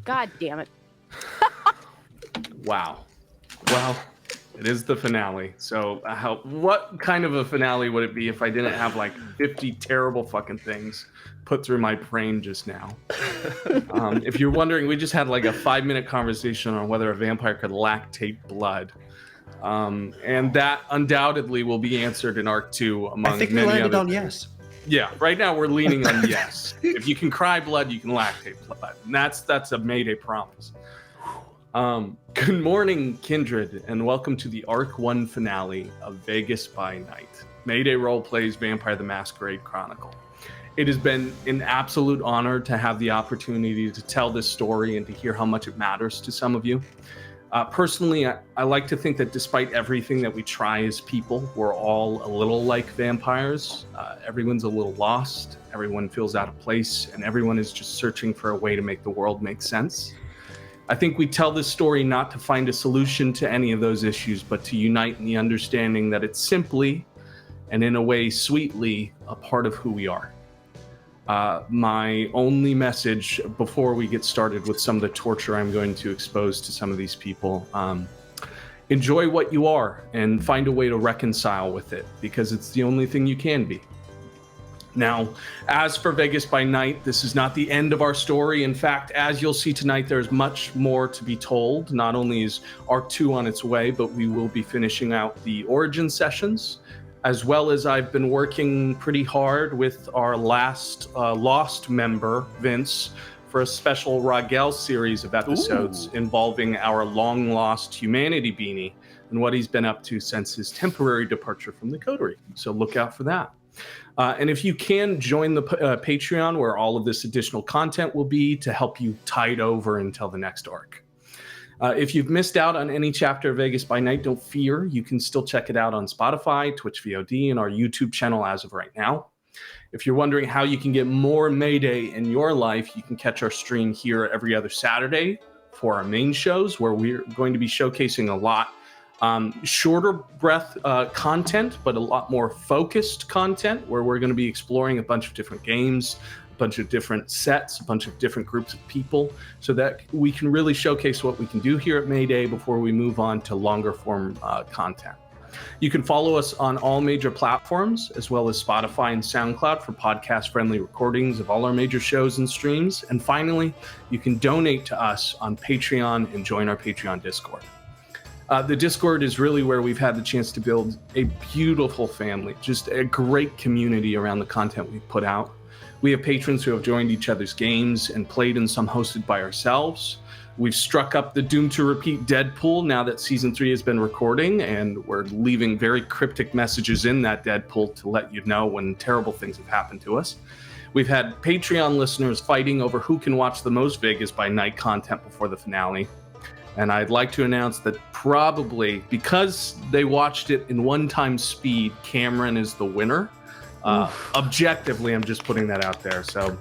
God damn it. Wow. Well, it is the finale. So what kind of a finale would it be if I didn't have like 50 terrible fucking things put through my brain just now? If you're wondering, we just had like a 5-minute conversation on whether a vampire could lactate blood. And that undoubtedly will be answered in Arc 2 among I think we many landed other on things. yes. Yeah, right now we're leaning on yes. If you can cry blood, you can lactate blood. And that's a Mayday promise. Good morning, Kindred, and welcome to the Arc 1 finale of Vegas by Night, Mayday Roleplays Vampire the Masquerade Chronicle. It has been an absolute honor to have the opportunity to tell this story and to hear how much it matters to some of you. Personally, I like to think that despite everything that we try as people, we're all a little like vampires. Everyone's a little lost, everyone feels out of place, and everyone is just searching for a way to make the world make sense. I think we tell this story not to find a solution to any of those issues, but to unite in the understanding that it's simply, and in a way sweetly, a part of who we are. My only message before we get started with some of the torture I'm going to expose to some of these people, enjoy what you are and find a way to reconcile with it, because it's the only thing you can be. Now, as for Vegas by Night, this is not the end of our story. In fact, as you'll see tonight, there's much more to be told. Not only is Arc 2 on its way, but we will be finishing out the Origin sessions, as well as I've been working pretty hard with our last Lost member, Vince, for a special Ragel series of episodes involving our long-lost humanity beanie and what he's been up to since his temporary departure from the Coterie. So look out for that. And if you can, join the Patreon, where all of this additional content will be to help you tide over until the next arc. If you've missed out on any chapter of Vegas by Night, don't fear. You can still check it out on Spotify, Twitch VOD, and our YouTube channel as of right now. If you're wondering how you can get more Mayday in your life, you can catch our stream here every other Saturday for our main shows, where we're going to be showcasing a lot shorter breath content, but a lot more focused content, where we're going to be exploring a bunch of different games, a bunch of different sets, a bunch of different groups of people, so that we can really showcase what we can do here at Mayday before we move on to longer form content. You can follow us on all major platforms, as well as Spotify and SoundCloud for podcast-friendly recordings of all our major shows and streams. And finally, you can donate to us on Patreon and join our Patreon Discord. The Discord is really where we've had the chance to build a beautiful family, just a great community around the content we've put out. We have patrons who have joined each other's games and played in some hosted by ourselves. We've struck up the Doom to Repeat Deadpool now that Season 3 has been recording, and we're leaving very cryptic messages in that Deadpool to let you know when terrible things have happened to us. We've had Patreon listeners fighting over who can watch the most Vegas by Night content before the finale. And I'd like to announce that probably, because they watched it in one-time speed, Cameron is the winner. Objectively, I'm just putting that out there. So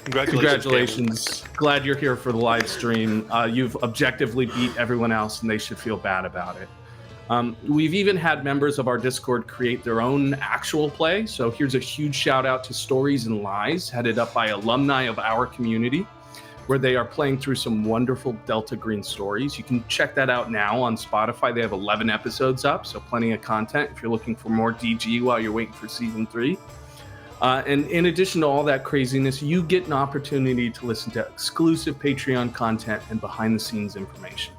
congratulations. Glad you're here for the live stream. You've objectively beat everyone else, and they should feel bad about it. We've even had members of our Discord create their own actual play. So here's a huge shout out to Stories and Lies, headed up by alumni of our community, where they are playing through some wonderful Delta Green stories. You can check that out now on Spotify. They have 11 episodes up, so plenty of content if you're looking for more DG while you're waiting for Season 3. And in addition to all that craziness, you get an opportunity to listen to exclusive Patreon content and behind-the-scenes information.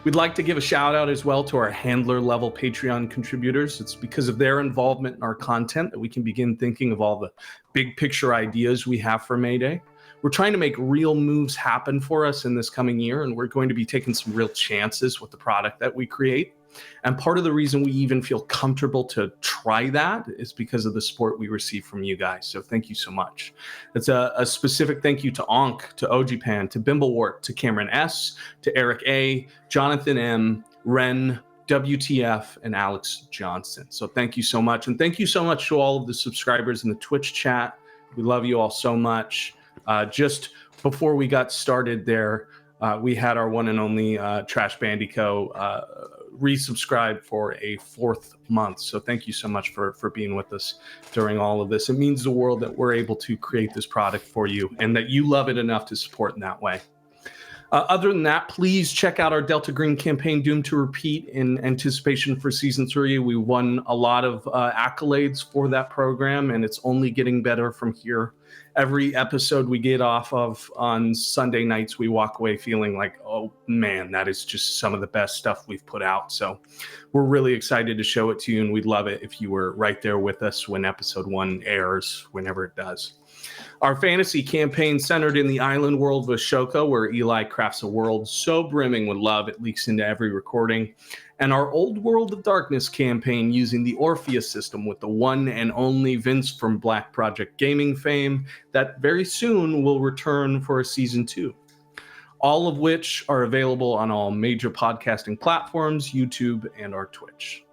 We'd like to give a shout out as well to our handler level Patreon contributors. It's because of their involvement in our content that we can begin thinking of all the big picture ideas we have for Mayday. We're trying to make real moves happen for us in this coming year, and we're going to be taking some real chances with the product that we create. And part of the reason we even feel comfortable to try that is because of the support we receive from you guys. So thank you so much. It's a specific thank you to Onk, to Ojipan, to Bimblewart, to Cameron S., to Eric A., Jonathan M., Ren, WTF, and Alex Johnson. So thank you so much. And thank you so much to all of the subscribers in the Twitch chat. We love you all so much. Just before we got started there, we had our one and only Trash Bandico resubscribed for a 4th month. So thank you so much for being with us during all of this. It means the world that we're able to create this product for you and that you love it enough to support in that way. Other than that, please check out our Delta Green campaign, Doomed to Repeat, in anticipation for Season 3. We won a lot of accolades for that program, and it's only getting better from here. Every episode we get off of on Sunday nights, we walk away feeling like, oh man, that is just some of the best stuff we've put out. So we're really excited to show it to you, and we'd love it if you were right there with us when episode 1 airs, whenever it does. Our fantasy campaign centered in the island world of Ashoka, where Eli crafts a world so brimming with love it leaks into every recording. And our Old World of Darkness campaign using the Orpheus system with the one and only Vince from Black Project Gaming fame that very soon will return for a season 2. All of which are available on all major podcasting platforms, YouTube, and our Twitch.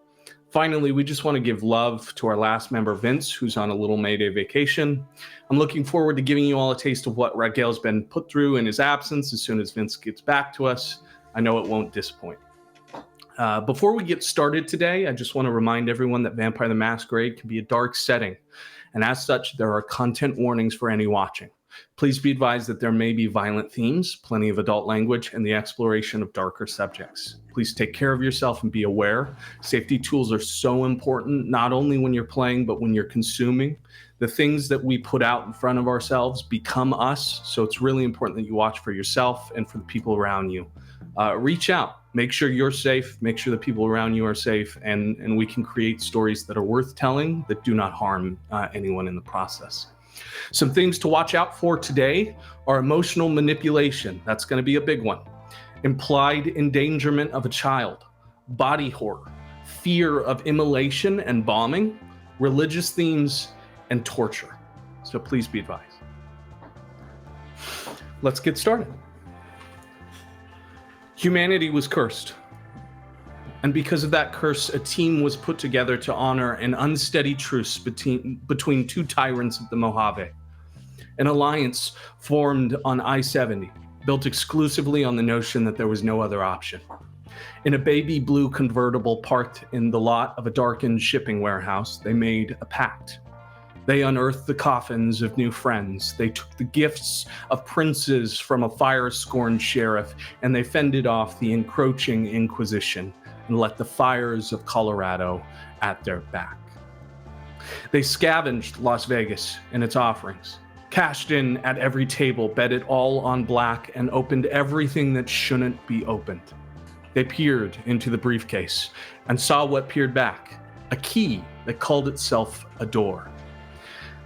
Finally, we just want to give love to our last member, Vince, who's on a little Mayday vacation. I'm looking forward to giving you all a taste of what Raquel's been put through in his absence as soon as Vince gets back to us. I know it won't disappoint. Before we get started today, I just want to remind everyone that Vampire the Masquerade can be a dark setting, and as such, there are content warnings for any watching. Please be advised that there may be violent themes, plenty of adult language, and the exploration of darker subjects. Please take care of yourself and be aware. Safety tools are so important, not only when you're playing, but when you're consuming. The things that we put out in front of ourselves become us, so it's really important that you watch for yourself and for the people around you. Reach out, make sure you're safe, make sure the people around you are safe, and we can create stories that are worth telling that do not harm anyone in the process. Some things to watch out for today are emotional manipulation. That's going to be a big one. Implied endangerment of a child, body horror, fear of immolation and bombing, religious themes, and torture. So please be advised. Let's get started. Humanity was cursed. And because of that curse, a team was put together to honor an unsteady truce between two tyrants of the Mojave. An alliance formed on I-70, built exclusively on the notion that there was no other option. In a baby blue convertible parked in the lot of a darkened shipping warehouse, they made a pact. They unearthed the coffins of new friends. They took the gifts of princes from a fire-scorned sheriff, and they fended off the encroaching Inquisition and let the fires of Colorado at their back. They scavenged Las Vegas and its offerings, cashed in at every table, bet it all on black, and opened everything that shouldn't be opened. They peered into the briefcase and saw what peered back, a key that called itself a door.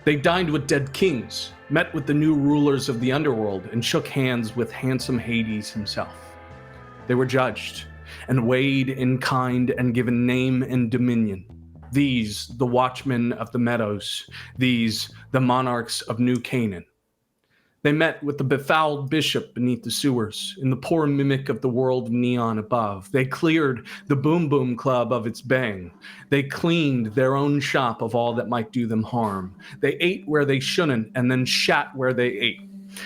They dined with dead kings, met with the new rulers of the underworld, and shook hands with handsome Hades himself. They were judged and weighed in kind and given name and dominion. These, the watchmen of the meadows, these, the monarchs of New Canaan. They met with the befouled bishop beneath the sewers, in the poor mimic of the world of neon above. They cleared the Boom Boom Club of its bang. They cleaned their own shop of all that might do them harm. They ate where they shouldn't and then shat where they ate.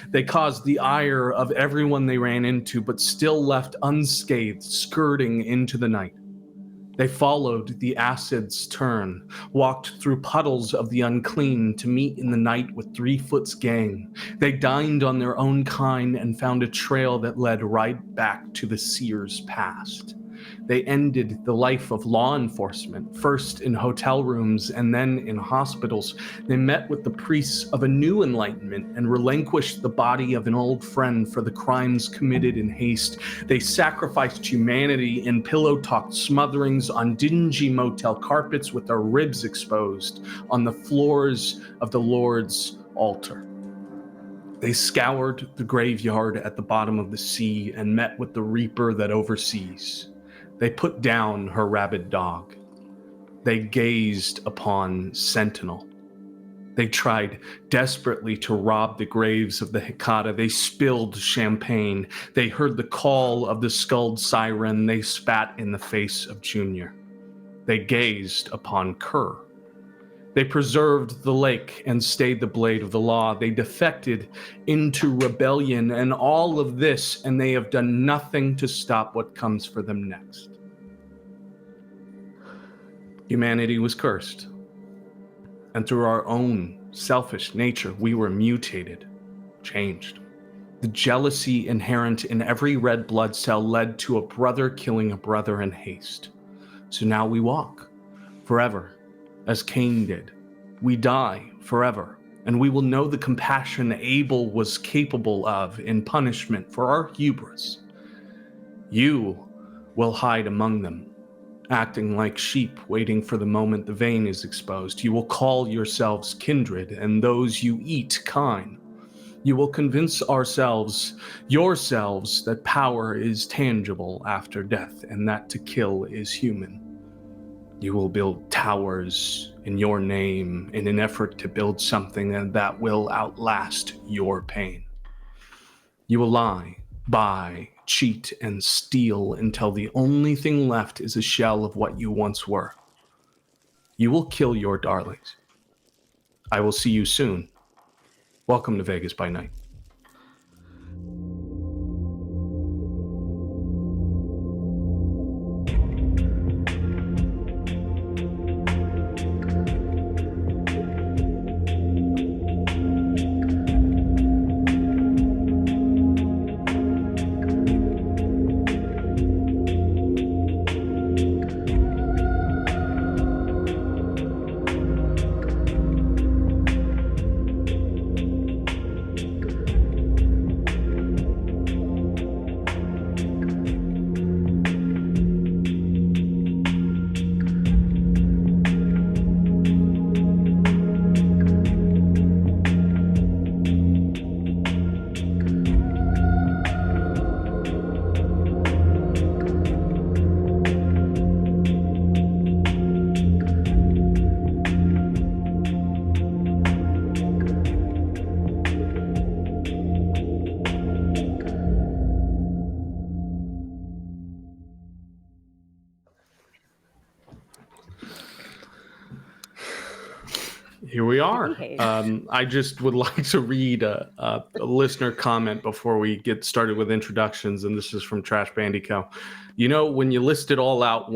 They caused the ire of everyone they ran into, but still left unscathed, skirting into the night. They followed the acid's turn, walked through puddles of the unclean to meet in the night with 3 Foot's gang. They dined on their own kind and found a trail that led right back to the seer's past. They ended the life of law enforcement, first in hotel rooms and then in hospitals. They met with the priests of a new enlightenment and relinquished the body of an old friend for the crimes committed in haste. They sacrificed humanity in pillow-talk smotherings on dingy motel carpets with their ribs exposed on the floors of the Lord's altar. They scoured the graveyard at the bottom of the sea and met with the reaper that oversees. They put down her rabid dog. They gazed upon Sentinel. They tried desperately to rob the graves of the Hecata. They spilled champagne. They heard the call of the skulled siren. They spat in the face of Junior. They gazed upon Kerr. They preserved the lake and stayed the blade of the law. They defected into rebellion and all of this, and they have done nothing to stop what comes for them next. Humanity was cursed. And through our own selfish nature, we were mutated, changed. The jealousy inherent in every red blood cell led to a brother killing a brother in haste. So now we walk forever, as Cain did. We die forever, and we will know the compassion Abel was capable of in punishment for our hubris. You will hide among them, acting like sheep waiting for the moment the vein is exposed. You will call yourselves kindred, and those you eat kine. You will convince yourselves, that power is tangible after death, and that to kill is human. You will build towers in your name in an effort to build something that will outlast your pain. You will lie, buy, cheat, and steal until the only thing left is a shell of what you once were. You will kill your darlings. I will see you soon. Welcome to Vegas by Night. Here we are. I just would like to read a listener comment before we get started with introductions, and this is from Trash Bandico. You know, when you list it all out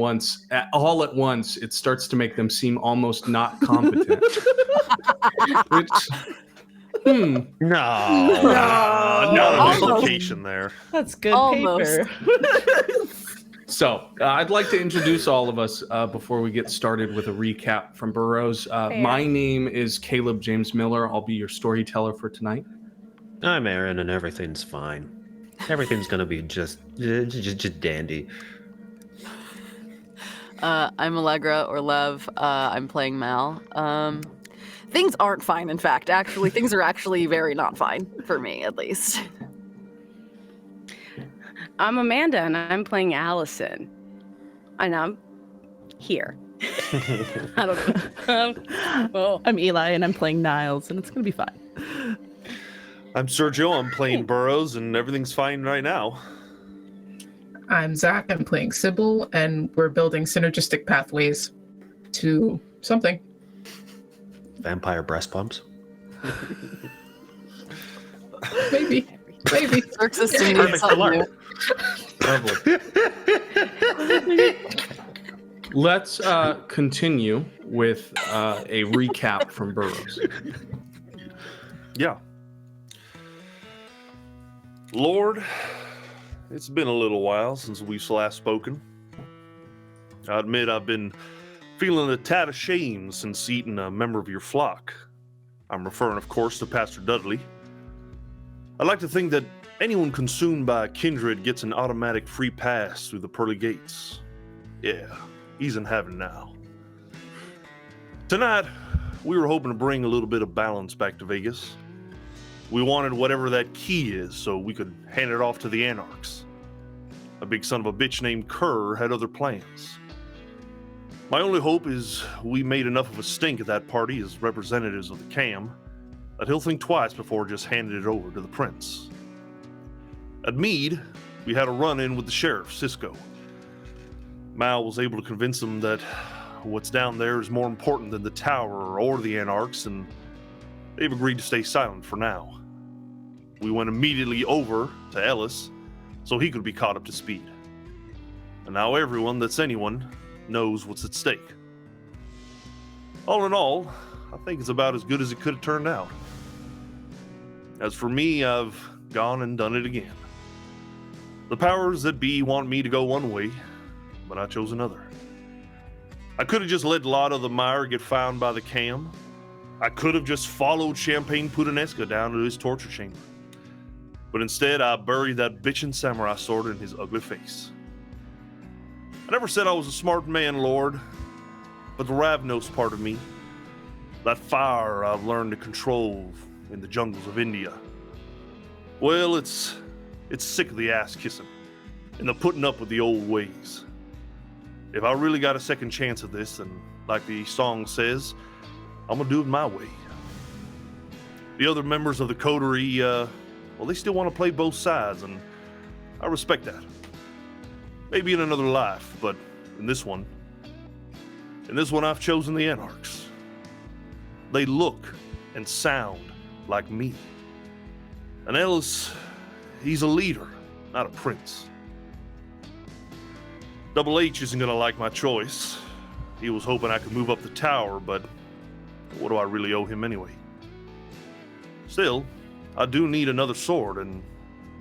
all at once, it starts to make them seem almost not competent. No implication there. That's good Almost. paper. So I'd like to introduce all of us before we get started with a recap from Burroughs. My name is Caleb James Miller. I'll be your storyteller for tonight. I'm Aaron, and everything's fine. Everything's gonna be just dandy. I'm Allegra or Lev. I'm playing Mal. Things aren't fine, in fact. Actually, things are actually very not fine, for me, at least. I'm Amanda, and I'm playing Allison. And I'm here. I don't know. Well, I'm Eli, and I'm playing Niles, and it's going to be fine. I'm Sergio. I'm playing Burroughs, and everything's fine right now. I'm Zach. I'm playing Sybil, and we're building synergistic pathways to something. Vampire breast pumps? Maybe. Our system needs something new. Lovely. Let's continue with a recap from Burroughs. Yeah. Lord, it's been a little while since we've last spoken. I admit I've been feeling a tad ashamed since eating a member of your flock. I'm referring, of course, to Pastor Dudley. I'd like to think that anyone consumed by a kindred gets an automatic free pass through the pearly gates. Yeah, he's in heaven now. Tonight, we were hoping to bring a little bit of balance back to Vegas. We wanted whatever that key is so we could hand it off to the Anarchs. A big son of a bitch named Kerr had other plans. My only hope is we made enough of a stink at that party as representatives of the CAM that he'll think twice before just handing it over to the prince. At Meade, we had a run-in with the sheriff, Cisco. Mal was able to convince him that what's down there is more important than the tower or the Anarchs, and they've agreed to stay silent for now. We went immediately over to Ellis so he could be caught up to speed. And now everyone that's anyone knows what's at stake. All in all, I think it's about as good as it could have turned out. As for me, I've gone and done it again. The powers that be want me to go one way, but I chose another. I could have just let Lotta the Mire get found by the cam. I could have just followed Champagne Puttanesca down to his torture chamber. But instead, I buried that bitchin' samurai sword in his ugly face. I never said I was a smart man, Lord, but the Ravnos part of me, that fire I've learned to control in the jungles of India, well, it's sick of the ass kissing and the putting up with the old ways. If I really got a second chance at this, and like the song says, I'm gonna do it my way. The other members of the coterie, well, they still want to play both sides, and I respect that. Maybe in another life, but in this one I've chosen the Anarchs. They look and sound like me. And Ellis, he's a leader, not a prince. Double H isn't gonna like my choice. He was hoping I could move up the tower, but what do I really owe him anyway? Still, I do need another sword, and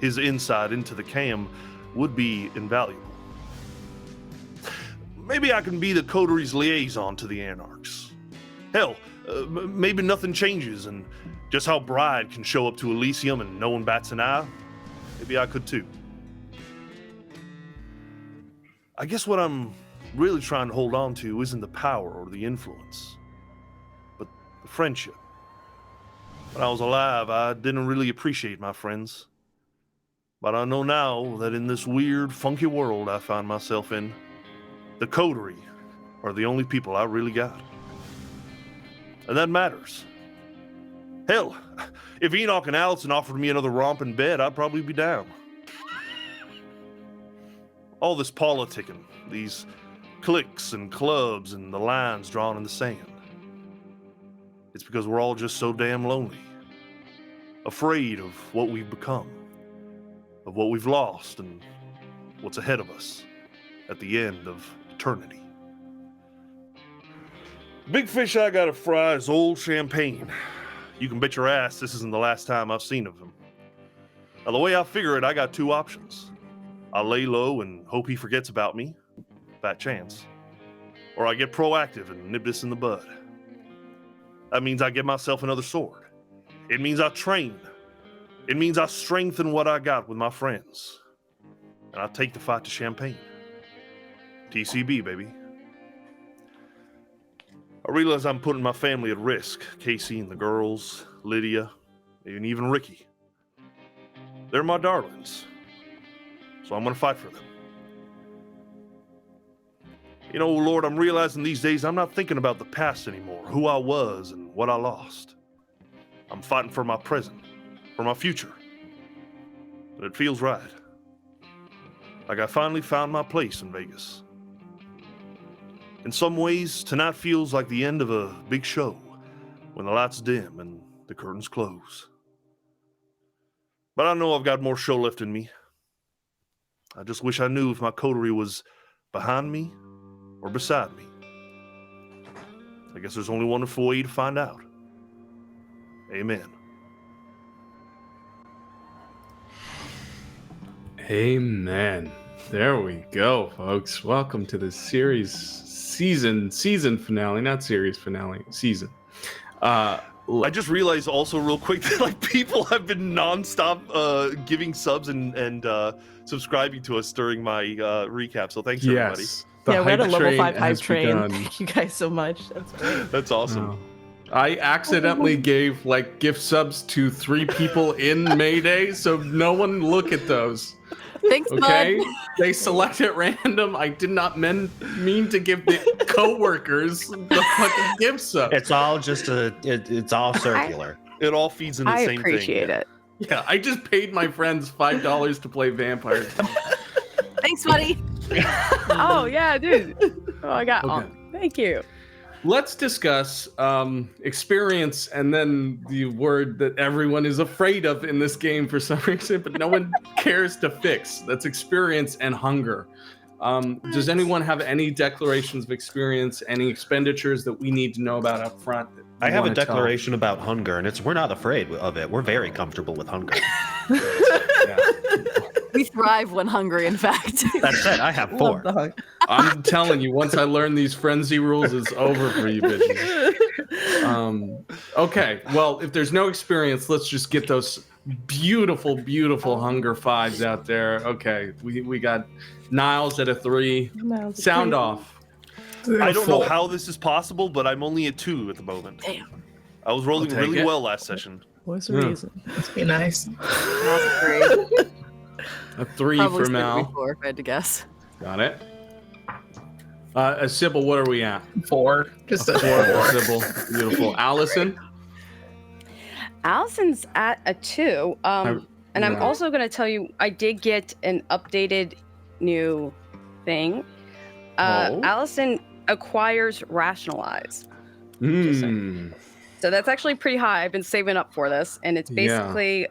his insight into the cam would be invaluable. Maybe I can be the coterie's liaison to the Anarchs. Hell, maybe nothing changes, and just how Bride can show up to Elysium and no one bats an eye, maybe I could too. I guess what I'm really trying to hold on to isn't the power or the influence, but the friendship. When I was alive, I didn't really appreciate my friends. But I know now that in this weird, funky world I find myself in, the coterie are the only people I really got. And that matters. Hell, if Enoch and Allison offered me another romp in bed, I'd probably be down. All this politicking, these cliques and clubs and the lines drawn in the sand. It's because we're all just so damn lonely. Afraid of what we've become, of what we've lost, and what's ahead of us at the end of eternity. Big fish I gotta fry is old Champagne. You can bet your ass this isn't the last time I've seen of him. Now, the way I figure it, I got two options. I lay low and hope he forgets about me, fat chance. Or I get proactive and nip this in the bud. That means I get myself another sword. It means I train. It means I strengthen what I got with my friends. And I take the fight to Champagne. TCB, baby. I realize I'm putting my family at risk. Casey and the girls, Lydia, and even Ricky. They're my darlings. So I'm gonna fight for them. You know, Lord, I'm realizing these days I'm not thinking about the past anymore, who I was and what I lost. I'm fighting for my present, for my future. And it feels right. Like I finally found my place in Vegas. In some ways, tonight feels like the end of a big show, when the lights dim and the curtains close. But I know I've got more show left in me. I just wish I knew if my coterie was behind me or beside me. I guess there's only one way to find out. Amen. Amen. There we go, folks. Welcome to the season finale, not series finale, season. I just realized also real quick that like people have been nonstop giving subs and subscribing to us during my recap. So thanks everybody. Yes. Yeah, we had a level 5 hype has train. begun. Thank you guys so much. That's great. That's awesome. Oh. I accidentally gave like gift subs to 3 people in Mayday, so no one look at those. Thanks, Okay, bud. they select at random. I did not mean to give the co-workers the fucking gift sub. It's all just it's all circular. It all feeds into the I same thing. appreciate it. Yeah, I just paid my friends $5 to play vampire. Thanks, buddy. Oh yeah, dude. Oh, I got. Okay. Oh, thank you. Let's discuss experience and then the word that everyone is afraid of in this game for some reason, but no one cares to fix. That's experience and hunger. Does anyone have any declarations of experience, any expenditures that we need to know about up front? I have a declaration about hunger, and we're not afraid of it. We're very comfortable with hunger. Yeah. We thrive when hungry, in fact. That said, I have Love 4. the hug. I'm telling you, once I learn these frenzy rules, it's over for you bitches. Okay, well, if there's no experience, let's just get those beautiful, beautiful hunger 5s out there. Okay, we got Niles at a 3. Niles, Sound crazy. off. I don't know how this is possible, but I'm only at 2 at the moment. Damn. I was rolling I'll take really it. well last session. What's the Yeah. reason? Must be nice. That's great. A 3 Probably for should be Mal. 4 if I had to guess. Got it. Sybil, what are we at? 4. Just a 4 for Sybil. Beautiful. Allison? Allison's at a 2. And I'm yeah. also going to tell you, I did get an updated new thing. Oh. Allison acquires rationalize. Hmm. So that's actually pretty high. I've been saving up for this. And it's Yeah. basically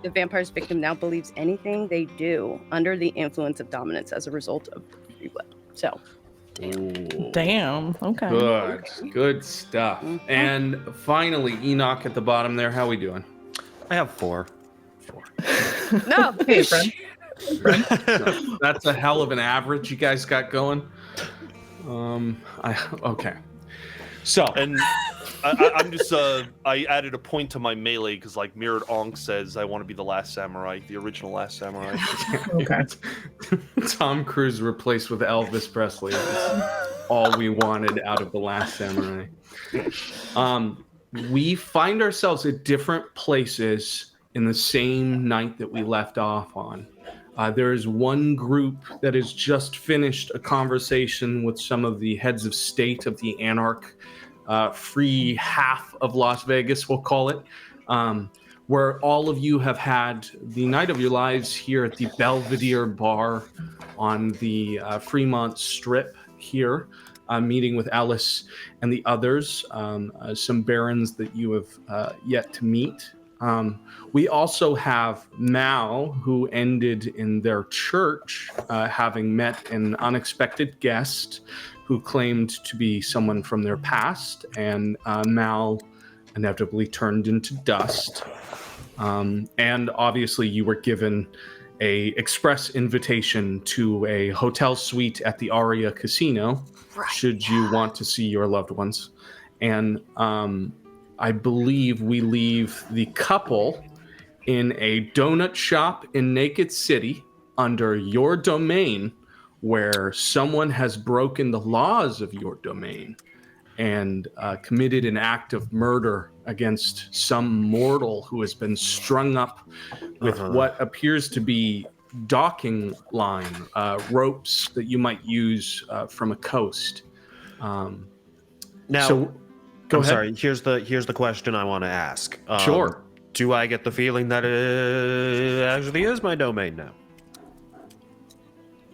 the vampire's victim now believes anything they do under the influence of dominance as a result of free will. So, Damn. Okay. Good stuff. Mhm. And finally, Enoch at the bottom there. How we doing? I have 4. no. Hey, friend. That's a hell of an average you guys got going. Okay. So, And I'm just I added a point to my melee because like Mirrored Onk says I want to be the last samurai, the original last samurai. Okay. Tom Cruise replaced with Elvis Presley. That's all we wanted out of The Last Samurai. We find ourselves at different places in the same night that we left off on. There is one group that has just finished a conversation with some of the heads of state of the Anarch free half of Las Vegas, we'll call it, where all of you have had the night of your lives here at the Belvedere Bar on the Fremont Strip here, meeting with Alice and the others, some barons that you have yet to meet. We also have Mal, who ended in their church, having met an unexpected guest who claimed to be someone from their past, and Mal inevitably turned into dust. And obviously you were given a express invitation to a hotel suite at the Aria Casino, Right. should you want to see your loved ones. And I believe we leave the couple in a donut shop in Naked City under your domain, where someone has broken the laws of your domain and committed an act of murder against some mortal who has been strung up with what appears to be docking line, ropes that you might use from a coast. Now, So, go I'm ahead. sorry. Here's the question I want to ask. Sure. Do I get the feeling that it actually is my domain now?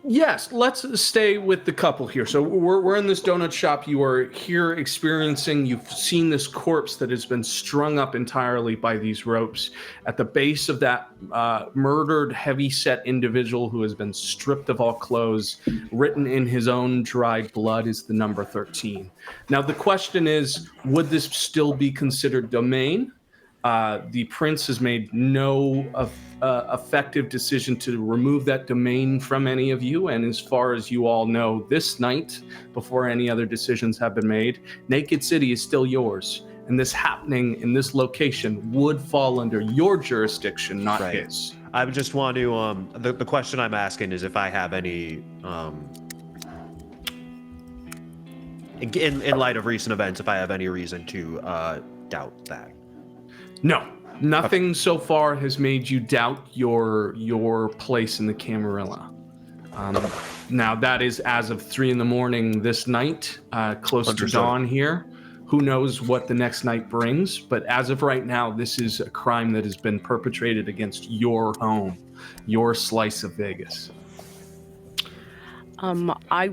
Yes, let's stay with the couple here. So we're in this donut shop. You are here experiencing, you've seen this corpse that has been strung up entirely by these ropes. At the base of that murdered, heavy-set individual who has been stripped of all clothes, written in his own dried blood is the number 13. Now the question is, would this still be considered domain? The prince has made no effective decision to remove that domain from any of you. And as far as you all know, this night, before any other decisions have been made, Naked City is still yours. And this happening in this location would fall under your jurisdiction, not Right. his. I would just want to. The question I'm asking is if I have any. In light of recent events, if I have any reason to doubt that. No, nothing so far has made you doubt your place in the Camarilla. Now that is as of 3 a.m. this night, close to Understood. dawn here. Who knows what the next night brings? But as of right now, this is a crime that has been perpetrated against your home, your slice of Vegas. I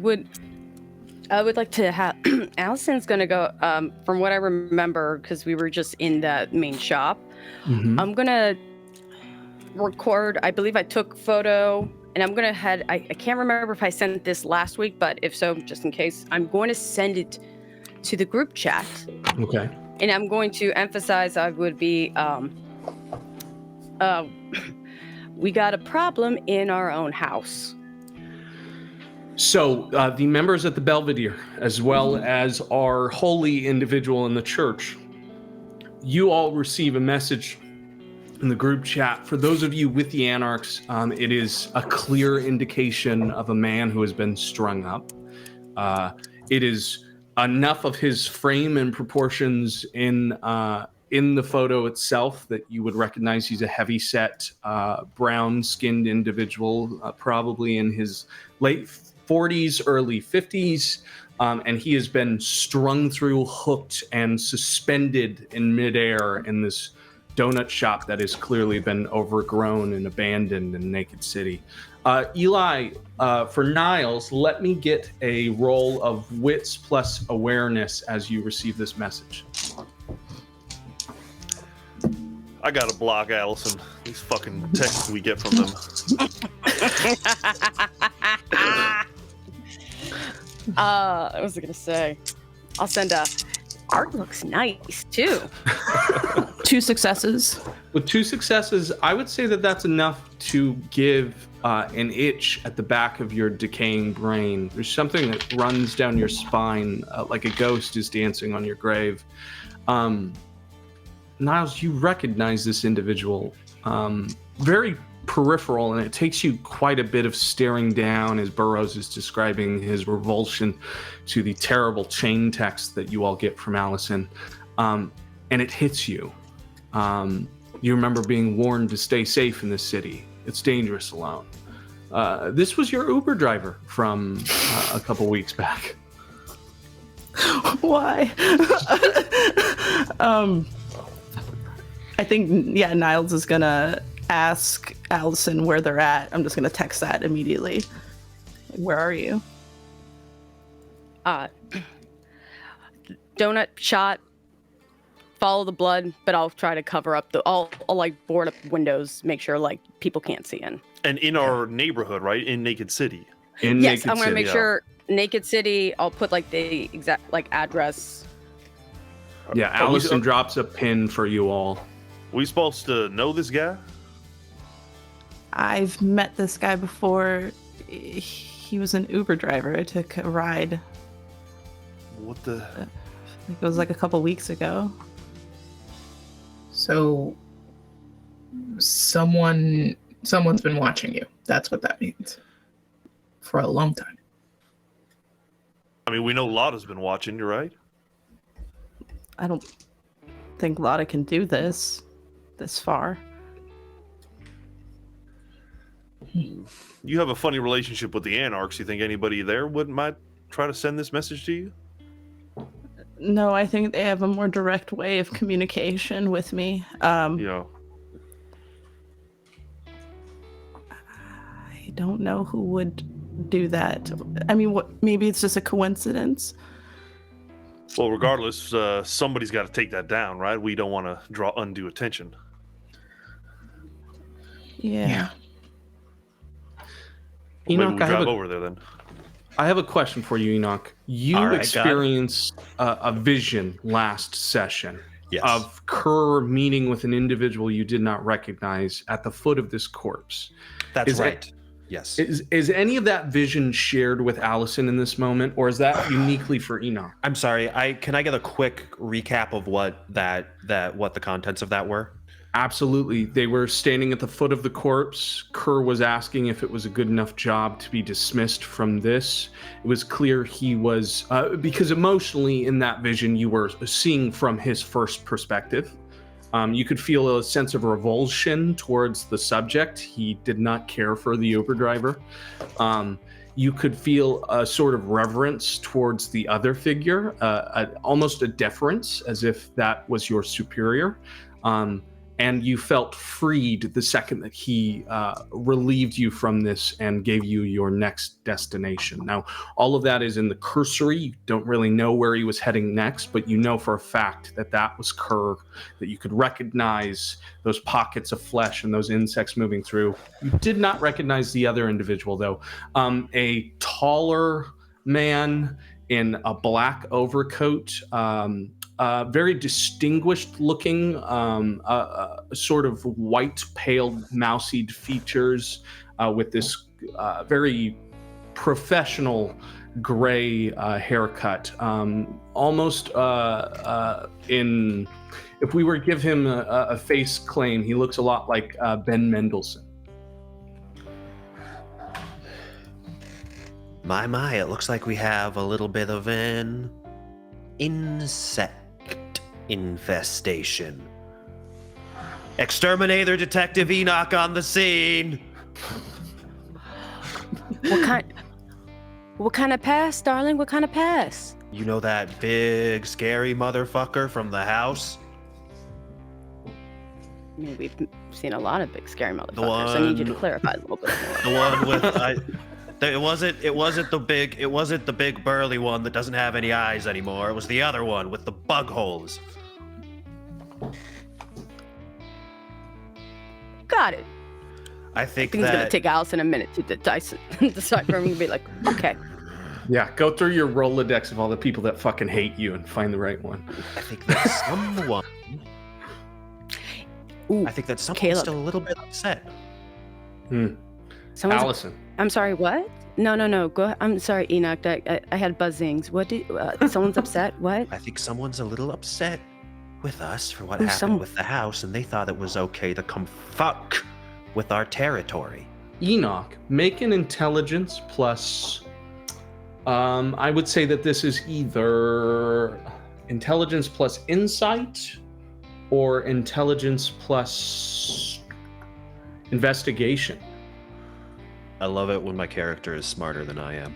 would like to have Allison's gonna go from what I remember, because we were just in that main shop. Mhm. I'm gonna record, I believe I took photo and I'm gonna head. I can't remember if I sent this last week, but if so, just in case, I'm going to send it to the group chat. Okay. And I'm going to emphasize I would be we got a problem in our own house. So the members at the Belvedere, as well as our holy individual in the church, you all receive a message in the group chat. For those of you with the Anarchs, it is a clear indication of a man who has been strung up. It is enough of his frame and proportions in the photo itself that you would recognize he's a heavy-set, brown-skinned individual, probably in his late 40s, early 50s, and he has been strung through, hooked, and suspended in midair in this donut shop that has clearly been overgrown and abandoned in Naked City. Eli, for Niles, let me get a roll of wits plus awareness as you receive this message. I gotta block Allison. These fucking texts we get from them. I was gonna say, I'll send a. Art looks nice too. 2 successes. With 2 successes, I would say that that's enough to give an itch at the back of your decaying brain. There's something that runs down your spine like a ghost is dancing on your grave. Niles, you recognize this individual. Very peripheral, and it takes you quite a bit of staring down as Burroughs is describing his revulsion to the terrible chain text that you all get from Allison. And it hits you. You remember being warned to stay safe in this city. It's dangerous alone. This was your Uber driver from a couple weeks back. Why? I think, yeah, Niles is gonna ask Allison where they're at. I'm just gonna text that immediately. Where are you? Donut shot. Follow the blood, but I'll try to cover up I'll like board up windows, make sure like people can't see in. And in our neighborhood, right? In Naked City. In Yes, Naked I'm gonna City. make sure Naked City. I'll put like the exact like address. Yeah, Allison drops a pin for you all. We supposed to know this guy? I've met this guy before. He was an Uber driver. I took a ride. What the? I think it was like a couple weeks ago. So someone's been watching you. That's what that means. For a long time. I mean, we know Lotta's been watching, you're right? I don't think Lotta can do this far. You have a funny relationship with the Anarchs. You think anybody there might try to send this message to you? No, I think they have a more direct way of communication with me. Yeah. I don't know who would do that. I mean, maybe it's just a coincidence. Well, regardless, somebody's got to take that down, right? We don't want to draw undue attention. Yeah. Maybe Enoch, we'll drive over there then. I have a question for you, Enoch. You All right, experienced a vision last session Yes. of Kerr meeting with an individual you did not recognize at the foot of this corpse. That's Is it- right. Yes. Is any of that vision shared with Allison in this moment, or is that uniquely for Enoch? I'm sorry. Can I get a quick recap of what the contents of that were? Absolutely. They were standing at the foot of the corpse. Kerr was asking if it was a good enough job to be dismissed from this. It was clear he was, because emotionally in that vision, you were seeing from his first perspective. You could feel a sense of revulsion towards the subject. He did not care for the Uber driver. You could feel a sort of reverence towards the other figure, almost a deference, as if that was your superior. and you felt freed the second that he relieved you from this and gave you your next destination. Now, all of that is in the cursory. You don't really know where he was heading next, but you know for a fact that that was Kerr, that you could recognize those pockets of flesh and those insects moving through. You did not recognize the other individual, though. A taller man in a black overcoat, very distinguished looking, sort of white, pale, mousy features, with this very professional gray haircut. Almost in, if we were to give him a face claim, he looks a lot like Ben Mendelsohn. My, it looks like we have a little bit of an insect infestation. Exterminator Detective Enoch on the scene. What kind of pass, darling? What kind of pass? You know that big, scary motherfucker from the house? I mean, we've seen a lot of big, scary motherfuckers. one- I need you to clarify a little bit more. The one with it wasn't the big burly one that doesn't have any eyes anymore. It was the other one with the bug holes. Got it. I think It's gonna that take Allison a minute to decipher and be like, okay. Yeah, go through your Rolodex of all the people that fucking hate you and find the right one. I think that someone Ooh, I think that someone's Caleb. still a little bit upset. someone's Allison. I'm sorry, what? No. Go ahead. I'm sorry, Enoch. I had buzzings. What did someone's upset? What? I think someone's a little upset with us for what Ooh, happened with the house, and they thought it was okay to come fuck with our territory. Enoch, make an intelligence plus. I would say that this is either intelligence plus insight or intelligence plus investigation. I love it when my character is smarter than I am.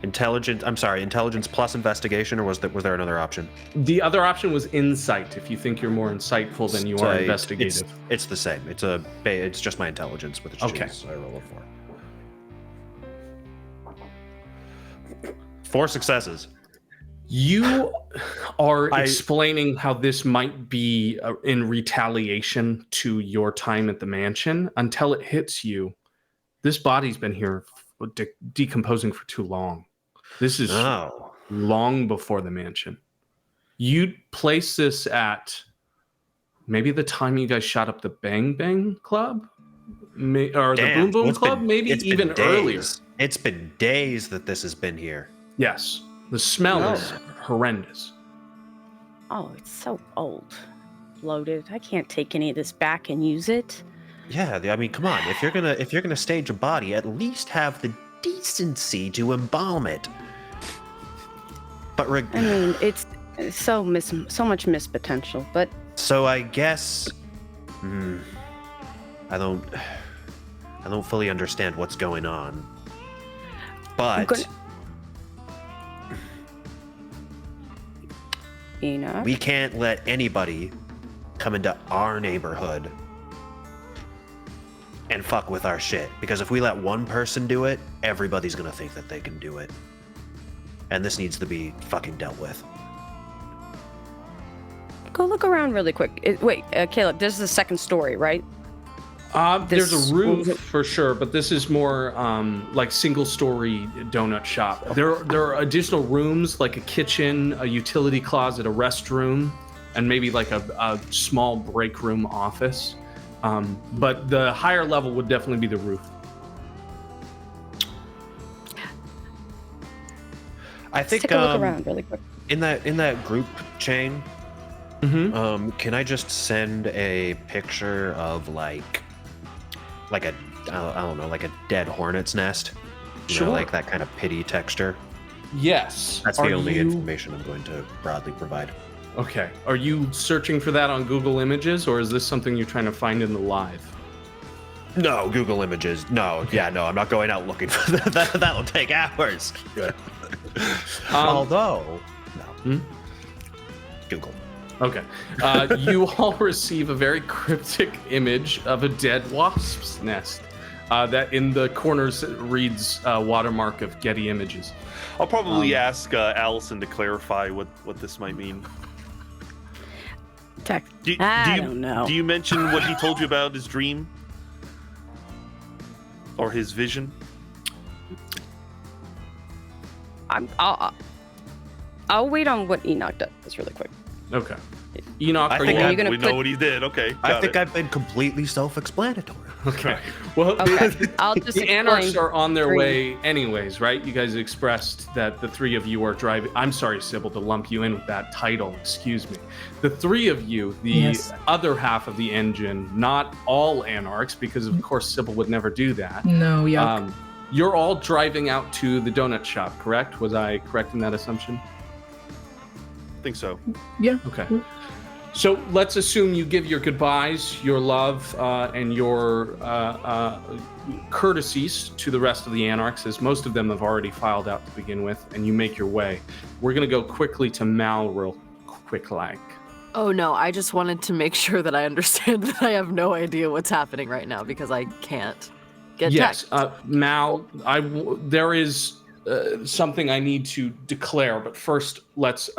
Intelligence plus investigation, or was there another option? The other option was insight. If you think you're more insightful than you are investigative. It's the same. It's just my intelligence with a Okay. choose. So I roll a 4. 4 successes. You are explaining how this might be in retaliation to your time at the mansion until it hits you. This body's been here decomposing for too long. This is long before the mansion. You'd place this at maybe the time you guys shot up the Bang Bang Club? Or the Boom Boom Club? Maybe even earlier. It's been days that this has been here. Yes. The smell is horrendous. Oh, it's so old, bloated. I can't take any of this back and use it. Yeah, I mean, come on. If you're gonna stage a body, at least have the decency to embalm it. But I mean, it's so much missed potential. But so I guess I don't fully understand what's going on. But Enoch, we can't let anybody come into our neighborhood and fuck with our shit. Because if we let one person do it, everybody's gonna think that they can do it. And this needs to be fucking dealt with. go look around really quick. Wait, Caleb, this is the second story, right? There's a roof for sure, but this is more like single-story donut shop. There are additional rooms like a kitchen, a utility closet, a restroom, and maybe like a small break room office. But the higher level would definitely be the roof. I think Take a look around really quick. in that group chain, can I just send a picture of like a I don't know, like a dead hornet's nest? You know, like that kind of pity texture. Yes. That's the only information I'm going to broadly provide. Okay. Are you searching for that on Google Images, or is this something you're trying to find in the live? No, Google Images. No, yeah, no, I'm not going out looking for that. That'll take hours. Good. Although, no. Google. Okay. You all receive a very cryptic image of a dead wasp's nest that in the corners reads watermark of Getty Images. I'll probably ask Allison to clarify what this might mean. I don't know. Do you mention what he told you about his dream? Or his vision? I'll wait on what Enoch does really quick. Okay. Enoch, I are think you you're gonna we put- know what he did. Okay, I got think it. I've been completely self-explanatory. Okay. Well, Okay, I'll just the Anarchs explain. are on their Green. way anyways, right? You guys expressed that the three of you are driving. I'm sorry, Sybil, to lump you in with that title. Excuse me. The three of you, the Yes. other half of the engine, not all Anarchs, because of course Sybil would never do that. No, yeah. You're all driving out to the donut shop, correct? Was I correct in that assumption? I think so. Yeah. Okay. So let's assume you give your goodbyes, your love, and your courtesies to the rest of the Anarchs, as most of them have already filed out to begin with, and you make your way. We're going to go quickly to Mal real quick-like. Oh no, I just wanted to make sure that I understand that I have no idea what's happening right now because I can't get Yes, text. Mal, there is something I need to declare, but first let's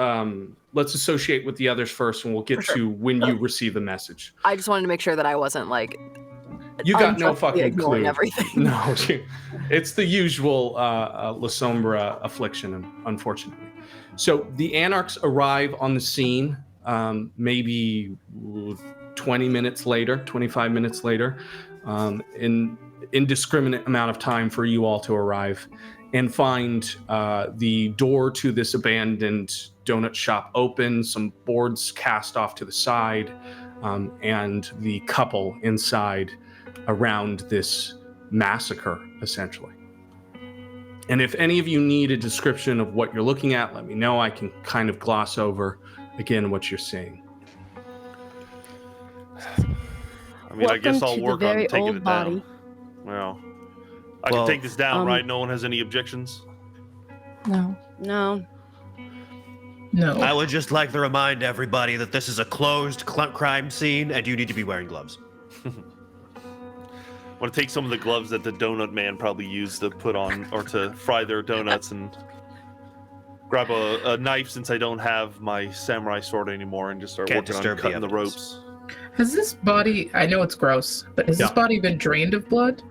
associate with the others first, and we'll get For sure. to when you receive the message. I just wanted to make sure that I wasn't like You got no unjustly fucking ignoring clue. everything. No, it's the usual La Sombra affliction, unfortunately. So the Anarchs arrive on the scene maybe 20 minutes later, 25 minutes later, in indiscriminate amount of time for you all to arrive, and find the door to this abandoned donut shop open, some boards cast off to the side, and the couple inside around this massacre, essentially. And if any of you need a description of what you're looking at, let me know. I can kind of gloss over, again, what you're seeing. I mean, I guess Welcome I'll to the work on very taking old it down. body. Well, I Well, can take this down, um, right? No one has any objections? No. No. No. I would just like to remind everybody that this is a closed crime scene, and you need to be wearing gloves. I want to take some of the gloves that the donut man probably used to put on or to fry their donuts and grab a knife since I don't have my samurai sword anymore and just start Can't working on disturb the cutting the evidence. ropes. Has this body, I know it's gross, but has this Yeah. body been drained of blood?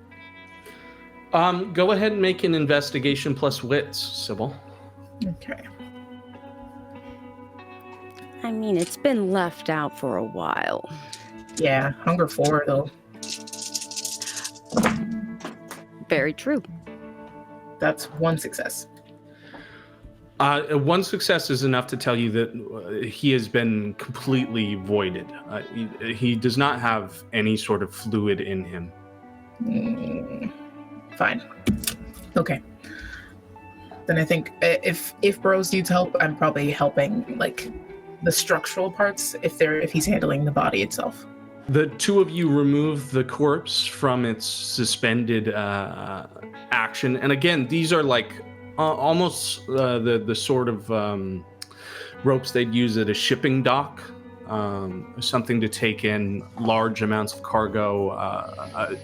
Go ahead and make an investigation plus wits, Sybil. Okay. I mean, it's been left out for a while. Yeah, hunger 4 though. Very true. That's one success. One success is enough to tell you that he has been completely voided. He does not have any sort of fluid in him. Fine. Okay. Then I think if Bros needs help, I'm probably helping like the structural parts if he's handling the body itself. The two of you remove the corpse from its suspended action, and again, these are like almost the sort of ropes they'd use at a shipping dock, something to take in large amounts of cargo,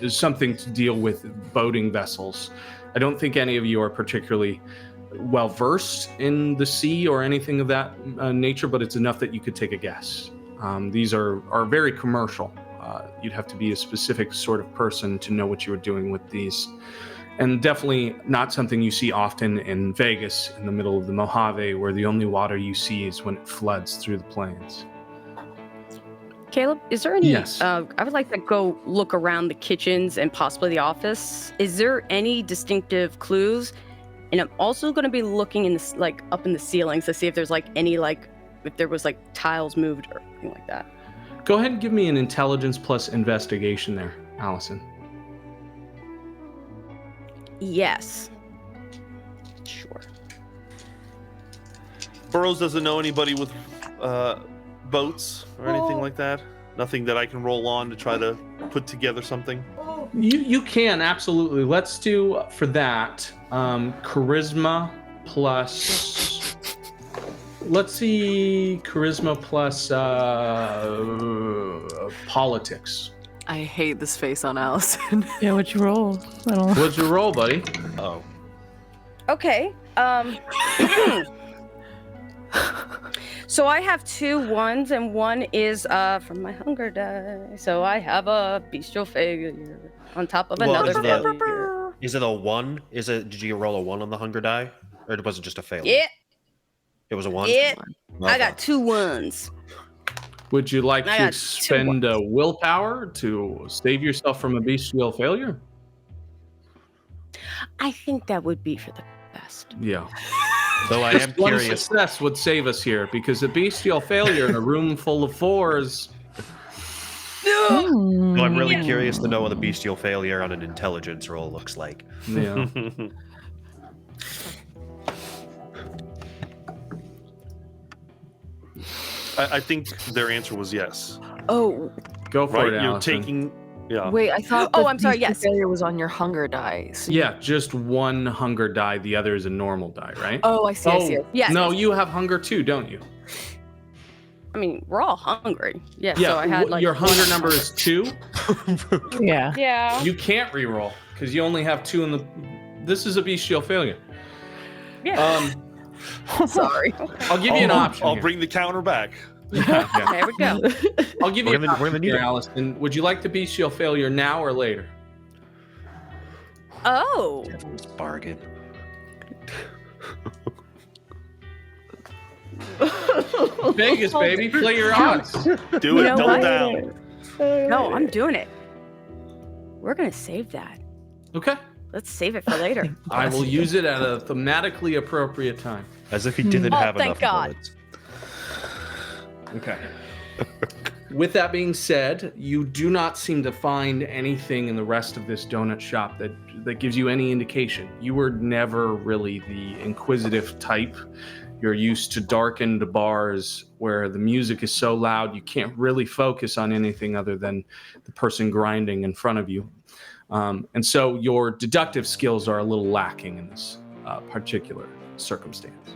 something to deal with boating vessels. I don't think any of you are particularly well versed in the sea or anything of that nature, but it's enough that you could take a guess. These are very commercial. You'd have to be a specific sort of person to know what you were doing with these. And definitely not something you see often in Vegas in the middle of the Mojave, where the only water you see is when it floods through the plains. Caleb, is there any? Yes. I would like to go look around the kitchens and possibly the office. Is there any distinctive clues? And I'm also going to be looking in this, like up in the ceilings to see if there's like any if there was like tiles moved or anything like that. Go ahead and give me an intelligence plus investigation there, Allison. Yes. Sure. Burroughs doesn't know anybody with boats or anything like that? Nothing that I can roll on to try to put together something? You can, absolutely. Let's do, for that, charisma plus Let's see charisma plus politics. I hate this face on Allison. Yeah, what'd you roll? I don't know. What'd you roll, buddy? Oh. Okay. So I have 2 1s, and one is from my hunger die. So I have a bestial failure on top of another failure. Is it a 1? Did you roll a 1 on the hunger die? Or was it just a failure? Yeah, It was a 1? yeah. Okay. I got 2 1s. Would you like I to got 2 spend willpower to save yourself from a bestial failure? I think that would be for the best. Yeah. Though I am One curious. success would save us here, because a bestial failure in a room full of 4s. Though I'm really curious to know what a bestial failure on an intelligence roll looks like. Yeah. I think their answer was yes. Oh, Go for Right? it, You're Allison. taking. Yeah. wait, I thought Oh, the I'm sorry, beast yes. failure was on your hunger die. So Yeah, just one hunger die. The other is a normal die, right? Oh, I see, I see. Yes. No, you have hunger too, don't you? I mean, we're all hungry. Yeah, Yeah, so I had like your hunger number is 2. Yeah. Yeah. You can't reroll because you only have 2 in the. This is a bestial failure. Yeah. Sorry. I'll give you an option. I'll here. bring the counter back. Yeah, yeah. There we go. I'll give you an We're gonna option need here, it. Allison. Would you like the bestial failure now or later? Oh. Bargain. Vegas, baby, play your odds. Do it. You know Double what? down. No, I'm doing it. We're gonna save that. Okay. Let's save it for later. I will use it at a thematically appropriate time. As if he didn't Oh, have thank enough God. bullets. Okay. With that being said, you do not seem to find anything in the rest of this donut shop that gives you any indication. You were never really the inquisitive type. You're used to darkened bars where the music is so loud you can't really focus on anything other than the person grinding in front of you. And so your deductive skills are a little lacking in this particular circumstance.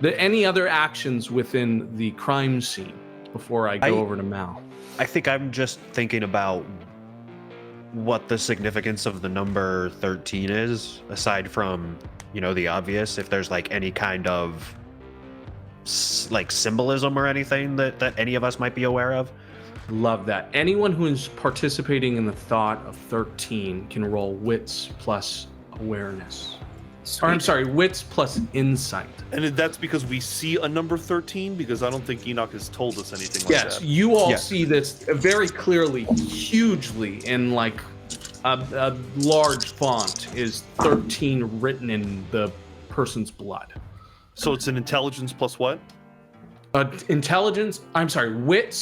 Any other actions within the crime scene before I go over to Mal? I think I'm just thinking about what the significance of the number 13 is, aside from, the obvious. If there's like any kind of like symbolism or anything that any of us might be aware of. Love that. Anyone who is participating in the thought of 13 can roll wits plus awareness. Or I'm sorry, wits plus insight. And that's because we see a number 13, because I don't think Enoch has told us anything like Yes, that. you all Yeah. see this very clearly, hugely in like a large font is 13 written in the person's blood. So it's an intelligence plus what? Wits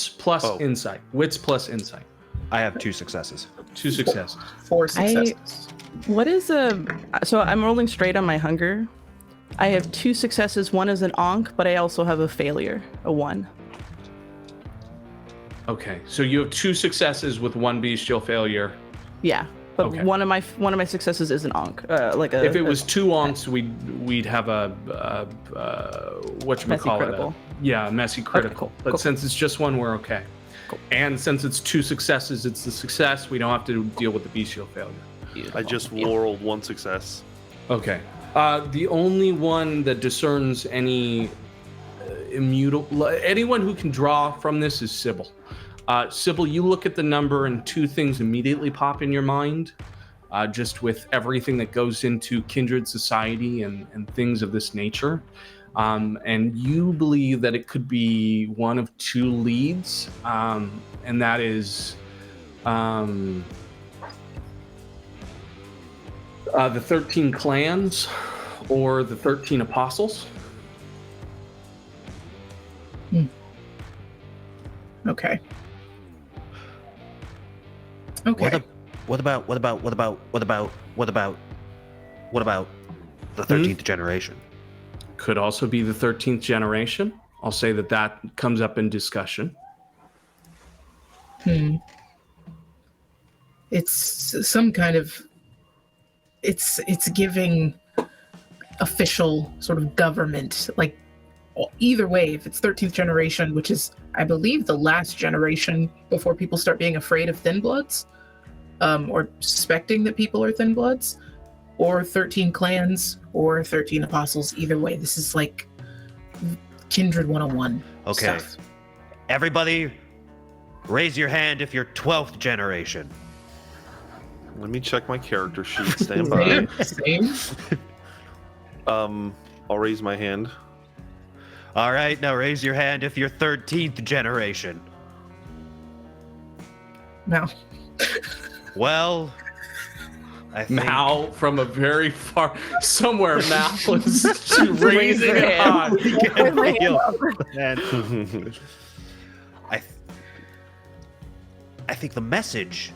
plus Oh. insight. Wits plus insight. I have 2 successes. 2 successes. 4 successes. What is so I'm rolling straight on my hunger. I have 2 successes. One is an onk, but I also have a failure, a 1. Okay, so you have 2 successes with 1 bestial failure. Yeah, but Okay. one of my successes is an onk. If it was 2 onks, we'd have a whatchamacallit. Messy critical. Yeah, a messy critical. cool, But cool. since it's just 1, we're okay. Cool. And since it's 2 successes, it's the success. We don't have to deal with the bestial failure. I just rolled 1 success. Okay. The only one that discerns any immutable, anyone who can draw from this is Sybil. Sybil, you look at the number and 2 things immediately pop in your mind, just with everything that goes into kindred society and things of this nature. And you believe that it could be one of 2 leads, and that is the 13 clans or the 13 apostles. Okay. Okay. What about the 13th generation? Could also be the 13th generation. I'll say that comes up in discussion. It's some kind of it's giving official sort of government, like either way, if it's 13th generation, which is, I believe, the last generation before people start being afraid of thin bloods, or suspecting that people are thin bloods, or 13 clans, or 13 apostles, either way, this is like Kindred 101 Okay. stuff. Everybody, raise your hand if you're 12th generation. Let me check my character sheet. Stand by. Same. I'll raise my hand. All right, now raise your hand if you're 13th generation. No. Well, I think... Mal from a very far somewhere. Mal is raising her a hand. We can feel that. I think the message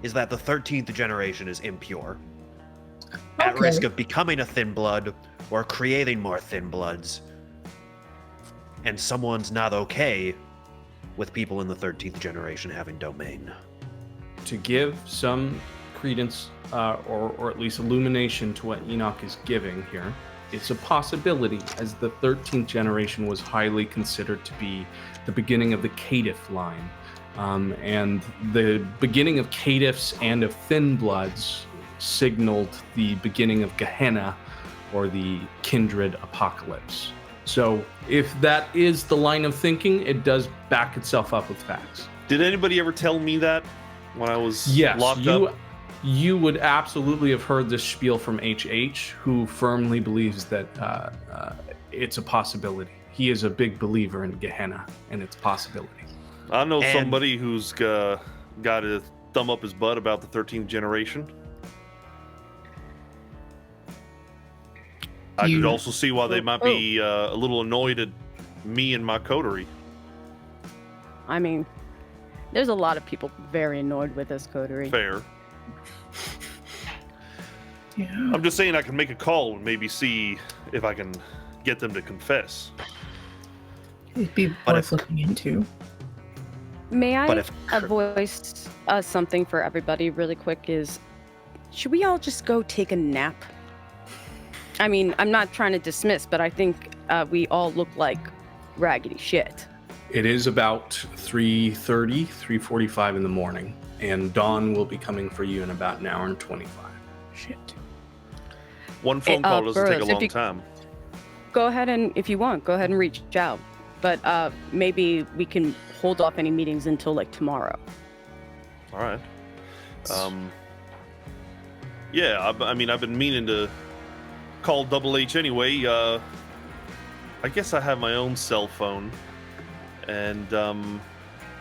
is that the 13th generation is impure, at Okay. risk of becoming a thin blood or creating more thin bloods, and someone's not okay with people in the 13th generation having domain. To give some credence or at least illumination to what Enoch is giving here, it's a possibility, as the 13th generation was highly considered to be the beginning of the Caitiff line. And the beginning of Caitiffs and of Thin Bloods signaled the beginning of Gehenna, or the Kindred Apocalypse. So if that is the line of thinking, it does back itself up with facts. Did anybody ever tell me that when I was Yes, locked up? you would absolutely have heard this spiel from HH, who firmly believes that it's a possibility. He is a big believer in Gehenna and its possibility. I know And- somebody who's got a thumb up his butt about the 13th generation. I could also see why they might be a little annoyed at me and my coterie. I mean, there's a lot of people very annoyed with this coterie. Fair. Yeah. I'm just saying I can make a call and maybe see if I can get them to confess. It'd be But worth looking into. May But I if- voice something for everybody really quick? Is should we all just go take a nap? I mean, I'm not trying to dismiss, but I think we all look like raggedy shit. It is about 3:30, 3:45 in the morning, and dawn will be coming for you in about an hour and 25. Shit. One phone call doesn't take Burroughs, a if long you- time. Go ahead and, if you want, go ahead and reach out. But maybe we can hold off any meetings until like tomorrow. All right. Yeah, I mean, I've been meaning to call Double H anyway. I guess I have my own cell phone, and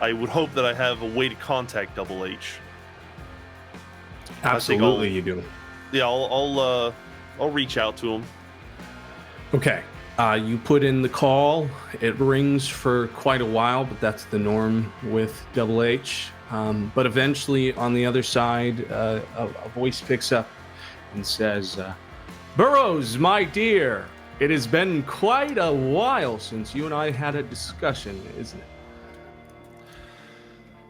I would hope that I have a way to contact Double H. Absolutely, you do. Yeah, I'll reach out to him. Okay. You put in the call. It rings for quite a while, but that's the norm with Double H. But eventually, on the other side, a voice picks up and says, Burroughs, my dear, it has been quite a while since you and I had a discussion, isn't it?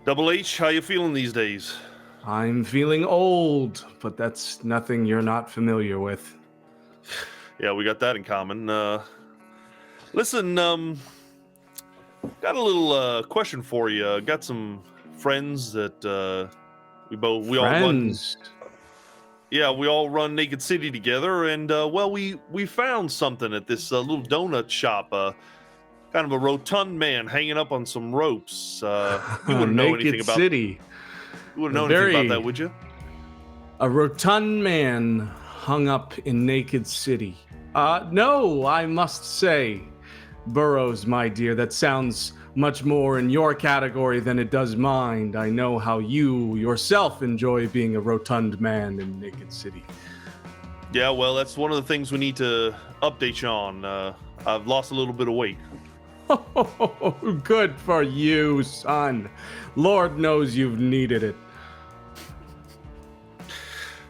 Double H, how you feeling these days? I'm feeling old, but that's nothing you're not familiar with. Yeah, we got that in common. Listen, got a little question for you. Got some friends that we all run. Friends. Yeah, we all run Naked City together, and well, we found something at this little donut shop. Kind of a rotund man hanging up on some ropes. You wouldn't know anything Naked about. City. You wouldn't know Very- anything about that, would you? A rotund man hung up in Naked City. No, I must say, Burroughs, my dear, that sounds much more in your category than it does mine. I know how you yourself enjoy being a rotund man in Naked City. Yeah, well, that's one of the things we need to update you on. I've lost a little bit of weight. Oh, good for you, son. Lord knows you've needed it.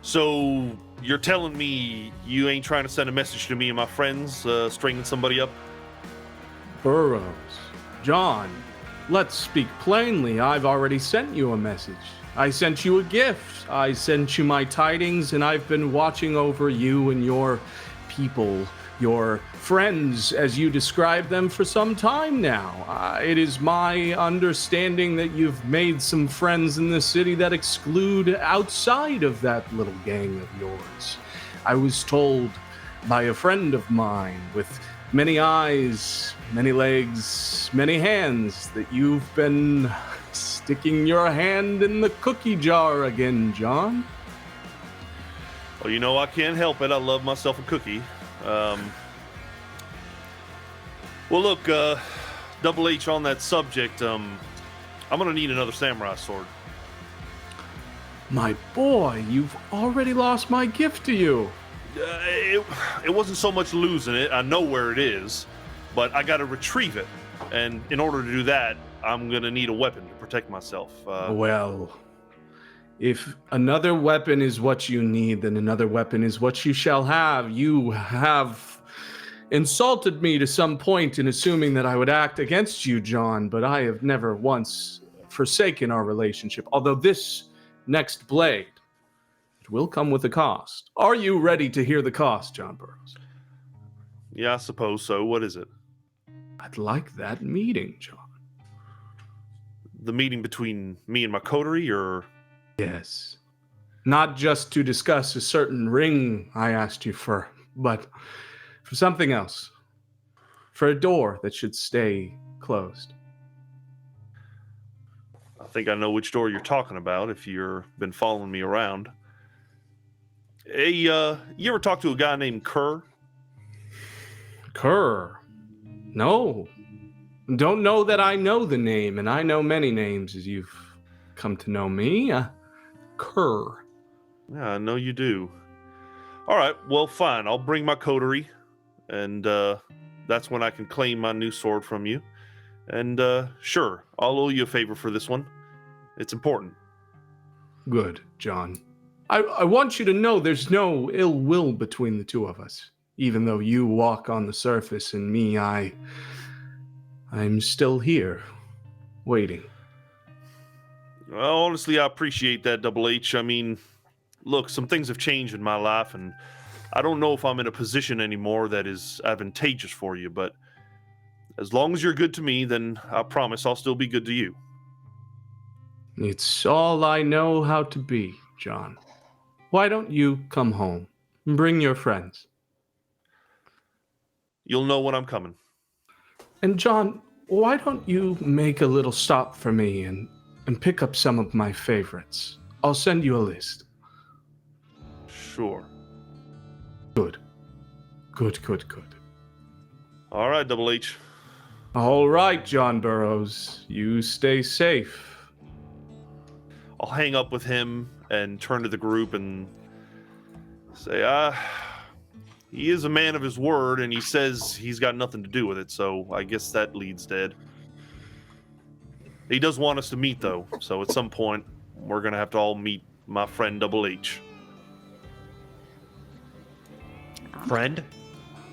So you're telling me you ain't trying to send a message to me and my friends, stringing somebody up? Burroughs, John, let's speak plainly. I've already sent you a message. I sent you a gift. I sent you my tidings, and I've been watching over you and your people, your friends, as you describe them, for some time now. It is my understanding that you've made some friends in the city that exclude outside of that little gang of yours. I was told by a friend of mine with many eyes, many legs, many hands that you've been sticking your hand in the cookie jar again, John. Well, you know, I can't help it. I love myself a cookie. Well, look, Double H, on that subject, I'm going to need another samurai sword. My boy, you've already lost my gift to you. It wasn't so much losing it. I know where it is, but I got to retrieve it. And in order to do that, I'm going to need a weapon to protect myself. Well, if another weapon is what you need, then another weapon is what you shall have. You have insulted me to some point in assuming that I would act against you, John, but I have never once forsaken our relationship. Although this next blade, it will come with a cost. Are you ready to hear the cost, John Burroughs? Yeah, I suppose so. What is it? I'd like that meeting, John. The meeting between me and my coterie, or... Yes. Not just to discuss a certain ring I asked you for, but for something else. For a door that should stay closed. I think I know which door you're talking about if you've been following me around. Hey, you ever talk to a guy named Kerr? Kerr? No. Don't know that I know the name, and I know many names as you've come to know me. Kerr. Yeah, I know you do. All right, well, fine. I'll bring my coterie, and that's when I can claim my new sword from you. And sure, I'll owe you a favor for this one. It's important. Good, John. I want you to know there's no ill will between the two of us. Even though you walk on the surface and me, I'm still here, waiting. Well, honestly, I appreciate that, Double H. I mean, look, some things have changed in my life, and I don't know if I'm in a position anymore that is advantageous for you, but as long as you're good to me, then I promise I'll still be good to you. It's all I know how to be, John. Why don't you come home and bring your friends? You'll know when I'm coming. And John, why don't you make a little stop for me and pick up some of my favorites? I'll send you a list. Sure. Good. Good. All right, Double H. All right, John Burroughs. You stay safe. I'll hang up with him and turn to the group and say, he is a man of his word, and he says he's got nothing to do with it, so I guess that leads dead. He does want us to meet, though, so at some point, we're going to have to all meet my friend Double H. Friend?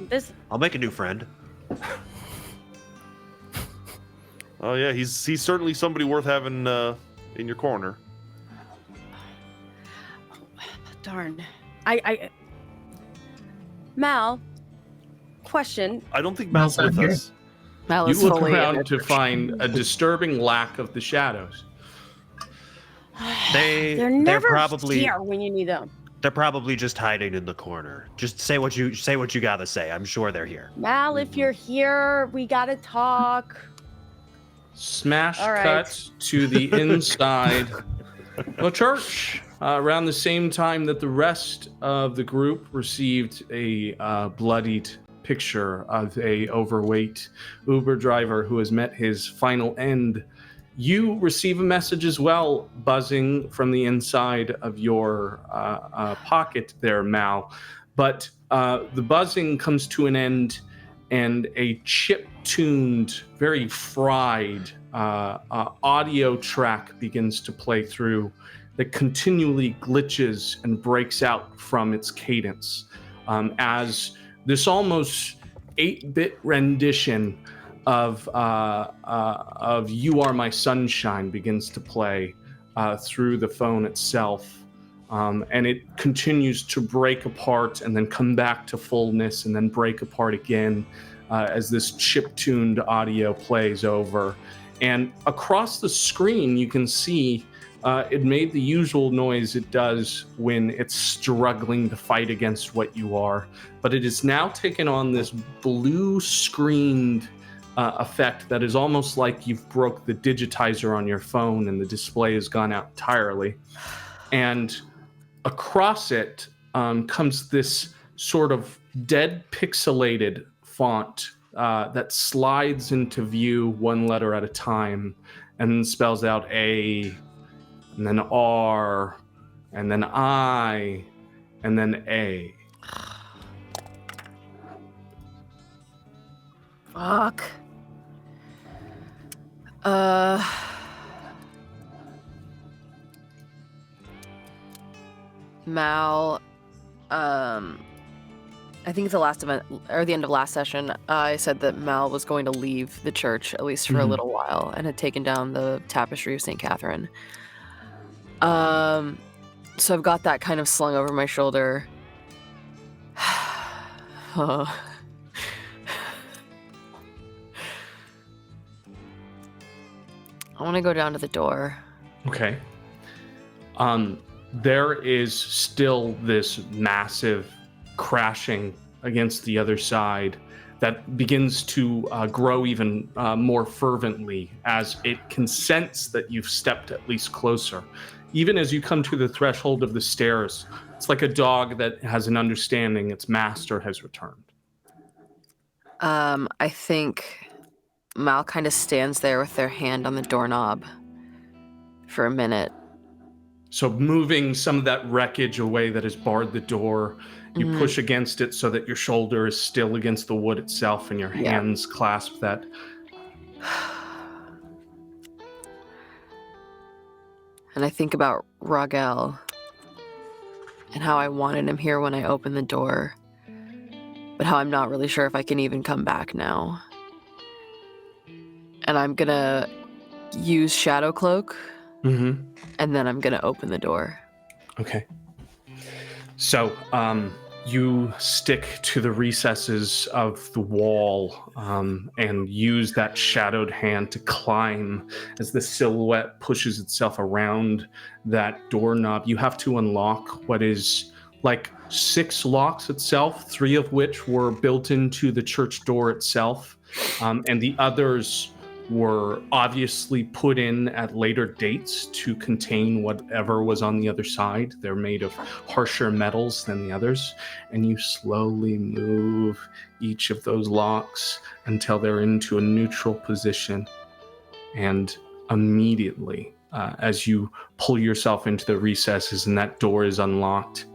This I'll make a new friend. Oh, yeah, he's certainly somebody worth having in your corner. darn. Mal, question. I don't think Mal's with here. us. Mal You is look fully around in to it. find a disturbing lack of the shadows. They're They're never probably here when you need them. they're probably just hiding in the corner. Just say what you gotta say. I'm sure they're here. Mal, if you're here, we gotta talk. Smash All right. cut to the inside of church. Around the same time that the rest of the group received a bloodied picture of a overweight Uber driver who has met his final end, you receive a message as well, buzzing from the inside of your pocket there, Mal. But the buzzing comes to an end, and a chip-tuned, very fried audio track begins to play through that continually glitches and breaks out from its cadence as this almost 8-bit rendition of "You Are My Sunshine" begins to play through the phone itself. and it continues to break apart and then come back to fullness and then break apart again as this chip-tuned audio plays over. And across the screen, you can see it made the usual noise it does when it's struggling to fight against what you are, but it is now taken on this blue screened effect that is almost like you've broke the digitizer on your phone and the display has gone out entirely. And across it comes this sort of dead pixelated font that slides into view one letter at a time and spells out A, and then R, and then I, and then A. Fuck. Mal, I think it's the last event or the end of last session. I said that Mal was going to leave the church at least for a little while and had taken down the tapestry of St. Catherine. So I've got that kind of slung over my shoulder. I want to go down to the door. Okay. There is still this massive crashing against the other side that begins to grow even more fervently as it can sense that you've stepped at least closer. Even as you come to the threshold of the stairs, it's like a dog that has an understanding its master has returned. I think Mal kind of stands there with their hand on the doorknob for a minute. So moving some of that wreckage away that has barred the door, you push against it so that your shoulder is still against the wood itself and your hands clasp that. And I think about Ragel and how I wanted him here when I opened the door, but how I'm not really sure if I can even come back now. And I'm gonna use Shadow Cloak, and then I'm gonna open the door. Okay. So, you stick to the recesses of the wall and use that shadowed hand to climb as the silhouette pushes itself around that doorknob. You have to unlock what is like 6 locks itself, 3 of which were built into the church door itself, and the others were obviously put in at later dates to contain whatever was on the other side. They're made of harsher metals than the others, and you slowly move each of those locks until they're into a neutral position. And immediately, as you pull yourself into the recesses and that door is unlocked,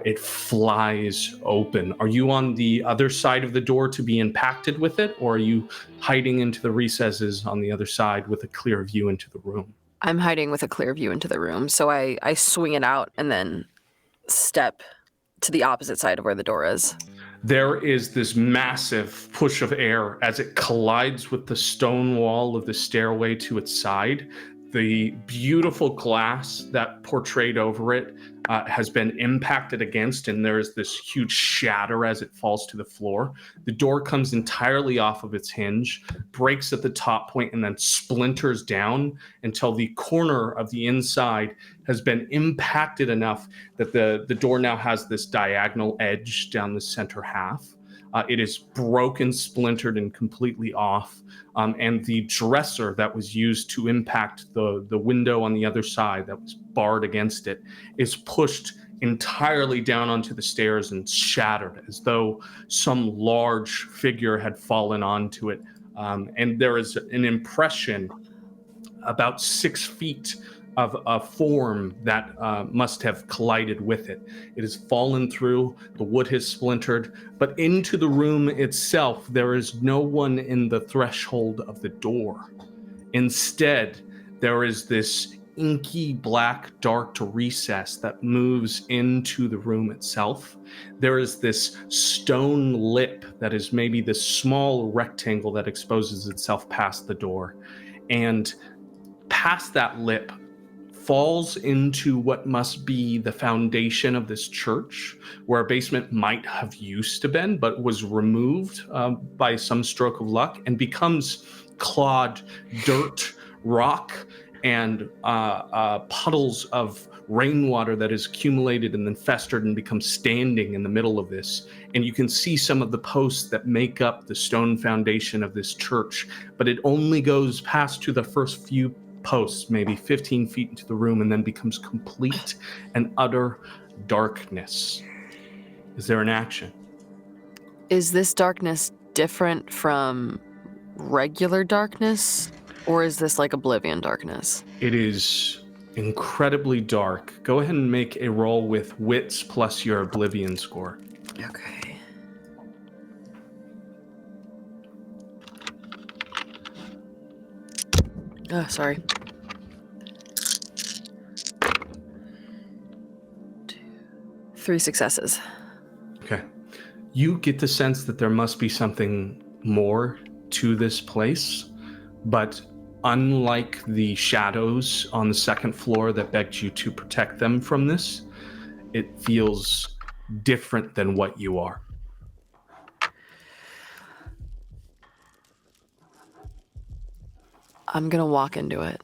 it flies open. Are you on the other side of the door to be impacted with it, or are you hiding into the recesses on the other side with a clear view into the room? I'm hiding with a clear view into the room, so I swing it out and then step to the opposite side of where the door is. There is this massive push of air as it collides with the stone wall of the stairway to its side. The beautiful glass that portrayed over it has been impacted against, and there is this huge shatter as it falls to the floor. The door comes entirely off of its hinge, breaks at the top point, and then splinters down until the corner of the inside has been impacted enough that the door now has this diagonal edge down the center half. It is broken, splintered, and completely off. And the dresser that was used to impact the window on the other side that was barred against it is pushed entirely down onto the stairs and shattered as though some large figure had fallen onto it. And there is an impression about 6 feet of a form that must have collided with it. It has fallen through, the wood has splintered, but into the room itself, there is no one in the threshold of the door. Instead, there is this inky black dark recess that moves into the room itself. There is this stone lip that is maybe this small rectangle that exposes itself past the door. And past that lip, falls into what must be the foundation of this church, where a basement might have used to been, but was removed by some stroke of luck, and becomes clod, dirt, rock, and puddles of rainwater that is accumulated and then festered and becomes standing in the middle of this. And you can see some of the posts that make up the stone foundation of this church, but it only goes past to the first few posts, maybe 15 feet into the room, and then becomes complete and utter darkness. Is there an action? Is this darkness different from regular darkness, or is this like Oblivion darkness? It is incredibly dark. Go ahead and make a roll with wits plus your Oblivion score. Okay. Oh, sorry. 3 successes. Okay. You get the sense that there must be something more to this place, but unlike the shadows on the second floor that begged you to protect them from this, it feels different than what you are. I'm gonna walk into it.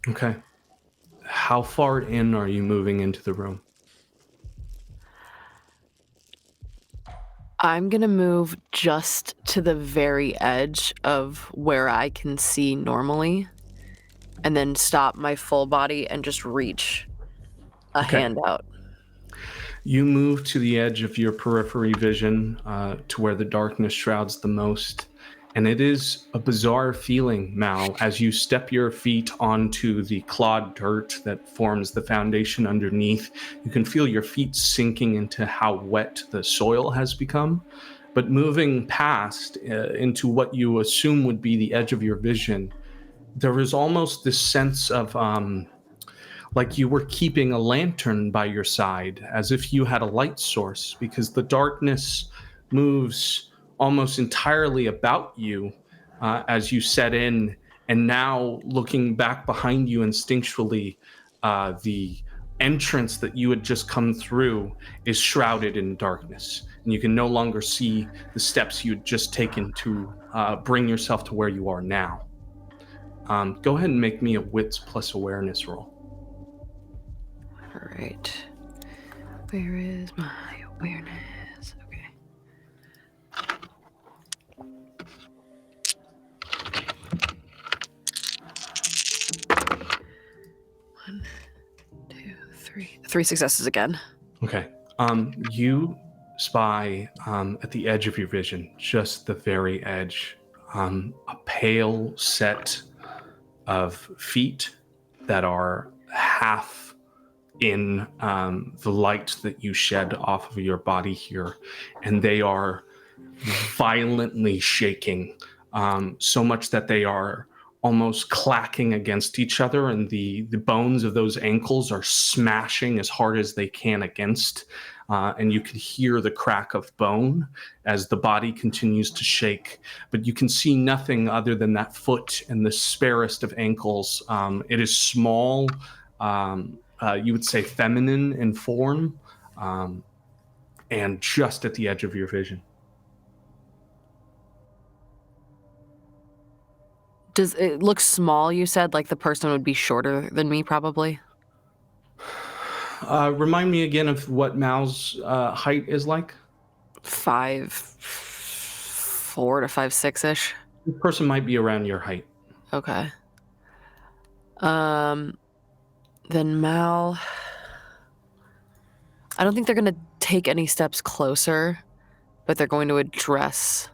Okay. How far in are you moving into the room? I'm gonna move just to the very edge of where I can see normally, and then stop my full body and just reach a hand out. You move to the edge of your periphery vision to where the darkness shrouds the most. And it is a bizarre feeling, Mal, as you step your feet onto the clod dirt that forms the foundation underneath. You can feel your feet sinking into how wet the soil has become. But moving past into what you assume would be the edge of your vision, there is almost this sense of like you were keeping a lantern by your side, as if you had a light source, because the darkness moves almost entirely about you as you set in. And now looking back behind you instinctually, the entrance that you had just come through is shrouded in darkness. And you can no longer see the steps you had just taken to bring yourself to where you are now. Go ahead and make me a wits plus awareness roll. All right. Where is my awareness? Okay. 1, 2, 3. 3 successes again. Okay. You spy at the edge of your vision, just the very edge, a pale set of feet that are half in the light that you shed off of your body here, and they are violently shaking, so much that they are almost clacking against each other, and the bones of those ankles are smashing as hard as they can against, and you can hear the crack of bone as the body continues to shake, but you can see nothing other than that foot and the sparest of ankles. It is small, you would say feminine in form, and just at the edge of your vision. Does it look small, you said? Like the person would be shorter than me, probably? Remind me again of what Mal's height is like? 5'4" to 5'6" ish. The person might be around your height. Okay. Then Mal, I don't think they're going to take any steps closer, but they're going to address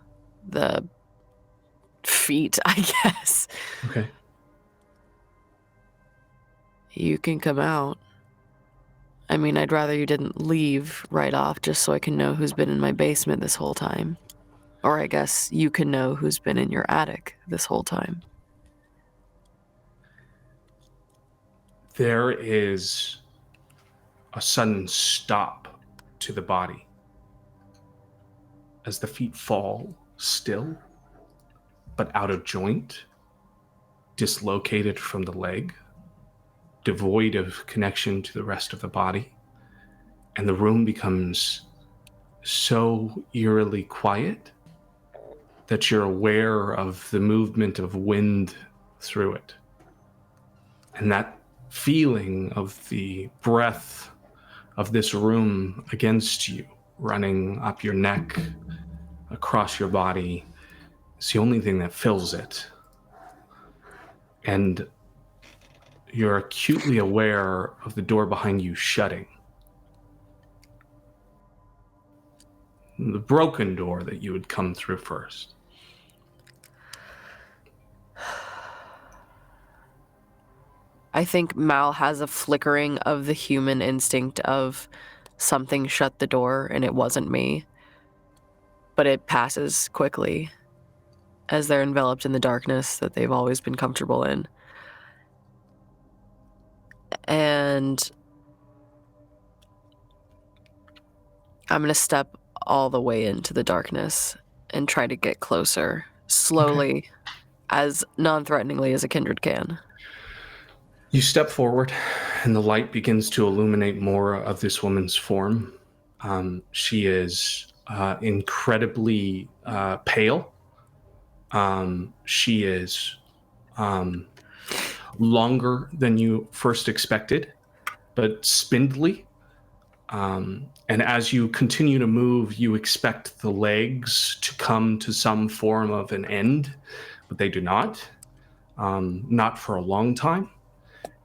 the feet, I guess. Okay. You can come out. I mean, I'd rather you didn't leave right off, just so I can know who's been in my basement this whole time. Or I guess you can know who's been in your attic this whole time. There is a sudden stop to the body as the feet fall still, but out of joint, dislocated from the leg, devoid of connection to the rest of the body. And the room becomes so eerily quiet that you're aware of the movement of wind through it. And that feeling of the breath of this room against you, running up your neck, across your body, is the only thing that fills it. And you're acutely aware of the door behind you shutting. The broken door that you would come through first. I think Mal has a flickering of the human instinct of something shut the door and it wasn't me. But it passes quickly as they're enveloped in the darkness that they've always been comfortable in. And I'm going to step all the way into the darkness and try to get closer, slowly, as non-threateningly as a kindred can. You step forward, and the light begins to illuminate more of this woman's form. She is incredibly pale. She is longer than you first expected, but spindly. And as you continue to move, you expect the legs to come to some form of an end, but they do not. Not for a long time.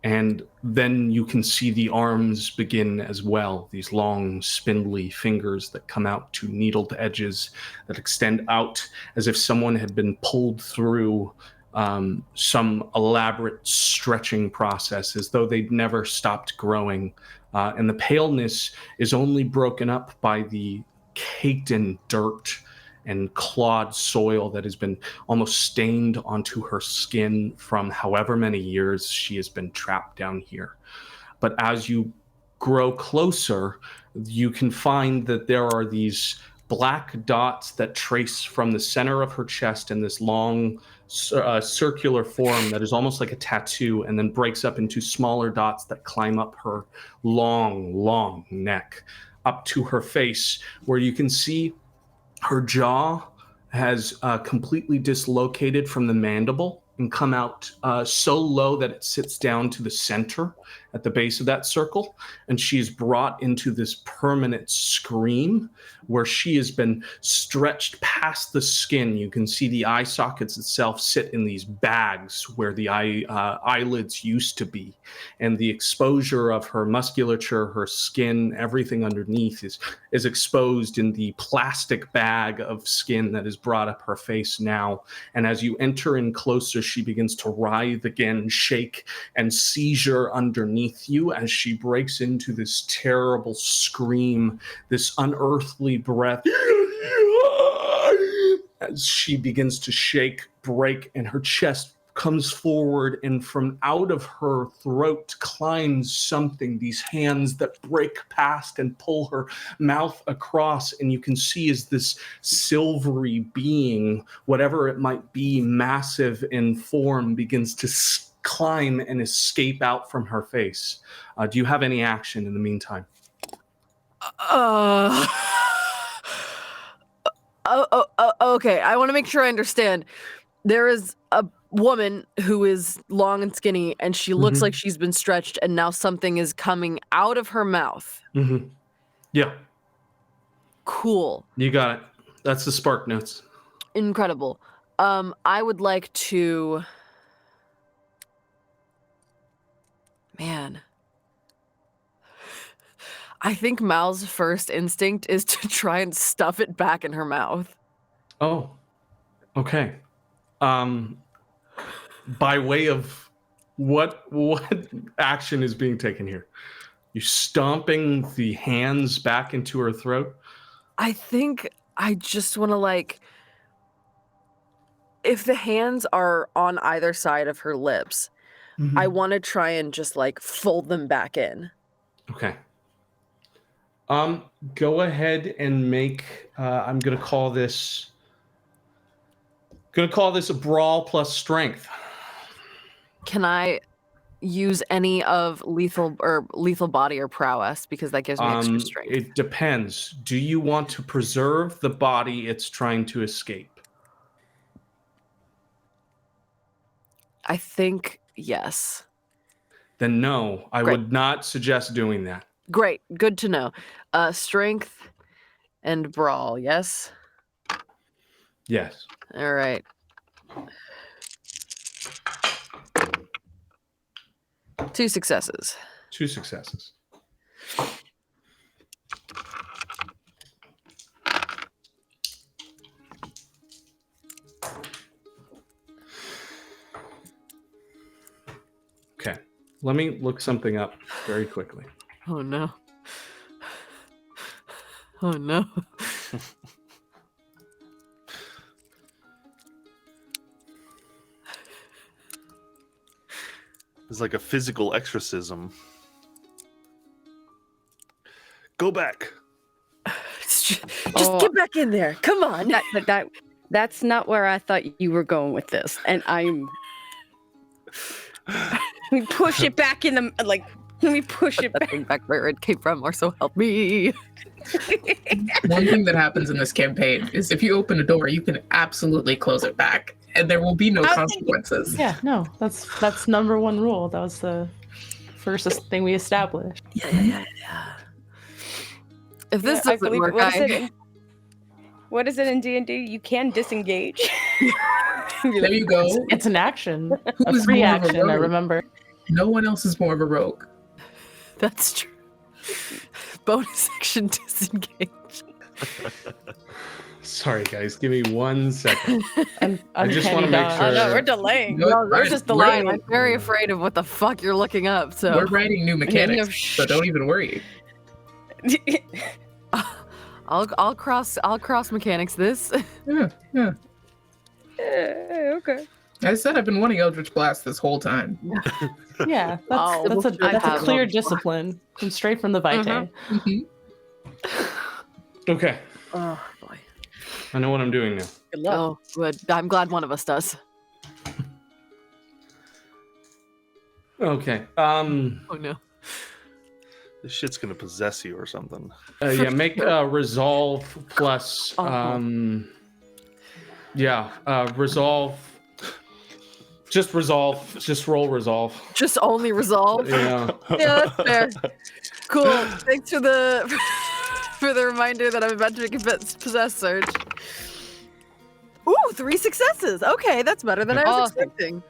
And then you can see the arms begin as well, these long, spindly fingers that come out to needled edges that extend out as if someone had been pulled through some elaborate stretching process, as though they'd never stopped growing. And the paleness is only broken up by the caked in dirt and clawed soil that has been almost stained onto her skin from however many years she has been trapped down here. But as you grow closer, you can find that there are these black dots that trace from the center of her chest in this long circular form that is almost like a tattoo, and then breaks up into smaller dots that climb up her long neck, up to her face, where you can see her jaw has completely dislocated from the mandible and come out so low that it sits down to the center at the base of that circle. And she is brought into this permanent scream where she has been stretched past the skin. You can see the eye sockets itself sit in these bags where the eyelids used to be. And the exposure of her musculature, her skin, everything underneath is exposed in the plastic bag of skin that is brought up her face now. And as you enter in closer, she begins to writhe again, shake, and seizure underneath you as she breaks into this terrible scream, this unearthly breath, as she begins to shake, break, and her chest comes forward, and from out of her throat climbs something, these hands that break past and pull her mouth across, and you can see as this silvery being, whatever it might be, massive in form, begins to climb and escape out from her face. Do you have any action in the meantime? Okay, I want to make sure I understand. There is a woman who is long and skinny, and she looks like she's been stretched, and now something is coming out of her mouth. Yeah. Cool. You got it. That's the spark notes. Incredible. I would like to... Man. I think Mal's first instinct is to try and stuff it back in her mouth. Oh, okay. By way of what action is being taken here? You stomping the hands back into her throat? I think I just want to if the hands are on either side of her lips, I want to try and just fold them back in. Okay. Go ahead and make, I'm going to call this a brawl plus strength. Can I use any of lethal body or prowess because that gives me extra strength. It depends. Do you want to preserve the body it's trying to escape? I think yes. Then no, I Great. would not suggest doing that. Great, good to know. Strength and brawl, yes? Yes. All right. Two successes. 2 successes. Okay. Let me look something up very quickly. Oh no. Oh no. It's like a physical exorcism. Go back. Just Oh. get back in there. Come on. That's not where I thought you were going with this, and I'm. We push it back in the like. Let me push it back. Bring back where it came from, or so help me. One thing that happens in this campaign is if you open a door, you can absolutely close it back, and there will be no consequences. Yeah, no, that's number one rule. That was the first thing we established. Yeah. If this I doesn't believe- work, what is it in D&D? You can disengage. There you go. It's an action. Who A is free more of a action, I rogue? remember. No one else is more of a rogue. that's true. Bonus action disengage. Sorry, guys. Give me 1 second. I just wanna make Oh sure- no, we're delaying. No, We're just delaying. I'm very afraid of what the fuck you're looking up. So We're writing new mechanics, Yeah, so don't even worry. I'll cross mechanics this. Yeah. Okay. I said I've been wanting Eldritch Blast this whole time. Yeah, Oh, that's a have clear one. discipline. Comes straight from the Vitae. Mhm. Okay. Oh boy. I know what I'm doing now. Good luck. Oh, good. I'm glad one of us does. Okay. Oh no. This shit's gonna possess you or something. Yeah, make resolve plus resolve. Just resolve. Just roll resolve. Just only resolve. Yeah. Yeah, that's fair. Cool. Thanks for the for the reminder that I'm about to make a possess search. Ooh, 3 successes. Okay, that's better than I was Awesome. expecting.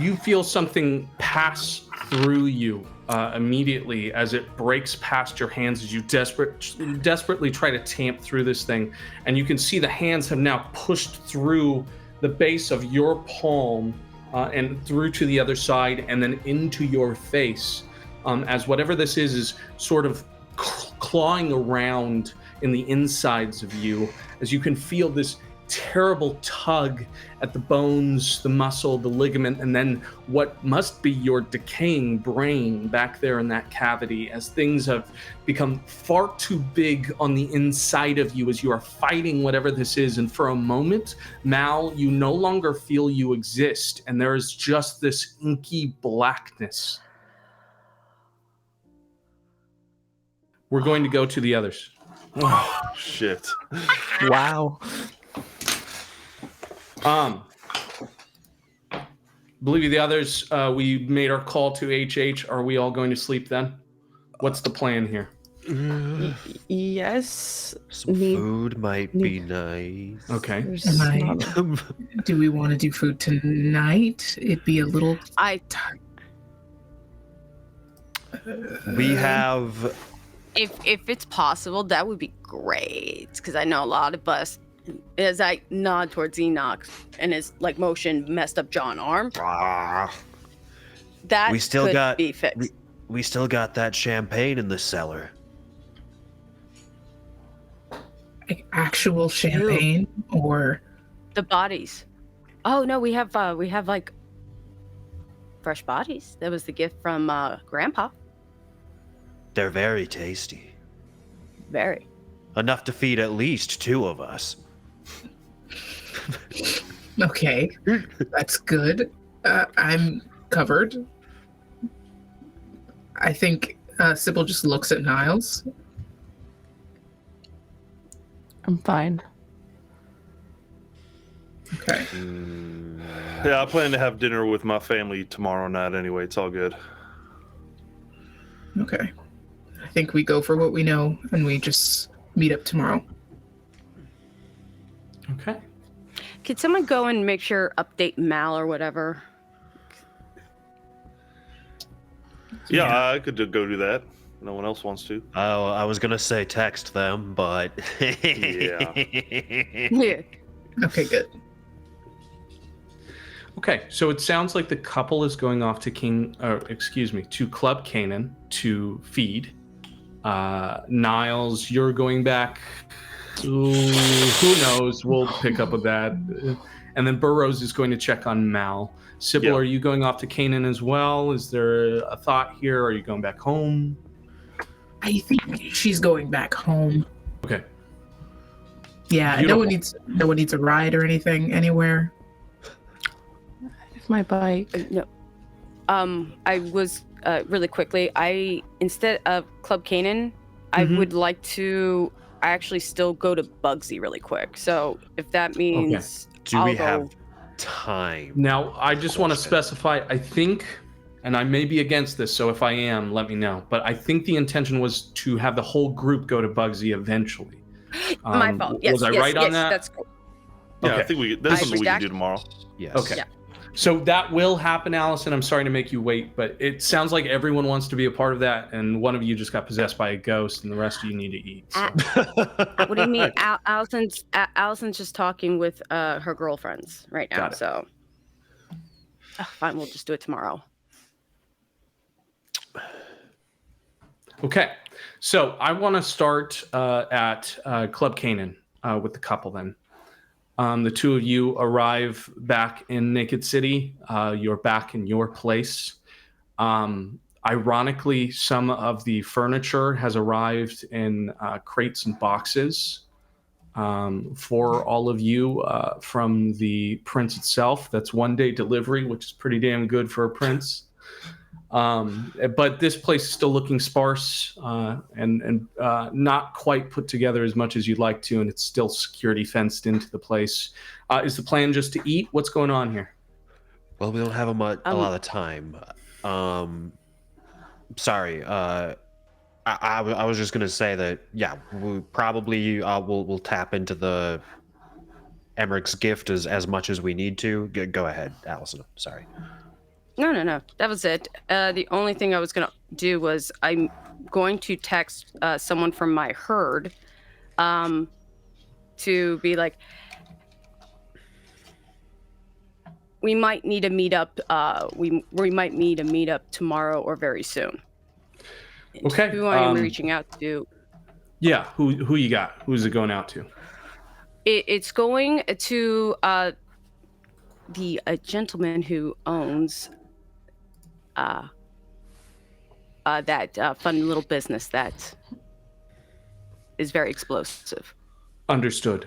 You feel something pass through you immediately as it breaks past your hands as you desperately try to tamp through this thing. And you can see the hands have now pushed through the base of your palm and through to the other side and then into your face. As whatever this is sort of clawing around in the insides of you, as you can feel this terrible tug at the bones, the muscle, the ligament, and then what must be your decaying brain back there in that cavity as things have become far too big on the inside of you as you are fighting whatever this is. And for a moment, Mal, you no longer feel you exist, and there is just this inky blackness. We're going to go to the others. Oh, shit. Wow. Believe you, the others, we made our call to HH. Are we all going to sleep then? What's the plan here? Yes. Some Need- food might be nice. Okay. There's Am I- not- Do we want to do food tonight? It'd be a little. We have If it's possible, that would be great. Because I know a lot of us, as I nod towards Enoch and his like motion messed up John arm, that We still could got- be fixed. we still got that champagne in the cellar. Like actual champagne or The bodies. Oh no, we have like fresh bodies. That was the gift from Grandpa. They're very tasty. Very. Enough to feed at least 2 of us. okay, that's good. I'm covered. I think Sybil just looks at Niles. I'm fine. Okay. Yeah, I plan to have dinner with my family tomorrow night anyway. It's all good. Okay. I think we go for what we know and we just meet up tomorrow. Okay. Could someone go and make sure update Mal or whatever? Yeah, I could go do that. No one else wants to. Oh, I was gonna say text them, but Yeah. Yeah. Okay, good. Okay, so it sounds like the couple is going off to to Club Canaan to feed. Niles, you're going back. Ooh, who knows? We'll pick up with that. And then Burroughs is going to check on Mal. Sybil, Yeah. are you going off to Canaan as well? Is there a thought here? Are you going back home? I think she's going back home. Okay. Yeah, no one needs a ride or anything anywhere. My bike. No. I was really quickly. Instead of Club Canaan, I would like to actually still go to Bugsy really quick. So if that means do we have time? Now, I just want to specify, I think, and I may be against this, so if I am, let me know. But I think the intention was to have the whole group go to Bugsy eventually. My fault. Yes, was I right on that? That's cool. Yeah, Okay. I think that's something we can redact- do tomorrow. Yes. Okay. Yeah. So that will happen, Allison. I'm sorry to make you wait, but it sounds like everyone wants to be a part of that, and one of you just got possessed by a ghost, and the rest of you need to eat. So. What do you mean? Allison's just talking with her girlfriends right now. Got it. So fine, we'll just do it tomorrow. Okay, so I want to start at Club Canaan with the couple then. The two of you arrive back in Naked City. You're back in your place. Ironically, some of the furniture has arrived in crates and boxes for all of you from the prince itself. That's 1-day delivery, which is pretty damn good for a prince. But this place is still looking sparse and not quite put together as much as you'd like to, and it's still security fenced into the place. Is the plan just to eat? What's going on here? Well, we don't have a lot of time. Sorry. I was just gonna say that. Yeah, we probably we'll tap into the Emmerich's gift as much as we need to. Go ahead, Allison. Sorry. No. That was it. The only thing I was going to do was I'm going to text someone from my herd to be like, we might need a meetup. We might need a meetup tomorrow or very soon. Okay. Who I am reaching out to? Yeah. Who you got? Who's it going out to? It's going to the gentleman who owns that fun little business that is very explosive. Understood.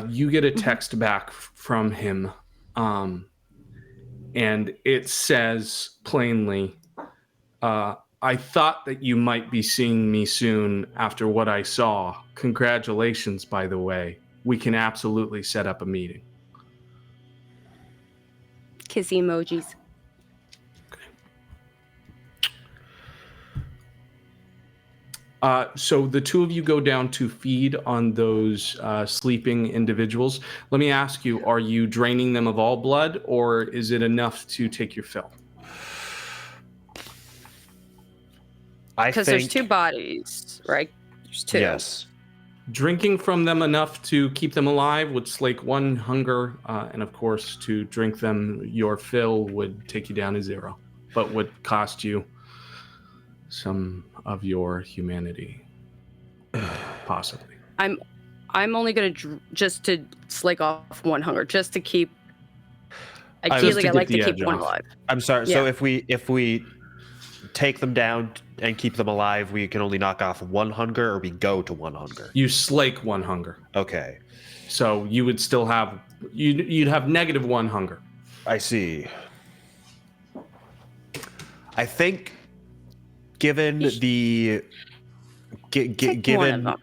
You get a text back from him, and it says plainly, I thought that you might be seeing me soon after what I saw. Congratulations, by the way. We can absolutely set up a meeting. Kissy emojis. So the two of you go down to feed on those sleeping individuals. Let me ask you, are you draining them of all blood, or is it enough to take your fill? Because there's two bodies, right? There's two. Yes. Drinking from them enough to keep them alive would slake one hunger, and of course, to drink them your fill would take you down to 0, but would cost you some of your humanity, possibly. I'm only gonna just to slake off one hunger, just to keep. Ideally, I like to keep one alive. I'm sorry. Yeah. So if we take them down and keep them alive, we can only knock off one hunger, or we go to one hunger. You slake one hunger. Okay. So you would still have you'd have -1 hunger. I see. I think given You should the take one of given them.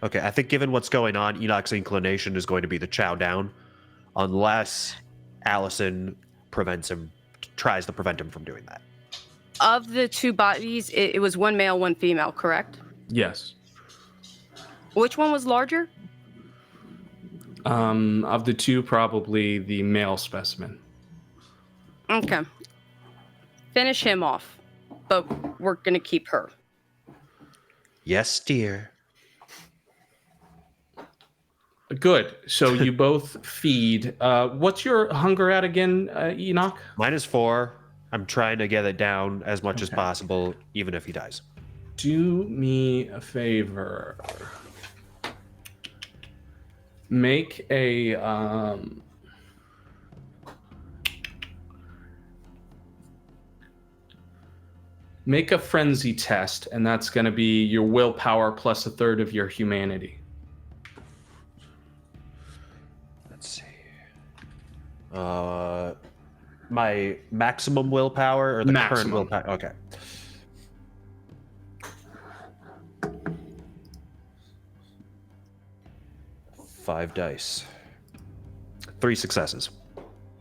okay, I think given what's going on, Enoch's inclination is going to be to chow down, unless Allison tries to prevent him from doing that. Of the two bodies, it was one male, one female, correct? Yes. Which one was larger? Of the two, probably the male specimen. Okay. Finish him off, but we're gonna keep her. Yes, dear. Good. So you both feed. What's your hunger at again, Enoch? -4. I'm trying to get it down as much as Okay. possible, even if he dies. Do me a favor. Make a frenzy test, and that's going to be your willpower plus 1/3 of your humanity. Let's see. My maximum willpower or the current Maximum. willpower? Okay. Five dice. 3 successes.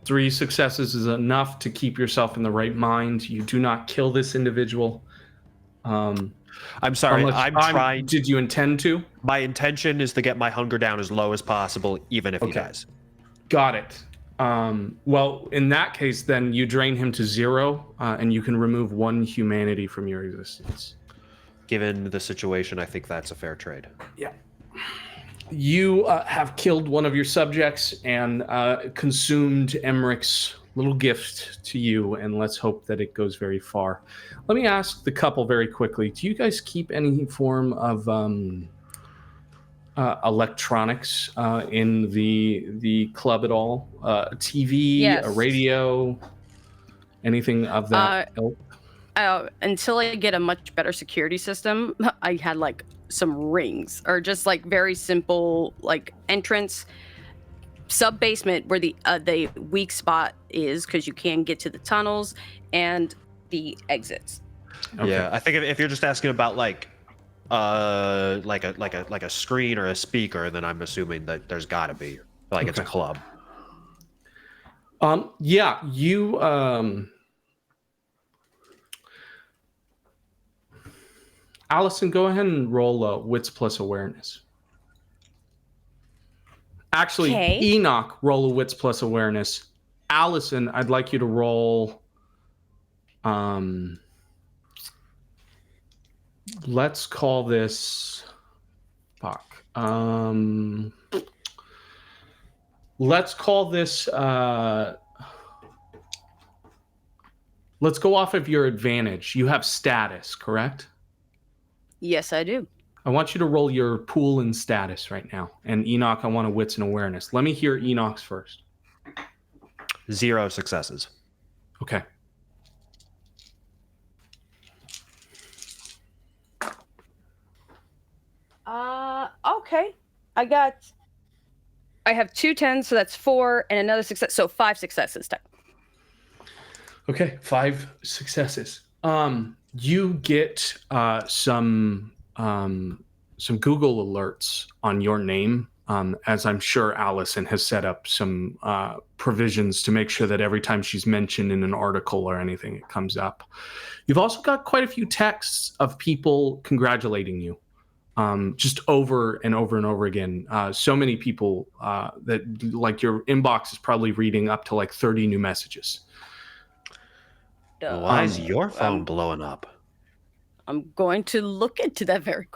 3 successes is enough to keep yourself in the right mind. You do not kill this individual. I'm sorry. I'm trying. Did you intend to? My intention is to get my hunger down as low as possible, even if he Okay. dies. Got it. Well, in that case, then you drain him to 0, and you can remove 1 humanity from your existence. Given the situation, I think that's a fair trade. Yeah. You have killed one of your subjects and consumed Emmerich's little gift to you, and let's hope that it goes very far. Let me ask the couple very quickly. Do you guys keep any form of electronics in the club at all? A TV, Yes. a radio, anything of that ilk? Until I get a much better security system, I had like some rings or just like very simple like entrance sub basement where the weak spot is because you can get to the tunnels and the exits. Okay. Yeah, I think if you're just asking about like a screen or a speaker, then I'm assuming that there's got to be like it's a Okay. club. Yeah, you Allison, go ahead and roll wits plus awareness. Actually, Okay. Enoch, roll a wits plus awareness. Allison, I'd like you to roll. Let's call this. Fuck. Let's call this. Let's go off of your advantage. You have status, correct? Yes, I do. I want you to roll your pool and status right now. And Enoch, I want a wits and awareness. Let me hear Enoch's first. 0 successes. Okay. Okay. I have 2 10s, so that's 4, and another success, so 5 successes. Okay, 5 successes. You get some Google alerts on your name, as I'm sure Allison has set up some provisions to make sure that every time she's mentioned in an article or anything, it comes up. You've also got quite a few texts of people congratulating you, just over and over and over again. So many people that like your inbox is probably reading up to like 30 new messages. Why is your phone blowing up? I'm going to look into that very.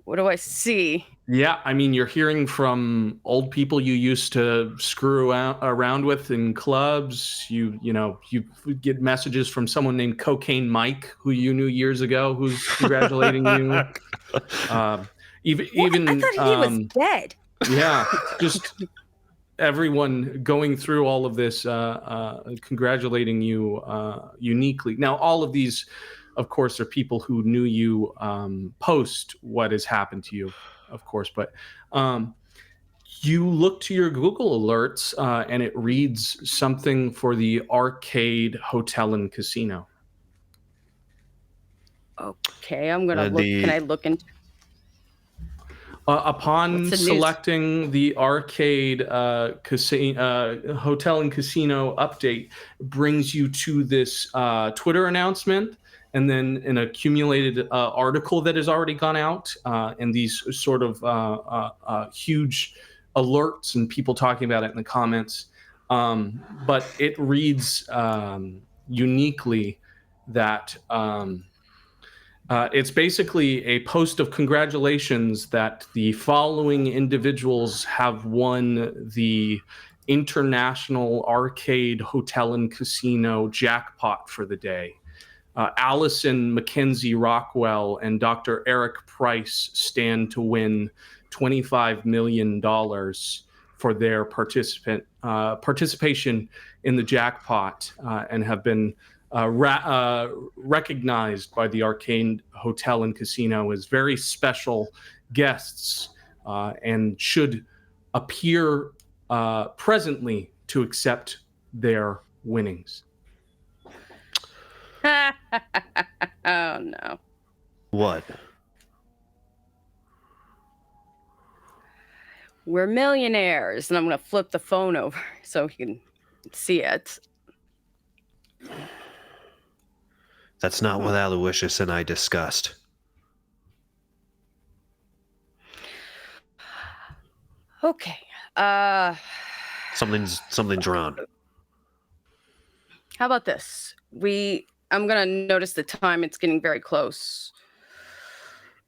What do I see? Yeah, I mean, you're hearing from old people you used to screw around with in clubs. You get messages from someone named Cocaine Mike, who you knew years ago, who's congratulating you. Even I thought he was dead. Yeah, just everyone going through all of this, congratulating you uniquely. Now, all of these, of course, are people who knew you post what has happened to you, of course. But you look to your Google alerts, and it reads something for the Arcade Hotel and Casino. Okay, I'm gonna look. the- Can I look into? Upon What's the news? selecting the arcade hotel and casino update, brings you to this Twitter announcement, and then an accumulated article that has already gone out, and these sort of huge alerts and people talking about it in the comments. But it reads uniquely that. It's basically a post of congratulations that the following individuals have won the International Arcade Hotel and Casino jackpot for the day. Allison Mackenzie Rockwell and Dr. Eric Price stand to win $25 million for their participation in the jackpot, and have been recognized by the Arcade Hotel and Casino as very special guests, and should appear presently to accept their winnings. Oh no. What? We're millionaires, and I'm gonna flip the phone over so he can see it. That's not what Aloysius and I discussed. Okay. Something's wrong. How about this? I'm gonna notice the time. It's getting very close.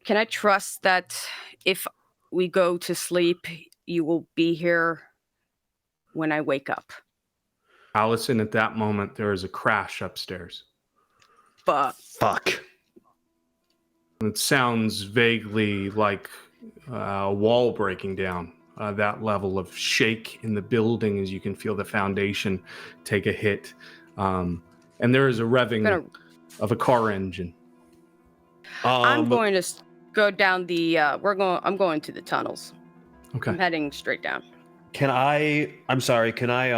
Can I trust that if we go to sleep, you will be here when I wake up? Allison, at that moment, there is a crash upstairs. But Fuck. It sounds vaguely like a wall breaking down. That level of shake in the building as you can feel the foundation take a hit. And there is a revving of a car engine. I'm going to go down the. I'm going to the tunnels. Okay. I'm heading straight down. I'm sorry, can I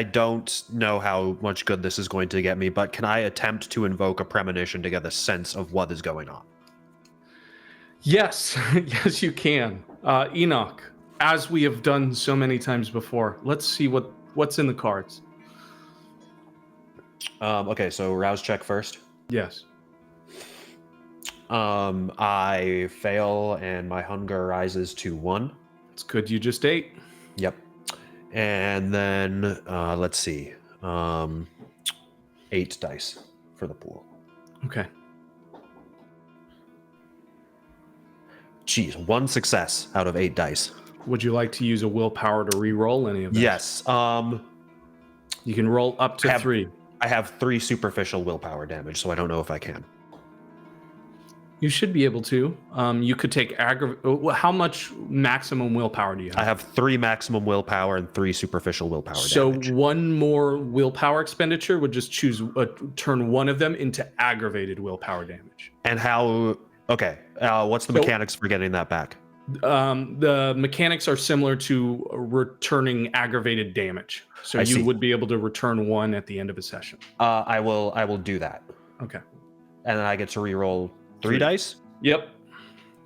don't know how much good this is going to get me, but can I attempt to invoke a premonition to get a sense of what is going on? Yes, yes, you can. Enoch, as we have done so many times before, let's see what's in the cards. Okay, so rouse check first. Yes. I fail and my hunger rises to 1. It's good you just ate. Yep. And then let's see. 8 dice for the pool. Okay. Jeez, 1 success out of 8 dice. Would you like to use a willpower to re-roll any of that? Yes. You can roll up to 3. I have 3 superficial willpower damage, so I don't know if I can. You should be able to. You could take how much maximum willpower do you have? I have 3 maximum willpower and 3 superficial willpower damage. So 1 more willpower expenditure would just turn one of them into aggravated willpower damage. And how? Okay. What's the mechanics for getting that back? The mechanics are similar to returning aggravated damage. So you would be able to return 1 at the end of a session. I will do that. Okay. And then I get to re-roll 3 dice? Yep.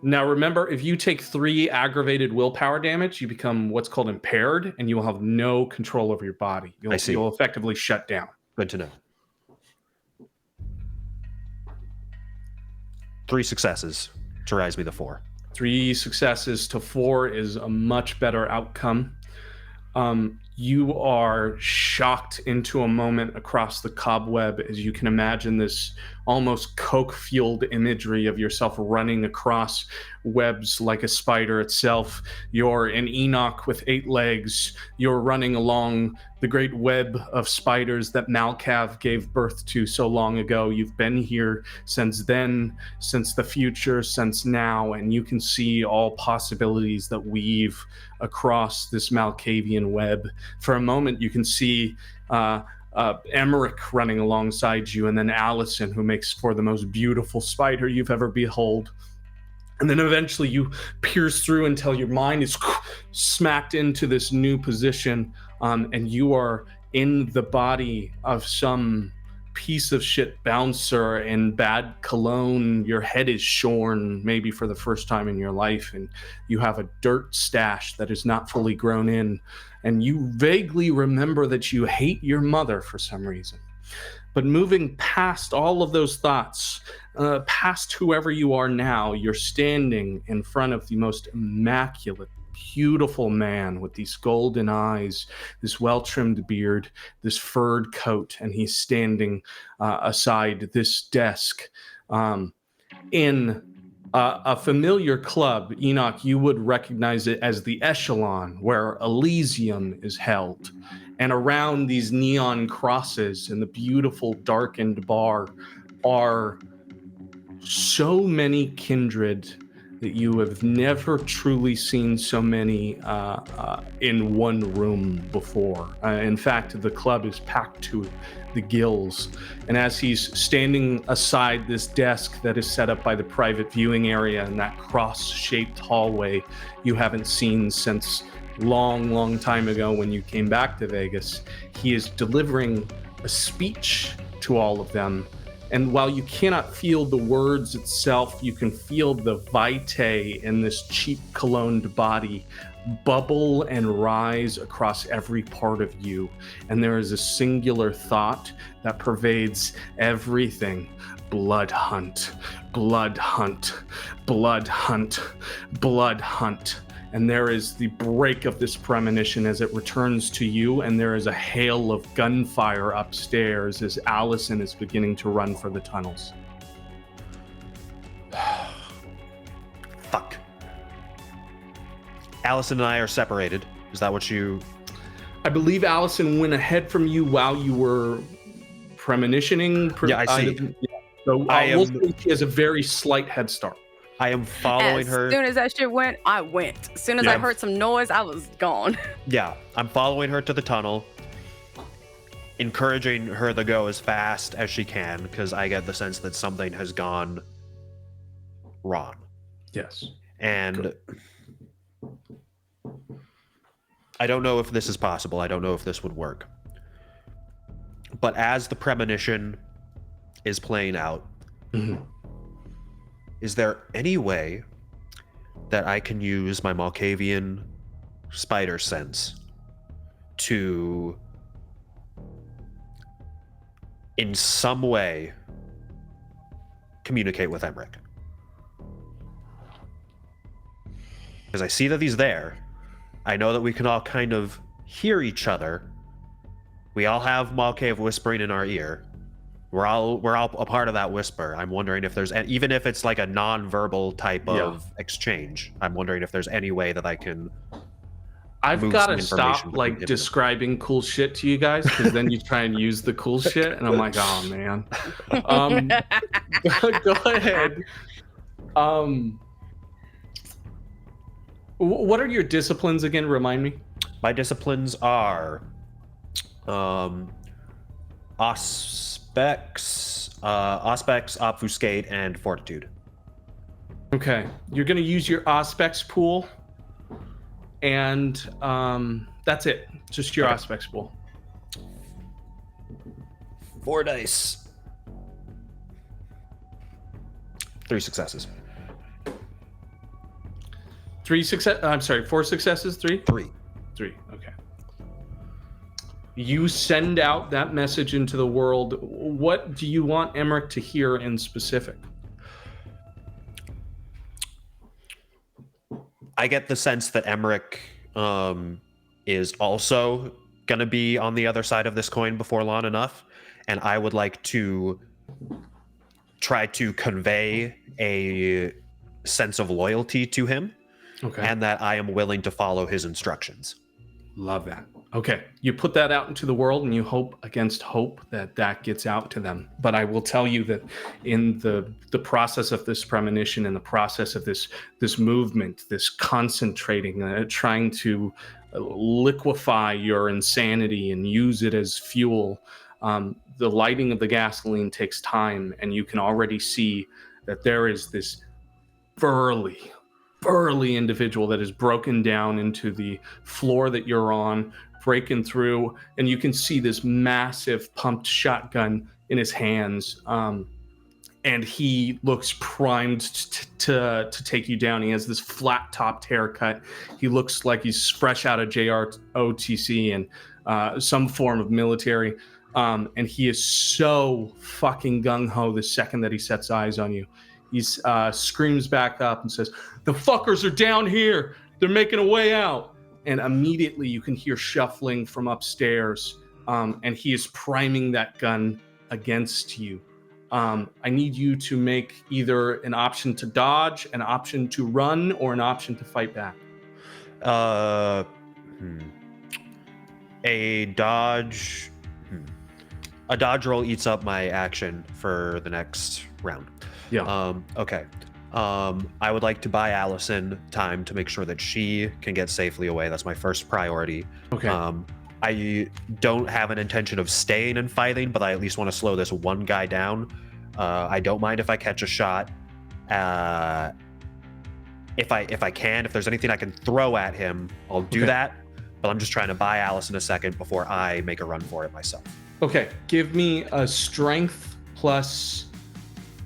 Now remember, if you take 3 aggravated willpower damage, you become what's called impaired, and you will have no control over your body. You'll effectively shut down. Good to know. 3 successes to rise me to 4. 3 successes to 4 is a much better outcome. You are shocked into a moment across the cobweb as you can imagine this almost coke-fueled imagery of yourself running across webs like a spider itself. You're an Enoch with 8 legs. You're running along the great web of spiders that Malkav gave birth to so long ago. You've been here since then, since the future, since now, and you can see all possibilities that weave across this Malkavian web. For a moment, you can see Emmerich running alongside you, and then Allison, who makes for the most beautiful spider you've ever behold. And then eventually you pierce through until your mind is smacked into this new position, and you are in the body of some piece of shit bouncer in bad cologne. Your head is shorn, maybe for the first time in your life, and you have a dirt stash that is not fully grown in, and you vaguely remember that you hate your mother for some reason. But moving past all of those thoughts, past whoever you are now, you're standing in front of the most immaculate, beautiful man with these golden eyes, this well-trimmed beard, this furred coat, and he's standing aside this desk in a familiar club. Enoch, you would recognize it as the Echelon, where Elysium is held. And around these neon crosses in the beautiful darkened bar are so many kindred that you have never truly seen so many in one room before. In fact, the club is packed to the gills. And as he's standing aside this desk that is set up by the private viewing area in that cross-shaped hallway you haven't seen since long time ago when you came back to Vegas, he is delivering a speech to all of them. And while you cannot feel the words itself, you can feel the vitae in this cheap cologned body bubble and rise across every part of you. And there is a singular thought that pervades everything. Blood hunt, blood hunt, blood hunt, blood hunt. And there is the break of this premonition as it returns to you, and there is a hail of gunfire upstairs as Allison is beginning to run for the tunnels. Fuck. Allison and I are separated. Is that what you... I believe Allison went ahead from you while you were premonitioning. Yeah, I see. So we'll say she has a very slight head start. I am following her. As soon as that shit went, I went. As soon as I heard some noise, I was gone. Yeah, I'm following her to the tunnel, encouraging her to go as fast as she can, because I get the sense that something has gone wrong. Yes. And Good. I don't know if this is possible. I don't know if this would work. But as the premonition is playing out, is there any way that I can use my Malkavian spider sense to, in some way, communicate with Emmerich? Because I see that he's there. I know that we can all kind of hear each other. We all have Malkav whispering in our ear. We're all a part of that whisper. I'm wondering if there's, even if it's like a non-verbal type of exchange, I'm wondering if there's any way that I can. I've got to stop like describing cool shit to you guys, because then you try and use the cool shit, and I'm like, oh man. Go ahead. What are your disciplines again? Remind me. My disciplines are, Auspex, Obfuscate, and Fortitude. Okay, you're gonna use your Auspex pool, and that's it. Just your Auspex pool. 4 dice. 3 successes. 4 successes. 3. 3. Okay. You send out that message into the world. What do you want Emmerich to hear in specific? I get the sense that Emmerich is also going to be on the other side of this coin before long enough, and I would like to try to convey a sense of loyalty to him, and that I am willing to follow his instructions. Love that. Okay, you put that out into the world, and you hope against hope that that gets out to them. But I will tell you that in the process of this premonition, in the process of this movement, this concentrating, trying to liquefy your insanity and use it as fuel, the lighting of the gasoline takes time, and you can already see that there is this burly individual that is broken down into the floor that you're on, breaking through, and you can see this massive pumped shotgun in his hands. And he looks primed to take you down. He has this flat-topped haircut. He looks like he's fresh out of JROTC and some form of military. And he is so fucking gung-ho the second that he sets eyes on you. He screams back up and says, "The fuckers are down here. They're making a way out." And immediately you can hear shuffling from upstairs. And he is priming that gun against you. I need you to make either an option to dodge, an option to run, or an option to fight back. A dodge. A dodge roll eats up my action for the next round. Yeah. Okay. I would like to buy Allison time to make sure that she can get safely away. That's my first priority. Okay. I don't have an intention of staying and fighting, but I at least want to slow this one guy down. I don't mind if I catch a shot. If I can, if there's anything I can throw at him, I'll do that. But I'm just trying to buy Allison a second before I make a run for it myself. Okay. Give me a strength plus.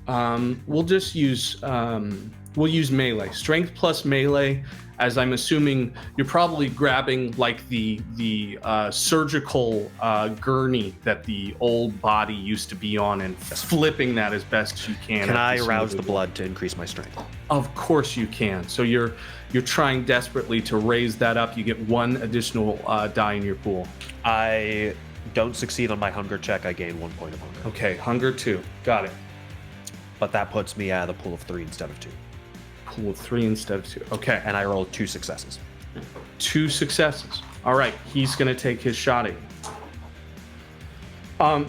We'll just use melee. Strength plus melee. As I'm assuming you're probably grabbing like the surgical gurney that the old body used to be on and flipping that as best you can. Can I arouse the blood to increase my strength? Of course you can. So you're trying desperately to raise that up. You get one additional die in your pool. I don't succeed on my hunger check. I gain 1 point of hunger. Okay, hunger 2. Got it. But that puts me at a pool of 3 instead of 2. Pool of 3 instead of 2. Okay. And I rolled 2 successes. 2 successes. All right. He's going to take his shot at you.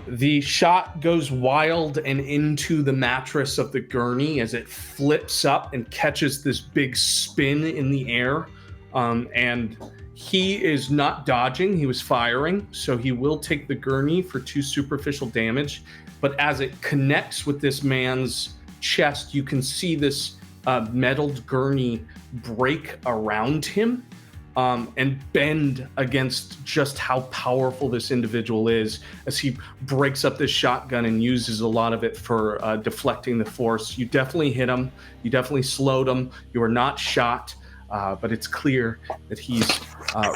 The shot goes wild and into the mattress of the gurney as it flips up and catches this big spin in the air. And he is not dodging. He was firing. So he will take the gurney for 2 superficial damage. But as it connects with this man's chest, you can see this metalled gurney break around him and bend against just how powerful this individual is as he breaks up this shotgun and uses a lot of it for deflecting the force. You definitely hit him. You definitely slowed him. You are not shot, but it's clear that he's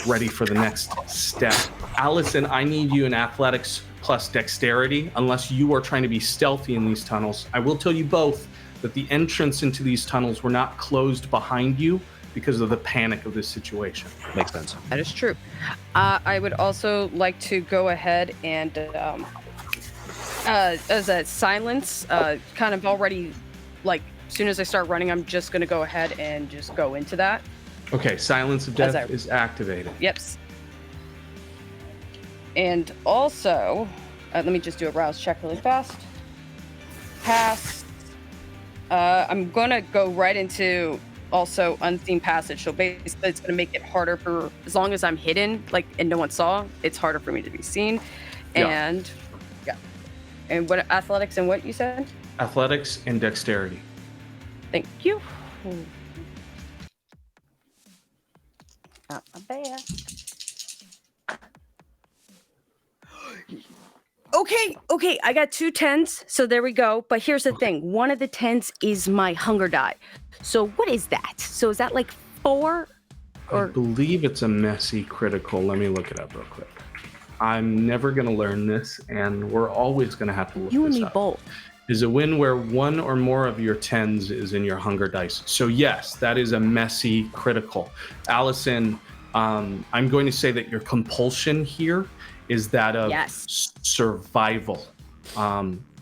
ready for the next step. Allison, I need you in athletics plus dexterity, unless you are trying to be stealthy in these tunnels. I will tell you both that the entrance into these tunnels were not closed behind you because of the panic of this situation. Makes sense. That is true. I would also like to go ahead and, as a silence, kind of already, like, as soon as I start running, I'm just going to go ahead and just go into that. Okay, Silence of Death is activated. Yep. And also, let me just do a rouse check really fast. Pass. I'm gonna go right into also unseen passage. So basically, it's gonna make it harder for, as long as I'm hidden, like, and no one saw, it's harder for me to be seen. And yeah. And what athletics and what you said? Athletics and dexterity. Thank you. Not bad. Okay, I got 2 10s, so there we go. But here's the thing. One of the 10s is my hunger die. So what is that? So is that like 4? I believe it's a messy critical. Let me look it up real quick. I'm never going to learn this, and we're always going to have to look this up. You and me both. Is a win where 1 or more of your 10s is in your hunger dice. So yes, that is a messy critical. Allison, I'm going to say that your compulsion here is that of survival.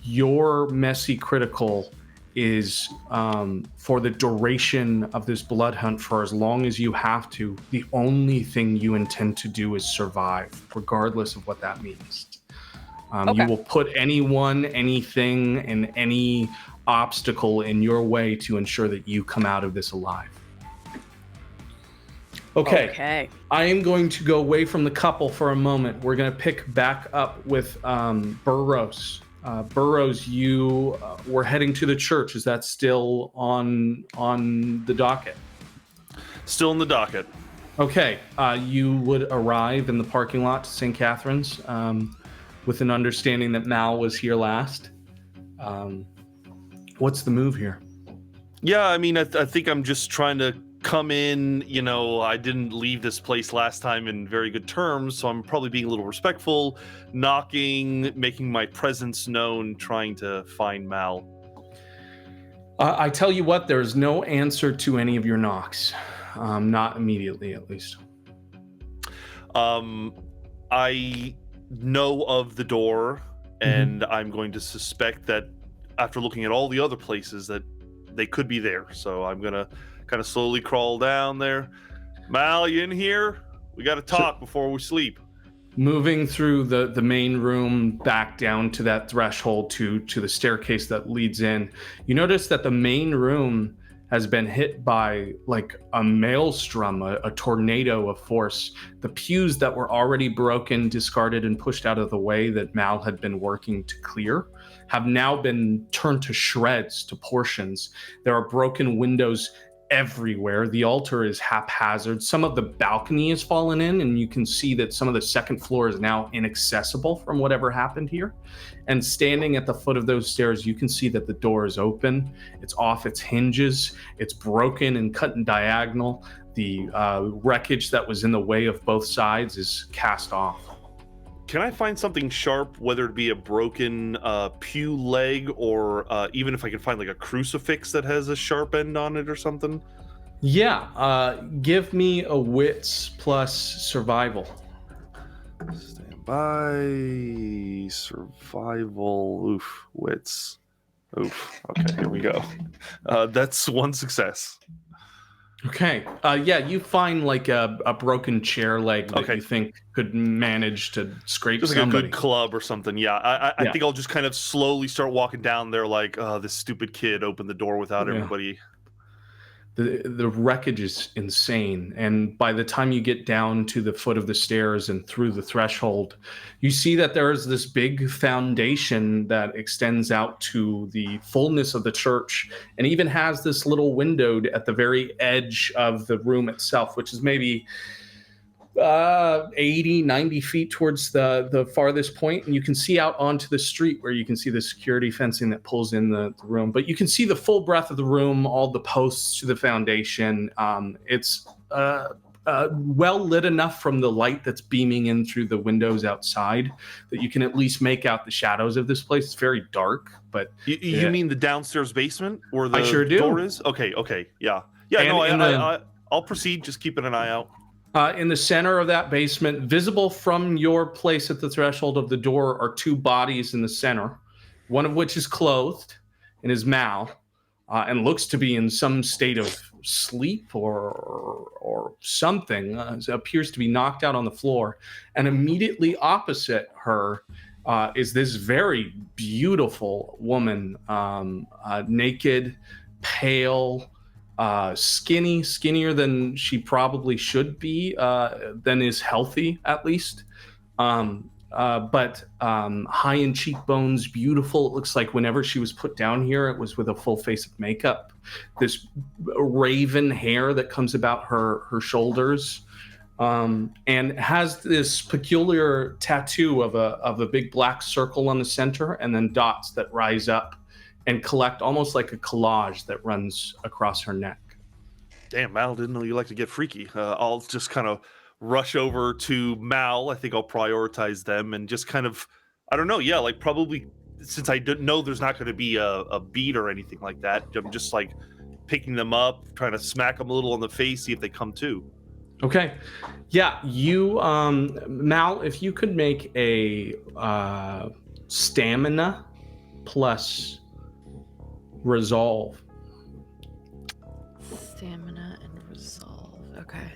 Your messy critical is for the duration of this blood hunt, for as long as you have to. The only thing you intend to do is survive, regardless of what that means. You will put anyone, anything, and any obstacle in your way to ensure that you come out of this alive. Okay. I am going to go away from the couple for a moment. We're going to pick back up with Burroughs. Burroughs, you were heading to the church. Is that still on the docket? Still in the docket. Okay. You would arrive in the parking lot to St. Catherine's with an understanding that Mal was here last. What's the move here? Yeah, I mean, I think I'm just trying to come in. I didn't leave this place last time in very good terms, so I'm probably being a little respectful, knocking, making my presence known, trying to find Mal. I tell you what, there's no answer to any of your knocks. Not immediately, at least. I know of the door, and I'm going to suspect that after looking at all the other places that they could be there. So I'm going to kind of slowly crawl down there. Mal, you in here? We got to talk before we sleep. Moving through the main room back down to that threshold to the staircase that leads in, you notice that the main room has been hit by like a maelstrom, a tornado of force. The pews that were already broken, discarded, and pushed out of the way that Mal had been working to clear have now been turned to shreds, to portions. There are broken windows everywhere. The altar is haphazard. Some of the balcony has fallen in, and you can see that some of the second floor is now inaccessible from whatever happened here. And standing at the foot of those stairs, you can see that the door is open. It's off its hinges. It's broken and cut in diagonal. The wreckage that was in the way of both sides is cast off. Can I find something sharp, whether it be a broken pew leg or even if I can find like a crucifix that has a sharp end on it or something? Yeah, give me a wits plus survival. Stand by. Survival. Oof. Wits. Oof. Okay, here we go. That's one success. Okay. Yeah, you find like a broken chair leg that you think could manage to scrape just like somebody. a good club or something. Yeah, I think I'll just kind of slowly start walking down there like, this stupid kid opened the door without everybody. The wreckage is insane, and by the time you get down to the foot of the stairs and through the threshold, you see that there is this big foundation that extends out to the fullness of the church, and even has this little window at the very edge of the room itself, which is maybe 80, 90 feet towards the farthest point, and you can see out onto the street where you can see the security fencing that pulls in the room, but you can see the full breadth of the room, all the posts to the foundation. It's well lit enough from the light that's beaming in through the windows outside that you can at least make out the shadows of this place. It's very dark, but you mean the downstairs basement where the I sure do. door is? Okay, yeah. I'll proceed, just keeping an eye out. In the center of that basement, visible from your place at the threshold of the door, are two bodies in the center, one of which is clothed and is Mal, and looks to be in some state of sleep or something. Appears to be knocked out on the floor. And immediately opposite her is this very beautiful woman, naked, pale, skinnier than she probably should be, than is healthy at least, but high in cheekbones, beautiful. It looks like whenever she was put down here, it was with a full face of makeup. This raven hair that comes about her shoulders, and has this peculiar tattoo of a big black circle on the center, and then dots that rise up and collect almost like a collage that runs across her neck. Damn, Mal, didn't know you like to get freaky. I'll just kind of rush over to Mal. I think I'll prioritize them and just kind of, I don't know, like probably, since I didn't know there's not going to be a beat or anything like that, I'm just like picking them up, trying to smack them a little on the face, see if they come to. Okay. Yeah, you, Mal, if you could make a stamina plus resolve. Stamina and resolve. Okay.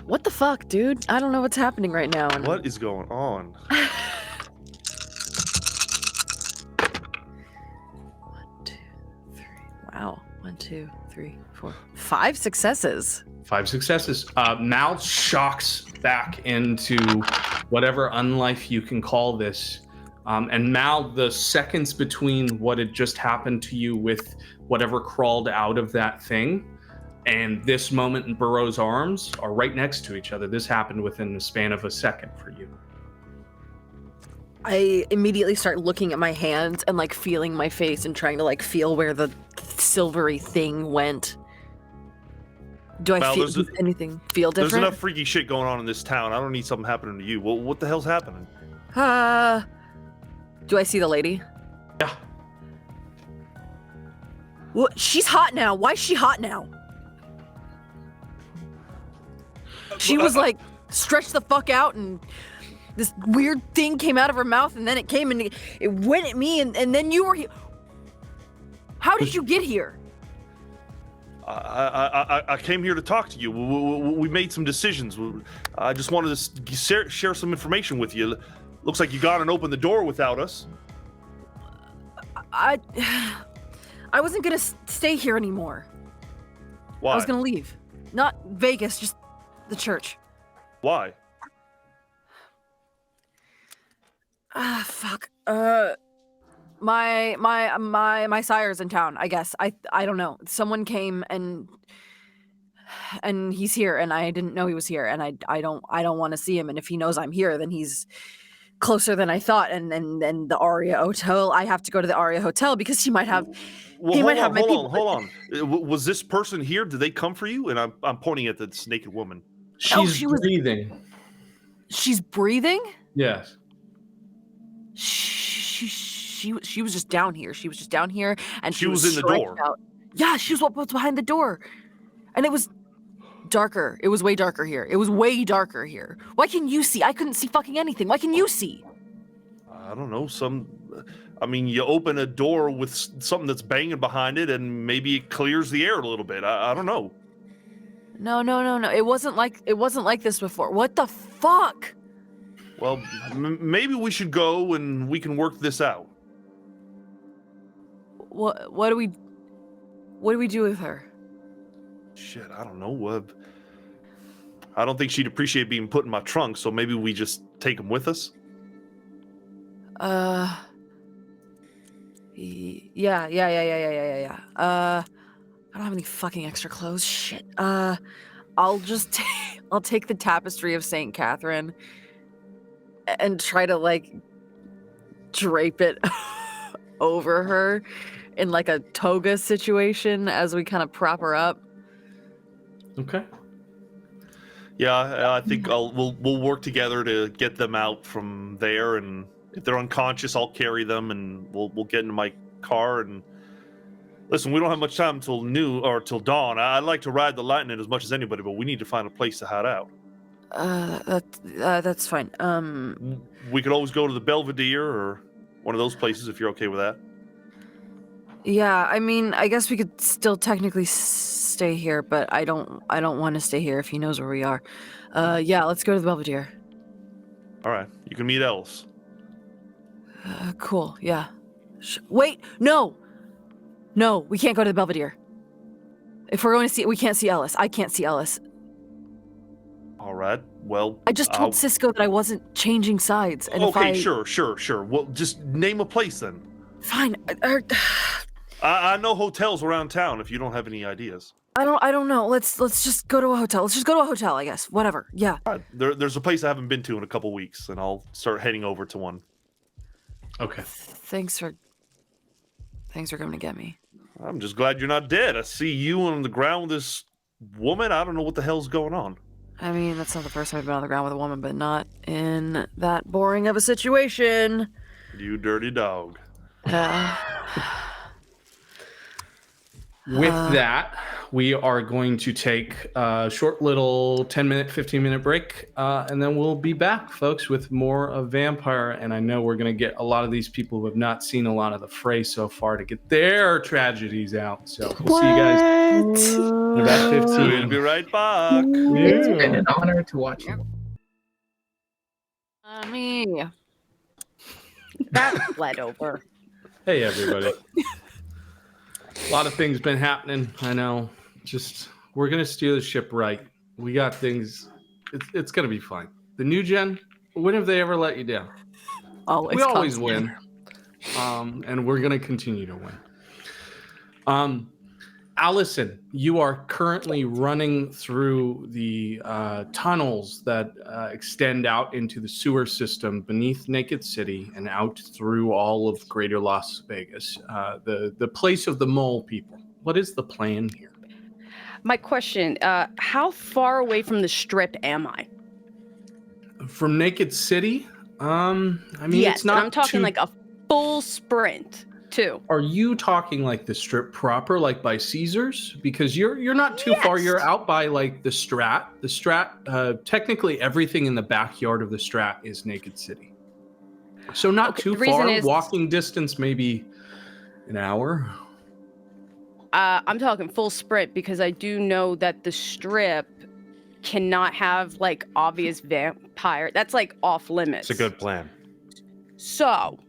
What the fuck, dude? I don't know what's happening right now. What is going on? 1, 2, 3. Wow. 1, 2, 3, 4. 5 successes. 5 successes. Mal shocks back into whatever unlife you can call this. And Mal, the seconds between what had just happened to you with whatever crawled out of that thing and this moment in Burrow's arms are right next to each other. This happened within the span of a second for you. I immediately start looking at my hands and like feeling my face and trying to like feel where the silvery thing went. Do I Val, feel there's a- anything feel There's different? enough freaky shit going on in this town. I don't need something happening to you. Well, what the hell's happening? Do I see the lady? Yeah. What? She's hot now. Why is she hot now? She was like stretched the fuck out and this weird thing came out of her mouth and then it came and it went at me and then you were here. How did you get here? I came here to talk to you. We made some decisions. I just wanted to share some information with you. Looks like you got and opened the door without us. I wasn't gonna stay here anymore. Why? I was gonna leave. Not Vegas, just the church. Why? Fuck. My sire's in town, I guess. I don't know. Someone came and he's here and I didn't know he was here and I don't want to see him, and if he knows I'm here then he's closer than I thought, and the Aria Hotel, I have to go to the Aria Hotel because he might have Hold on. Was this person here? Did they come for you? And I'm pointing at this naked woman. She's breathing. She's breathing? Yes. She was just down here. She was just down here and She was in the stretched door. out. Yeah, she was what was behind the door. And it was darker. It was way darker here. It was way darker here. Why can you see? I couldn't see fucking anything. Why can you see? I don't know. You open a door with something that's banging behind it, and maybe it clears the air a little bit. I don't know. No. It wasn't like this before. What the fuck? Well, maybe we should go and we can work this out. What do we do with her? Shit, I don't know. I don't think she'd appreciate being put in my trunk, so maybe we just take them with us. Yeah. I don't have any fucking extra clothes. Shit. I'll take the tapestry of Saint Catherine and try to like drape it over her in like a toga situation as we kind of prop her up. Okay. Yeah, I think we'll work together to get them out from there, and if they're unconscious, I'll carry them, and we'll get into my car. And listen, we don't have much time until noon or till dawn. I'd like to ride the lightning as much as anybody, but we need to find a place to hide out. That's fine. We could always go to the Belvedere or one of those places if you're okay with that. Yeah, I mean, I guess we could still technically stay here, but I don't want to stay here if he knows where we are. Yeah, let's go to the Belvedere. All right, you can meet Ellis. Cool, yeah. Wait, no, we can't go to the Belvedere. If we're going to see it, we can't see Ellis. I can't see Ellis. All right, well... I just told Cisco that I wasn't changing sides, and okay, if I... sure. Well, just name a place then. Fine. I know hotels around town if you don't have any ideas. I don't know. Let's just go to a hotel. Let's just go to a hotel, I guess. Whatever. Yeah. All right, there's a place I haven't been to in a couple weeks, and I'll start heading over to one. Okay. Thanks for coming to get me. I'm just glad you're not dead. I see you on the ground with this woman. I don't know what the hell's going on. I mean, that's not the first time I've been on the ground with a woman, but not in that boring of a situation. You dirty dog. With that, we are going to take a short little 10-minute, 15-minute break, and then we'll be back, folks, with more of Vampire. And I know we're going to get a lot of these people who have not seen a lot of the fray so far to get their tragedies out. So we'll see you guys in about 15. We'll be right back. It's been an honor to watch you. Me. That bled over. Hey, everybody. A lot of things been happening. I know. Just we're gonna steer the ship right. We got things. It's gonna be fine. The new gen. When have they ever let you down? Always. We always win. And we're gonna continue to win. Allison, you are currently running through the tunnels that extend out into the sewer system beneath Naked City and out through all of Greater Las Vegas, the place of the mole people. What is the plan here? My question, how far away from the strip am I? From Naked City? I mean, Yes, it's not and I'm talking too... like a full sprint, too. Are you talking like the strip proper, like by Caesars? Because you're not too far. You're Yes. out by like the Strat. The Strat, technically everything in the backyard of the Strat is Naked City. So not Okay, too the reason far. is- Walking distance, maybe an hour. I'm talking full sprint because I do know that the strip cannot have like obvious vampire. That's like off limits. It's a good plan. So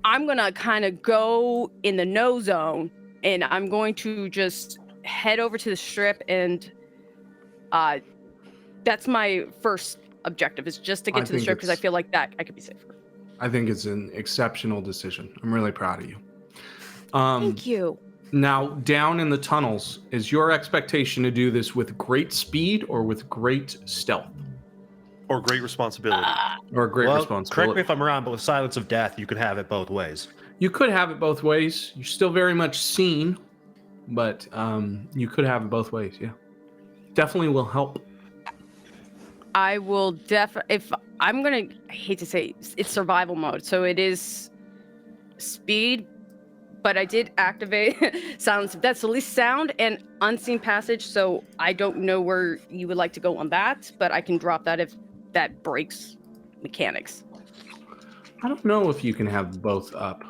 I'm gonna kind of go in the no zone, and I'm going to just head over to the strip, and that's my first objective, is just to I get to the think strip because I it's- feel like that I could be safer. I think it's an exceptional decision. I'm really proud of you. Thank you. Now, down in the tunnels, is your expectation to do this with great speed or with great stealth? Or great responsibility. Or great Well, responsibility? correct me if I'm wrong, but with Silence of Death, you could have it both ways. You could have it both ways. You're still very much seen, but you could have it both ways, yeah. Definitely will help. I will if I'm gonna, I hate to say it's survival mode, so it is speed, but I did activate silence. That's the least sound and unseen passage, so I don't know where you would like to go on that, but I can drop that if that breaks mechanics. I don't know if you can have both up.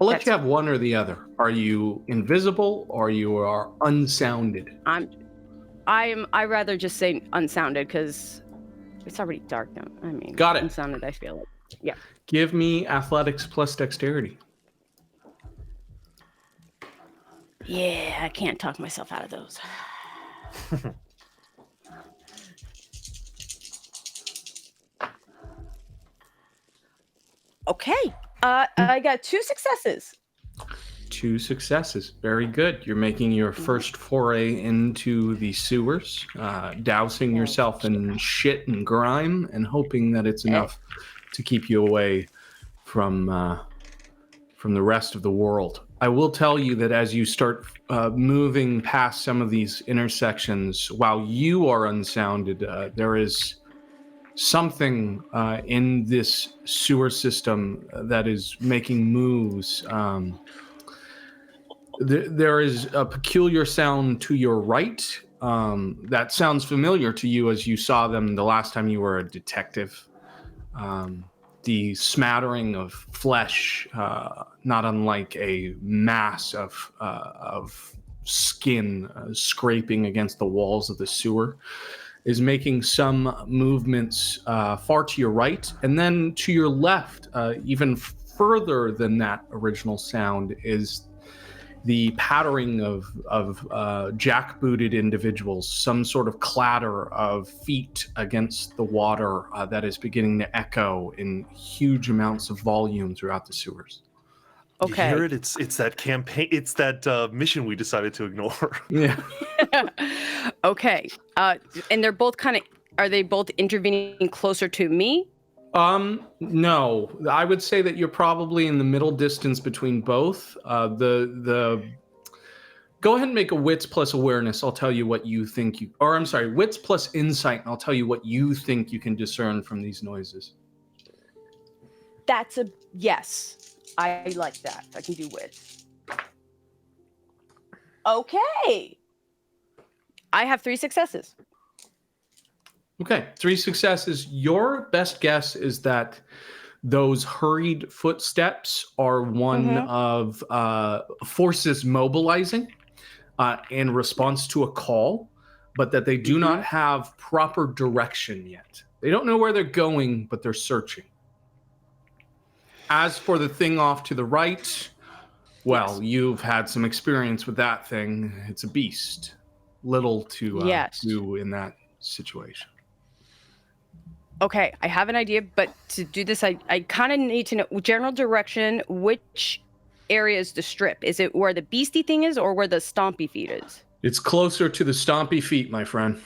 I'll let you have one or the other. Are you invisible or you are unsounded? I rather just say unsounded because it's already dark now. I mean, Got it. Unsounded, I feel like. Yeah. Give me athletics plus dexterity. Yeah, I can't talk myself out of those. Okay. I got 2 successes. 2 successes. Very good. You're making your first foray into the sewers, dousing yourself in shit and grime and hoping that it's enough to keep you away from the rest of the world. I will tell you that as you start moving past some of these intersections, while you are unsounded, there is something in this sewer system that is making moves. There is a peculiar sound to your right that sounds familiar to you as you saw them the last time you were a detective. The smattering of flesh, not unlike a mass of skin scraping against the walls of the sewer, is making some movements far to your right. And then to your left, even further than that original sound, is the pattering of jackbooted individuals, some sort of clatter of feet against the water that is beginning to echo in huge amounts of volume throughout the sewers. Okay. You hear it? It's that campaign. It's that mission we decided to ignore. Yeah. Okay. And they're both are they both intervening closer to me? No, I would say that you're probably in the middle distance between both. Go ahead and make a wits plus awareness. I'll tell you what you think wits plus insight. And I'll tell you what you think you can discern from these noises. That's a yes. I like that. I can do wits. Okay. I have 3 successes. Okay, 3 successes. Your best guess is that those hurried footsteps are one of forces mobilizing in response to a call, but that they do not have proper direction yet. They don't know where they're going, but they're searching. As for the thing off to the right, well, you've had some experience with that thing. It's a beast. Little to do in that situation. Okay, I have an idea, but to do this, I kind of need to know general direction, which area is the strip? Is it where the beastie thing is or where the stompy feet is? It's closer to the stompy feet, my friend.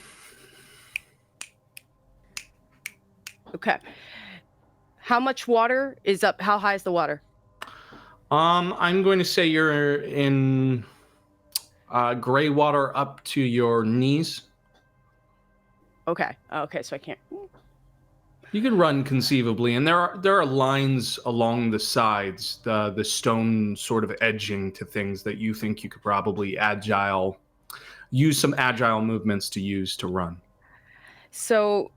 Okay. How much water is up? How high is the water? I'm going to say you're in gray water up to your knees. Okay. Okay, so I can't. You can run conceivably, and there are lines along the sides, the stone sort of edging to things that you think you could probably use some agile movements to use to run. So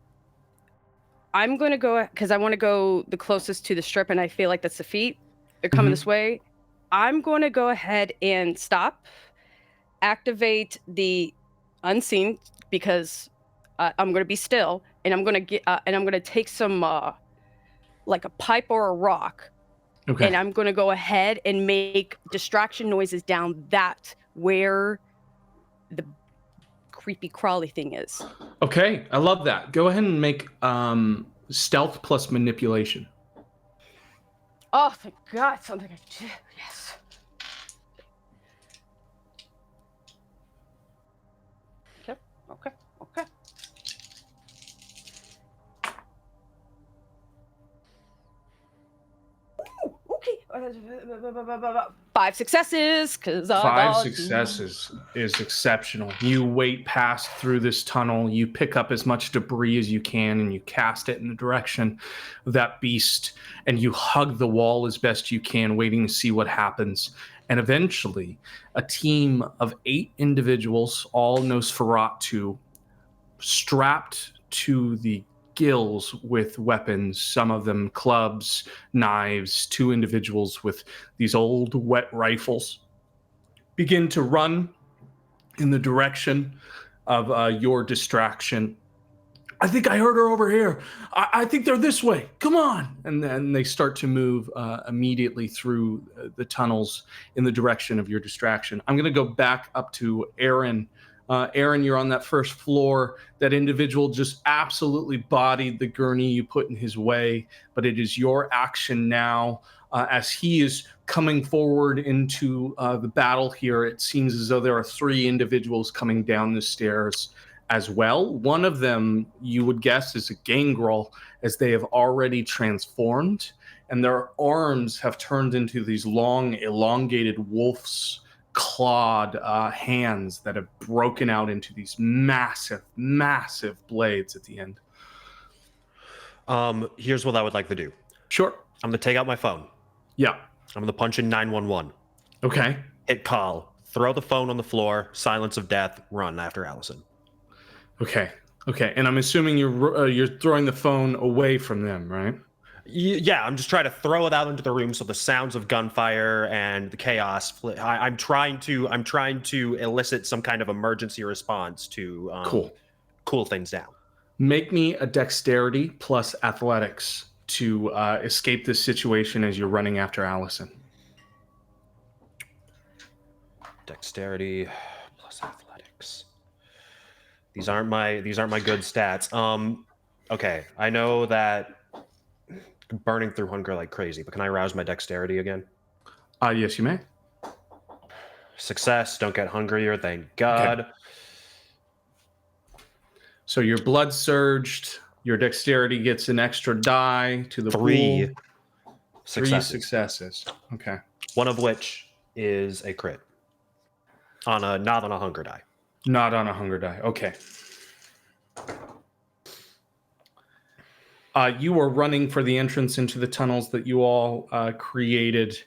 I'm going to go, because I want to go the closest to the strip, and I feel like that's the feet. They're coming this way. I'm going to go ahead and stop, activate the unseen, because I'm going to be still, and I'm going to take some like a pipe or a rock, Okay. and I'm going to go ahead and make distraction noises down that where the creepy crawly thing is. Okay, I love that. Go ahead and make stealth plus manipulation. Oh, thank God, something I did. Yes. Okay. Okay. 5 successes, because 5 successes is exceptional. You wait past through this tunnel, you pick up as much debris as you can, and you cast it in the direction of that beast, and you hug the wall as best you can, waiting to see what happens. And eventually, a team of 8 individuals, all Nosferatu, strapped to the gills with weapons, some of them clubs, knives, 2 individuals with these old wet rifles, begin to run in the direction of your distraction. I think I heard her over here. I think they're this way. Come on. And then they start to move immediately through the tunnels in the direction of your distraction. I'm going to go back up to Aaron. Aaron, you're on that first floor. That individual just absolutely bodied the gurney you put in his way, but it is your action now. As he is coming forward into the battle here, it seems as though there are 3 individuals coming down the stairs as well. One of them, you would guess, is a gangrel, as they have already transformed, and their arms have turned into these long, elongated wolf's clawed hands that have broken out into these massive blades at the end. Here's what I would like to do. Sure. I'm gonna take out my phone. Yeah. I'm gonna punch in 911. Okay. Hit call. Throw the phone on the floor. Silence of death. Run after Allison. Okay. And I'm assuming you're throwing the phone away from them, right? Yeah, I'm just trying to throw it out into the room so the sounds of gunfire and the chaos. I'm trying to elicit some kind of emergency response to cool things down. Make me a dexterity plus athletics to escape this situation as you're running after Allison. Dexterity plus athletics. These aren't my good stats. Okay, I know that burning through hunger like crazy, but can I rouse my dexterity again? Yes, you may. Success. Don't get hungrier. Thank God. Okay. So your blood surged. Your dexterity gets an extra die to the 3 pool. successes. 3 successes. Okay. One of which is a crit. Not on a hunger die. Not on a hunger die. Okay. You are running for the entrance into the tunnels that you all created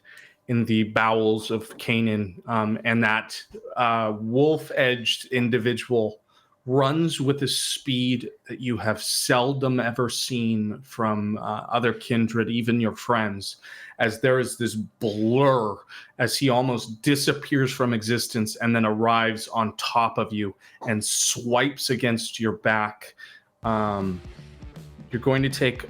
in the bowels of Canaan, and that wolf-edged individual runs with a speed that you have seldom ever seen from other kindred, even your friends, as there is this blur as he almost disappears from existence and then arrives on top of you and swipes against your back. You're going to take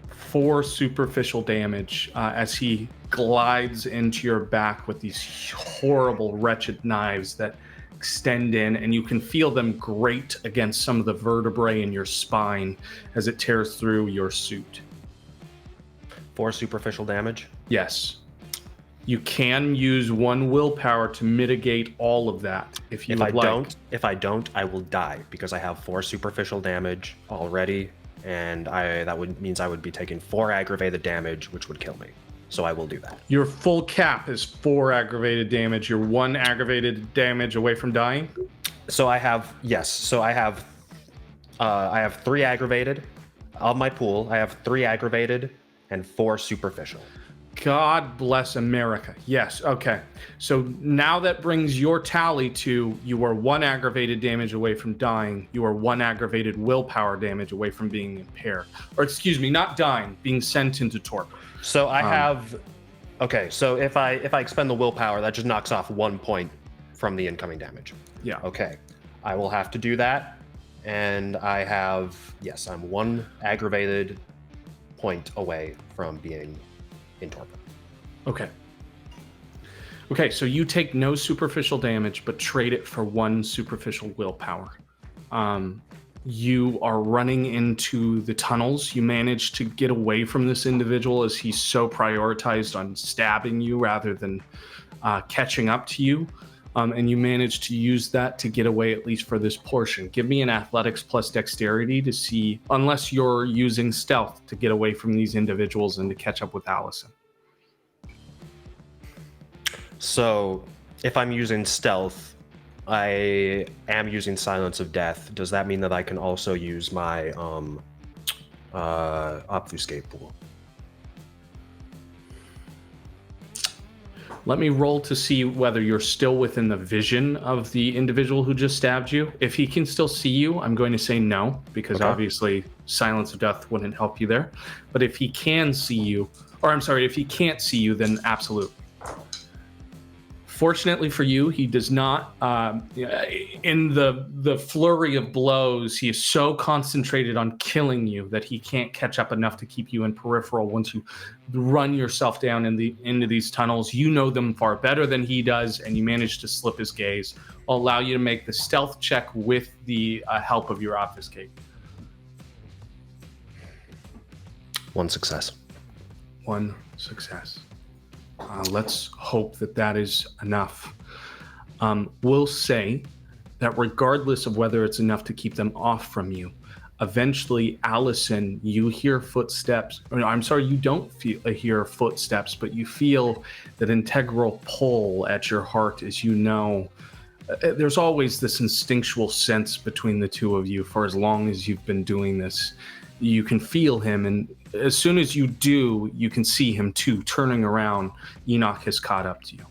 4 superficial damage as he glides into your back with these horrible, wretched knives that extend in, and you can feel them grate against some of the vertebrae in your spine as it tears through your suit. 4 superficial damage? Yes. You can use 1 willpower to mitigate all of that if you would like. If I don't, I will die because I have 4 superficial damage already, and means I would be taking 4 aggravated damage, which would kill me. So I will do that. Your full cap is 4 aggravated damage. You're 1 aggravated damage away from dying. So I have 3 aggravated of my pool. I have 3 aggravated and 4 superficial. God bless America. Yes. Okay. So now that brings your tally to you are 1 aggravated damage away from dying. You are 1 aggravated willpower damage away from being impaired. Or excuse me, not dying, being sent into torpor. So I have. Okay. So if I expend the willpower, that just knocks off 1 point from the incoming damage. Yeah. Okay. I will have to do that, and I have I'm 1 aggravated point away from being in torpor. Okay, so you take no superficial damage, but trade it for 1 superficial willpower. You are running into the tunnels. You manage to get away from this individual as he's so prioritized on stabbing you rather than catching up to you. And you manage to use that to get away, at least for this portion. Give me an athletics plus dexterity to see, unless you're using stealth to get away from these individuals and to catch up with Allison. So if I'm using stealth, I am using Silence of Death. Does that mean that I can also use my obfuscate pool? Let me roll to see whether you're still within the vision of the individual who just stabbed you. If he can still see you, I'm going to say no, because obviously Silence of Death wouldn't help you there. But if he can see you, or I'm sorry, if he can't see you, then absolutely. Fortunately for you, he does not. In the flurry of blows, he is so concentrated on killing you that he can't catch up enough to keep you in peripheral. Once you run yourself down into these tunnels, you know them far better than he does, and you manage to slip his gaze. I'll allow you to make the stealth check with the help of your obfuscate. 1 success. 1 success. Let's hope that is enough. We'll say that regardless of whether it's enough to keep them off from you, eventually, Allison, you hear footsteps. Or no, I'm sorry, you don't hear footsteps, but you feel that integral pull at your heart as you know. There's always this instinctual sense between the two of you for as long as you've been doing this. You can feel him, and as soon as you do, you can see him too, turning around. Enoch has caught up to you.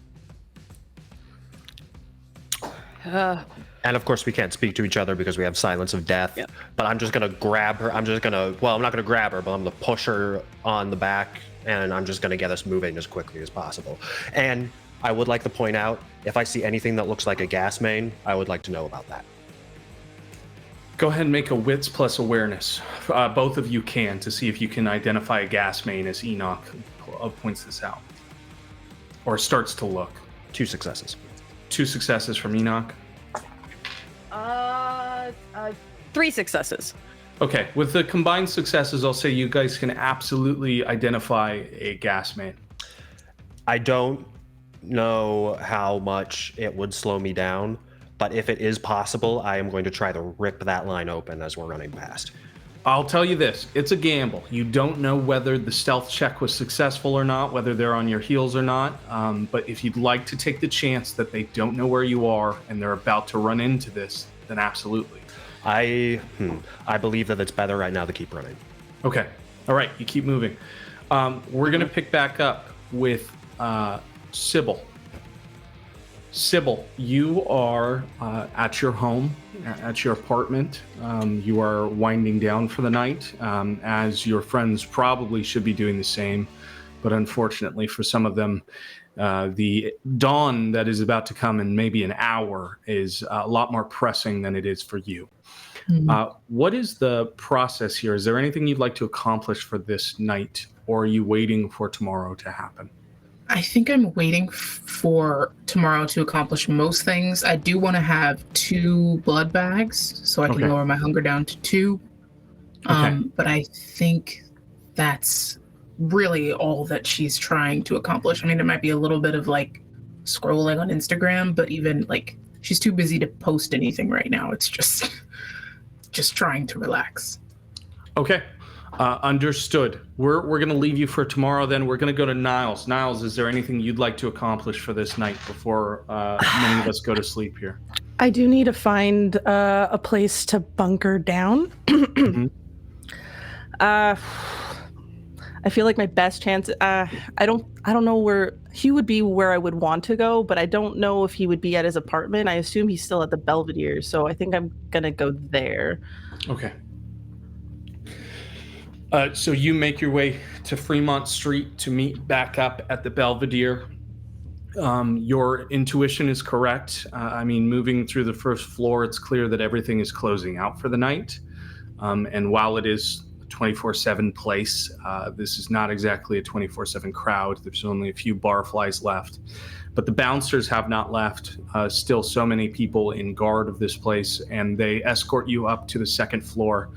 And of course, we can't speak to each other because we have Silence of Death. Yep. But I'm just going to grab her. I'm not going to grab her, but I'm going to push her on the back, and I'm just going to get us moving as quickly as possible. And I would like to point out, if I see anything that looks like a gas main, I would like to know about that. Go ahead and make a wits plus awareness. Both of you can, to see if you can identify a gas main as Enoch points this out. Or starts to look. 2 successes. 2 successes from Enoch. 3 successes. Okay, with the combined successes, I'll say you guys can absolutely identify a gas main. I don't know how much it would slow me down, but if it is possible, I am going to try to rip that line open as we're running past. I'll tell you this, it's a gamble. You don't know whether the stealth check was successful or not, whether they're on your heels or not. But if you'd like to take the chance that they don't know where you are and they're about to run into this, then absolutely. I believe that it's better right now to keep running. Okay. All right, you keep moving. We're going to pick back up with Sybil. Sybil, you are at your home, at your apartment. You are winding down for the night, as your friends probably should be doing the same. But unfortunately for some of them, the dawn that is about to come in maybe an hour is a lot more pressing than it is for you. Mm-hmm. What is the process here? Is there anything you'd like to accomplish for this night, or are you waiting for tomorrow to happen? I think I'm waiting for tomorrow to accomplish most things. I do want to have 2 blood bags so I can lower my hunger down to 2. But I think that's really all that she's trying to accomplish. I mean, it might be a little bit of like scrolling on Instagram, but even like she's too busy to post anything right now. It's just trying to relax. Okay. Understood. We're gonna leave you for tomorrow. Then we're gonna go to Niles. Niles, is there anything you'd like to accomplish for this night before many of us go to sleep here? I do need to find a place to bunker down. I feel like my best chance. I don't know where he would be. Where I would want to go, but I don't know if he would be at his apartment. I assume he's still at the Belvedere, so I think I'm gonna go there. Okay. So you make your way to Fremont Street to meet back up at the Belvedere. Your intuition is correct. I mean, moving through the first floor, it's clear that everything is closing out for the night. And while it is a 24/7 place, this is not exactly a 24/7 crowd. There's only a few barflies left. But the bouncers have not left. Still so many people in guard of this place, and they escort you up to the second floor,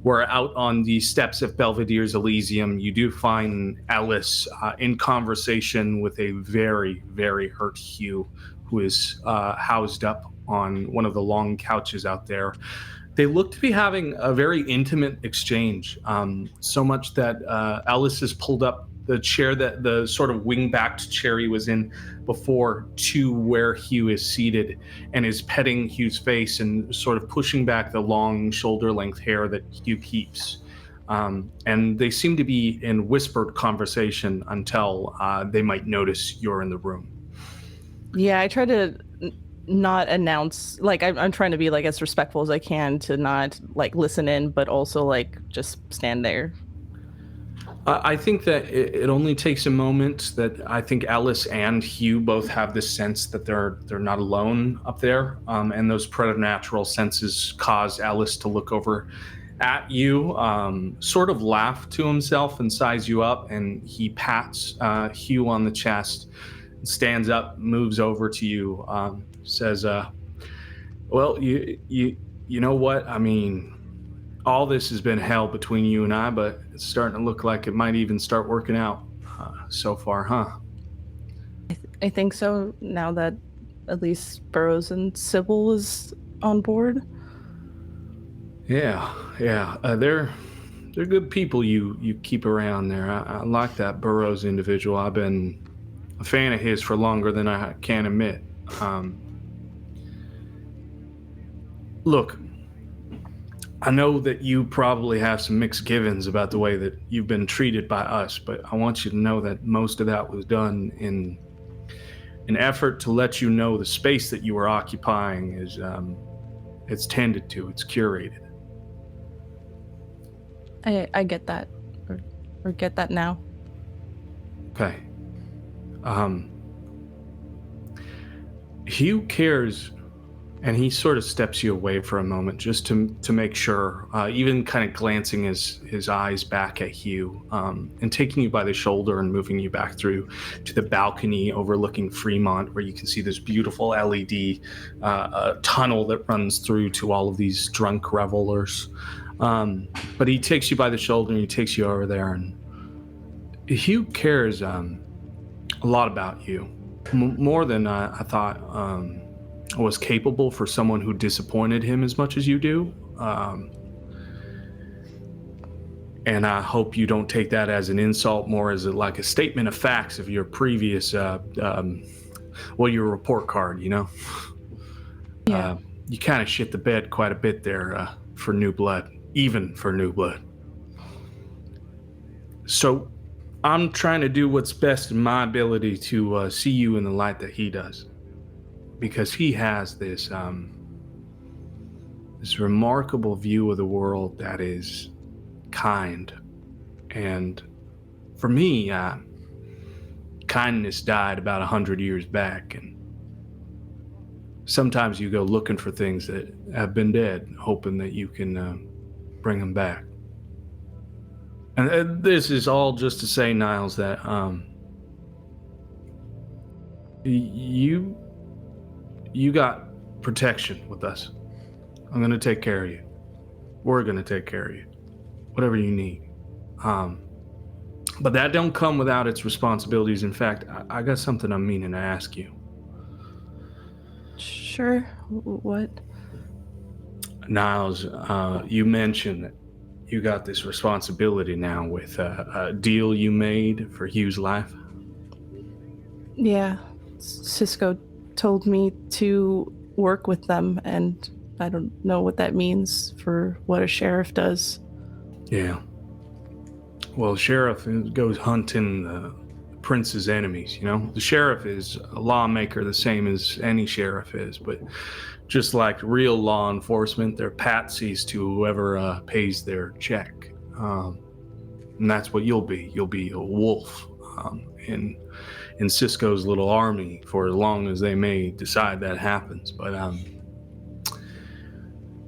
where out on the steps of Belvedere's Elysium, you do find Alice in conversation with a very, very hurt Hugh, who is housed up on one of the long couches out there. They look to be having a very intimate exchange, so much that Alice has pulled up the chair, that the sort of wing-backed chair he was in before, to where Hugh is seated, and is petting Hugh's face and sort of pushing back the long shoulder-length hair that Hugh keeps. And they seem to be in whispered conversation until they might notice you're in the room. Yeah, I try to not announce, like I'm trying to be like as respectful as I can to not like listen in, but also like just stand there. I think that it only takes a moment. That I think Alice and Hugh both have this sense that they're not alone up there, and those preternatural senses cause Alice to look over at you, sort of laugh to himself and size you up, and he pats Hugh on the chest, stands up, moves over to you, says, "Well, you know what? I mean, all this has been hell between you and I, but it's starting to look like it might even start working out so far, huh?" I think so, now that at least Burroughs and Sybil is on board. Yeah. They're good people you keep around there. I like that Burroughs individual. I've been a fan of his for longer than I can admit. Look, I know that you probably have some mixed givens about the way that you've been treated by us, but I want you to know that most of that was done in an effort to let you know the space that you were occupying is it's tended to, it's curated. I get that, or get that now. Okay. Hugh cares, and he sort of steps you away for a moment just to make sure, even kind of glancing his eyes back at Hugh, and taking you by the shoulder and moving you back through to the balcony overlooking Fremont, where you can see this beautiful LED tunnel that runs through to all of these drunk revelers. But he takes you by the shoulder and he takes you over there, and Hugh cares a lot about you, more than I thought was capable for someone who disappointed him as much as you do. And I hope you don't take that as an insult, more as like a statement of facts of your previous, your report card, you know? Yeah. You kind of shit the bed quite a bit there for New Blood, even for New Blood. So I'm trying to do what's best in my ability to see you in the light that he does. Because he has this this remarkable view of the world that is kind. And for me, kindness died about 100 years back. And sometimes you go looking for things that have been dead, hoping that you can bring them back. And this is all just to say, Niles, that you got protection with us. I'm going to take care of you. We're going to take care of you. Whatever you need. But that don't come without its responsibilities. In fact, I got something I'm meaning to ask you. Sure. What? Niles, you mentioned that you got this responsibility now with a deal you made for Hugh's life. Yeah. Cisco told me to work with them, and I don't know what that means for what a sheriff does. Yeah. Well, sheriff goes hunting the prince's enemies, you know? The sheriff is a lawmaker the same as any sheriff is, but just like real law enforcement, they're patsies to whoever pays their check. And that's what you'll be. You'll be a wolf in Cisco's little army for as long as they may decide that happens. But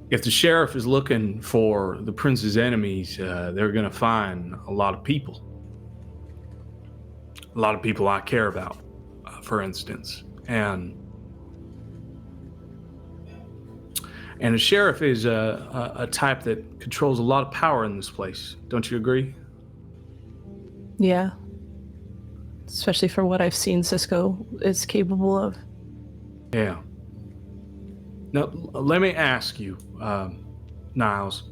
if the sheriff is looking for the prince's enemies, they're going to find a lot of people. A lot of people I care about, for instance. And a sheriff is a type that controls a lot of power in this place. Don't you agree? Yeah. Especially for what I've seen Cisco is capable of. Yeah. Now, let me ask you, Niles.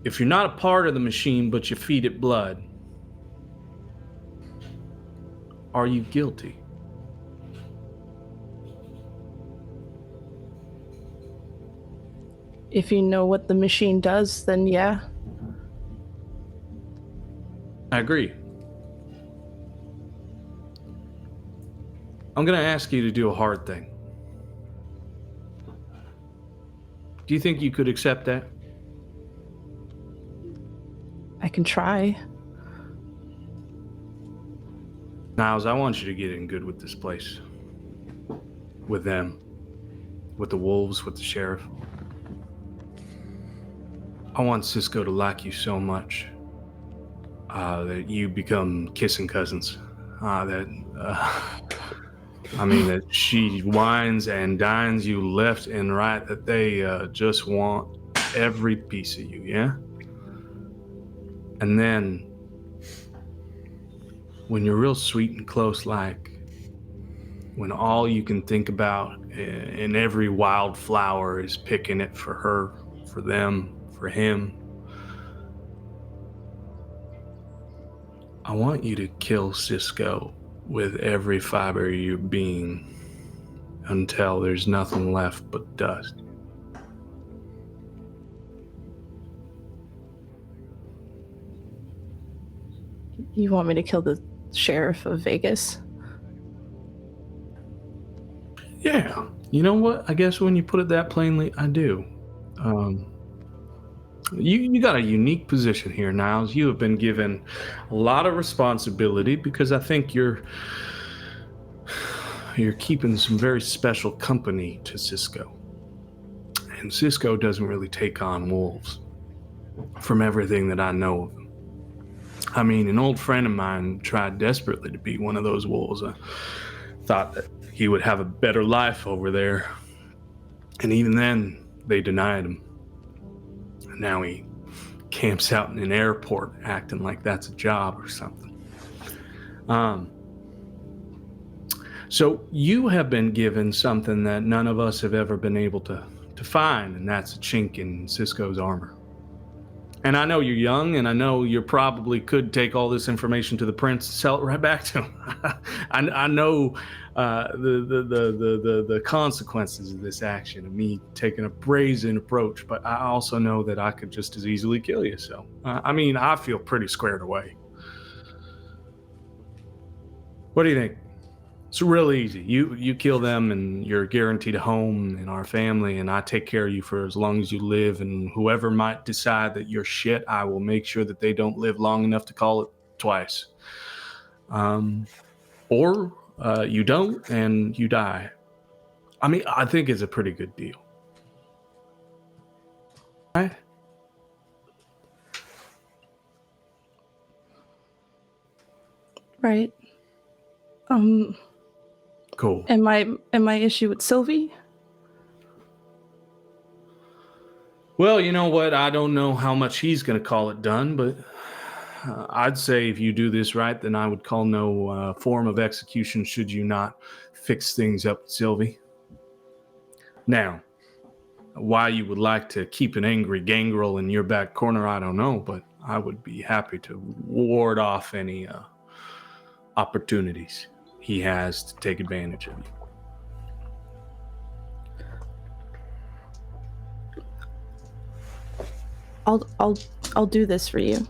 If you're not a part of the machine, but you feed it blood, are you guilty? If you know what the machine does, then yeah. I agree. I'm going to ask you to do a hard thing. Do you think you could accept that? I can try. Niles, I want you to get in good with this place. With them. With the wolves, with the sheriff. I want Cisco to like you so much that you become kissing cousins. That she wines and dines you left and right, that they just want every piece of you, yeah? And then, when you're real sweet and close, like, when all you can think about in every wildflower is picking it for her, for them, for him, I want you to kill Cisco with every fiber of your being until there's nothing left but dust. You want me to kill the sheriff of Vegas? Yeah. You know what? I guess when you put it that plainly, I do. You got a unique position here, Niles. You have been given a lot of responsibility because I think you're keeping some very special company to Cisco. And Cisco doesn't really take on wolves, from everything that I know of him. I mean, an old friend of mine tried desperately to be one of those wolves. I thought that he would have a better life over there. And even then, they denied him. And now he camps out in an airport acting like that's a job or something. So you have been given something that none of us have ever been able to find, and that's a chink in Cisco's armor. And I know you're young, and I know you probably could take all this information to the prince and sell it right back to him. I know the consequences of this action, of me taking a brazen approach, but I also know that I could just as easily kill you. So, I feel pretty squared away. What do you think? It's real easy. You kill them and you're guaranteed a home in our family, and I take care of you for as long as you live, and whoever might decide that you're shit, I will make sure that they don't live long enough to call it twice. Or you don't and you die. I think it's a pretty good deal. Right? Right. Cool. And my issue with Sylvie? Well, you know what? I don't know how much he's going to call it done, but I'd say if you do this right, then I would call no form of execution should you not fix things up, Sylvie. Now, why you would like to keep an angry gangrel in your back corner, I don't know, but I would be happy to ward off any opportunities he has to take advantage of you. I'll do this for you.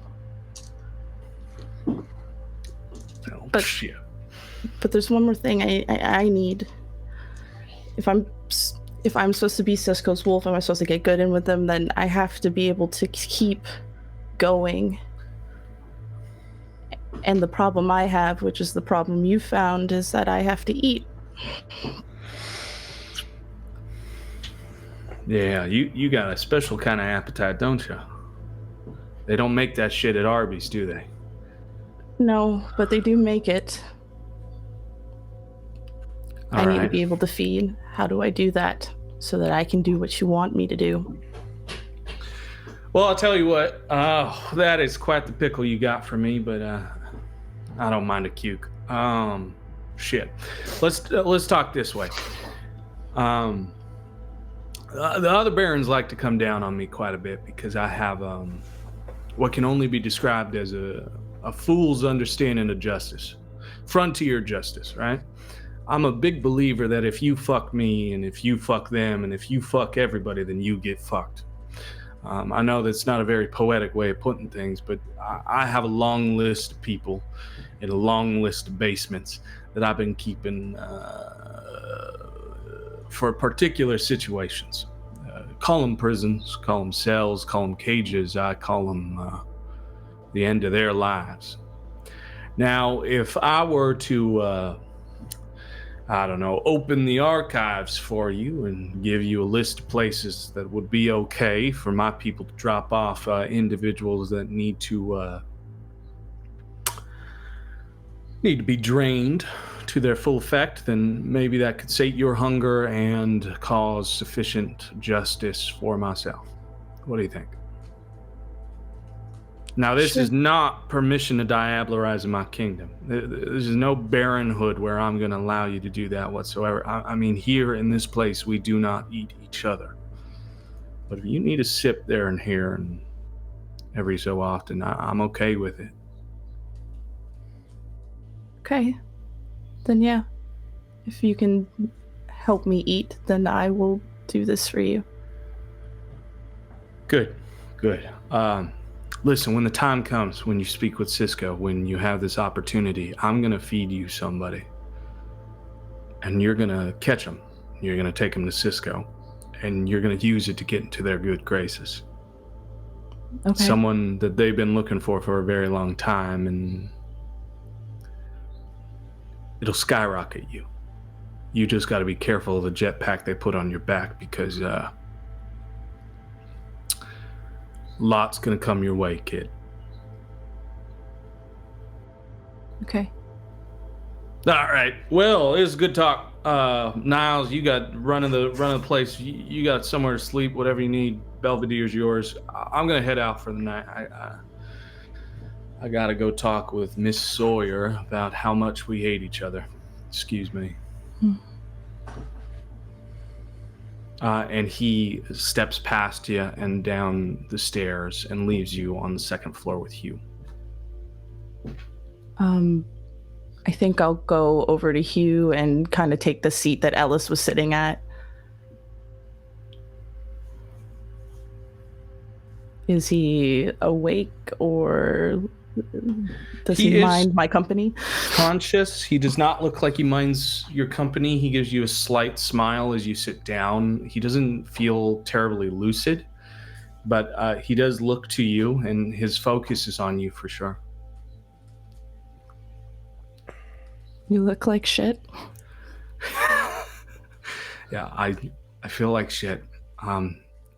Oh, But- shit. But there's one more thing I need. If I'm supposed to be Cisco's wolf, am I supposed to get good in with them? Then I have to be able to keep going. And the problem I have, which is the problem you found, is that I have to eat. Yeah, you got a special kind of appetite, don't you? They don't make that shit at Arby's, do they? No, but they do make it. I need to be able to feed. How do I do that so that I can do what you want me to do? Well, I'll tell you what. That is quite the pickle you got for me, but I don't mind a cuke. Shit. Let's talk this way. The other barons like to come down on me quite a bit because I have what can only be described as a fool's understanding of justice, frontier justice, right? I'm a big believer that if you fuck me and if you fuck them and if you fuck everybody, then you get fucked. I know that's not a very poetic way of putting things, but I have a long list of people and a long list of basements that I've been keeping for particular situations. Call them prisons, call them cells, call them cages. I call them the end of their lives. Now, if I were to I don't know, open the archives for you and give you a list of places that would be okay for my people to drop off individuals that need to be drained to their full effect, then maybe that could sate your hunger and cause sufficient justice for myself. What do you think? Now, this is not permission to diabolarize in my kingdom. This is no baronhood where I'm going to allow you to do that whatsoever. I mean, here in this place, we do not eat each other. But if you need a sip there and here and every so often, I'm okay with it. Okay. Then yeah. If you can help me eat, then I will do this for you. Good. Listen, when the time comes, when you speak with Cisco, when you have this opportunity, I'm going to feed you somebody. And you're going to catch them. You're going to take them to Cisco. And you're going to use it to get into their good graces. Okay. Someone that they've been looking for a very long time. And it'll skyrocket you. You just got to be careful of the jetpack they put on your back because lots gonna come your way, kid. Okay. All right. Well, it was good talk. Niles, you got running the place. You got somewhere to sleep, whatever you need. Belvedere's yours. I'm gonna head out for the night. I gotta go talk with Miss Sawyer about how much we hate each other. Excuse me. And he steps past you and down the stairs and leaves you on the second floor with Hugh. I think I'll go over to Hugh and kind of take the seat that Ellis was sitting at. Is he awake or does he mind my company? Conscious. He does not look like he minds your company. He gives you a slight smile as you sit down. He doesn't feel terribly lucid, but he does look to you and his focus is on you for sure. You look like shit. Yeah, I feel like shit.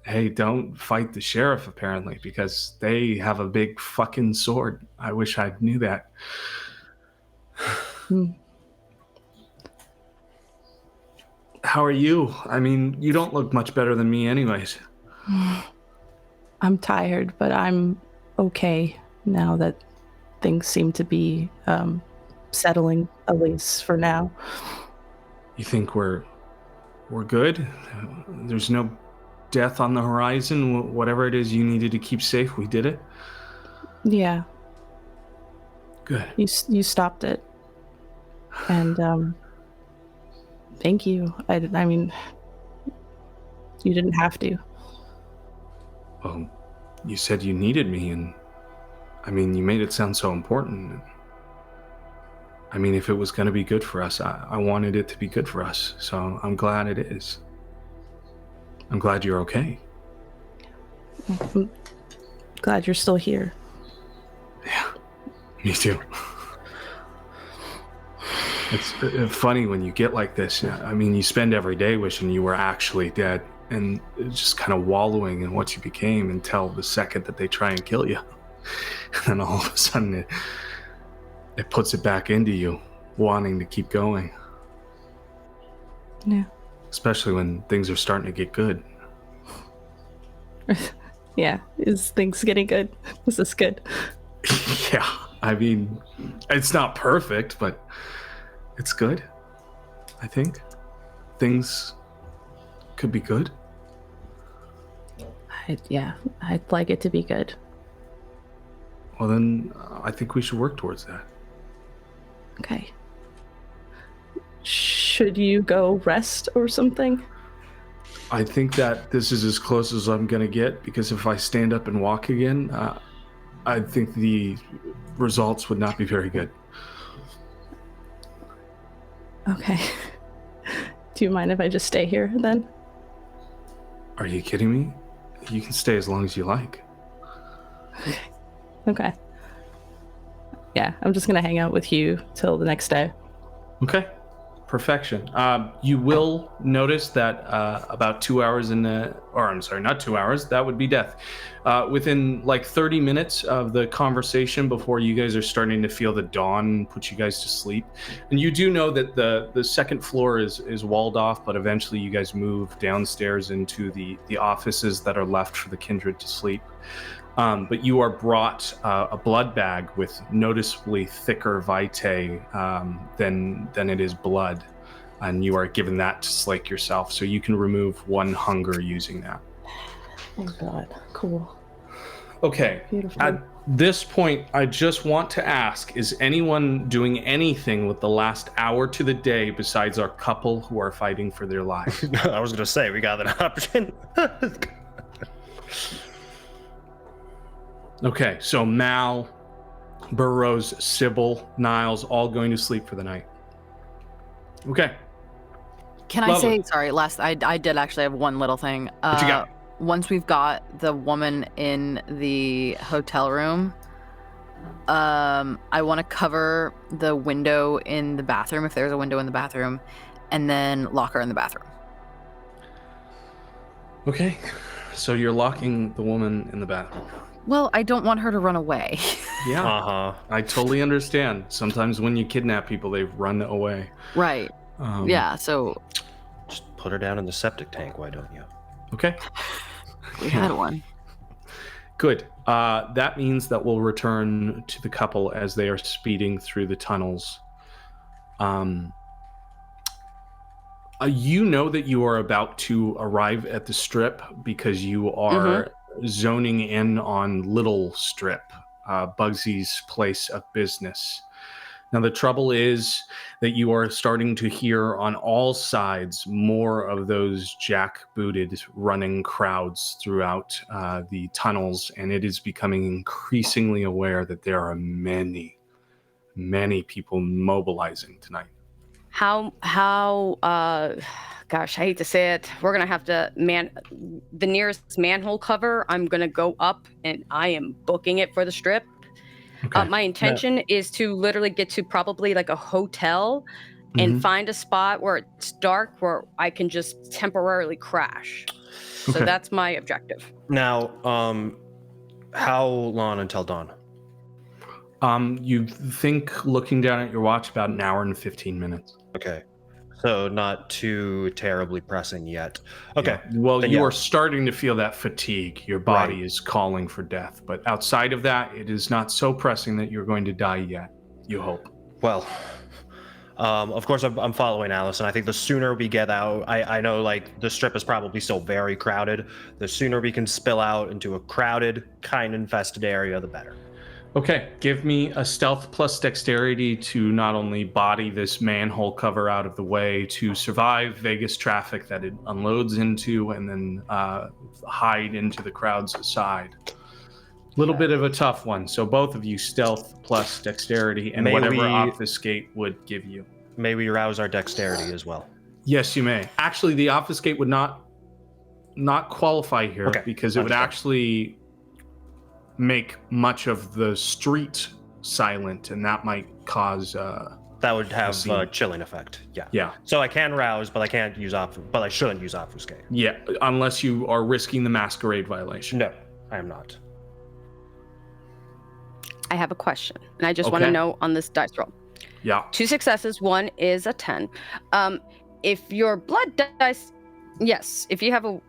Hey, don't fight the sheriff, apparently, because they have a big fucking sword. I wish I knew that. How are you? I mean, you don't look much better than me anyways. I'm tired, but I'm okay now that things seem to be settling, at least for now. You think we're good? There's no death on the horizon? Whatever it is you needed to keep safe, we did it? Yeah, Good. you stopped it. And thank you. I mean, you didn't have to. Well, you said you needed me, and I mean, you made it sound so important. I mean, if it was going to be good for us, I wanted it to be good for us, so I'm glad it is. I'm glad you're okay. I'm glad you're still here. Yeah, me too. It's funny when you get like this. I mean, you spend every day wishing you were actually dead and just kind of wallowing in what you became until the second that they try and kill you. And all of a sudden it puts it back into you, wanting to keep going. Yeah. Especially when things are starting to get good. Yeah. Is things getting good? Is this good? Yeah. I mean, it's not perfect, but it's good. I think things could be good. I'd like it to be good. Well, then I think we should work towards that. Okay. Should you go rest or something? I think that this is as close as I'm going to get, because if I stand up and walk again, I think the results would not be very good. Okay. Do you mind if I just stay here then? Are you kidding me? You can stay as long as you like. Okay. Yeah, I'm just gonna hang out with you till the next day. Okay. Perfection. You will notice that about 2 hours not 2 hours, that would be death. Within like 30 minutes of the conversation, before you guys are starting to feel the dawn put you guys to sleep. And you do know that the second floor is walled off, but eventually you guys move downstairs into the offices that are left for the kindred to sleep. But you are brought a blood bag with noticeably thicker vitae than it is blood, and you are given that to slake yourself. So you can remove 1 hunger using that. Oh god, cool. Okay. Beautiful. At this point, I just want to ask: is anyone doing anything with the last hour to the day besides our couple who are fighting for their lives? I was gonna say we got that option. Okay, so Mal, Burroughs, Sybil, Niles, all going to sleep for the night. Okay. Can I say, sorry, I did actually have one little thing. What you got? Once we've got the woman in the hotel room, I want to cover the window in the bathroom, if there's a window in the bathroom, and then lock her in the bathroom. Okay, so you're locking the woman in the bathroom. Well, I don't want her to run away. Yeah, I totally understand. Sometimes when you kidnap people, they run away. Right. Yeah, so... Just put her down in the septic tank, why don't you? Okay. We had one. Good. That means that we'll return to the couple as they are speeding through the tunnels. You know that you are about to arrive at the strip because you are zoning in on Little Strip, Bugsy's place of business. Now, the trouble is that you are starting to hear on all sides more of those jackbooted running crowds throughout the tunnels, and it is becoming increasingly aware that there are many, many people mobilizing tonight. Gosh, I hate to say it. We're going to have to the nearest manhole cover. I'm going to go up and I am booking it for the strip. Okay. My intention is to literally get to probably like a hotel and find a spot where it's dark where I can just temporarily crash. Okay. So that's my objective. Now, how long until dawn? You think, looking down at your watch, about an hour and 15 minutes. Okay. So not too terribly pressing yet. Okay. Yeah. Well, then you yeah. are starting to feel that fatigue. Your body Right. is calling for death. But outside of that, it is not so pressing that you're going to die yet. You hope. Well, of course, I'm following Allison. I think the sooner we get out, I know like the strip is probably still very crowded. The sooner we can spill out into a crowded, kind infested area, the better. Okay, give me a stealth plus dexterity to not only body this manhole cover out of the way, to survive Vegas traffic that it unloads into, and then hide into the crowd's side. Little bit of a tough one. So both of you stealth plus dexterity, and whatever obfuscate would give you. May we rouse our dexterity as well? Yes, you may. Actually, the obfuscate would not qualify here because it would actually make much of the street silent, and that might cause that would have a chilling effect. Yeah. So I can rouse, but I can't use but I shouldn't use obfuscate. Yeah, unless you are risking the masquerade violation. No, I am not. I have a question, and I just want to know on this dice roll. Yeah. 2 successes, 1 is a 10. If your blood dice, yes, if you have a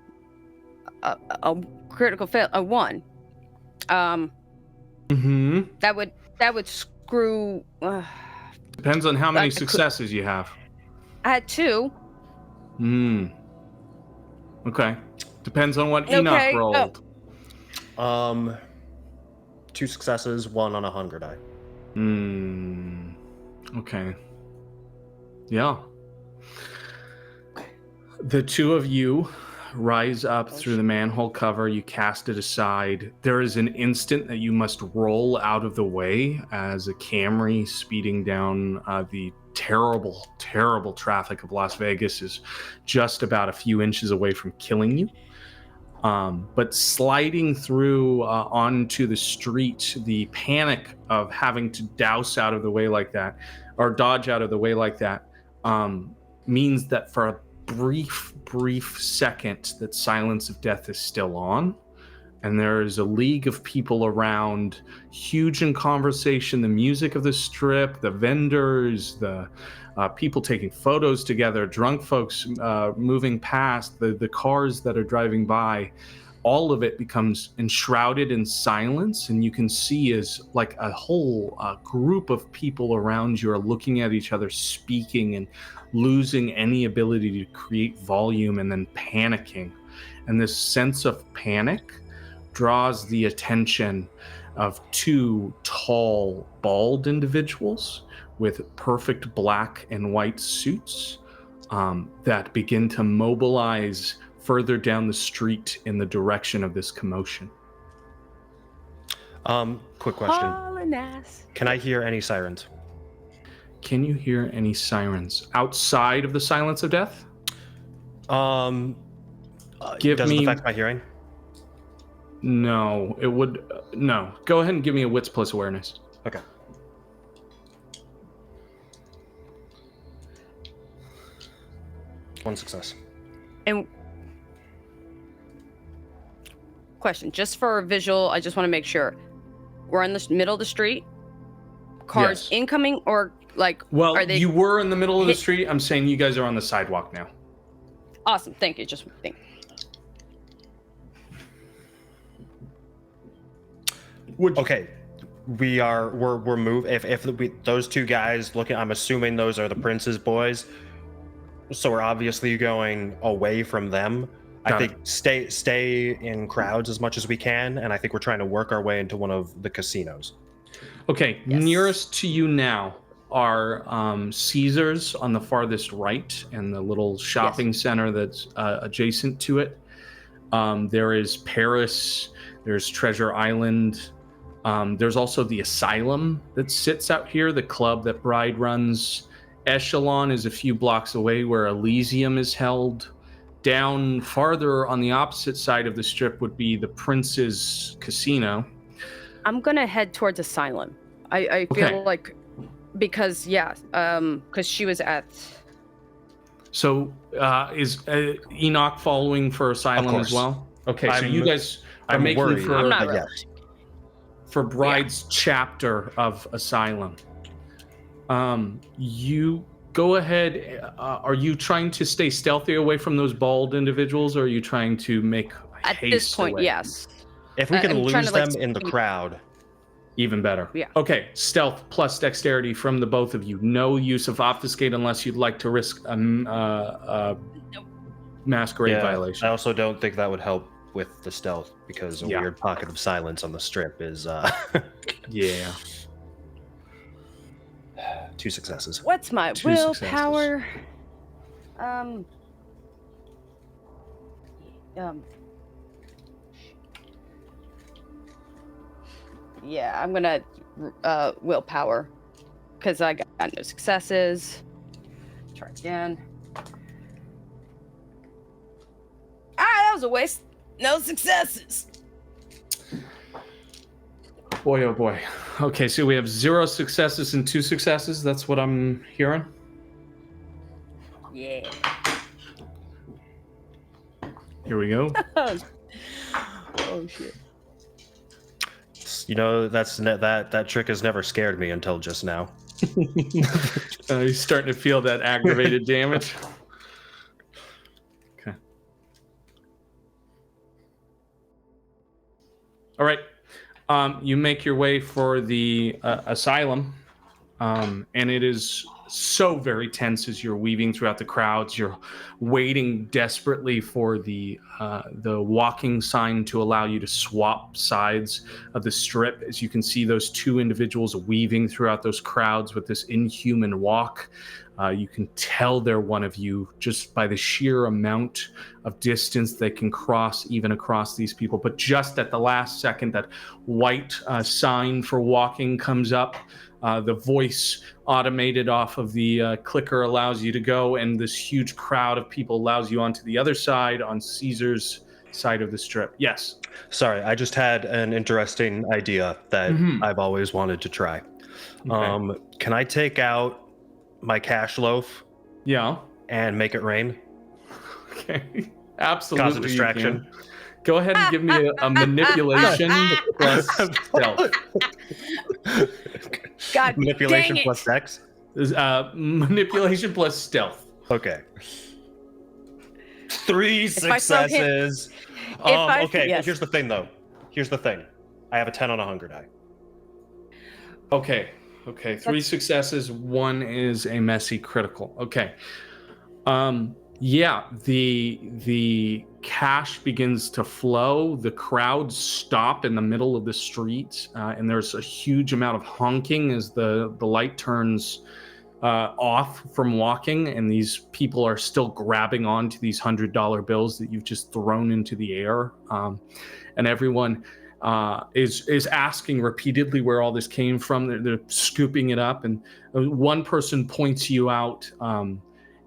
critical fail, a 1, that would screw. Depends on how many successes you have. I had 2. Okay. Depends on what Enoch rolled. 2 successes, 1 on a hunger die. Okay. Yeah. The two of you rise up through the manhole cover. You cast it aside. There is an instant that you must roll out of the way as a Camry speeding down the terrible, terrible traffic of Las Vegas is just about a few inches away from killing you. But sliding through onto the street, the panic of having to douse out of the way like that, or dodge out of the way like that, means that for a brief second that silence of death is still on, and there is a league of people around, huge in conversation, the music of the strip, the vendors, the people taking photos together, drunk folks moving past, the cars that are driving by. All of it becomes enshrouded in silence, and you can see as like a whole group of people around you are looking at each other, speaking and losing any ability to create volume, and then panicking. And this sense of panic draws the attention of 2 tall, bald individuals with perfect black and white suits that begin to mobilize further down the street in the direction of this commotion. Quick question. Can I hear any sirens? Can you hear any sirens outside of the silence of death? Does it affect my hearing? No, it would. No. Go ahead and give me a wits plus awareness. Okay. One success. And question, just for a visual, I just want to make sure we're in the middle of the street. Cars incoming, or like? Well, are they you were in the middle of the street. I'm saying you guys are on the sidewalk now. Awesome, thank you. Just think. Okay, we're moving. If those 2 guys looking, I'm assuming those are the Prince's boys. So we're obviously going away from them. I think stay in crowds as much as we can, and I think we're trying to work our way into one of the casinos. Okay, nearest to you now are Caesars on the farthest right, and the little shopping center that's adjacent to it. There is Paris. There's Treasure Island. There's also the Asylum that sits out here, the club that Bride runs. Echelon is a few blocks away, where Elysium is held. Down farther on the opposite side of the strip would be the Prince's Casino. I'm gonna head towards Asylum. I feel like, because she was at. So is Enoch following for Asylum as well? Okay, so you guys are making worried. I'm not really. For Bride's chapter of Asylum. You go ahead. Are you trying to stay stealthy away from those bald individuals, or are you trying to make At haste this point, away? yes. If we can I'm trying lose to, like, them in the crowd, Even better. Yeah. Okay, stealth plus dexterity from the both of you. No use of obfuscate unless you'd like to risk a masquerade violation. I also don't think that would help with the stealth because a Yeah. weird pocket of silence on the strip is Yeah. 2 successes. What's my 2 willpower? Yeah, I'm gonna willpower because I got no successes. Try again. That was a waste. No successes. Boy, oh boy. Okay, so we have 0 successes and 2 successes. That's what I'm hearing. Yeah. Here we go. Oh shit. You know, that trick has never scared me until just now. He's starting to feel that aggravated damage. Okay. All right. You make your way for the asylum, and it is so very tense as you're weaving throughout the crowds. You're waiting desperately for the walking sign to allow you to swap sides of the strip. As you can see, those 2 individuals weaving throughout those crowds with this inhuman walk. You can tell they're one of you just by the sheer amount of distance they can cross, even across these people. But just at the last second, that white sign for walking comes up. The voice automated off of the clicker allows you to go, and this huge crowd of people allows you onto the other side, on Caesar's side of the strip. Yes. Sorry, I just had an interesting idea that I've always wanted to try. Okay. Can I take out my cash loaf Yeah. and make it rain? Okay. Absolutely. Cause a distraction. You can. Go ahead and give me a manipulation plus stealth. God Manipulation dang it. plus dex? Manipulation plus stealth. Okay. 3 If I saw him- successes. Okay, yes. here's the thing, though. Here's the thing. I have a 10 on a hunger die. Okay. 3 successes. 1 is a messy critical. Okay. Yeah, the cash begins to flow. The crowds stop in the middle of the street, and there's a huge amount of honking as the light turns off from walking, and these people are still grabbing onto these $100 bills that you've just thrown into the air, and everyone is asking repeatedly where all this came from. They're scooping it up, and one person points you out.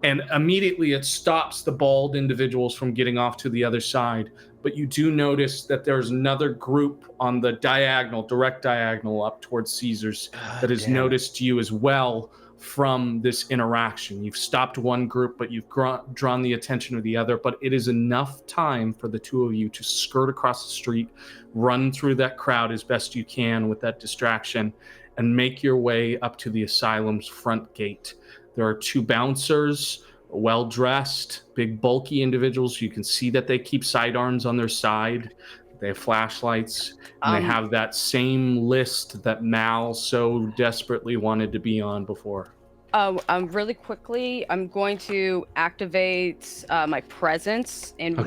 And immediately it stops the bald individuals from getting off to the other side. But you do notice that there's another group on the direct diagonal up towards Caesar's that has noticed you as well from this interaction. You've stopped one group, but you've drawn the attention of the other. But it is enough time for the 2 of you to skirt across the street, run through that crowd as best you can with that distraction, and make your way up to the asylum's front gate. There are 2 bouncers, well-dressed, big, bulky individuals. You can see that they keep sidearms on their side. They have flashlights, and they have that same list that Mal so desperately wanted to be on before. Really quickly, I'm going to activate my presence, and I'm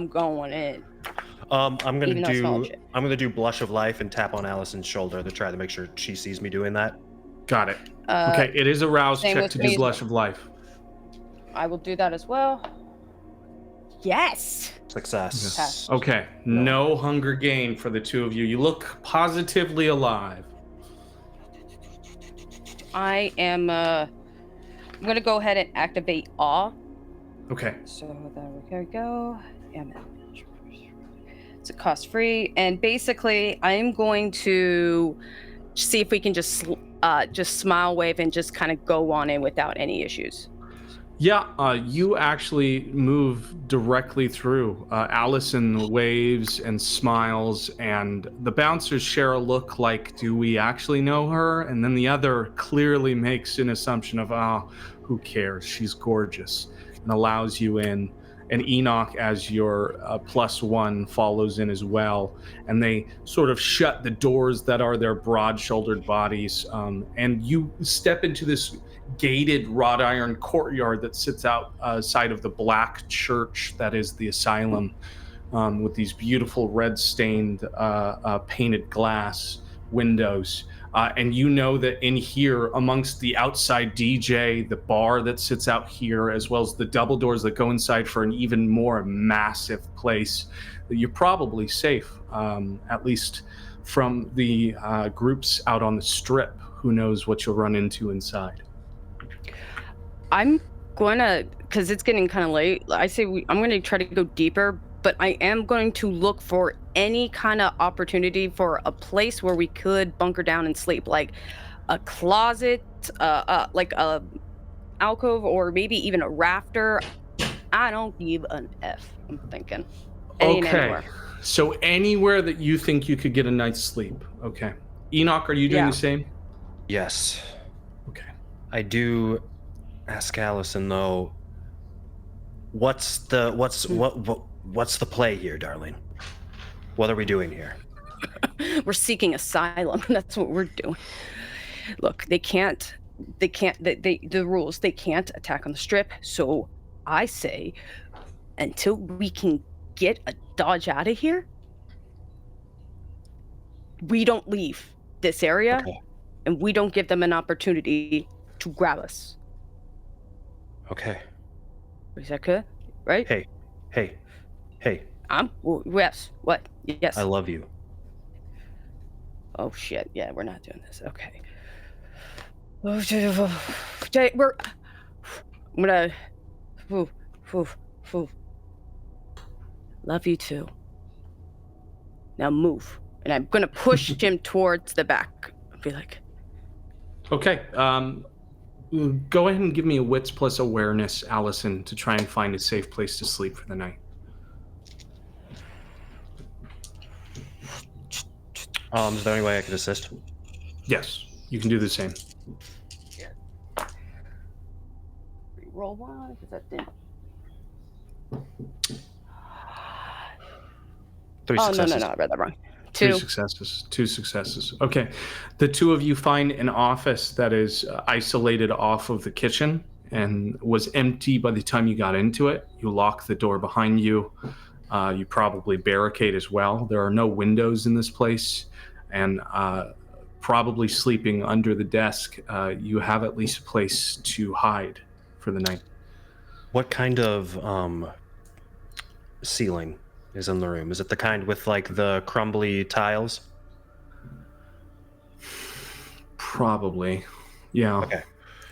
going in. I'm gonna do Blush of Life and tap on Allison's shoulder to try to make sure she sees me doing that. Got it. Okay, it is a rouse check to do Blush of Life. I will do that as well. Yes. Success. Okay, no hunger gain for the 2 of you. You look positively alive. I am. I'm gonna go ahead and activate awe. Okay. So there we go. Yeah, it's a cost free, and basically, I'm going to see if we can just smile wave and just kind of go on in without any issues. Yeah, you actually move directly through. Allison waves and smiles, and the bouncers share a look like, do we actually know her? And then the other clearly makes an assumption of, who cares? She's gorgeous, and allows you in. And Enoch, as your +1, follows in as well. And they sort of shut the doors that are their broad-shouldered bodies. And you step into this gated wrought iron courtyard that sits outside of the black church that is the asylum, with these beautiful red stained painted glass windows. And you know that in here, amongst the outside DJ, the bar that sits out here, as well as the double doors that go inside for an even more massive place, that you're probably safe, at least from the groups out on the strip. Who knows what you'll run into inside. I'm gonna, because it's getting kind of late, I'm gonna try to go deeper, but I am going to look for any kind of opportunity for a place where we could bunker down and sleep, like a closet, like a alcove, or maybe even a rafter. I don't give an F, I'm thinking. Okay, so anywhere that you think you could get a night's sleep. Okay. Enoch, are you doing the same? Yes. Okay. I do ask Allison though, what's the play here, darling? What are we doing here? We're seeking asylum. That's what we're doing. Look, the rules, they can't attack on the strip. So I say, until we can get a dodge out of here, we don't leave this area, and we don't give them an opportunity to grab us. Okay. Is that good? Right? Hey. Yes. What? Yes. I love you. Oh shit! Yeah, we're not doing this. Okay. I'm gonna. Love you too. Now move, and I'm gonna push him towards the back. I'll be like. Okay. Go ahead and give me a wits plus awareness, Allison, to try and find a safe place to sleep for the night. Is there any way I could assist? Yes, you can do the same. Roll one, because that didn't. Three successes. No, I read that wrong. Two successes. Okay. The two of you find an office that is isolated off of the kitchen and was empty by the time you got into it. You lock the door behind you. You probably barricade as well. There are no windows in this place. And probably sleeping under the desk, you have at least a place to hide for the night. What kind of ceiling is in the room? Is it the kind with like the crumbly tiles? Probably. Yeah. Okay.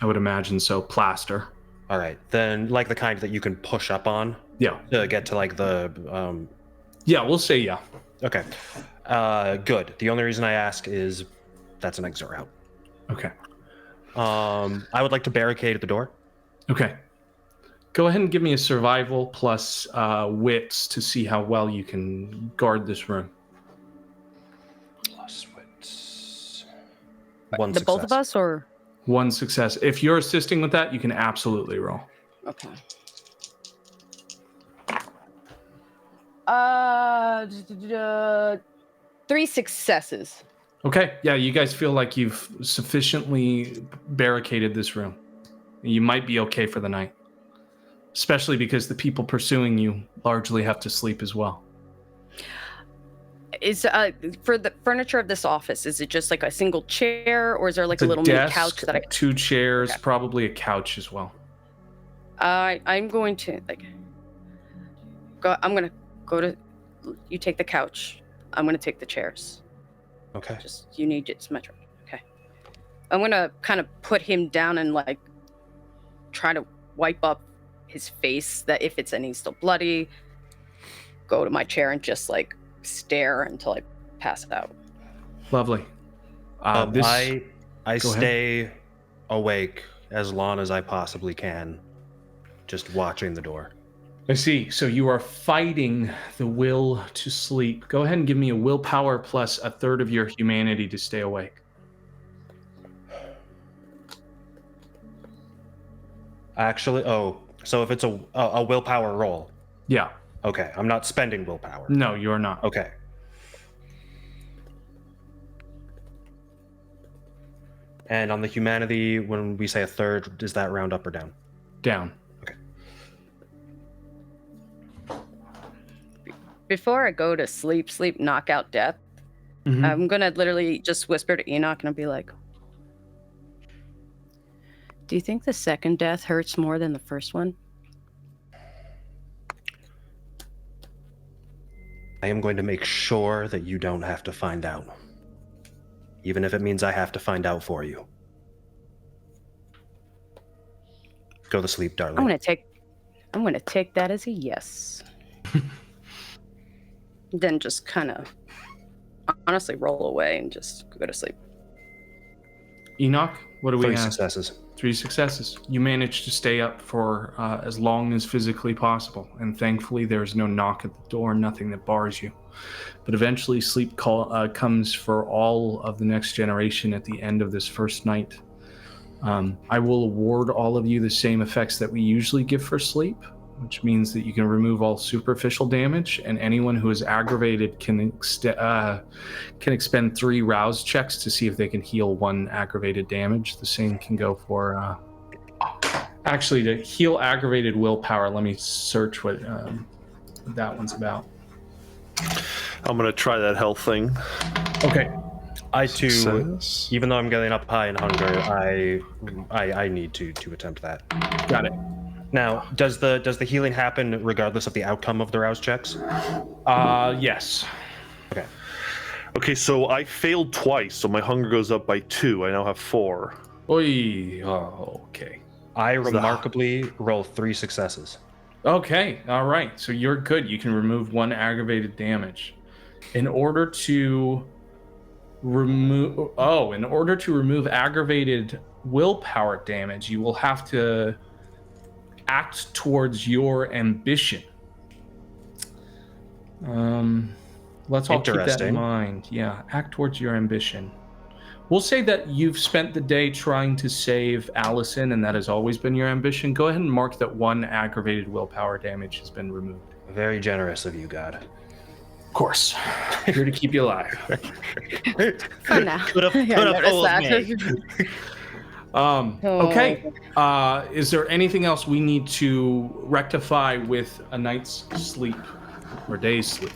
I would imagine so. Plaster. All right. Then like the kind that you can push up on? Yeah. To get to like the Yeah, we'll say yeah. Okay. Good. The only reason I ask is that's an exit route. Okay. I would like to barricade the door. Okay. Go ahead and give me a survival plus wits to see how well you can guard this room. Plus wits. One success. Both of us, or? One success. If you're assisting with that, you can absolutely roll. Okay. 3 successes. Okay. Yeah, you guys feel like you've sufficiently barricaded this room. You might be okay for the night. Especially because the people pursuing you largely have to sleep as well. Is for the furniture of this office, is it just like a single chair, or is there like a little desk, mini couch that I 2 chairs, okay. Probably a couch as well. I'm going to I'm gonna go to. You take the couch. I'm gonna take the chairs. Okay. Just you need it's my turn. Okay. I'm gonna kind of put him down and like try to wipe up his face, that if it's any still bloody, go to my chair and just like stare until I pass out. Lovely. I stay awake as long as I possibly can just watching the door. I see. So you are fighting the will to sleep. Go ahead and give me a willpower plus a third of your humanity to stay awake. Actually, so if it's a willpower roll. Yeah. Okay, I'm not spending willpower. No, you're not. Okay. And on the humanity, when we say a third, does that round up or down? Down. Before I go to sleep, knockout, death, Mhm. I'm gonna literally just whisper to Enoch and I'll be like, do you think the second death hurts more than the first one? I am going to make sure that you don't have to find out. Even if it means I have to find out for you. Go to sleep, darling. I'm gonna take that as a yes. Then just kind of honestly roll away and just go to sleep. Enoch, what do we 3 have? successes. 3 successes. You managed to stay up for as long as physically possible, and thankfully there's no knock at the door, nothing that bars you. But eventually sleep comes for all of the next generation at the end of this first night. I will award all of you the same effects that we usually give for sleep, which means that you can remove all superficial damage, and anyone who is aggravated can expend 3 rouse checks to see if they can heal 1 aggravated damage. The same can go for actually to heal aggravated willpower. Let me search what that one's about. I'm gonna try that health thing. Okay. I too, Success. even though I'm getting up high in hunger, I need to attempt that. Got it. Now, does the healing happen regardless of the outcome of the rouse checks? Yes. Okay. Okay, so I failed twice, so my hunger goes up by 2. I now have 4. Oy. Oh, okay. I remarkably roll 3 successes. Okay, all right. So you're good. You can remove 1 aggravated damage. In order to remove aggravated willpower damage, you will have to act towards your ambition. Let's all keep that in Interesting. mind. Yeah, act towards your ambition. We'll say that you've spent the day trying to save Allison, and that has always been your ambition. Go ahead and mark that 1 aggravated willpower damage has been removed. Very generous of you, God. Of course. Here to keep you alive. For now. Put up I noticed with that. me. Okay. Is there anything else we need to rectify with a night's sleep or day's sleep?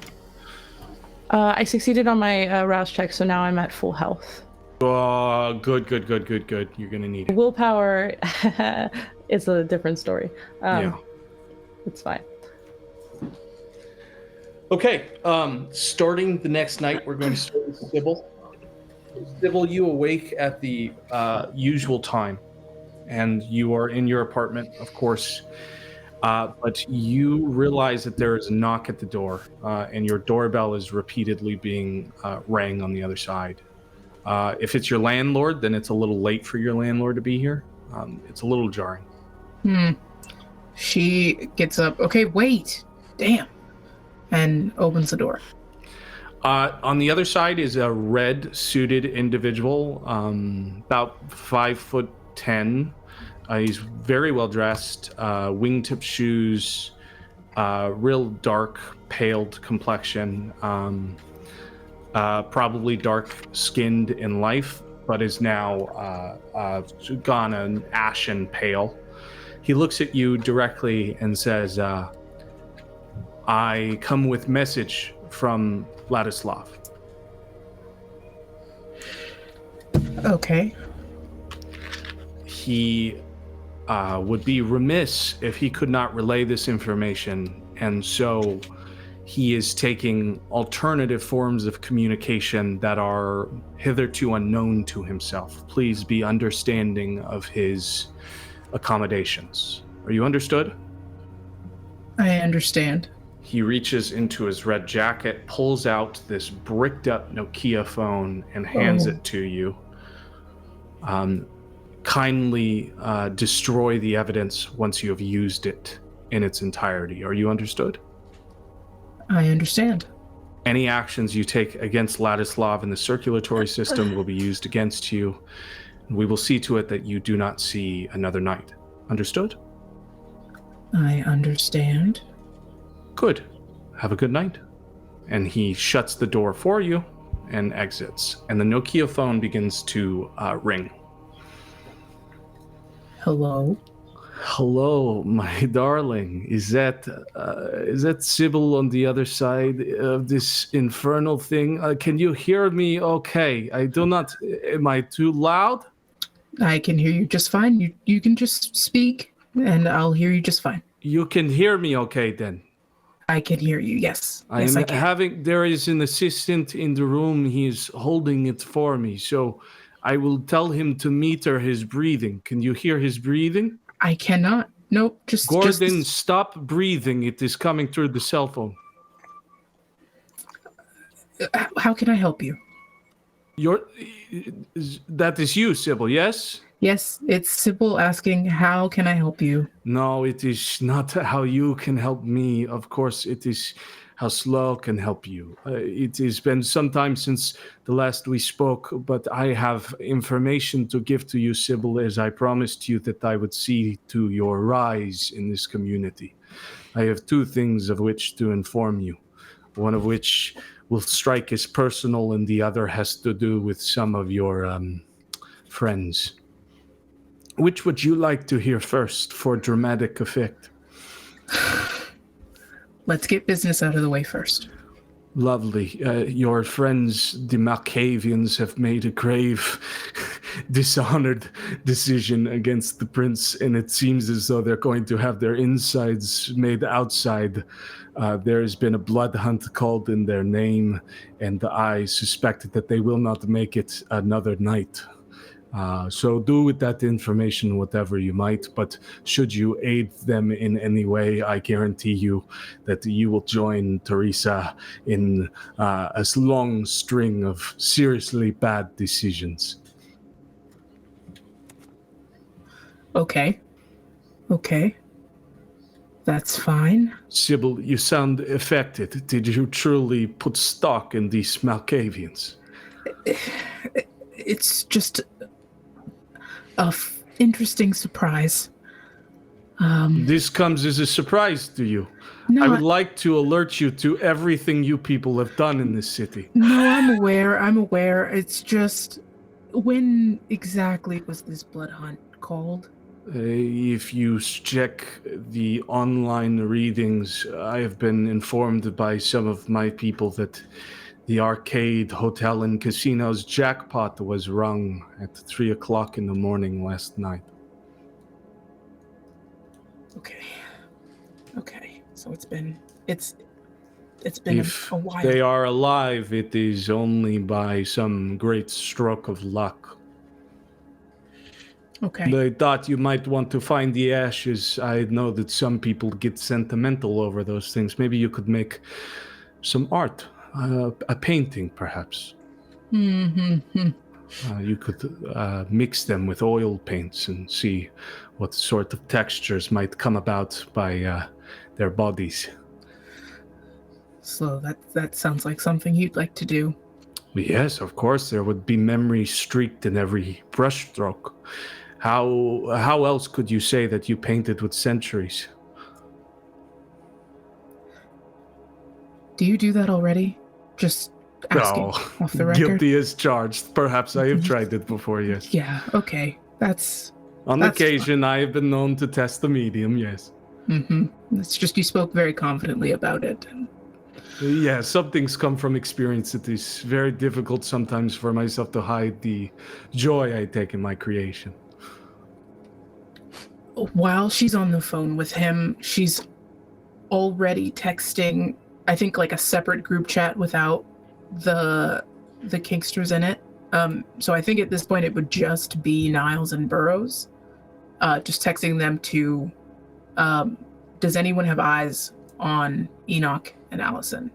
I succeeded on my rouse check, so now I'm at full health. Good. You're gonna need it. Willpower is a different story. Yeah. It's fine. Okay. Starting the next night, we're going to start with Sybil. Sybil, you awake at the usual time, and you are in your apartment, of course. But you realize that there is a knock at the door, and your doorbell is repeatedly being rang on the other side. If it's your landlord, then it's a little late for your landlord to be here. It's a little jarring. She gets up. Okay, wait. Damn. And opens the door. On the other side is a red-suited individual, about 5'10". He's very well dressed, wingtip shoes, real dark, paled complexion, probably dark-skinned in life, but is now gone an ashen pale. He looks at you directly and says, I come with message from Vladislav. Okay. He would be remiss if he could not relay this information, and so he is taking alternative forms of communication that are hitherto unknown to himself. Please be understanding of his accommodations. Are you understood? I understand. He reaches into his red jacket, pulls out this bricked up Nokia phone, and hands it to you. kindly destroy the evidence once you have used it in its entirety. Are you understood? I understand. Any actions you take against Ladislav in the circulatory system will be used against you. We will see to it that you do not see another night. Understood? I understand. Good. Have a good night. And he shuts the door for you and exits. And the Nokia phone begins to ring. Hello? Hello, my darling. Is that Sybil on the other side of this infernal thing? Can you hear me okay? I do not... Am I too loud? I can hear you just fine. You can just speak, and I'll hear you just fine. You can hear me okay, then? I can hear you, yes. Yes, I can. There is an assistant in the room. He's holding it for me, so I will tell him to meter his breathing. Can you hear his breathing? I cannot. Nope, Gordon, stop breathing. It is coming through the cell phone. How can I help you? That is you, Sybil, yes? Yes, it's Sybil asking, how can I help you? No, it is not how you can help me. Of course, it is how Slow can help you. It has been some time since the last we spoke, but I have information to give to you, Sybil, as I promised you that I would see to your rise in this community. I have two things of which to inform you, one of which will strike as personal, and the other has to do with some of your friends. Which would you like to hear first for dramatic effect? Let's get business out of the way first. Lovely. Your friends, the Malkavians, have made a grave, dishonored decision against the prince, and it seems as though they're going to have their insides made outside. There has been a blood hunt called in their name, and I suspect that they will not make it another night. So do with that information whatever you might, but should you aid them in any way, I guarantee you that you will join Teresa in a long string of seriously bad decisions. Okay. That's fine. Sybil, you sound affected. Did you truly put stock in these Malkavians? It's just a interesting surprise. This comes as a surprise to you. No, I would like to alert you to everything you people have done in this city. No, I'm aware. It's just, when exactly was this blood hunt called? If you check the online readings, I have been informed by some of my people that the arcade, hotel, and casino's jackpot was rung at 3 o'clock in the morning last night. Okay. So it's been If a while. they are alive, it is only by some great stroke of luck. Okay. They thought you might want to find the ashes. I know that some people get sentimental over those things. Maybe you could make some art. A painting, perhaps. Mm-hmm. You could mix them with oil paints and see what sort of textures might come about by their bodies. So that sounds like something you'd like to do. Yes, of course. There would be memory streaked in every brushstroke. How else could you say that you painted with centuries? Do you do that already? Just asking off the record. Guilty as charged. Perhaps I have tried it before, yes. Yeah, okay. On occasion, I have been known to test the medium, yes. Mm-hmm. It's just you spoke very confidently about it. Yeah, some things come from experience. It is very difficult sometimes for myself to hide the joy I take in my creation. While she's on the phone with him, she's already texting, I think, like a separate group chat without the Kinksters in it. So I think at this point it would just be Niles and Burrows. Just texting them to, does anyone have eyes on Enoch and Allison?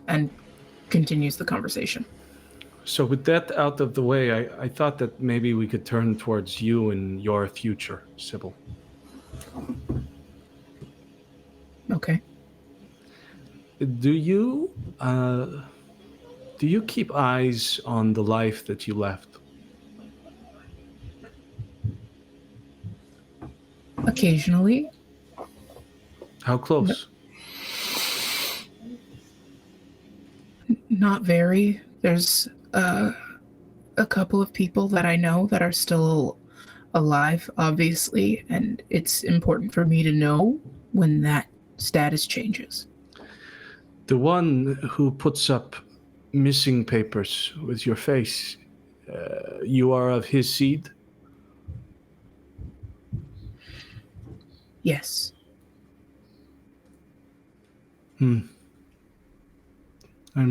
And continues the conversation. So with that out of the way, I thought that maybe we could turn towards you and your future, Sybil. Okay. Do you keep eyes on the life that you left? Occasionally. How close? Not very. There's a couple of people that I know that are still alive, obviously, and it's important for me to know when that status changes. The one who puts up missing papers with your face, you are of his seed? Yes. I'm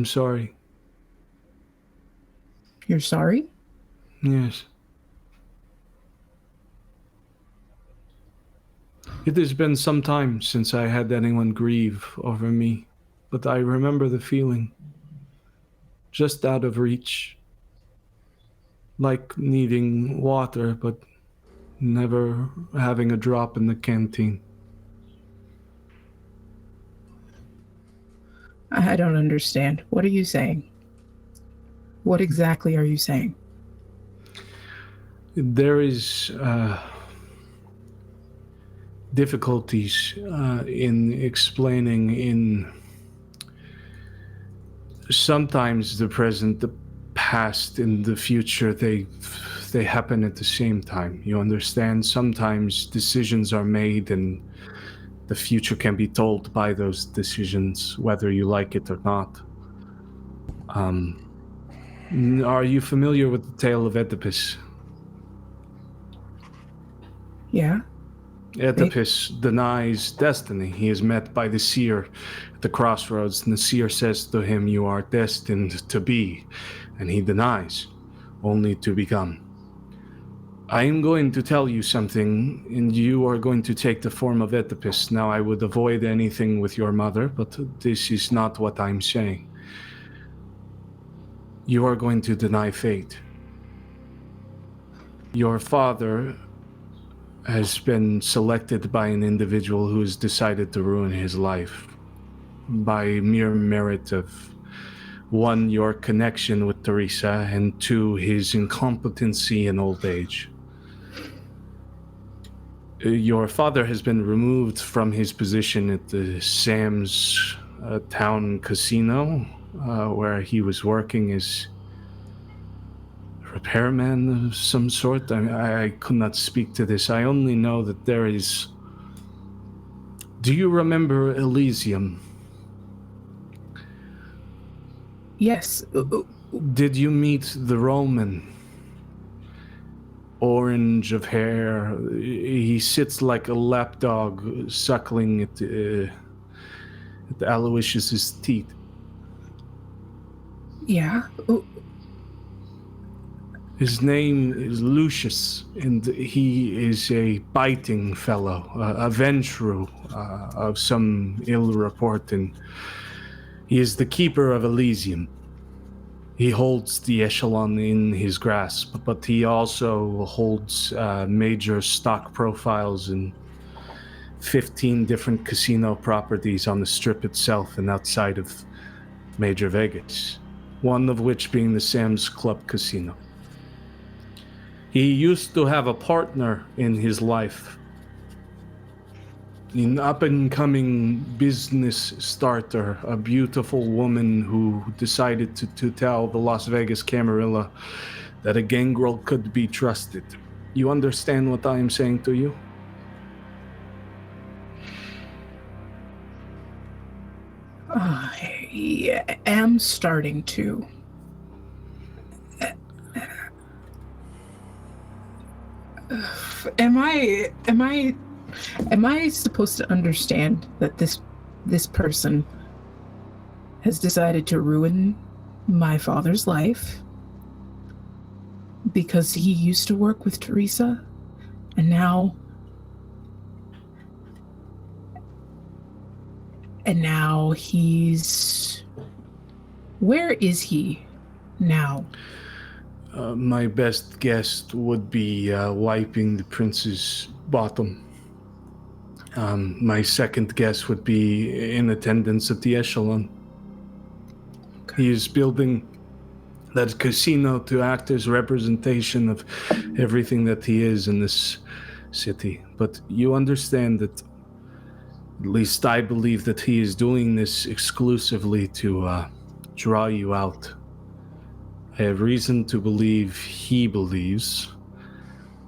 sorry. You're sorry? Yes. It has been some time since I had anyone grieve over me, but I remember the feeling. Just out of reach. Like needing water, but never having a drop in the canteen. I don't understand. What are you saying? What exactly are you saying? There is difficulties in explaining in sometimes the present, the past, and the future. They happen at the same time. You understand? Sometimes decisions are made and the future can be told by those decisions, whether you like it or not. Are you familiar with the tale of Oedipus? Yeah? Oedipus denies destiny. He is met by the seer at the crossroads, and the seer says to him, "You are destined to be," and he denies, only to become. I am going to tell you something, and you are going to take the form of Oedipus. Now, I would avoid anything with your mother, but this is not what I'm saying. You are going to deny fate. Your father has been selected by an individual who has decided to ruin his life by mere merit of, one, your connection with Teresa, and two, his incompetency in old age. Your father has been removed from his position at the Sam's town casino, where he was working as a repairman of some sort. I could not speak to this. I only know that there is... Do you remember Elysium? Yes. Did you meet the Roman? Orange of hair. He sits like a lapdog suckling at Aloysius's teeth. Yeah? His name is Lucius, and he is a biting fellow, a vengeful of some ill report, and he is the keeper of Elysium. He holds the echelon in his grasp, but he also holds major stock profiles in 15 different casino properties on the strip itself and outside of Major Vegas, one of which being the Sam's Club Casino. He used to have a partner in his life, an up-and-coming business starter, a beautiful woman who decided to tell the Las Vegas Camarilla that a gangrel could be trusted. You understand what I am saying to you? I am starting to. Am I supposed to understand that this person has decided to ruin my father's life because he used to work with Teresa, and now he's... Where is he now? My best guess would be wiping the prince's bottom. My second guess would be in attendance at the Echelon. Okay. He is building that casino to act as representation of everything that he is in this city. But you understand that, at least I believe that he is doing this exclusively to draw you out. I have reason to believe he believes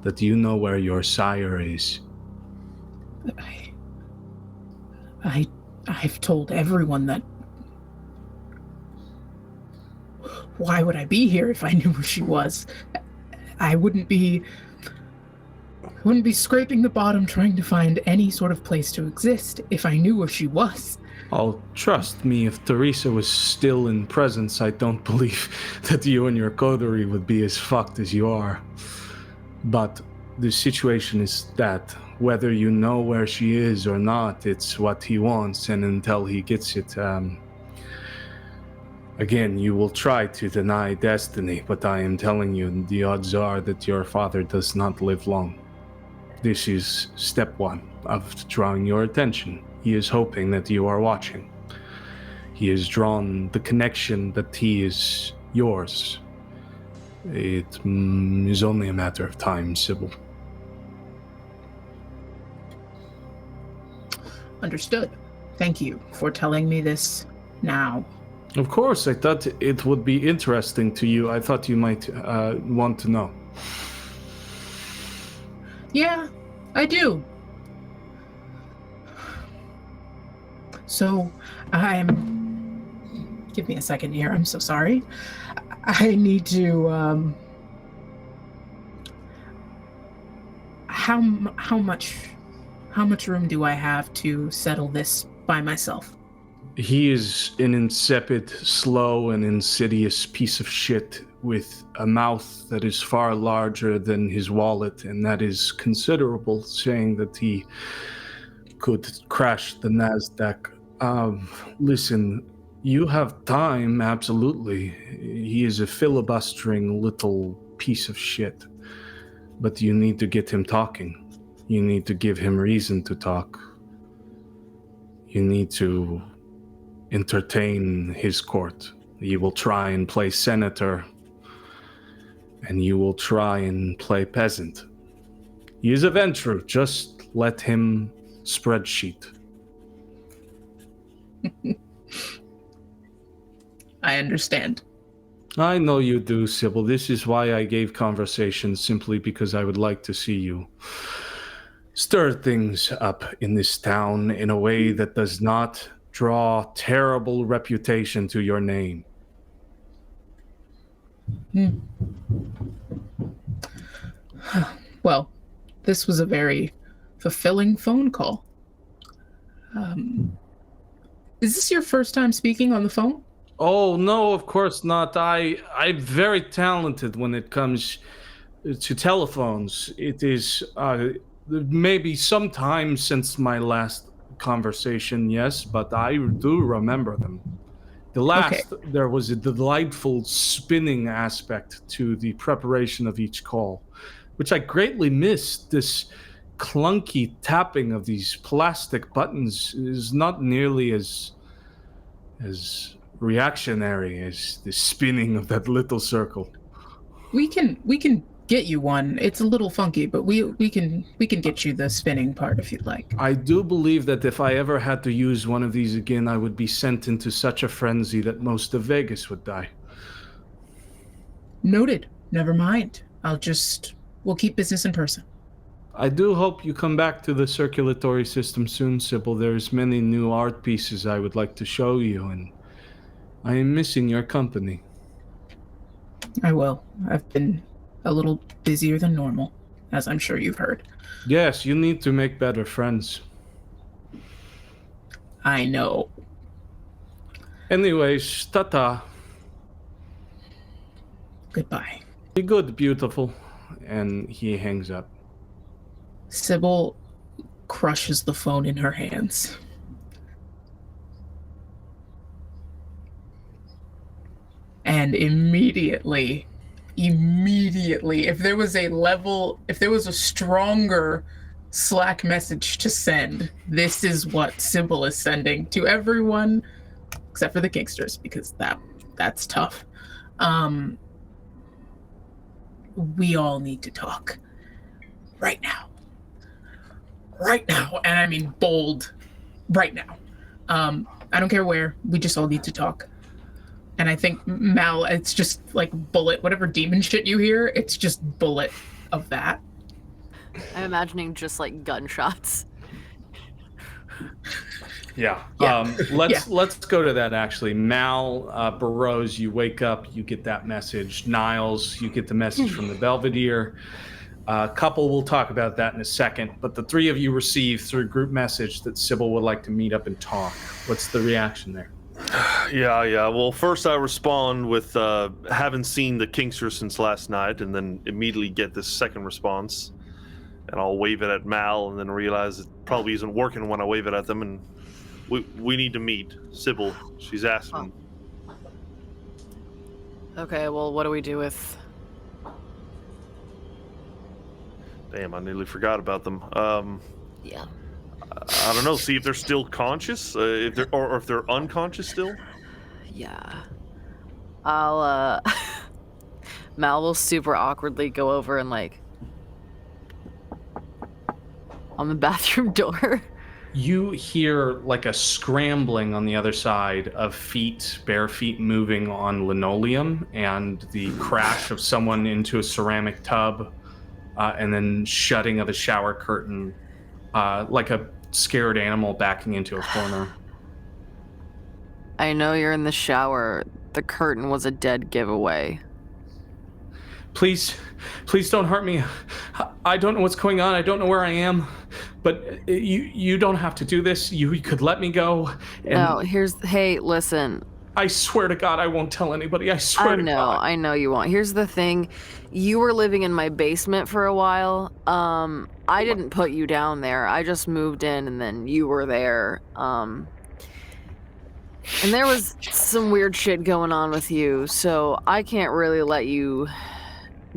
that you know where your sire is. I've told everyone that. Why would I be here if I knew where she was? I wouldn't be scraping the bottom trying to find any sort of place to exist if I knew where she was. Oh, trust me, if Teresa was still in presence, I don't believe that you and your coterie would be as fucked as you are. But the situation is that whether you know where she is or not, it's what he wants, and until he gets it, again, you will try to deny destiny, but I am telling you, the odds are that your father does not live long. This is step one of drawing your attention. He is hoping that you are watching. He has drawn the connection that he is yours. It is only a matter of time, Sybil. Understood. Thank you for telling me this now. Of course, I thought it would be interesting to you. I thought you might want to know. Yeah, I do. So, give me a second here. I'm so sorry. I need to, how much room do I have to settle this by myself? He is an insipid, slow, and insidious piece of shit with a mouth that is far larger than his wallet, and that is considerable, saying that he could crash the NASDAQ. Listen, you have time, absolutely. He is a filibustering little piece of shit. But you need to get him talking. You need to give him reason to talk. You need to entertain his court. You will try and play senator, and you will try and play peasant. He is a venture. Just let him spreadsheet. I understand. I know you do, Sybil. This is why I gave conversation, simply because I would like to see you stir things up in this town in a way that does not draw terrible reputation to your name. Well, this was a very fulfilling phone call. Is this your first time speaking on the phone? Oh, no, of course not. I'm very talented when it comes to telephones. It is maybe some time since my last conversation, yes, but I do remember them. There was a delightful spinning aspect to the preparation of each call, which I greatly missed. This clunky tapping of these plastic buttons is not nearly as reactionary as the spinning of that little circle. We can get you one. It's a little funky, but we can get you the spinning part if you'd like. I do believe that if I ever had to use one of these again, I would be sent into such a frenzy that most of Vegas would die. Noted. Never mind. We'll keep business in person. I do hope you come back to the circulatory system soon, Sybil. There's many new art pieces I would like to show you, and I am missing your company. I will. I've been a little busier than normal, as I'm sure you've heard. Yes, you need to make better friends. I know. Anyways, ta-ta. Goodbye. Be good, beautiful. And he hangs up. Sybil crushes the phone in her hands. And And immediately, if there was a stronger Slack message to send, this is what Sybil is sending to everyone, except for the Kingsters, because that's tough. We all need to talk. Right now. And I mean bold. Right now. I don't care where. We just all need to talk. And I think, Mal, it's just like bullet, whatever demon shit you hear, it's just bullet of that. I'm imagining just like gunshots. Yeah. Yeah. Let's go to that actually. Mal, Burroughs, you wake up, you get that message. Niles, you get the message from the Belvedere. Couple, we'll talk about that in a second. But the three of you receive through group message that Sybil would like to meet up and talk. What's the reaction there? Yeah. Well, first I respond with haven't seen the Kingsters since last night, and then immediately get this second response. And I'll wave it at Mal, and then realize it probably isn't working when I wave it at them, and we need to meet. Sybil, she's asking. Okay, well, what do we do with... Damn, I nearly forgot about them. Yeah. I don't know. See if they're still conscious, if they're unconscious still. Yeah. I'll Mal will super awkwardly go over and like on the bathroom door. You hear like a scrambling on the other side of feet, bare feet moving on linoleum, and the crash of someone into a ceramic tub, and then shutting of a shower curtain, like a scared animal backing into a corner. I know you're in the shower. The curtain was a dead giveaway. Please don't hurt me. I don't know what's going on. I don't know where I am. But you don't have to do this. You could let me go. And No, hey, listen. I swear to God, I won't tell anybody. I swear to God. I know you won't. Here's the thing. You were living in my basement for a while. I didn't put you down there. I just moved in and then you were there. And there was some weird shit going on with you, so I can't really let you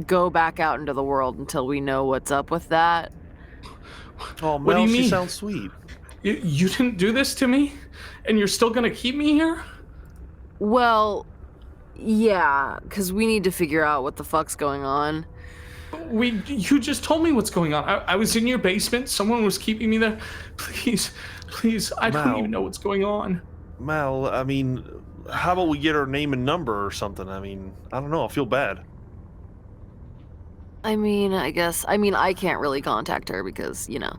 go back out into the world until we know what's up with that. Oh, What do you Mel, she mean? sounds sweet. You didn't do this to me? And you're still gonna keep me here? Well, yeah, because we need to figure out what the fuck's going on. You just told me what's going on. I was in your basement. Someone was keeping me there. Please, I don't Mal. even know what's going on. Mal, I mean, how about we get her name and number or something? I mean, I don't know. I feel bad. I mean, I can't really contact her because, you know.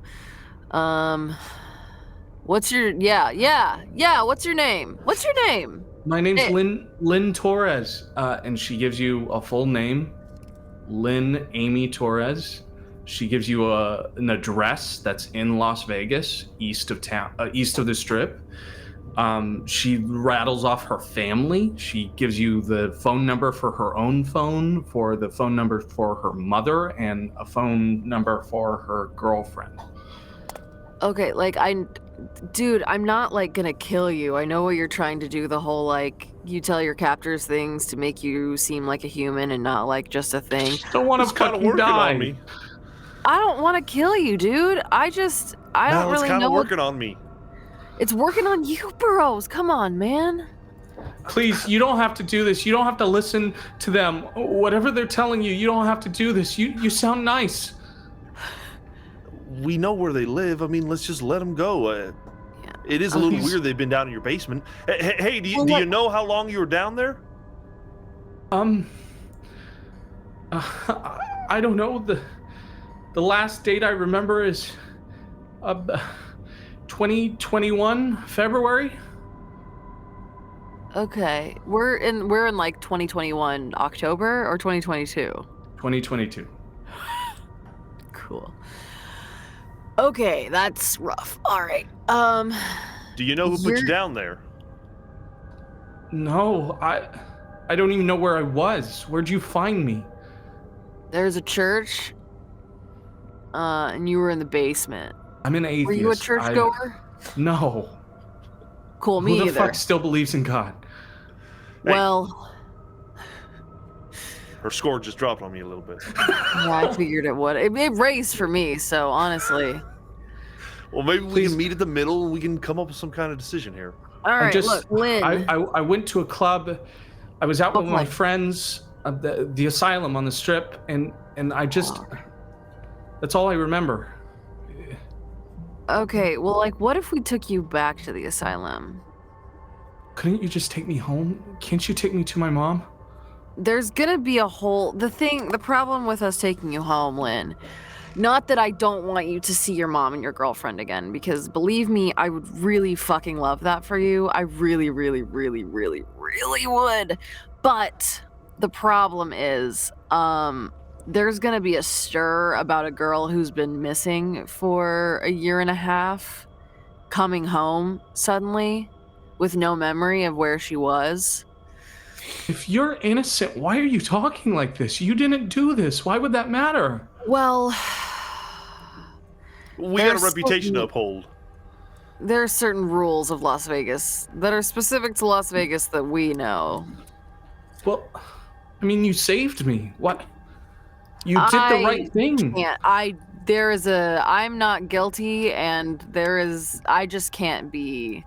What's your name? What's your name? My name's Hey. Lynn Torres, and she gives you a full name, Lynn Amy Torres. She gives you an address that's in Las Vegas, east of the Strip. She rattles off her family. She gives you the phone number for her own phone, for the phone number for her mother, and a phone number for her girlfriend. Okay, like dude, I'm not like gonna kill you. I know what you're trying to do, the whole like you tell your captors things to make you seem like a human and not like just a thing. Don't want to It's kind of fucking working die. on me. I don't want to kill you, dude. I don't Mal, really it's kind know of what... working on me. It's working on you, Burroughs. Come on, man. Please, you don't have to do this. You don't have to listen to them. Whatever they're telling you, you don't have to do this. You sound nice. We know where they live. I mean, let's just let them go. It is a little weird they've been down in your basement. Hey, do you know how long you were down there? I don't know. The last date I remember is 2021 February. Okay, we're in like 2021 October or 2022. 2022. Cool. Okay, that's rough. All right. Do you know who put you down there? No, I don't even know where I was. Where'd you find me? There's a church. And you were in the basement. I'm an atheist. Were you a churchgoer? No. Cool, me Who the either. fuck still believes in God? Well, her score just dropped on me a little bit. Yeah, I figured it would. It raised for me, so honestly. Well, maybe we Please. can meet at the middle and we can come up with some kind of decision here. All right, look, Lynn. I went to a club. I was out with my Okay. friends at the asylum on the strip, and I just. That's all I remember. Okay, well, like, what if we took you back to the asylum? Couldn't you just take me home? Can't you take me to my mom? There's gonna be a whole... The problem with us taking you home, Lynn, not that I don't want you to see your mom and your girlfriend again, because believe me, I would really fucking love that for you. I really, really, really, really, really would. But the problem is, there's gonna be a stir about a girl who's been missing for a year and a half coming home suddenly with no memory of where she was. If you're innocent, why are you talking like this? You didn't do this. Why would that matter? Well, We got a There's reputation to something- uphold. there are certain rules of Las Vegas that are specific to Las Vegas that we know. Well, I mean, you saved me. What? You did the right thing. I'm not guilty, and I just can't be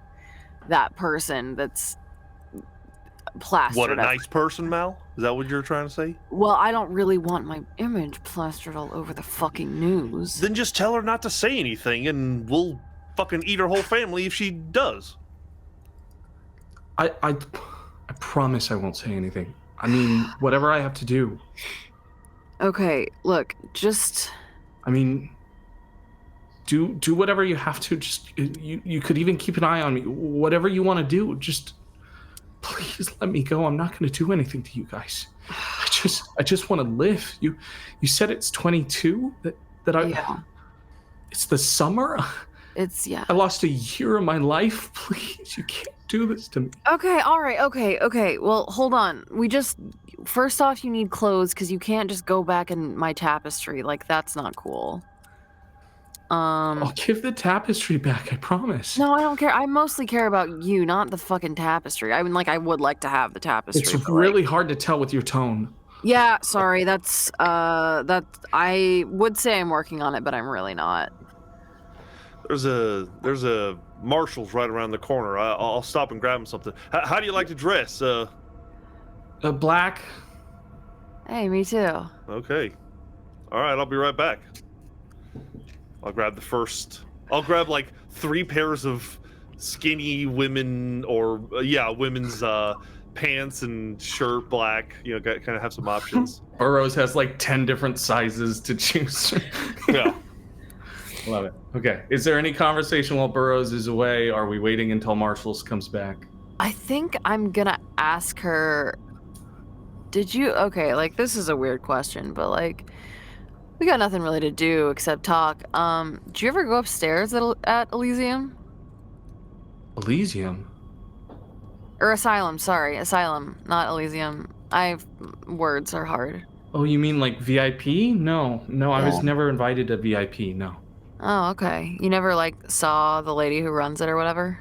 that person that's plastered What, a up. nice person, Mal? Is that what you're trying to say? Well, I don't really want my image plastered all over the fucking news. Then just tell her not to say anything and we'll fucking eat her whole family if she does. I promise I won't say anything. I mean, whatever I have to do. Okay, look, just... I mean, do whatever you have to. Just you could even keep an eye on me. Whatever you want to do, just please let me go. I'm not going to do anything to you guys. I just want to live. You said it's 22 that I. Yeah. It's the summer. Yeah. I lost a year of my life. Please, you can't do this to me. Okay, all right, okay. Well, hold on. First off, you need clothes because you can't just go back in my tapestry. Like, that's not cool. I'll give the tapestry back. I promise. No, I don't care. I mostly care about you, not the fucking tapestry. I mean, like, I would like to have the tapestry. It's but, really like... hard to tell with your tone. Yeah, sorry. That's I would say I'm working on it, but I'm really not. There's a Marshall's right around the corner. I'll stop and grab him something. How do you like to dress? Black. Hey, me too. Okay. All right, I'll be right back. I'll grab like 3 pairs of skinny women or women's pants and shirt, black. You know, kind of have some options. Burroughs has like 10 different sizes to choose. Yeah. Love it. Okay. Is there any conversation while Burroughs is away? Are we waiting until Marshall's comes back? I think I'm gonna ask her. Okay, like, this is a weird question, but like, we got nothing really to do except talk. Do you ever go upstairs at Elysium? Elysium? Or Asylum, sorry. Asylum, not Elysium. Words are hard. Oh, you mean like VIP? No, I was never invited to VIP, no. Oh, okay. You never, like, saw the lady who runs it or whatever?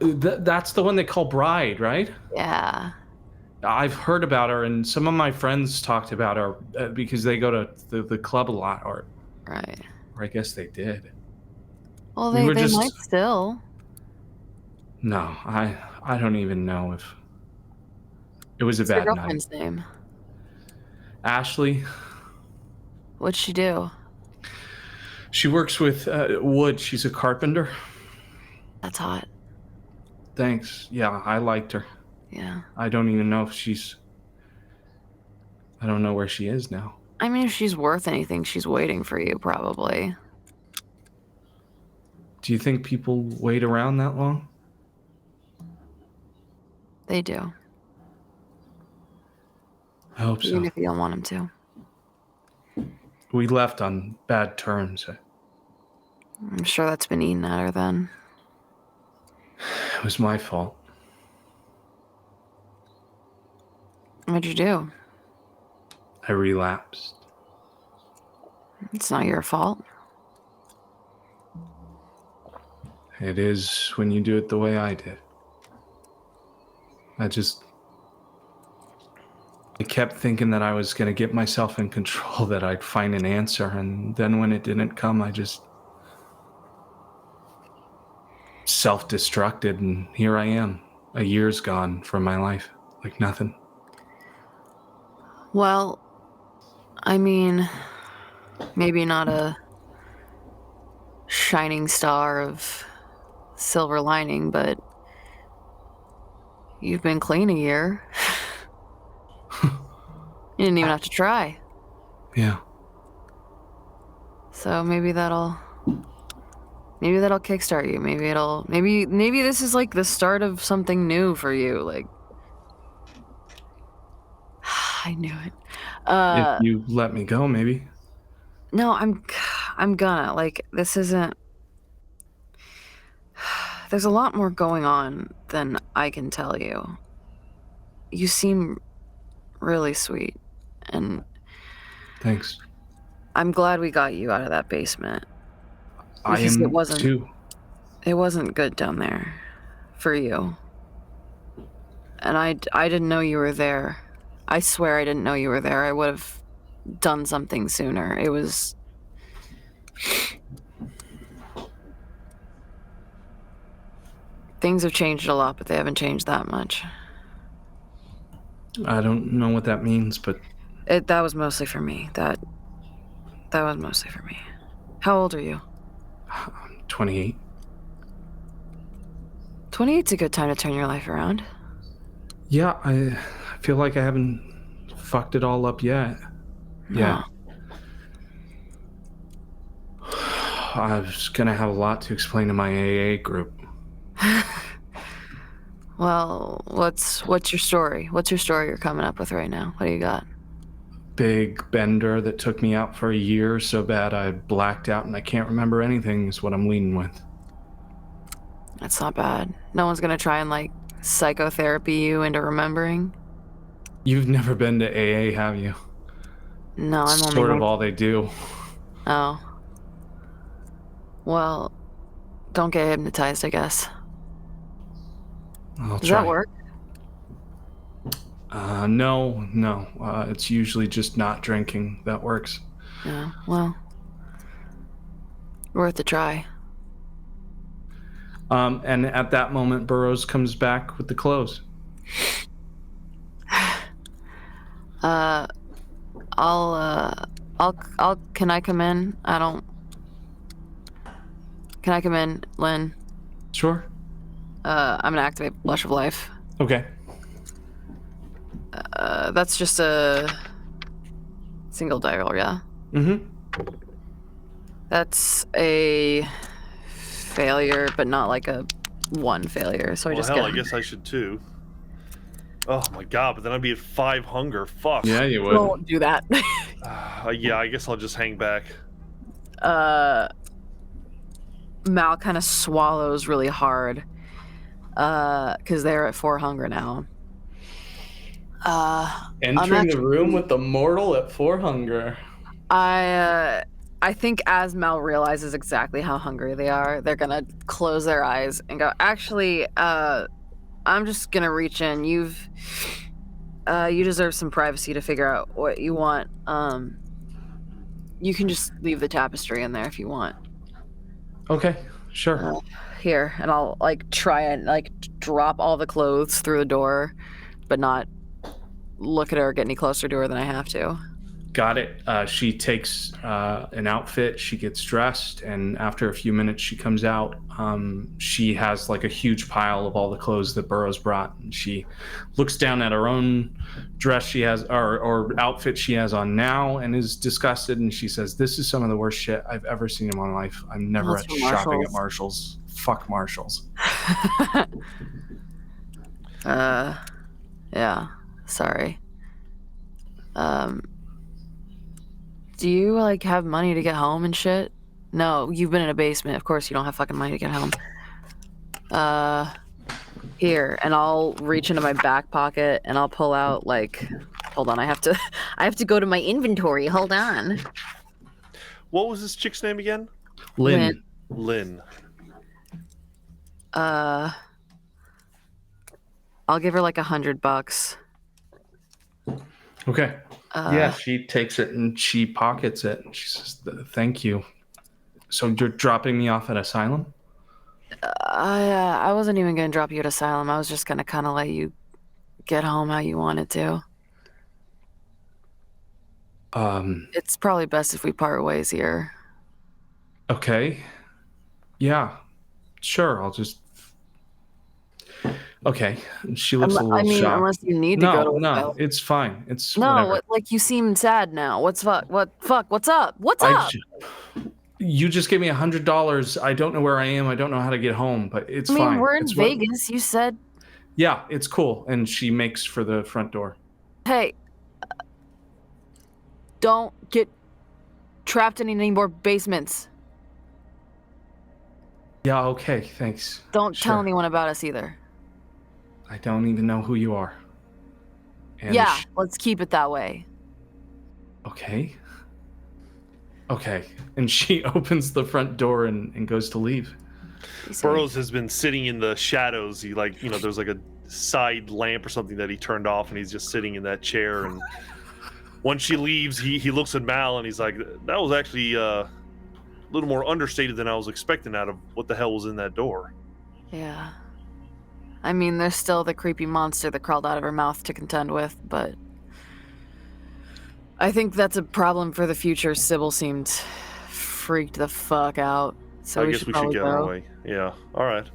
That's the one they call Bride, right? Yeah. I've heard about her, and some of my friends talked about her because they go to the club a lot, or Right. I guess they did. Well, We they were just- might still. No, I don't even know if it was a What's your bad night. girlfriend's name? Ashley. What'd she do? She works with wood. She's a carpenter. That's hot. Thanks. Yeah, I liked her. Yeah. I don't even know if I don't know where she is now. I mean, if she's worth anything, she's waiting for you, probably. Do you think people wait around that long? They do. I hope so. Even if you don't want them to. We left on bad terms. I'm sure that's been eaten at her then. It was my fault. What'd you do? I relapsed. It's not your fault. It is when you do it the way I did. I kept thinking that I was going to get myself in control, that I'd find an answer, and then when it didn't come, I just self-destructed, and here I am. A year's gone from my life, like nothing. Well, I mean, maybe not a shining star of silver lining, but you've been clean a year. You didn't even have to try. Yeah. So maybe that'll kickstart you. Maybe this is like the start of something new for you. Like, I knew it. If you let me go, maybe. No, I'm gonna. Like, this isn't. There's a lot more going on than I can tell you. You seem really sweet, and Thanks. I'm glad we got you out of that basement. I Because am too. It wasn't good down there for you. And I didn't know you were there. I swear I didn't know you were there. I would have done something sooner. It was... Things have changed a lot, but they haven't changed that much. I don't know what that means, but That was mostly for me. That was mostly for me. How old are you? I'm 28. 28's a good time to turn your life around. Yeah, I feel like I haven't fucked it all up yet. Yeah. I was gonna have a lot to explain to my AA group. Well, what's your story? What's your story you're coming up with right now? What do you got? Big bender that took me out for a year so bad I blacked out and I can't remember anything is what I'm leading with. That's not bad. No one's gonna try and, like, psychotherapy you into remembering? You've never been to AA, have you? No, I'm only... Sort of all they do. Oh. Well, don't get hypnotized, I guess. I'll Does try. that work? No. It's usually just not drinking that works. Yeah, well, worth a try. And at that moment, Burroughs comes back with the clothes. Can I come in? Can I come in, Lynn? Sure. I'm gonna activate Blush of Life. Okay. That's just a single die roll, yeah? Mm-hmm. That's a failure, but not like a one failure, so I just hell, get... I guess I should too. Oh my god, but then I'd be at 5 hunger. Fuck. Yeah, you would. Don't do that. Yeah, I guess I'll just hang back. Mal kind of swallows really hard, because they're at 4 hunger now. Entering the room with the mortal at 4 hunger. I think as Mal realizes exactly how hungry they are, they're gonna close their eyes and go, actually, I'm just gonna reach in. You deserve some privacy to figure out what you want. You can just leave the tapestry in there if you want. Okay, sure. Here, and I'll, like, try and, like, drop all the clothes through the door, but not look at her or get any closer to her than I have to. Got it. She takes an outfit, she gets dressed, and after a few minutes she comes out. She has like a huge pile of all the clothes that Burroughs brought, and she looks down at her own dress she has, or outfit she has on now, and is disgusted, and she says, "This is some of the worst shit I've ever seen in my life. I'm never That's at from shopping at Marshall's. Marshall's. Fuck Marshall's." Yeah, sorry. Do you, like, have money to get home and shit? No, you've been in a basement. Of course you don't have fucking money to get home. Here, and I'll reach into my back pocket and I'll pull out, like, hold on, I have to go to my inventory. Hold on. What was this chick's name again? Lynn. Lynn. I'll give her like $100. Okay. Yeah, she takes it and she pockets it. And she says, "Thank you." So you're dropping me off at Asylum? I wasn't even gonna drop you at Asylum. I was just gonna kind of let you get home how you wanted to. It's probably best if we part ways here. Okay. Yeah. Sure. I'll just. Okay. She looks a little shocked. Unless you need to go to No, it's fine. It's no. whatever. Like you seem sad now. What's fuck? What's up? What's up? You just gave me $100. I don't know where I am. I don't know how to get home, but it's fine. We're in Vegas. You said. Yeah, it's cool. And she makes for the front door. Hey, don't get trapped in any more basements. Yeah, okay, thanks. Don't tell anyone about us either. I don't even know who you are. And let's keep it that way. Okay. Okay. And she opens the front door and goes to leave. Burroughs has been sitting in the shadows. He there's like a side lamp or something that he turned off, and he's just sitting in that chair. And when she leaves, he looks at Mal and he's like, "That was actually a little more understated than I was expecting out of what the hell was in that door." Yeah. I mean, there's still the creepy monster that crawled out of her mouth to contend with, but I think that's a problem for the future. Sybil seemed freaked the fuck out. So I guess we should get on our way. Yeah. All right.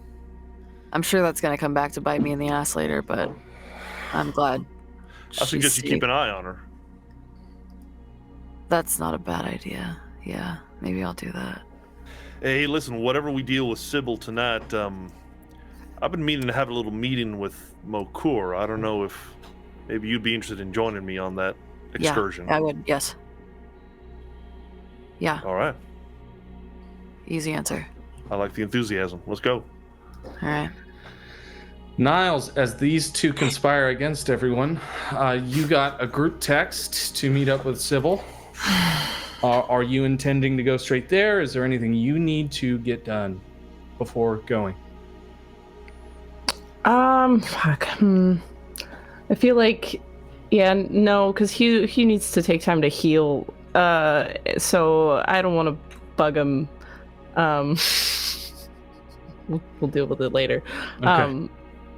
I'm sure that's going to come back to bite me in the ass later, but I'm glad. I suggest you keep an eye on her. That's not a bad idea. Yeah, maybe I'll do that. Hey, listen, whatever we deal with Sybil tonight, I've been meaning to have a little meeting with Mokur. I don't know if maybe you'd be interested in joining me on that excursion. Yeah, I would, yes. Yeah. All right. Easy answer. I like the enthusiasm. Let's go. All right. Niles, as these two conspire against everyone, you got a group text to meet up with Sybil. Are you intending to go straight there? Is there anything you need to get done before going? Fuck. I feel like, no, because he needs to take time to heal. So I don't want to bug him. We'll deal with it later. Okay.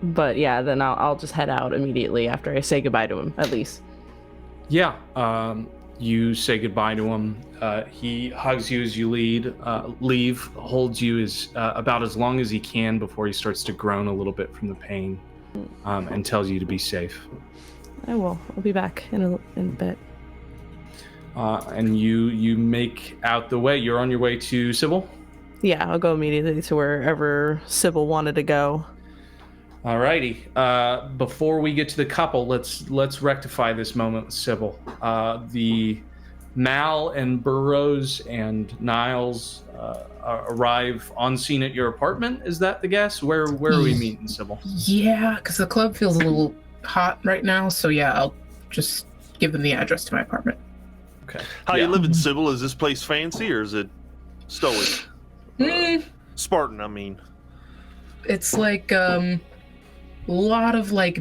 But yeah, then I'll just head out immediately after I say goodbye to him, at least. Yeah. You say goodbye to him. He hugs you as you leave, holds you about as long as he can before he starts to groan a little bit from the pain, and tells you to be safe. I will. I'll be back in a bit. And you make out the way. You're on your way to Sybil? Yeah, I'll go immediately to wherever Sybil wanted to go. Alrighty. Before we get to the couple, let's rectify this moment with Sybil. The Mal and Burroughs and Niles arrive on scene at your apartment. Is that the guess? Where are we meeting, Sybil? Yeah, because the club feels a little hot right now. So yeah, I'll just give them the address to my apartment. Okay. How you living, Sybil? Is this place fancy or is it stoic? Spartan, I mean. It's like a lot of like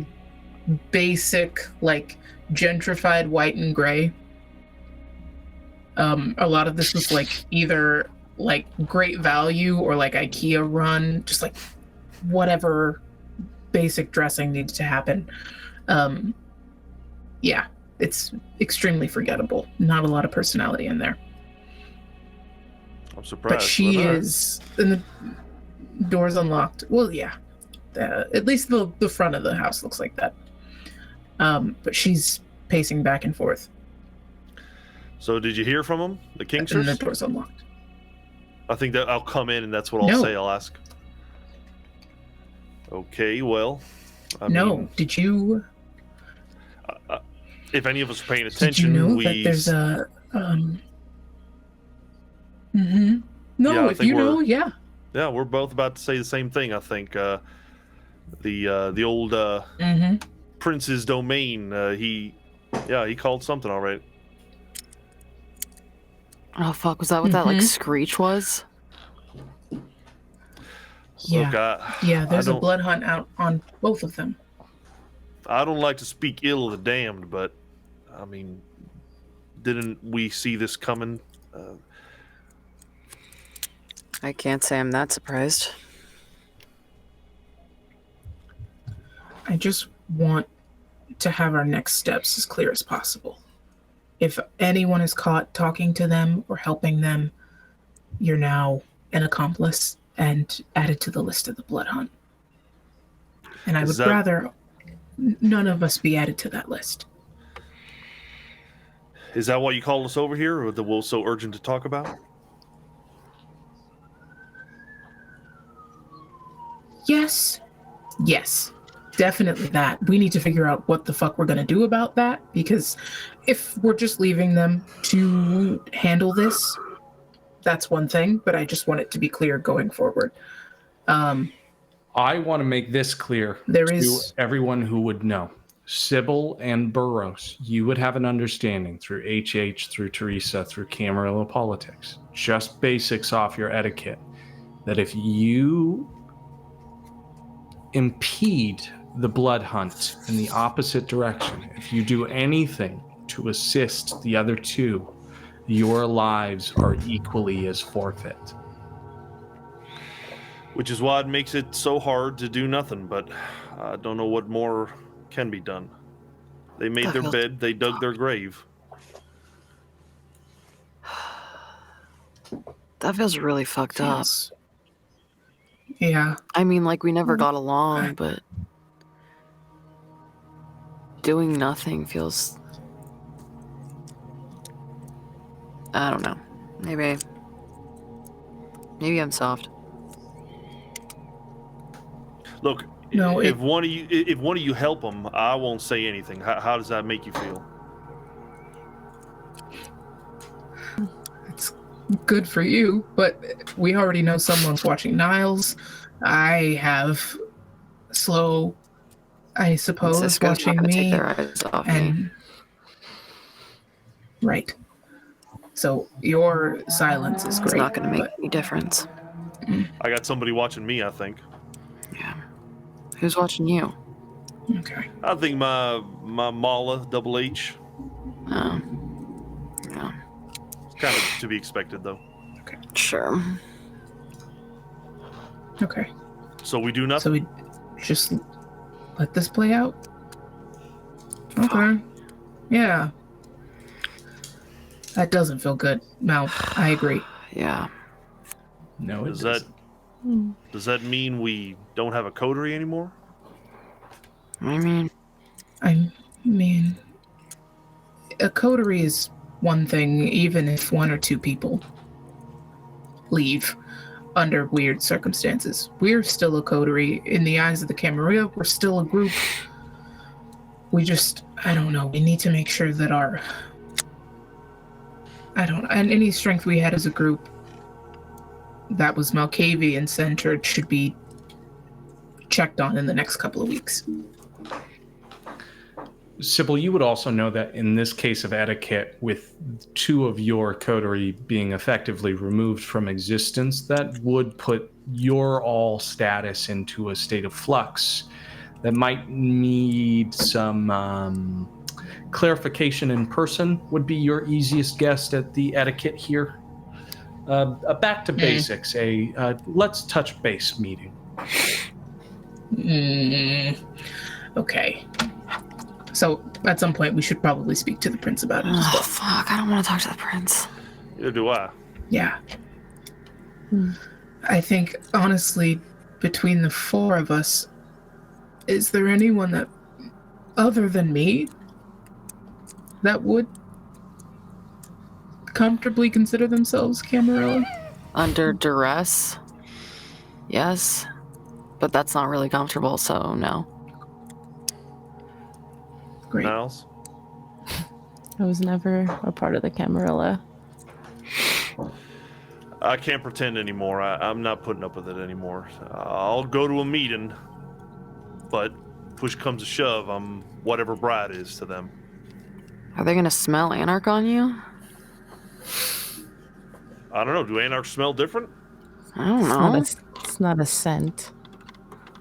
basic, like gentrified white and gray. A lot of this was like either like great value or like IKEA run, just like whatever basic dressing needs to happen. Yeah, it's extremely forgettable. Not a lot of personality in there. I'm surprised. But she is, and the door's unlocked. Well, yeah. At least the front of the house looks like that. But she's pacing back and forth. So did you hear from him, the And Kingsters? the door's unlocked. I think that I'll come in and that's what I'll say. I'll ask. Okay, well, I mean, did you? if any of us are paying attention, Did you know that there's a? No, Yeah, I if think you know, yeah. Yeah, we're both about to say the same thing. I think the old Prince's domain. He called something all right. Oh fuck! Was that what that like screech was? Yeah. Look, Yeah, there's a blood hunt out on both of them. I don't like to speak ill of the damned, but I mean, didn't we see this coming? I can't say I'm that surprised. I just want to have our next steps as clear as possible. If anyone is caught talking to them or helping them, you're now an accomplice and added to the list of the Blood Hunt. And I would rather none of us be added to that list. Is that why you called us over here, or that we're so urgent to talk about? Yes. Definitely that. We need to figure out what the fuck we're going to do about that, because if we're just leaving them to handle this, that's one thing, but I just want it to be clear going forward. I want to make this clear to everyone who would know. Sybil and Burroughs, you would have an understanding through HH, through Teresa, through Camarillo politics, just basics off your etiquette, that if you impede the blood hunt in the opposite direction, if you do anything to assist the other two, your lives are equally as forfeit. Which is why it makes it so hard to do nothing, but I don't know what more can be done. They made their bed, they dug their grave. That feels really fucked up. Yeah. I mean, like, we never got along, but doing nothing feels... I don't know. Maybe I'm soft. Look, no, if one of you help them, I won't say anything. How does that make you feel? It's good for you, but we already know someone's watching Niles. I have Slow, I suppose, Cisco's watching not gonna me. take their eyes off me. Right. So your silence is great. It's not going to make any difference. I got somebody watching me, I think. Yeah. Who's watching you? Okay. I think my Mala, Double H. Oh. Yeah. It's kind of to be expected, though. Okay. Sure. Okay. So we do nothing? So we just let this play out? Okay. Yeah. That doesn't feel good. No, I agree. Yeah. No, Does that mean we don't have a coterie anymore? I mean, a coterie is one thing, even if one or two people leave under weird circumstances. We're still a coterie. In the eyes of the Camarilla, we're still a group. We just, I don't know, we need to make sure that and any strength we had as a group that was Malkavian centered should be checked on in the next couple of weeks. Sybil, you would also know that in this case of etiquette, with two of your coterie being effectively removed from existence, that would put your all status into a state of flux that might need some clarification in person. Would be your easiest guess at the etiquette here. A back to basics, let's touch base meeting. Okay. So at some point we should probably speak to the prince about it as well. Fuck, I don't want to talk to the prince. Neither do I. Yeah. I think, honestly, between the four of us, is there anyone that, other than me, that would comfortably consider themselves Camarilla? Under duress? Yes. But that's not really comfortable, so no. Great. Niles? I was never a part of the Camarilla. I can't pretend anymore. I'm not putting up with it anymore. I'll go to a meeting, but push comes to shove, I'm whatever Brad is to them. Are they gonna smell Anarch on you? I don't know. Do Anarch smell different? I don't know. It's not a scent.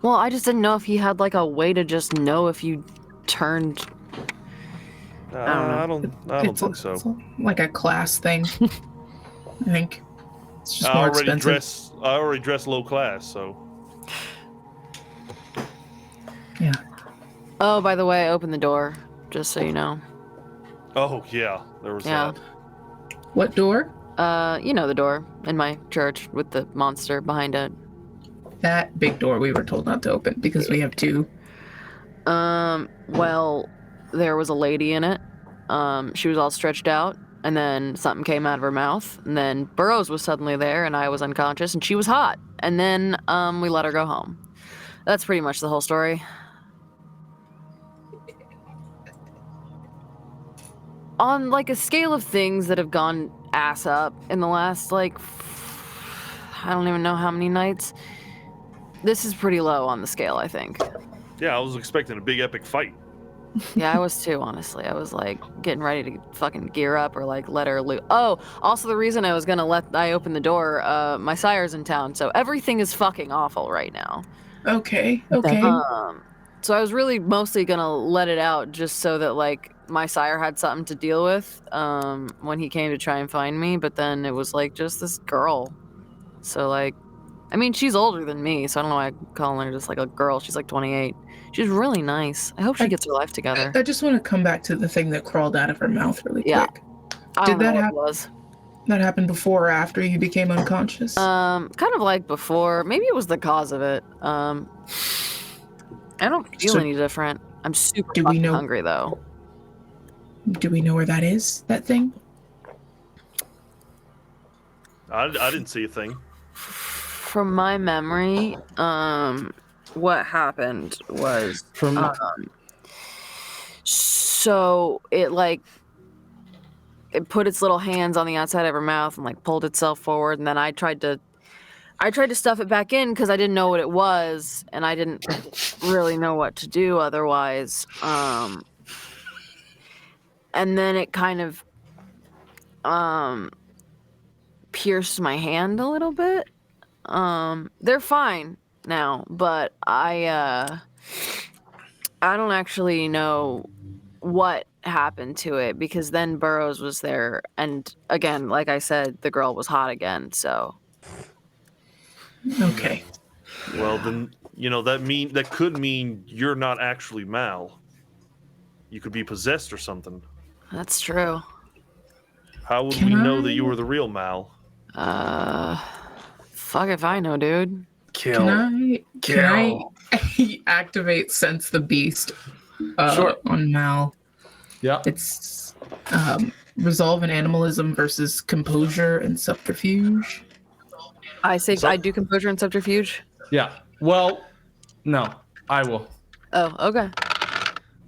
Well, I just didn't know if he had like a way to just know if you turned I don't think so. It's like a class thing. I think it's just more expensive. I already dress low class, so. Yeah. Oh, by the way, open the door, just so you know. Oh yeah, there was Yeah. that. What door? You know the door in my church with the monster behind it. That big door we were told not to open because we have two. Well, there was a lady in it. She was all stretched out, and then something came out of her mouth, and then Burroughs was suddenly there, and I was unconscious, and she was hot. And then, we let her go home. That's pretty much the whole story. On, like, a scale of things that have gone ass up in the last, like, I don't even know how many nights, this is pretty low on the scale, I think. Yeah, I was expecting a big epic fight. Yeah, I was too, honestly. I was like getting ready to fucking gear up or like let her loose. Oh, also the reason I was gonna I open the door, my sire's in town, so everything is fucking awful right now. Okay. So I was really mostly gonna let it out just so that like my sire had something to deal with when he came to try and find me, but then it was like just this girl. So like, I mean, she's older than me, so I don't know why I'm calling her just like a girl. She's like 28. She's really nice. I hope she gets her life together. I just want to come back to the thing that crawled out of her mouth really Yeah. quick. I Did don't know that what happen? it was. That happened before or after you became unconscious? Kind of like before. Maybe it was the cause of it. I don't feel So- any different. I'm super Do we fucking know- hungry though. Do we know where that is? That thing? I didn't see a thing. From my memory, what happened was so it like it put its little hands on the outside of her mouth and like pulled itself forward, and then I tried to stuff it back in because I didn't know what it was and I didn't really know what to do otherwise. And then it kind of pierced my hand a little bit. They're fine now, but I don't actually know what happened to it because then Burroughs was there, and again, like I said, the girl was hot again. So Okay. Well, then that could mean you're not actually Mal. You could be possessed or something. that's true. How would Can we know I- that you were the real Mal? Fuck if I know, dude. Kill. Can I activate Sense the Beast Sure. on Mal? Yeah. It's resolve and animalism versus composure and subterfuge. I say I do composure and subterfuge. Yeah. Well, no, I will. Oh, okay.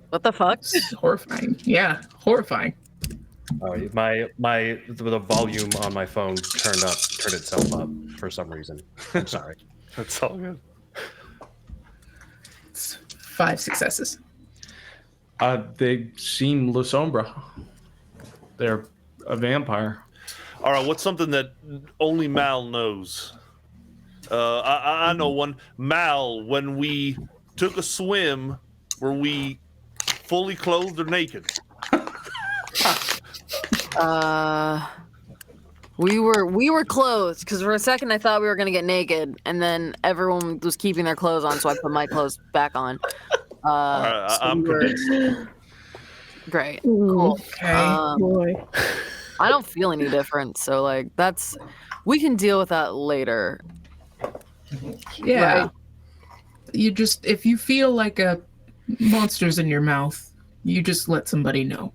What the fuck? It's horrifying. Yeah, horrifying. The volume on my phone turned itself up for some reason. I'm sorry. That's all good. It's 5 successes. They seem La Sombra. They're a vampire. All right, what's something that only Mal knows? I know one. Mal, when we took a swim, were we fully clothed or naked? We were clothed because for a second I thought we were gonna get naked, and then everyone was keeping their clothes on, so I put my clothes back on. All right, I'm convinced. Great, cool. Okay. Boy. I don't feel any different, so like we can deal with that later. Yeah. Right. You just, if you feel like a monster's in your mouth, you just let somebody know.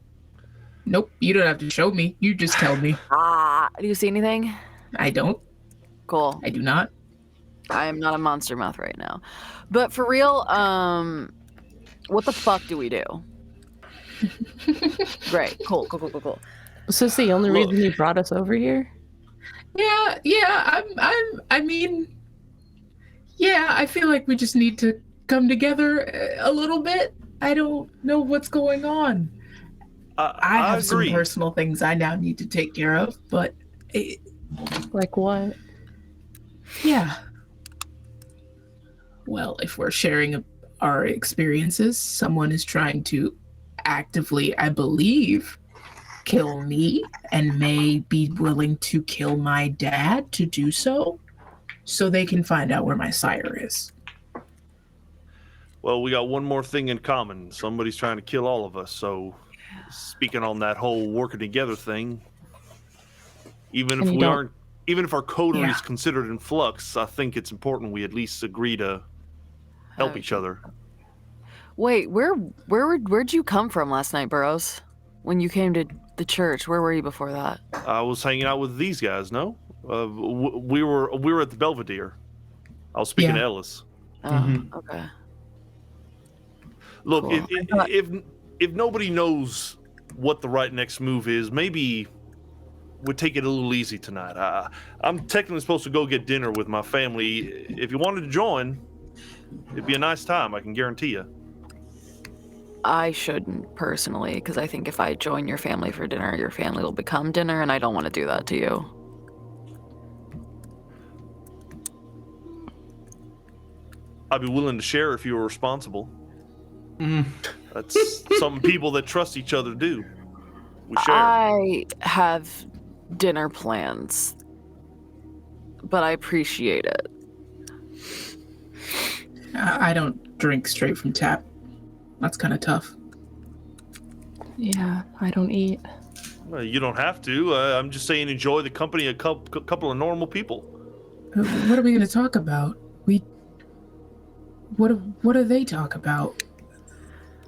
Nope, you don't have to show me. You just tell me. Do you see anything? I don't. Cool. I do not. I am not a monster mouth right now, but for real, what the fuck do we do? Great, cool. So it's the only Look. reason you brought us over here? Yeah, I mean, yeah, I feel like we just need to come together a little bit. I don't know what's going on. I have some agree. personal things I now need to take care of, but Like what? yeah. Well, if we're sharing our experiences, someone is trying to actively, I believe, kill me and may be willing to kill my dad to do so they can find out where my sire is. Well, we got one more thing in common. Somebody's trying to kill all of us. So, speaking on that whole working together thing, even if we aren't, even if our coterie is considered in flux, I think it's important we at least agree to help each other. Wait, where'd you come from last night, Burroughs? When you came to the church, where were you before that? I was hanging out with these guys. No, we were at the Belvedere. I was speaking to Ellis. Oh, okay. Look, Cool. if nobody knows what the right next move is, maybe we'd take it a little easy tonight. I'm technically supposed to go get dinner with my family. If you wanted to join, it'd be a nice time, I can guarantee you. I shouldn't, personally, because I think if I join your family for dinner, your family will become dinner, and I don't want to do that to you. I'd be willing to share if you were responsible. That's some people that trust each other do. We share. I have dinner plans, but I appreciate it. I don't drink straight from tap. That's kind of tough. Yeah, I don't eat. Well, you don't have to. I'm just saying enjoy the company of a couple of normal people. What are we going to talk about? What do they talk about?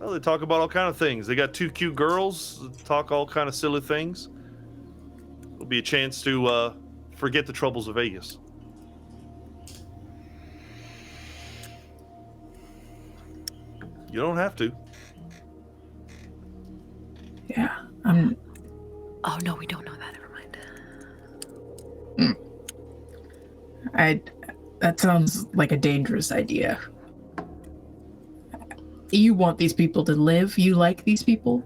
Well, they talk about all kind of things. They got two cute girls, talk all kind of silly things. It'll be a chance to forget the troubles of Vegas. You don't have to. Yeah, Oh no, we don't know that. Never mind. That sounds like a dangerous idea. You want these people to live? You like these people?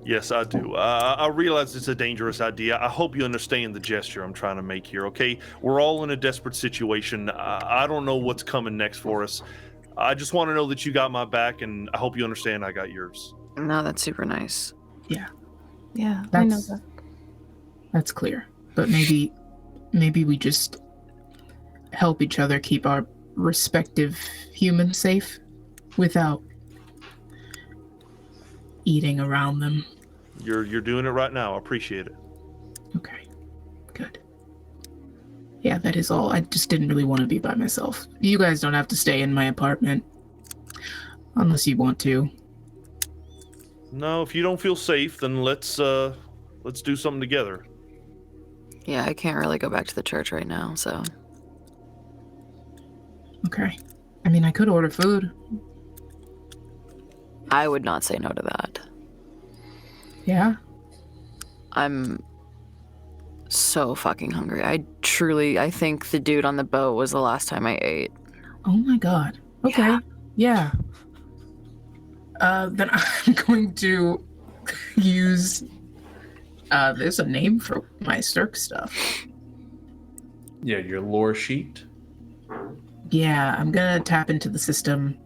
Yes, I do. I realize it's a dangerous idea. I hope you understand the gesture I'm trying to make here, okay? We're all in a desperate situation. I don't know what's coming next for us. I just want to know that you got my back, and I hope you understand I got yours. No, that's super nice. Yeah, I know that. That's clear. But maybe we just help each other keep our respective humans safe without eating around them. You're doing it right now. I appreciate it. Okay, good. Yeah, that is all. I just didn't really want to be by myself. You guys don't have to stay in my apartment unless you want to. No, if you don't feel safe, then let's do something together. Yeah, I can't really go back to the church right now, so. Okay. I mean, I could order food. I would not say no to that. Yeah? I'm so fucking hungry. I think the dude on the boat was the last time I ate. Oh my god. Okay. Yeah. Then I'm going to use there's a name for my Stirk stuff. Yeah, your lore sheet. Yeah, I'm gonna tap into the system.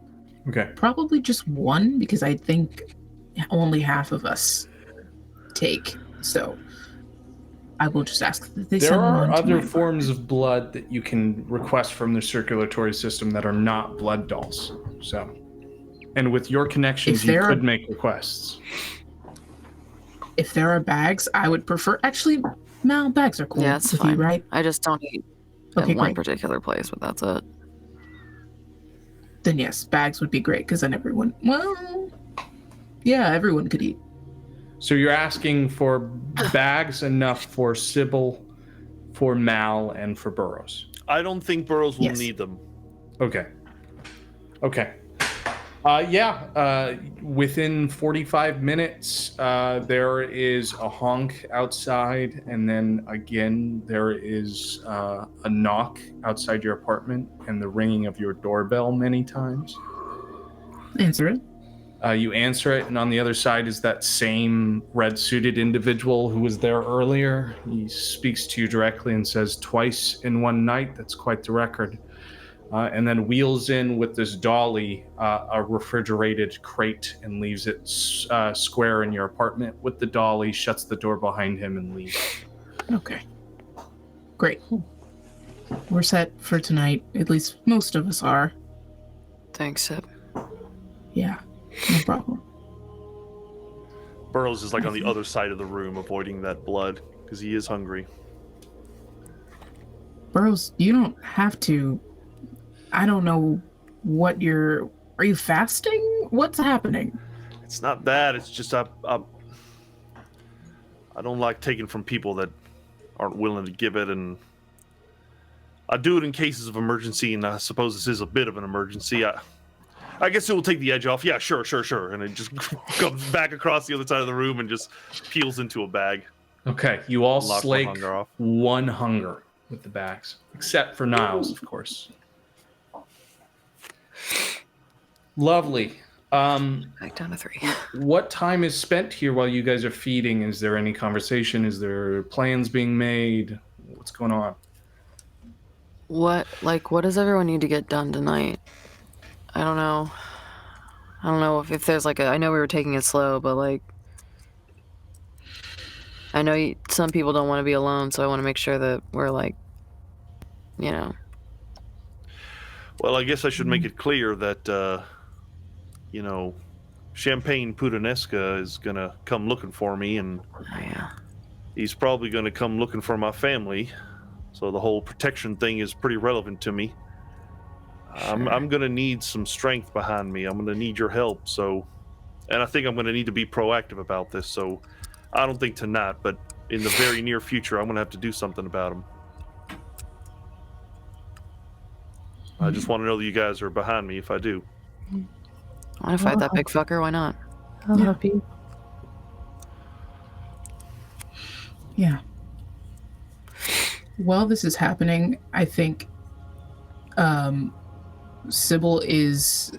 Okay. Probably just one, because I think only half of us take. So I will just ask that they There send are one to other my forms of blood that you can request from the circulatory system that are not blood dolls. So, and with your connections, If you there could are- make requests. If there are bags, I would prefer. Actually, no, bags are cool. Yeah, it's with fine. you, right? I just don't eat Okay, in one great. particular place, but that's it. Then yes, bags would be great, because then everyone. Well, yeah, everyone could eat. So you're asking for bags enough for Sybil, for Mal, and for Burroughs. I don't think Burroughs will Yes. need them. Okay. Okay. Within 45 minutes, there is a honk outside, and then again, there is a knock outside your apartment and the ringing of your doorbell many times. Answer it. You answer it, and on the other side is that same red-suited individual who was there earlier. He speaks to you directly and says, "Twice in one night, that's quite the record. and then wheels in with this dolly a refrigerated crate and leaves it square in your apartment with the dolly, shuts the door behind him, and leaves. Okay. Great. We're set for tonight. At least most of us are. Thanks, Sip. Yeah, no problem. Burroughs is like on the other side of the room, avoiding that blood because he is hungry. Burroughs, you don't have to. I don't know what you're. Are you fasting? What's happening? It's not that. It's just I don't like taking from people that aren't willing to give it, and I do it in cases of emergency, and I suppose this is a bit of an emergency. I guess it will take the edge off. Yeah, sure. And it just comes back across the other side of the room and just peels into a bag. Okay, you all Lock slake one hunger off. one hunger with the bags, except for Niles, of course. Lovely. Back down to 3. What time is spent here while you guys are feeding? Is there any conversation? Is there plans being made? What's going on? What does everyone need to get done tonight? I don't know. I don't know if there's like I know we were taking it slow, but like, I know some people don't want to be alone, so I want to make sure that we're like, you know. Well, I guess I should make it clear that, Champagne Puttanesca is going to come looking for me, and he's probably going to come looking for my family. So the whole protection thing is pretty relevant to me. Sure. I'm going to need some strength behind me. I'm going to need your help. So, and I think I'm going to need to be proactive about this. So I don't think tonight, but in the very near future, I'm going to have to do something about him. I just want to know that you guys are behind me if I do. I want to fight that big fucker. Why not? I'll help you. Yeah. While this is happening, I think Sybil is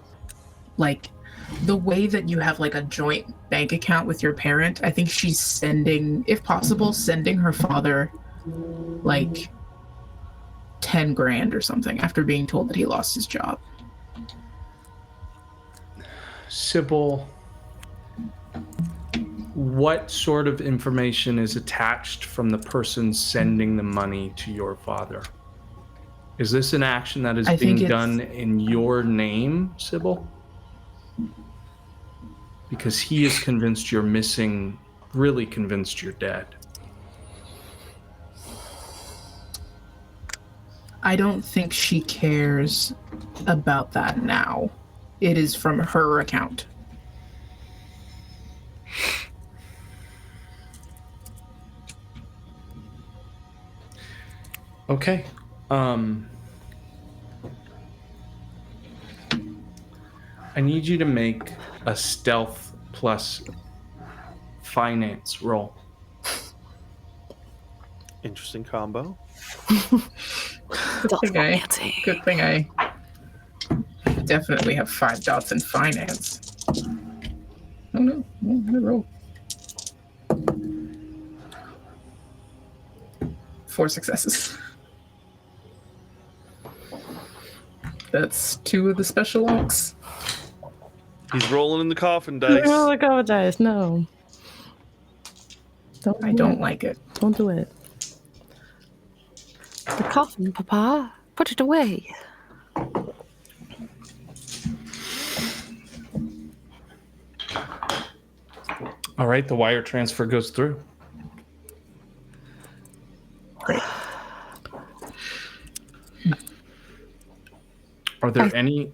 like the way that you have like a joint bank account with your parent. I think she's sending, if possible, sending her father like 10 grand or something after being told that he lost his job. Sybil, what sort of information is attached from the person sending the money to your father? Is this an action that is being done in your name, Sybil? Because he is convinced you're missing, really convinced you're dead. I don't think she cares about that now. It is from her account. Okay. I need you to make a stealth plus finance roll. Interesting combo. Good thing I definitely have 5 dots in finance. Oh no, I roll. 4 successes. That's 2 of the special locks. He's rolling in the coffin dice. Oh, the coffin dice. No. I don't like it. Don't do it. The coffin, Papa. Put it away. All right, the wire transfer goes through. Great. Are there any?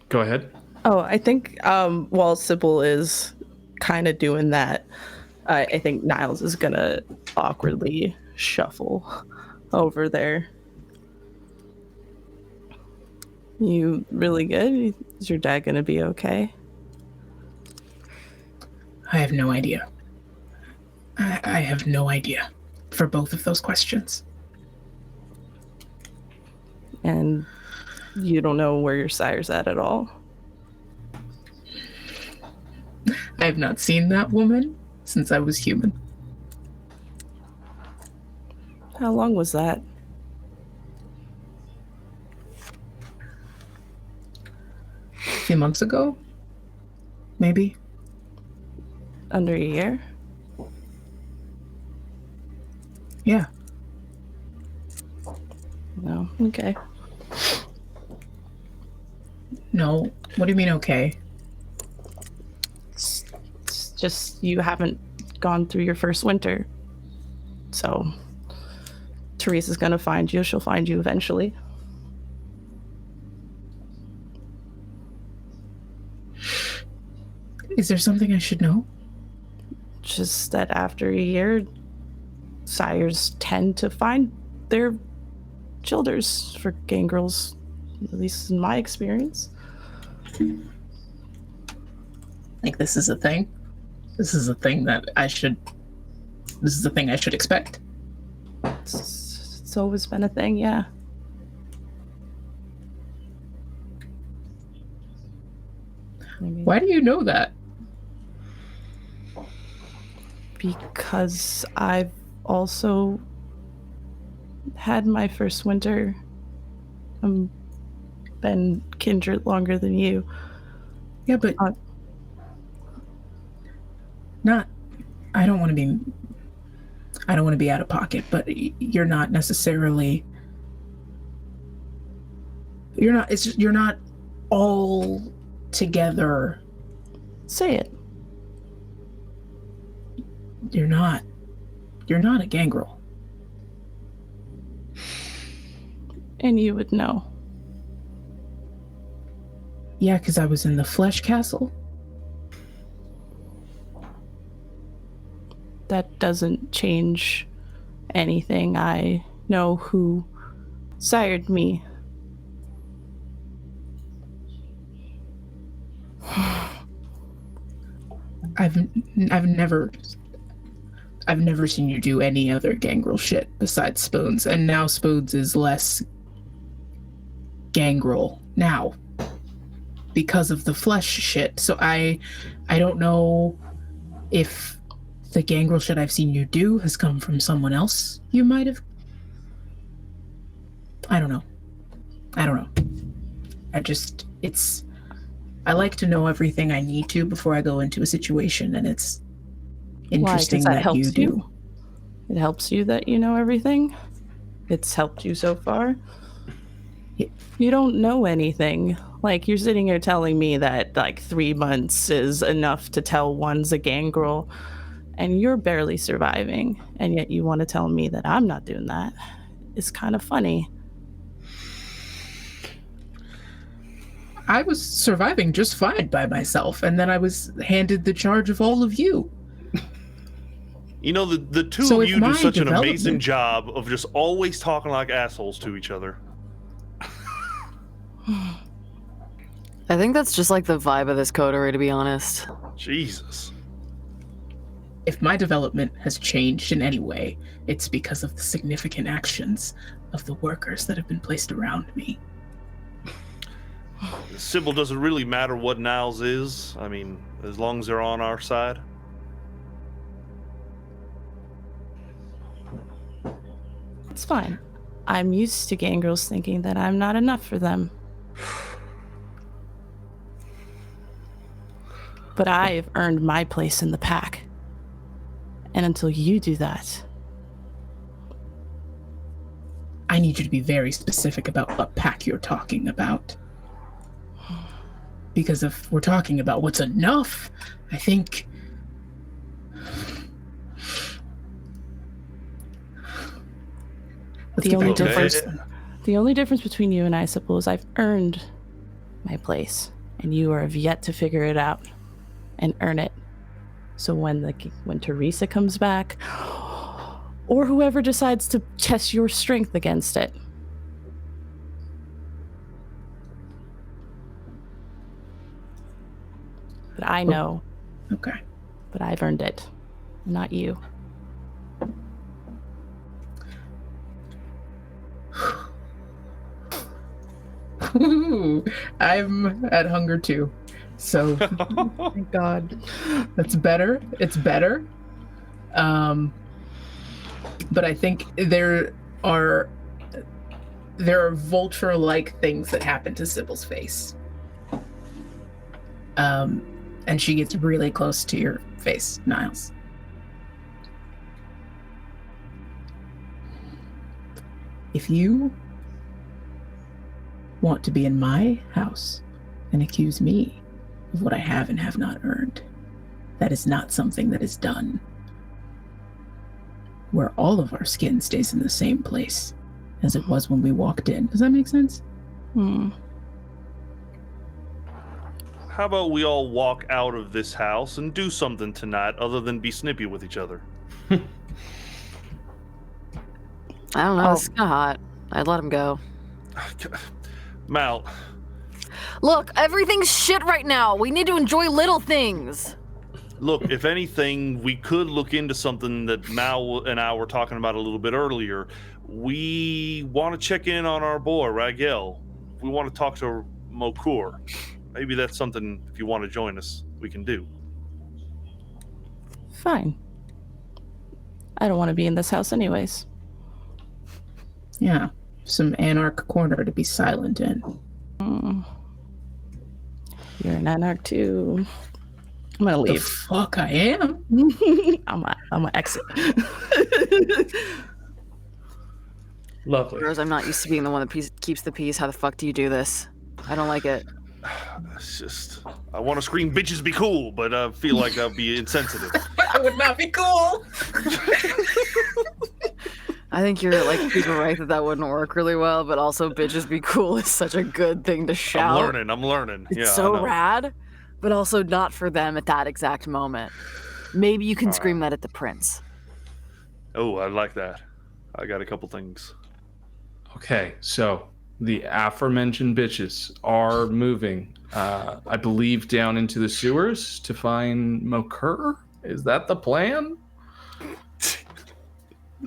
Go ahead. Oh, I think while Sybil is kind of doing that, I think Niles is gonna awkwardly shuffle over there. You really good? Is your dad gonna be okay? I have no idea. I have no idea for both of those questions. And you don't know where your sire's at all? I have not seen that woman since I was human. How long was that? few months ago, maybe. Under a year? Yeah. No. Okay. No. What do you mean, okay? It's just you haven't gone through your first winter. So Teresa's gonna find you. She'll find you eventually. Is there something I should know? Just that after a year, sires tend to find their childers for gangrels, at least in my experience. Like, this is a thing? This is a thing that I should... This is a thing I should expect? It's always been a thing, yeah. Maybe. Why do you know that? Because I've also had my first winter. Been kindred longer than you. Yeah, but... not... I don't want to be out of pocket, but you're not necessarily... You're not all together. Say it. You're not a gangrel. And you would know. Yeah, because I was in the Flesh Castle. That doesn't change anything. I know who sired me. I've never seen you do any other gangrel shit besides Spoons, and now Spoons is less gangrel now because of the flesh shit. So I don't know if the gangrel shit I've seen you do has come from someone else. You might have. I don't know. I like to know everything I need to before I go into a situation, and it's interesting Why? 'Cause that helps you do. It helps you that you know everything. It's helped you so far. Yeah. You don't know anything. Like, you're sitting here telling me that like 3 months is enough to tell one's a gangrel, and you're barely surviving, and yet you want to tell me that I'm not doing that. It's kind of funny. I was surviving just fine by myself, and then I was handed the charge of all of you. You know, the two So of if you do my such an amazing development- job of just always talking like assholes to each other. I think that's just like the vibe of this coterie, to be honest. Jesus. If my development has changed in any way, it's because of the significant actions of the workers that have been placed around me. Sybil, does it really matter what Niles is? I mean, as long as they're on our side. It's fine. I'm used to gangrels thinking that I'm not enough for them. But I've earned my place in the pack. And until you do that... I need you to be very specific about what pack you're talking about. Because if we're talking about what's enough, I think... Let's The get only back to the difference- first one. The only difference between you and I suppose, I've earned my place, and you have yet to figure it out and earn it. So when Teresa comes back, or whoever decides to test your strength against it, but I know, Okay. but I've earned it, not you. Ooh, I'm at hunger too. So Thank God. that's better. It's better. But I think there are vulture-like things that happen to Sybil's face. And she gets really close to your face, Niles. If you want to be in my house and accuse me of what I have and have not earned, that is not something that is done where all of our skin stays in the same place as it was when we walked in. Does that make sense? How about we all walk out of this house and do something tonight other than be snippy with each other? I don't know. It's kind of hot. I'd let him go. Mal. Look, everything's shit right now. We need to enjoy little things. Look, if anything, we could look into something that Mal and I were talking about a little bit earlier. We want to check in on our boy, Ragel. We want to talk to Mokur. Maybe that's something, if you want to join us, we can do. Fine. I don't want to be in this house anyways. Yeah, some anarch corner to be silent in. You're an anarch too. I'm gonna The leave. fuck I am? I'm gonna exit. Lovely. Rose, I'm not used to being the one that keeps the peace. How the fuck do you do this? I don't like it. It's just, I want to scream, bitches be cool, but I feel like I'll be insensitive. That would not be cool. I think you're like super right that wouldn't work really well, but also bitches be cool is such a good thing to shout. I'm learning. It's Yeah, so I know. rad, but also not for them at that exact moment. Maybe you can scream that at the prince. Oh, I like that. I got a couple things. Okay, so the aforementioned bitches are moving, I believe, down into the sewers to find Mokur. Is that the plan?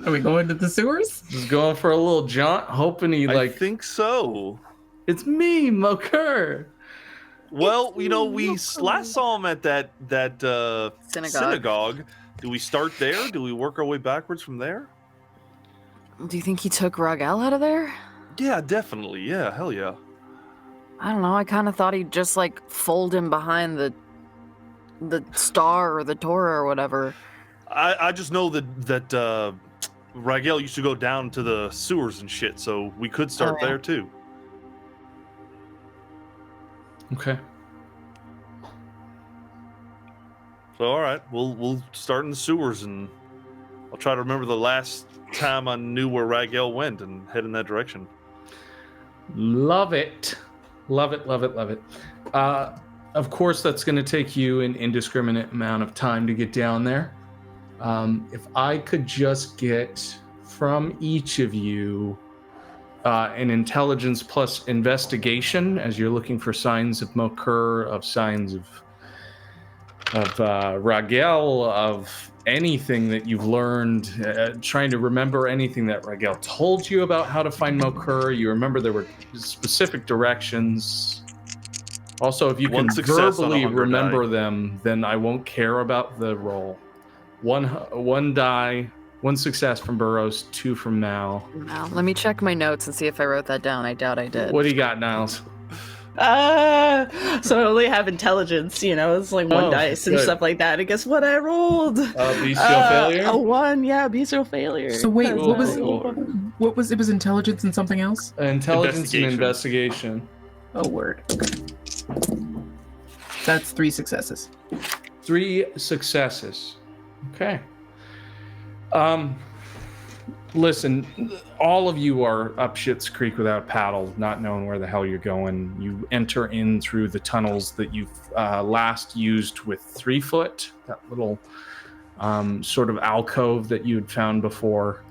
Are we going to the sewers? Just going for a little jaunt, hoping he I think so. it's me, Mokur. Well, you know, we last saw him at that Synagogue. Do we start there? Do we work our way backwards from there? Do you think he took Ragel out of there? Yeah, definitely. Yeah, hell yeah. I don't know. I kind of thought he'd just like fold him behind the star or the Torah or whatever. I just know that Ragel used to go down to the sewers and shit, so we could start there too. Okay. So all right, we'll start in the sewers, and I'll try to remember the last time I knew where Ragel went and head in that direction. Love it. Love it, love it, love it. Of course, that's going to take you an indiscriminate amount of time to get down there. If I could just get from each of you an intelligence plus investigation, as you're looking for signs of Mokur, of signs of Ragel, of anything that you've learned, trying to remember anything that Ragel told you about how to find Mokur. You remember there were specific directions. Also, if you One can success on a verbally 100 remember die. them, then I won't care about the roll. One die, one success from Burroughs, 2 from Mal. Now, let me check my notes and see if I wrote that down. I doubt I did. What do you got, Niles? So I only have intelligence, it's like one Oh, dice and good. stuff like that. And guess what I rolled? Bestial failure? A 1, yeah, bestial failure. So wait, That's what was nice. what was it? Was intelligence and something else? Intelligence and investigation. Oh, word. Okay. That's 3 successes. 3 successes. Okay. Listen, all of you are up Shit's Creek without paddle, not knowing where the hell you're going. You enter in through the tunnels that you've last used with 3 foot, that little sort of alcove that you had found before.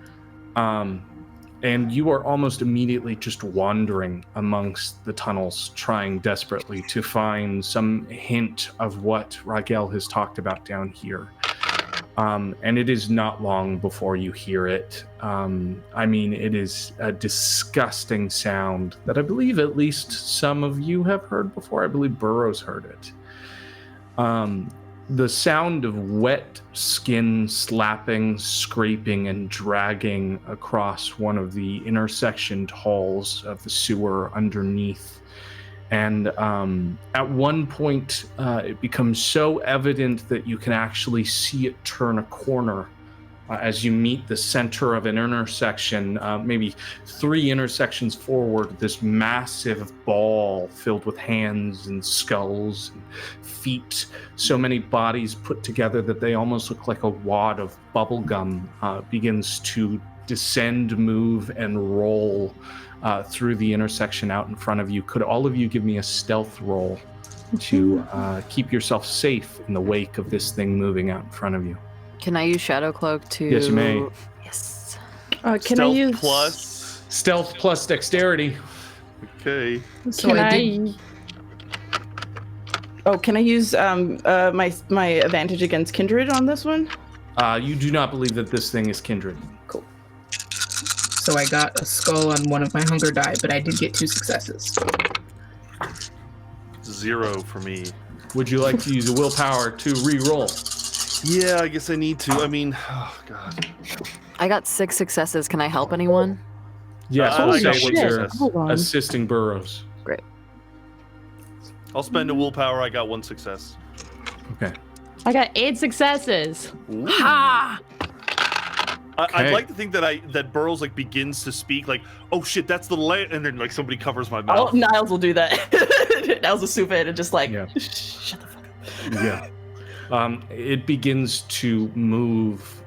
And you are almost immediately just wandering amongst the tunnels, trying desperately to find some hint of what Ragel has talked about down here. And it is not long before you hear it. I mean, it is a disgusting sound that I believe at least some of you have heard before. I believe Burroughs heard it. The sound of wet skin slapping, scraping, and dragging across one of the intersectioned halls of the sewer underneath And at one point, it becomes so evident that you can actually see it turn a corner as you meet the center of an intersection, maybe 3 intersections forward. This massive ball filled with hands and skulls and feet, so many bodies put together that they almost look like a wad of bubble gum, begins to descend, move, and roll through the intersection out in front of you. Could all of you give me a stealth roll to keep yourself safe in the wake of this thing moving out in front of you? Can I use Shadow Cloak to... Yes, you may. Yes. Can Stealth I use plus. Stealth plus dexterity. Okay. So Can I I? did- Oh, can I use my advantage against Kindred on this one? You do not believe that this thing is kindred. So I got a skull on one of my hunger die, but I did get 2 successes. 0 for me. Would you like to use a willpower to re-roll? Yeah, I guess I need to. I mean, oh god. I got 6 successes. Can I help anyone? Yes, I we'll got say one that you're success. Hold on. assisting Burrows. I'll spend a willpower. I got 1 success. Okay. I got 8 successes. Ooh. Ha! I'd Okay. like to think that Burrows like begins to speak like, oh shit, that's the land, and then like somebody covers my Oh, mouth. Niles will do that. Niles will swoop in and just like, Yeah. shut the fuck up. Yeah. It begins to move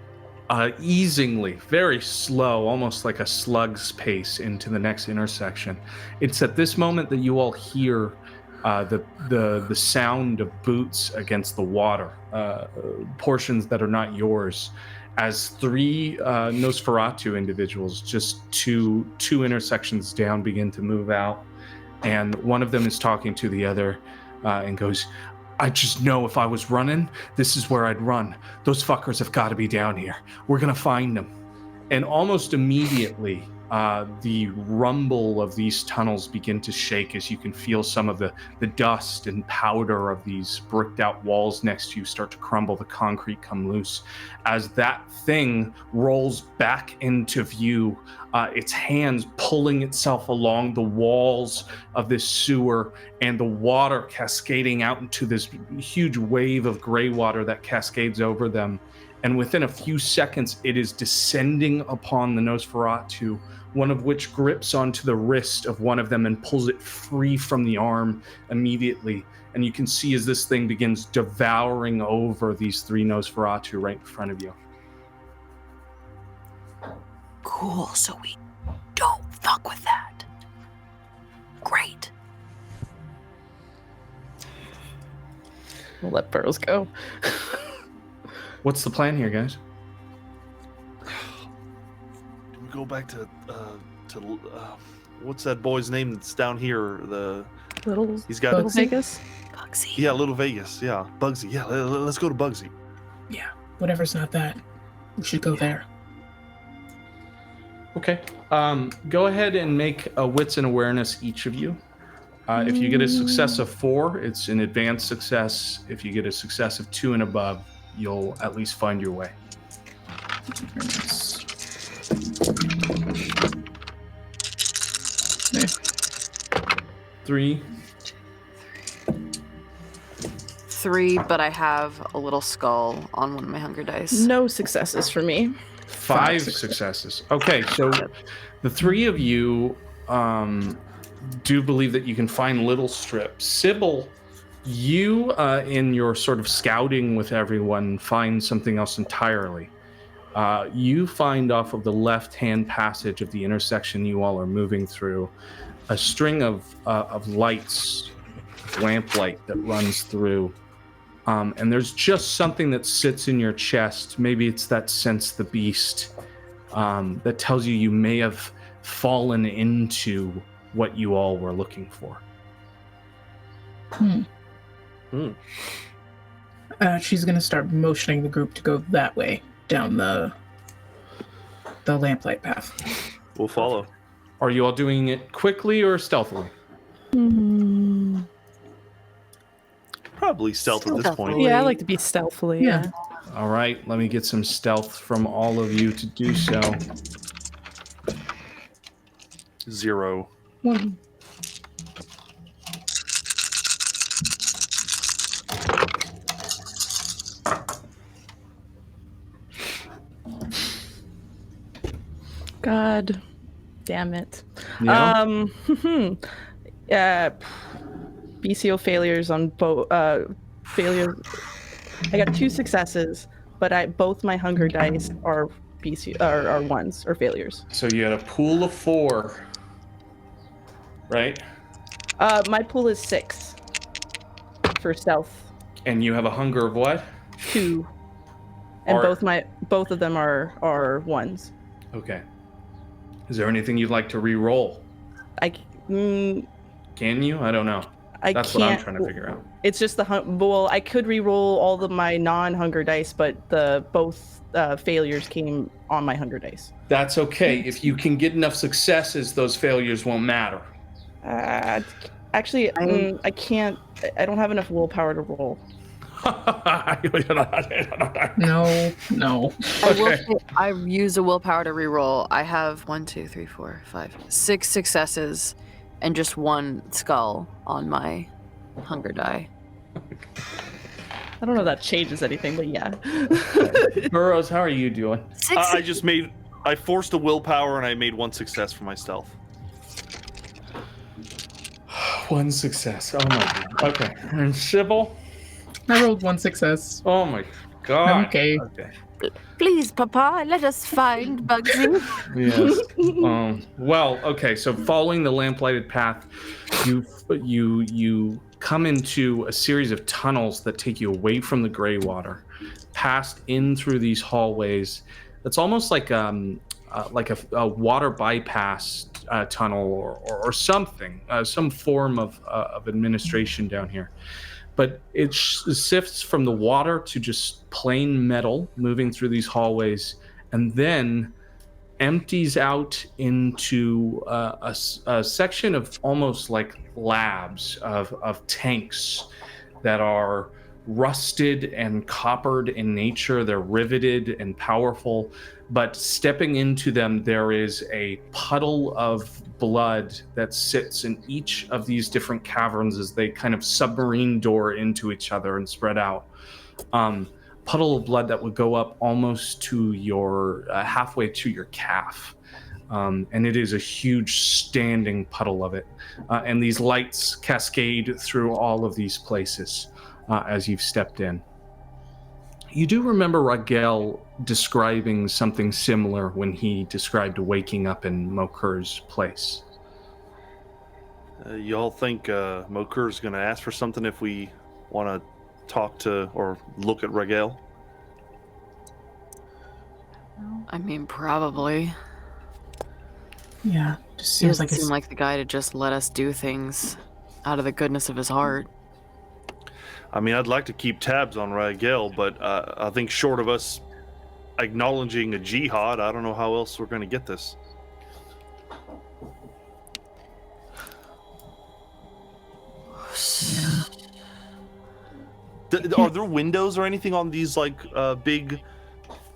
easingly, very slow, almost like a slug's pace into the next intersection. It's at this moment that you all hear the sound of boots against the water, portions that are not yours, as 3 Nosferatu individuals just two intersections down begin to move out, and one of them is talking to the other and goes, I just know if I was running, this is where I'd run. Those fuckers have got to be down here. We're going to find them. And almost immediately, the rumble of these tunnels begin to shake as you can feel some of the dust and powder of these bricked out walls next to you start to crumble, the concrete come loose. As that thing rolls back into view, its hands pulling itself along the walls of this sewer, and the water cascading out into this huge wave of gray water that cascades over them. And within a few seconds, it is descending upon the Nosferatu, one of which grips onto the wrist of one of them and pulls it free from the arm immediately. And you can see as this thing begins devouring over these 3 Nosferatu right in front of you. Cool, so we don't fuck with that. Great. We'll let Burrows go. What's the plan here, guys? Do we go back to what's that boy's name that's down here? He's got Little Vegas. Bugsy. Yeah, Little Vegas. Yeah, Bugsy. Yeah, let's go to Bugsy. Yeah, whatever's not that. We should go there. Okay. Go ahead and make a wits and awareness, each of you. If you get a success of 4, it's an advanced success. If you get a success of 2 and above, you'll at least find your way. 3. 3, but I have a little skull on one of my hunger dice. No successes for me. 5 successes. Okay, so the 3 of you do believe that you can find little strips. Sybil, you, in your sort of scouting with everyone, find something else entirely. You find off of the left-hand passage of the intersection you all are moving through a string of lights, lamplight that runs through. And there's just something that sits in your chest. Maybe it's that sense the beast that tells you you may have fallen into what you all were looking for. She's gonna start motioning the group to go that way, down the lamplight path. We'll follow. Are you all doing it quickly or stealthily? Probably stealth at this point. Yeah, I like to be stealthily. Yeah. All right, let me get some stealth from all of you to do so. 0. 1. God damn it. Yeah. BCO failures on both failures. I got 2 successes, but both my hunger dice are are ones or failures. So you had a pool of 4, right? My pool is 6 for stealth. And you have a hunger of what? 2. And both of them are ones. Okay. Is there anything you'd like to re-roll? Can you? I don't know. That's what I'm trying to figure out. It's just well, I could re-roll all of my non-hunger dice, but both failures came on my hunger dice. That's okay. If you can get enough successes, those failures won't matter. Actually, I can't. I don't have enough willpower to roll. No. Okay. I used a willpower to reroll. I have 1, 2, 3, 4, 5, 6 successes and just 1 skull on my hunger die. I don't know if that changes anything, but yeah. Burroughs, how are you doing? I forced a willpower and I made 1 success for my stealth. 1 success. Oh my god. Okay. And Sybil? I rolled 1 success. Oh my god. Okay. Please, Papa, let us find Bugsy. Yes. Well, okay. So following the lamplighted path, you come into a series of tunnels that take you away from the gray water, past in through these hallways. It's almost like a water bypass tunnel or something, some form of administration down here. But it sifts from the water to just plain metal moving through these hallways, and then empties out into a section of almost like labs of tanks that are rusted and coppered in nature. They're riveted and powerful, but stepping into them, there is a puddle of blood that sits in each of these different caverns as they kind of submarine door into each other and spread out. Puddle of blood that would go up almost to your halfway to your calf. And it is a huge standing puddle of it. And these lights cascade through all of these places as you've stepped in. You do remember Ragel describing something similar when he described waking up in Mokur's place. Y'all think Mokur's going to ask for something if we want to talk to or look at Ragel? I mean, probably. Yeah, just He seems doesn't like seem like the guy to just let us do things out of the goodness of his heart. I mean, I'd like to keep tabs on Ragel, but I think short of us acknowledging a jihad, I don't know how else we're going to get this. Are there windows or anything on these big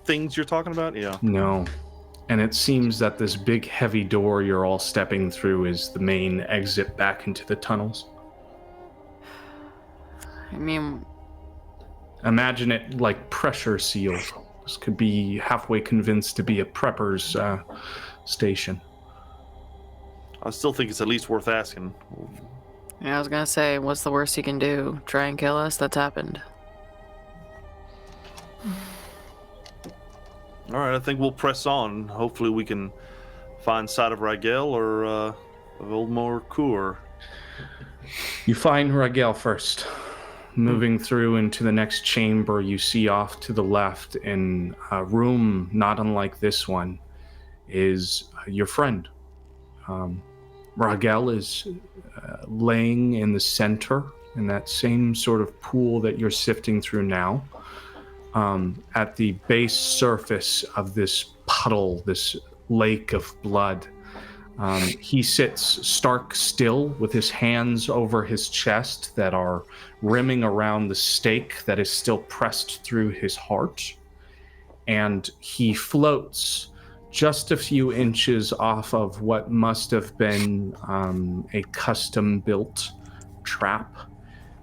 things you're talking about? Yeah. No. And it seems that this big heavy door you're all stepping through is the main exit back into the tunnels. I mean, imagine it like pressure sealed. This could be halfway convinced to be a prepper's station. I still think it's at least worth asking. yeah, I was gonna say, what's the worst he can do? Try and kill us? That's happened. All right, I think we'll press on. Hopefully we can find sight of Ragel or of old Mokur. You find Ragel first. Moving through into the next chamber, you see off to the left in a room not unlike this one is your friend. Ragel is laying in the center in that same sort of pool that you're sifting through now. At the base surface of this puddle, this lake of blood, he sits stark still with his hands over his chest that are rimming around the stake that is still pressed through his heart. And he floats just a few inches off of what must have been a custom-built trap.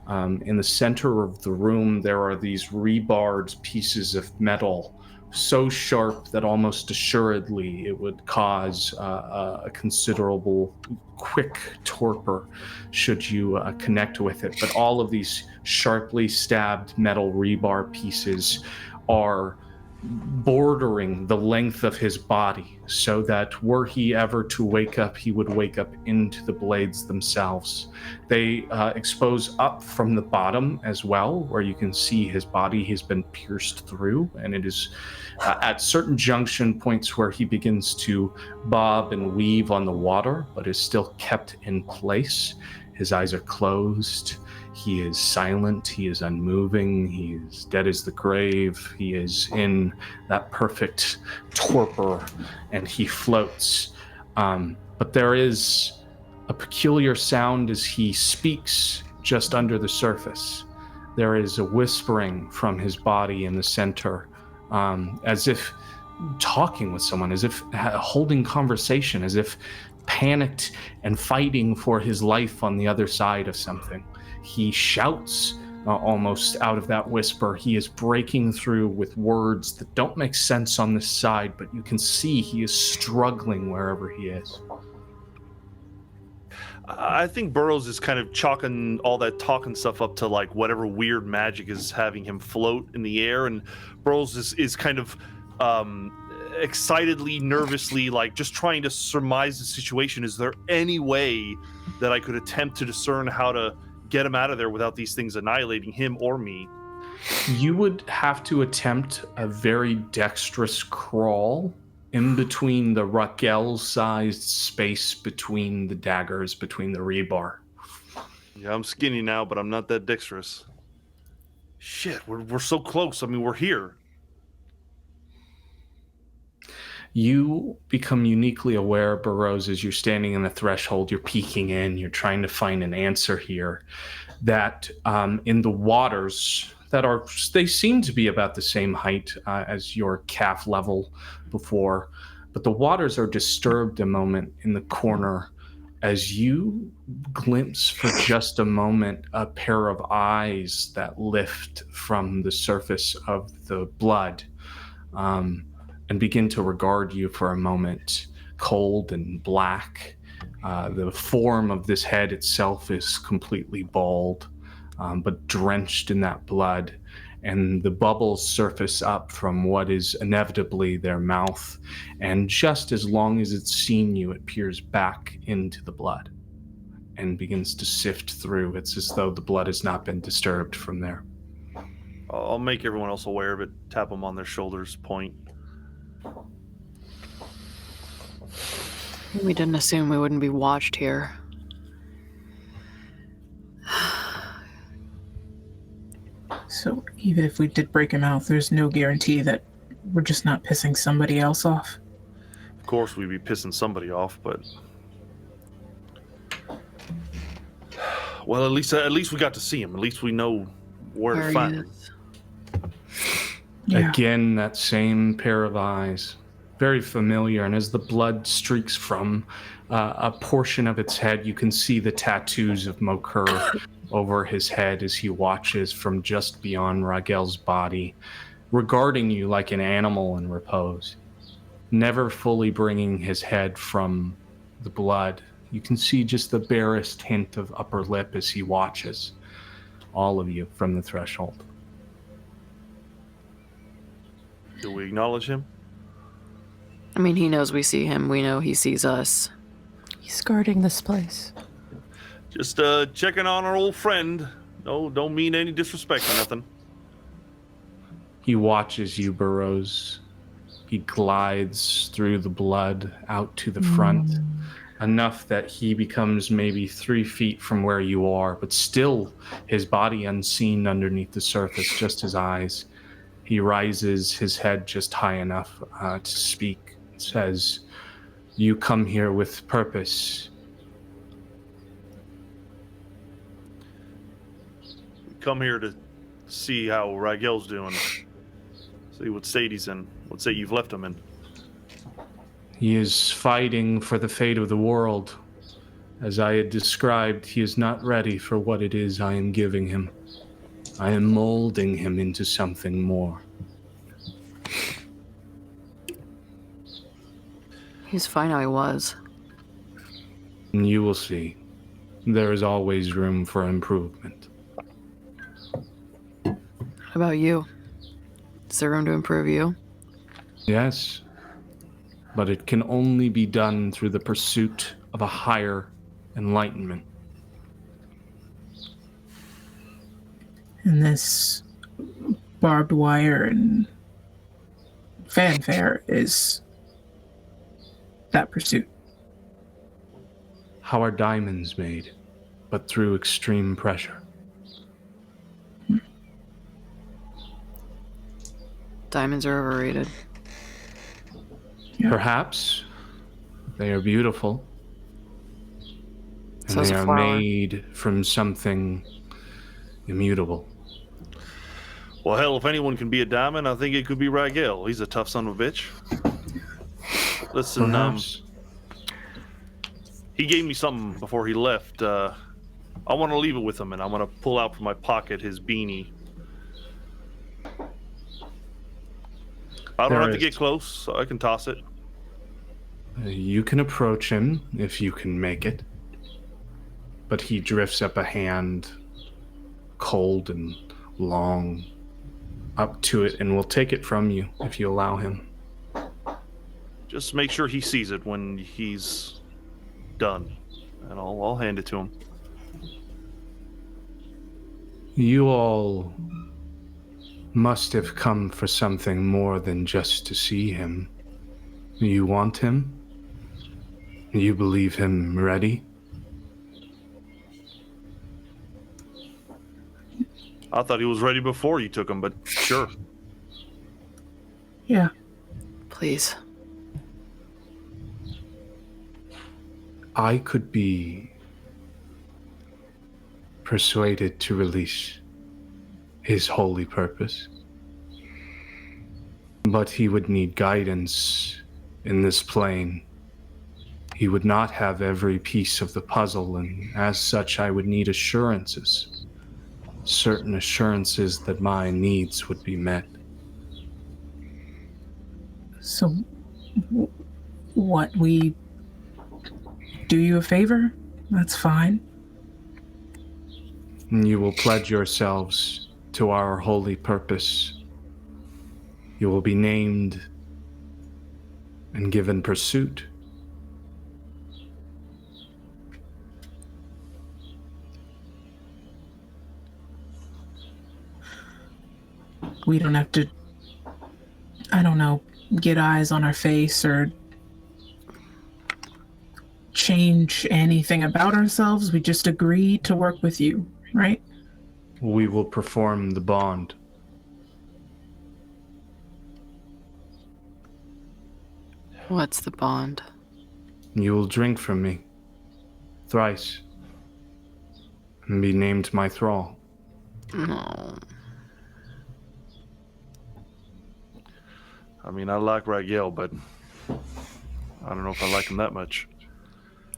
In the center of the room, there are these rebarred pieces of metal so sharp that almost assuredly it would cause a considerable quick torpor should you connect with it. But all of these sharply stabbed metal rebar pieces are bordering the length of his body, so that were he ever to wake up, he would wake up into the blades themselves. They expose up from the bottom as well, where you can see his body has been pierced through, and it is at certain junction points where he begins to bob and weave on the water, but is still kept in place. His eyes are closed. He is silent. He is unmoving. He is dead as the grave. He is in that perfect torpor, and he floats. But there is a peculiar sound as he speaks just under the surface. There is a whispering from his body in the center, as if talking with someone, as if holding conversation, as if panicked and fighting for his life on the other side of something. He shouts almost out of that whisper. He is breaking through with words that don't make sense on this side, but you can see he is struggling wherever he is. I think Burroughs is kind of chalking all that talking stuff up to like whatever weird magic is having him float in the air, and Burroughs is kind of excitedly, nervously, like just trying to surmise the situation. Is there any way that I could attempt to discern how to get him out of there without these things annihilating him or me? You would have to attempt a very dexterous crawl in between the Raquel-sized space between the daggers, between the rebar. Yeah, I'm skinny now, but I'm not that dexterous. Shit, we're so close. I mean, we're here. You become uniquely aware, Burroughs, as you're standing in the threshold, you're peeking in, you're trying to find an answer here, that in the waters they seem to be about the same height as your calf level before, but the waters are disturbed a moment in the corner as you glimpse for just a moment a pair of eyes that lift from the surface of the blood. And begin to regard you for a moment, cold and black. The form of this head itself is completely bald, but drenched in that blood. And the bubbles surface up from what is inevitably their mouth. And just as long as it's seen you, it peers back into the blood and begins to sift through. It's as though the blood has not been disturbed from there. I'll make everyone else aware of it, tap them on their shoulders, point. We didn't assume we wouldn't be watched here. So even if we did break him out, there's no guarantee that we're just not pissing somebody else off. Of course, we'd be pissing somebody off, but well, at least we got to see him. At least we know where to find him. Yeah. Again, that same pair of eyes, very familiar. And as the blood streaks from a portion of its head, you can see the tattoos of Mokur over his head as he watches from just beyond Ragel's body, regarding you like an animal in repose, never fully bringing his head from the blood. You can see just the barest hint of upper lip as he watches all of you from the threshold. Do we acknowledge him? I mean, he knows we see him. We know he sees us. He's guarding this place. Just checking on our old friend. No, don't mean any disrespect or nothing. He watches you, Burroughs. He glides through the blood out to the front, enough that he becomes maybe 3 feet from where you are, but still his body unseen underneath the surface, just his eyes. He rises his head just high enough to speak. Says, "You come here with purpose." We come here to see how Ragel's doing. See what state he's in. What state you've left him in. He is fighting for the fate of the world. As I had described, he is not ready for what it is I am giving him. I am molding him into something more. He's fine how he was. And you will see. There is always room for improvement. How about you? Is there room to improve you? Yes, but it can only be done through the pursuit of a higher enlightenment. And this barbed wire and fanfare is that pursuit. How are diamonds made? But through extreme pressure. Diamonds are overrated. Yeah. Perhaps they are beautiful. And So is they a are flower. made from something immutable. Well, hell, if anyone can be a diamond, I think it could be Ragel. He's a tough son of a bitch. Listen, Perhaps. he gave me something before he left. I want to leave it with him, and I'm going to pull out from my pocket his beanie. I don't There have to is- get close, so I can toss it. You can approach him if you can make it. But he drifts up a hand, cold and long, up to it, and will take it from you if you allow him. Just make sure he sees it when he's done, and I'll hand it to him. You all must have come for something more than just to see him. You want him? You believe him ready? I thought he was ready before you took him, but sure. Yeah. Please. I could be persuaded to release his holy purpose. But he would need guidance in this plane. He would not have every piece of the puzzle, and as such, I would need assurances. Certain assurances that my needs would be met. So, what, we do you a favor? That's fine. And you will pledge yourselves to our holy purpose. You will be named and given pursuit. We don't have to, I don't know, get eyes on our face or change anything about ourselves. We just agree to work with you, right? We will perform the bond. What's the bond? You will drink from me thrice and be named my thrall. No. I mean, I like Ragel, but I don't know if I like him that much.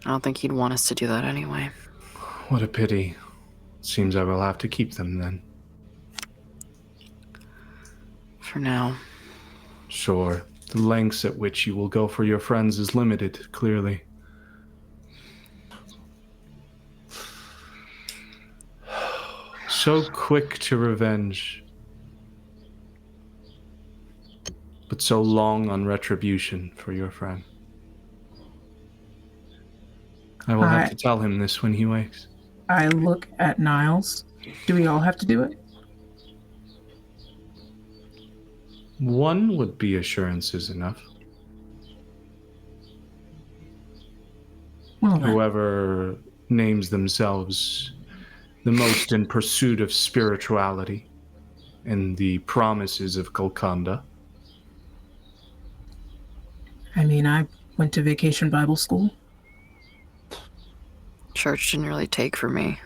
I don't think he'd want us to do that anyway. What a pity. Seems I will have to keep them then. For now. Sure. The lengths at which you will go for your friends is limited, clearly. So quick to revenge, but so long on retribution for your friend. I will have to tell him this when he wakes. I look at Niles. Do we all have to do it? One would be assurances enough. Well, then. Whoever names themselves the most in pursuit of spirituality and the promises of Golconda. I mean, I went to vacation Bible school. Church didn't really take for me.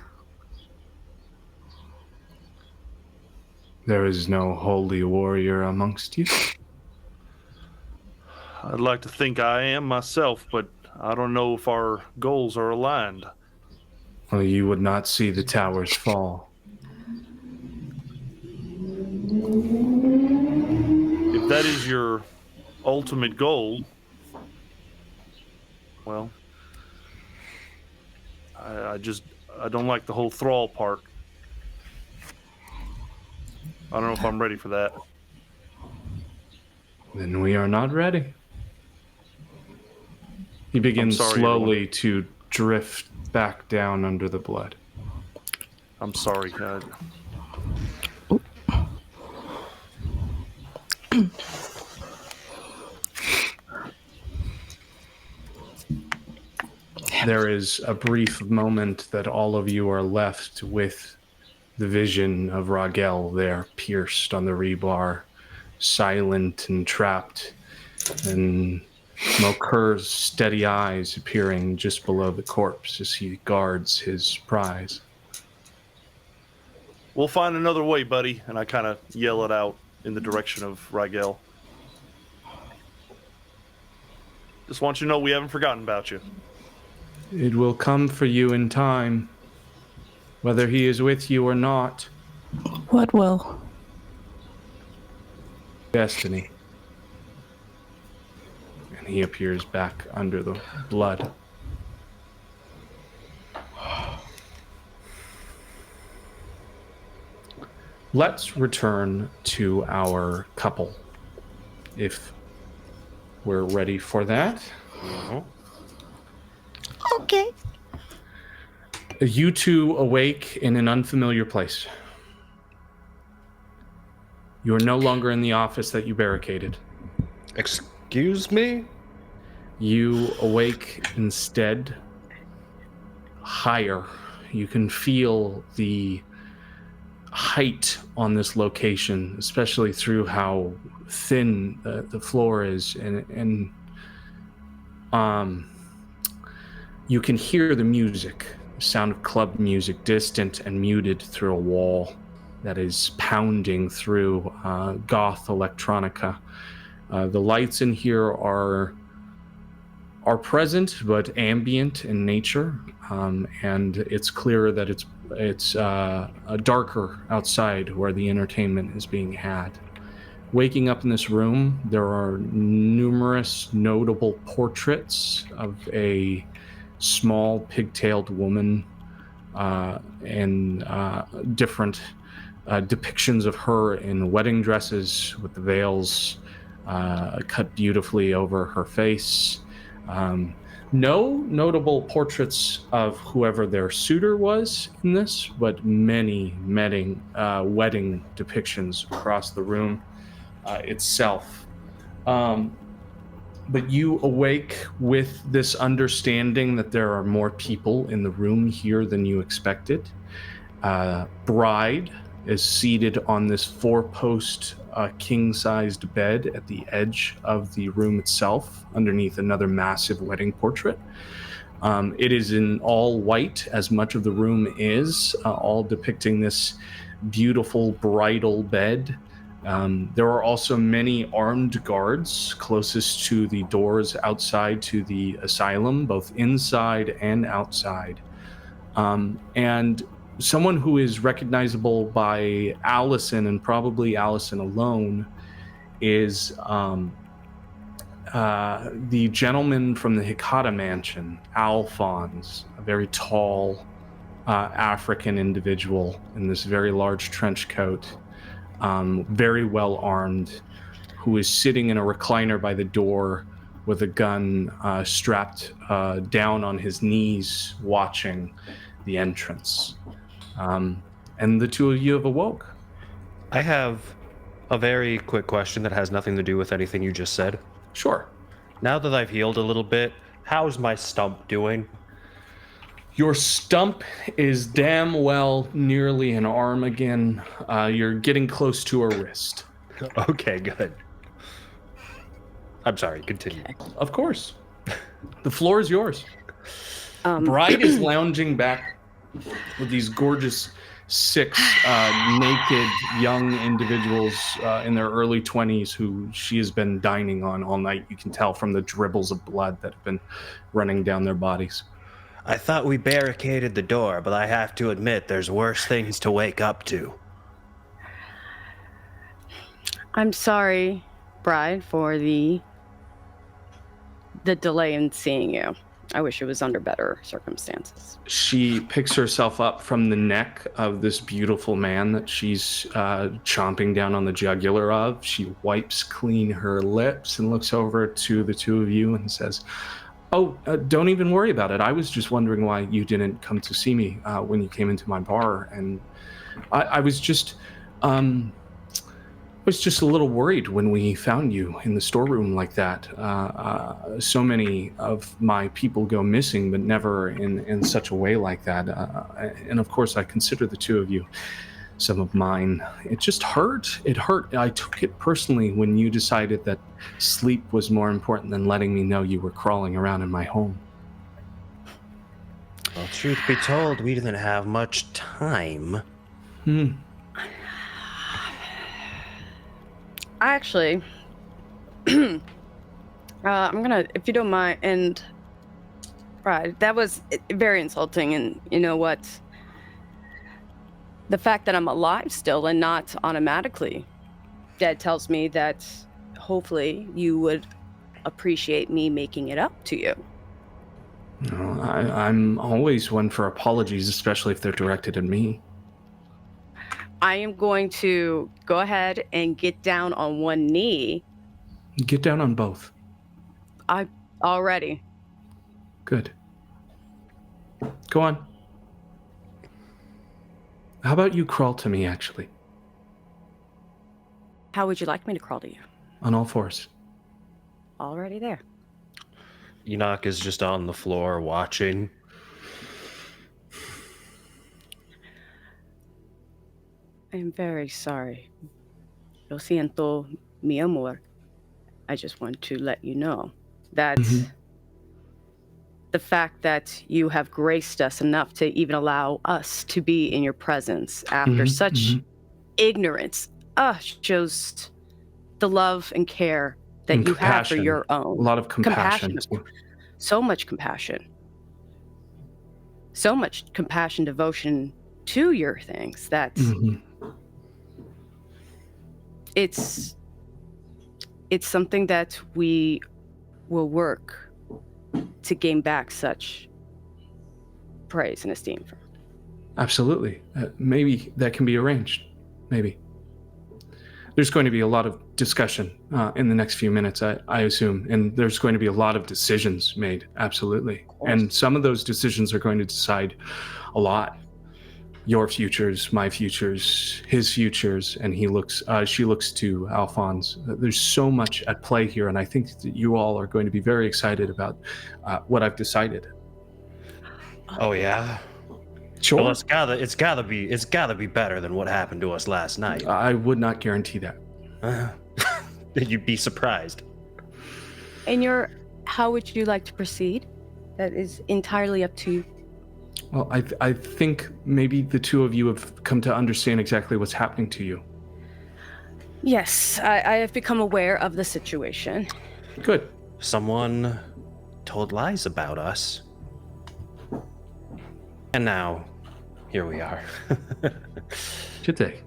There is no holy warrior amongst you. I'd like to think I am myself, but I don't know if our goals are aligned. Well, you would not see the towers fall. If that is your ultimate goal, Well, I don't like the whole thrall part. I don't know if I'm ready for that. Then we are not ready. He begins sorry, slowly to drift back down under the blood. I'm sorry. There is a brief moment that all of you are left with the vision of Ragel there, pierced on the rebar, silent and trapped, and Mokur's steady eyes appearing just below the corpse as he guards his prize. We'll find another way, buddy. And I kind of yell it out in the direction of Ragel. Just want you to know we haven't forgotten about you. It will come for you in time, whether he is with you or not. What will? Destiny. And he appears back under the blood. Let's return to our couple, if we're ready for that. Okay. You two awake in an unfamiliar place. You are no longer in the office that you barricaded. Excuse me? You awake instead higher. You can feel the height on this location, especially through how thin the floor is, and you can hear the music, sound of club music, distant and muted through a wall that is pounding through goth electronica. The lights in here are present but ambient in nature, and it's clear that it's darker outside where the entertainment is being had. Waking up in this room, there are numerous notable portraits of a small pigtailed woman and different depictions of her in wedding dresses with the veils cut beautifully over her face. No notable portraits of whoever their suitor was in this, but many wedding depictions across the room itself. But you awake with this understanding that there are more people in the room here than you expected. Bride is seated on this 4-post king-sized bed at the edge of the room itself, underneath another massive wedding portrait. It is in all white, as much of the room is, all depicting this beautiful bridal bed. There are also many armed guards closest to the doors outside to the asylum, both inside and outside. And someone who is recognizable by Allison, and probably Allison alone, is the gentleman from the Hikata mansion, Alphonse, a very tall African individual in this very large trench coat, very well armed, who is sitting in a recliner by the door with a gun strapped down on his knees, watching the entrance. And the two of you have awoke. I have a very quick question that has nothing to do with anything you just said. Sure. Now that I've healed a little bit, how's my stump doing? Your stump is damn well nearly an arm again. You're getting close to a wrist. Okay, good. I'm sorry, continue. Of course. The floor is yours. Bride is lounging back with these gorgeous 6 naked young individuals in their early 20s who she has been dining on all night. You can tell from the dribbles of blood that have been running down their bodies. I thought we barricaded the door, but I have to admit there's worse things to wake up to. I'm sorry, Bride, for the delay in seeing you. I wish it was under better circumstances. She picks herself up from the neck of this beautiful man that she's chomping down on the jugular of. She wipes clean her lips and looks over to the two of you and says, "Oh, don't even worry about it. I was just wondering why you didn't come to see me when you came into my bar, and I was just a little worried when we found you in the storeroom like that. So many of my people go missing, but never in such a way like that. And of course, I consider the two of you some of mine. It just hurt. It hurt. I took it personally when you decided that sleep was more important than letting me know you were crawling around in my home." Well, truth be told, we didn't have much time. Actually, I'm gonna, if you don't mind, and right, that was very insulting. And you know what? The fact that I'm alive still and not automatically dead tells me that hopefully you would appreciate me making it up to you. No, I'm always one for apologies, especially if they're directed at me. I am going to go ahead and get down on one knee. Get down on both. Already. Good. Go on. How about you crawl to me, actually? How would you like me to crawl to you? On all fours. Already there. Enoch is just on the floor watching. I'm very sorry. Lo siento, mi amor. I just want to let you know that the fact that you have graced us enough to even allow us to be in your presence after such ignorance shows the love and care that you have for your own. A lot of compassion. So much compassion. So much compassion, devotion to your things that it's something that we will work to gain back such praise and esteem from. Absolutely. Maybe that can be arranged. Maybe. There's going to be a lot of discussion in the next few minutes, I assume, and there's going to be a lot of decisions made. Absolutely. And some of those decisions are going to decide a lot. Your futures, my futures, his futures, and she looks to Alphonse. There's so much at play here, and I think that you all are going to be very excited about what I've decided. Oh yeah, sure. Well, it's gotta be better than what happened to us last night. I would not guarantee that. You'd be surprised. And how would you like to proceed? That is entirely up to you. Well, I think maybe the two of you have come to understand exactly what's happening to you. Yes, I have become aware of the situation. Good. Someone told lies about us. And now, here we are. Good day.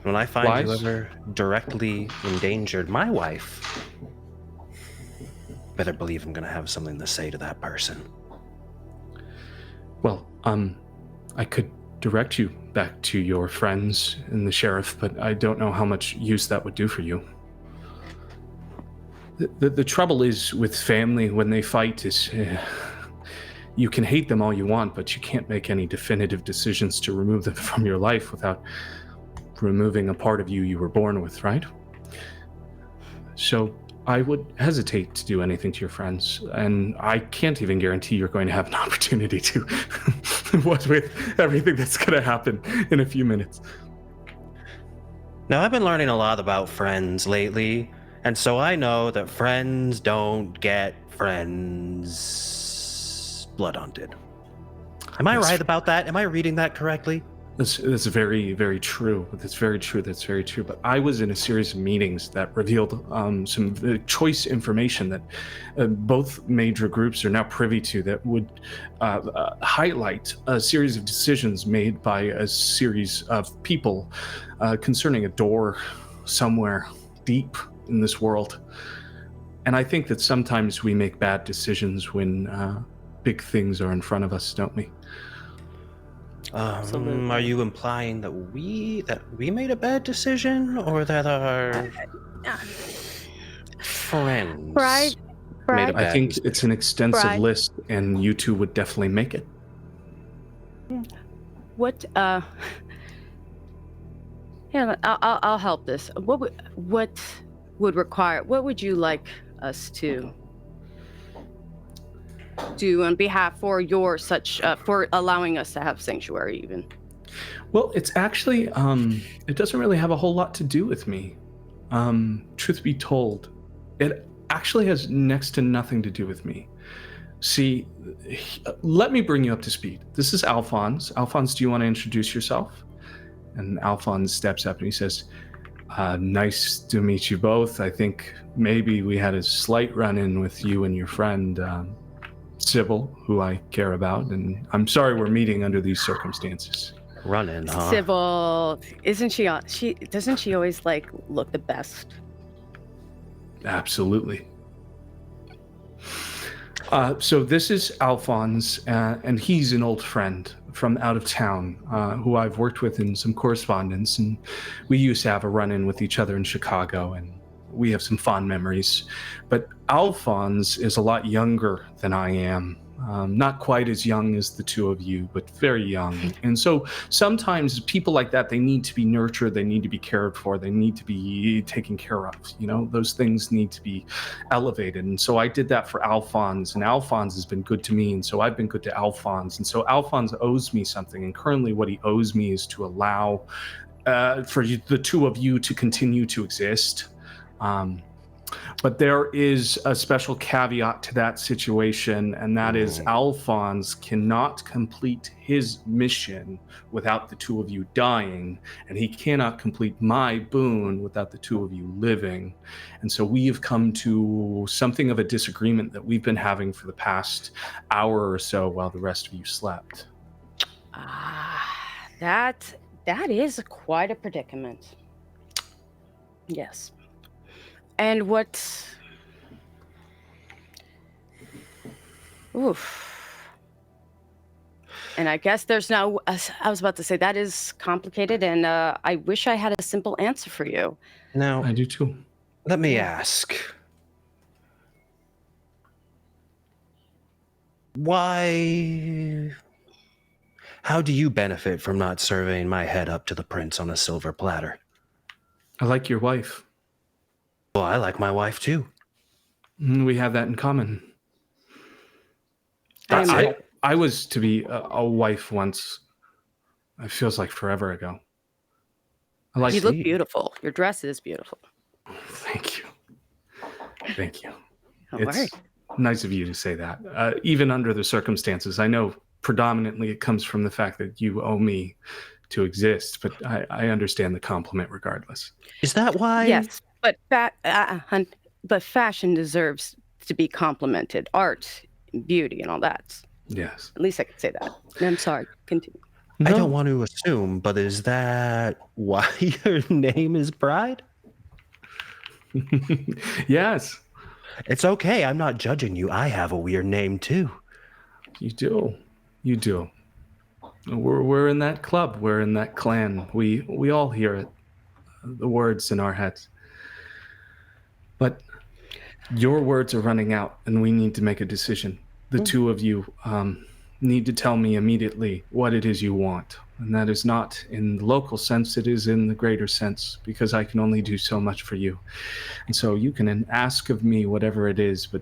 When I find Lies? whoever directly endangered my wife, better believe I'm gonna have something to say to that person. Well, I could direct you back to your friends and the sheriff, but I don't know how much use that would do for you. The trouble is with family when they fight is you can hate them all you want, but you can't make any definitive decisions to remove them from your life without removing a part of you were born with, right? So I would hesitate to do anything to your friends, and I can't even guarantee you're going to have an opportunity to. What with everything that's going to happen in a few minutes. Now, I've been learning a lot about friends lately, and so I know that friends don't get friends blood hunted. Am I right about that? Am I reading that correctly? That's very, very true. That's very true. That's very true. But I was in a series of meetings that revealed some choice information that both major groups are now privy to that would highlight a series of decisions made by a series of people concerning a door somewhere deep in this world. And I think that sometimes we make bad decisions when big things are in front of us, don't we? Absolutely. Are you implying that we made a bad decision, or that our friends Bride, made a bride, I bad think decision? it's an extensive Right. list, and you two would definitely make it. what? Yeah, I'll help this. What would require? What would you like us to do on behalf for your such for allowing us to have sanctuary even? Well, it's actually it doesn't really have a whole lot to do with me. Truth be told, it actually has next to nothing to do with me. See, let me bring you up to speed. This is Alphonse. Alphonse, do you want to introduce yourself? And Alphonse steps up and he says, nice to meet you both. I think maybe we had a slight run-in with you and your friend, Sybil, who I care about, and I'm sorry we're meeting under these circumstances. Running, huh? Sybil, isn't she? Doesn't she always like look the best? Absolutely. So this is Alphonse, and he's an old friend from out of town who I've worked with in some correspondence, and we used to have a run-in with each other in Chicago, and we have some fond memories. But Alphonse is a lot younger than I am. Not quite as young as the two of you, but very young. And so sometimes people like that, they need to be nurtured, they need to be cared for, they need to be taken care of. You know, those things need to be elevated. And so I did that for Alphonse, and Alphonse has been good to me, and so I've been good to Alphonse. And so Alphonse owes me something, and currently what he owes me is to allow for the two of you to continue to exist. But there is a special caveat to that situation, and that is Alphonse cannot complete his mission without the two of you dying, and he cannot complete my boon without the two of you living. And so we have come to something of a disagreement that we've been having for the past hour or so while the rest of you slept. That is quite a predicament. Yes. And what? Oof. And I guess there's no. I was about to say that is complicated, and I wish I had a simple answer for you. Now, I do too. let me ask. Why? How do you benefit from not surveying my head up to the prince on a silver platter? I like your wife. Well, I like my wife too. We have that in common. I was to be a wife once. It feels like forever ago. You look beautiful. Your dress is beautiful. Thank you. Thank you. Don't It's worry. nice of you to say that. Even under the circumstances, I know predominantly it comes from the fact that you owe me to exist, but I understand the compliment regardless. Is that why? Yes, but but fashion deserves to be complimented. Art, beauty, and all that. Yes. At least I could say that. I'm sorry. Continue. I don't want to assume, but is that why your name is Bride? Yes. It's okay. I'm not judging you. I have a weird name too. You do. You do. We're in that club. We're in that clan. We all hear it. The words in our heads. But your words are running out, and we need to make a decision. The two of you need to tell me immediately what it is you want. And that is not in the local sense, it is in the greater sense, because I can only do so much for you. And so you can ask of me whatever it is, but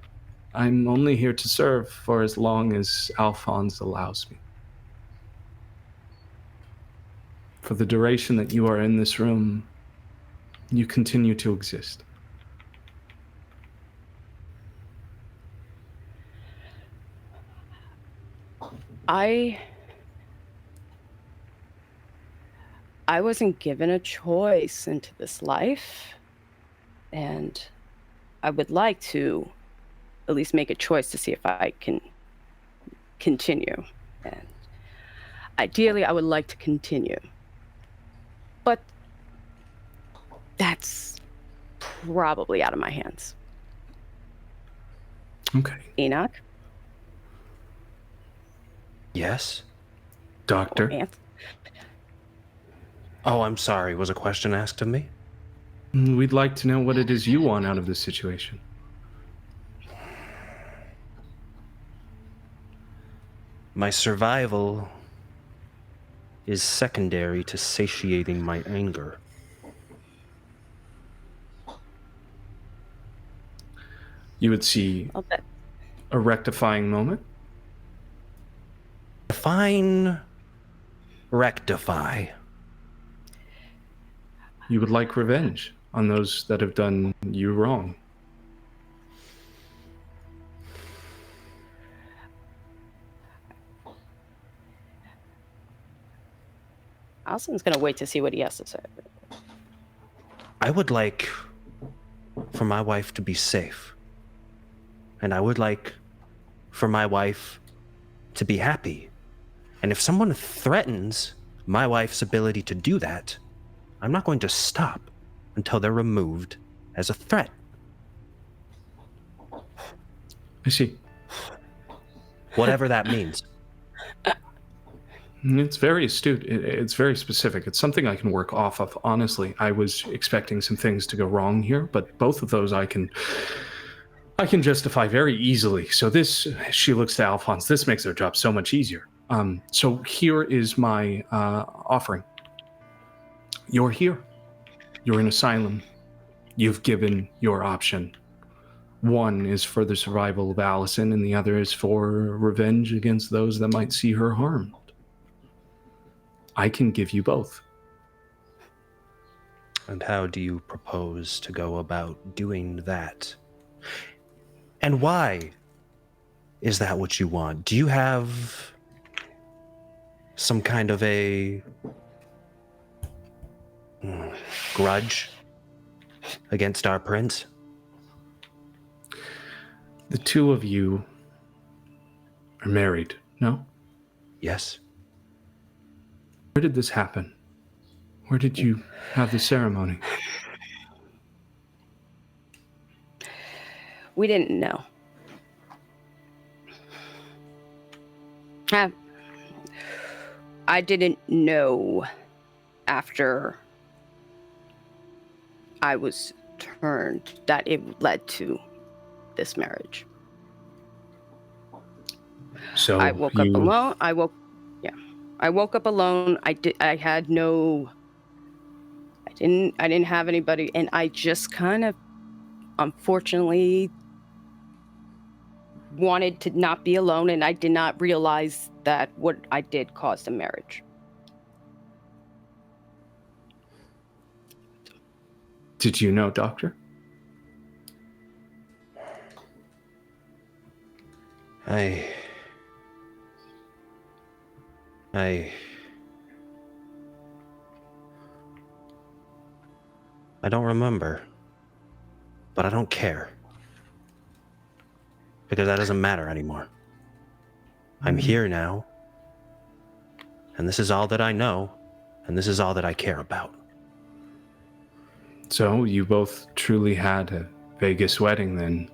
I'm only here to serve for as long as Alphonse allows me. For the duration that you are in this room, you continue to exist. I wasn't given a choice into this life, and I would like to at least make a choice to see if I can continue. And ideally, I would like to continue. But that's probably out of my hands. Okay. Enoch, Yes? Doctor. Anth. Oh, I'm sorry. Was a question asked of me? We'd like to know what it is you want out of this situation. My survival is secondary to satiating my anger. You would see I'll bet. a rectifying moment. Define rectify. You would like revenge on those that have done you wrong. Allison's gonna wait to see what he has to say. I would like for my wife to be safe. And I would like for my wife to be happy. And if someone threatens my wife's ability to do that, I'm not going to stop until they're removed as a threat. I see. Whatever that means. It's very astute. It's very specific. It's something I can work off of. Honestly, I was expecting some things to go wrong here, but both of those I can justify very easily. So this, she looks to Alphonse, this makes their job so much easier. So here is my offering. You're here. You're in asylum. You've given your option. One is for the survival of Allison, and the other is for revenge against those that might see her harmed. I can give you both. And how do you propose to go about doing that? And why is that what you want? Do you have some kind of a grudge against our prince? The two of you are married, no? Yes. Where did this happen? Where did you have the ceremony? We didn't know. I didn't know after I was turned that it led to this marriage. So I woke up alone. I woke up alone. I didn't have anybody, and I just kind of, unfortunately, wanted to not be alone, and I did not realize that what I did caused a marriage. Did you know, Doctor? I don't remember, but I don't care, because that doesn't matter anymore. I'm here now, and this is all that I know, and this is all that I care about. So you both truly had a Vegas wedding then?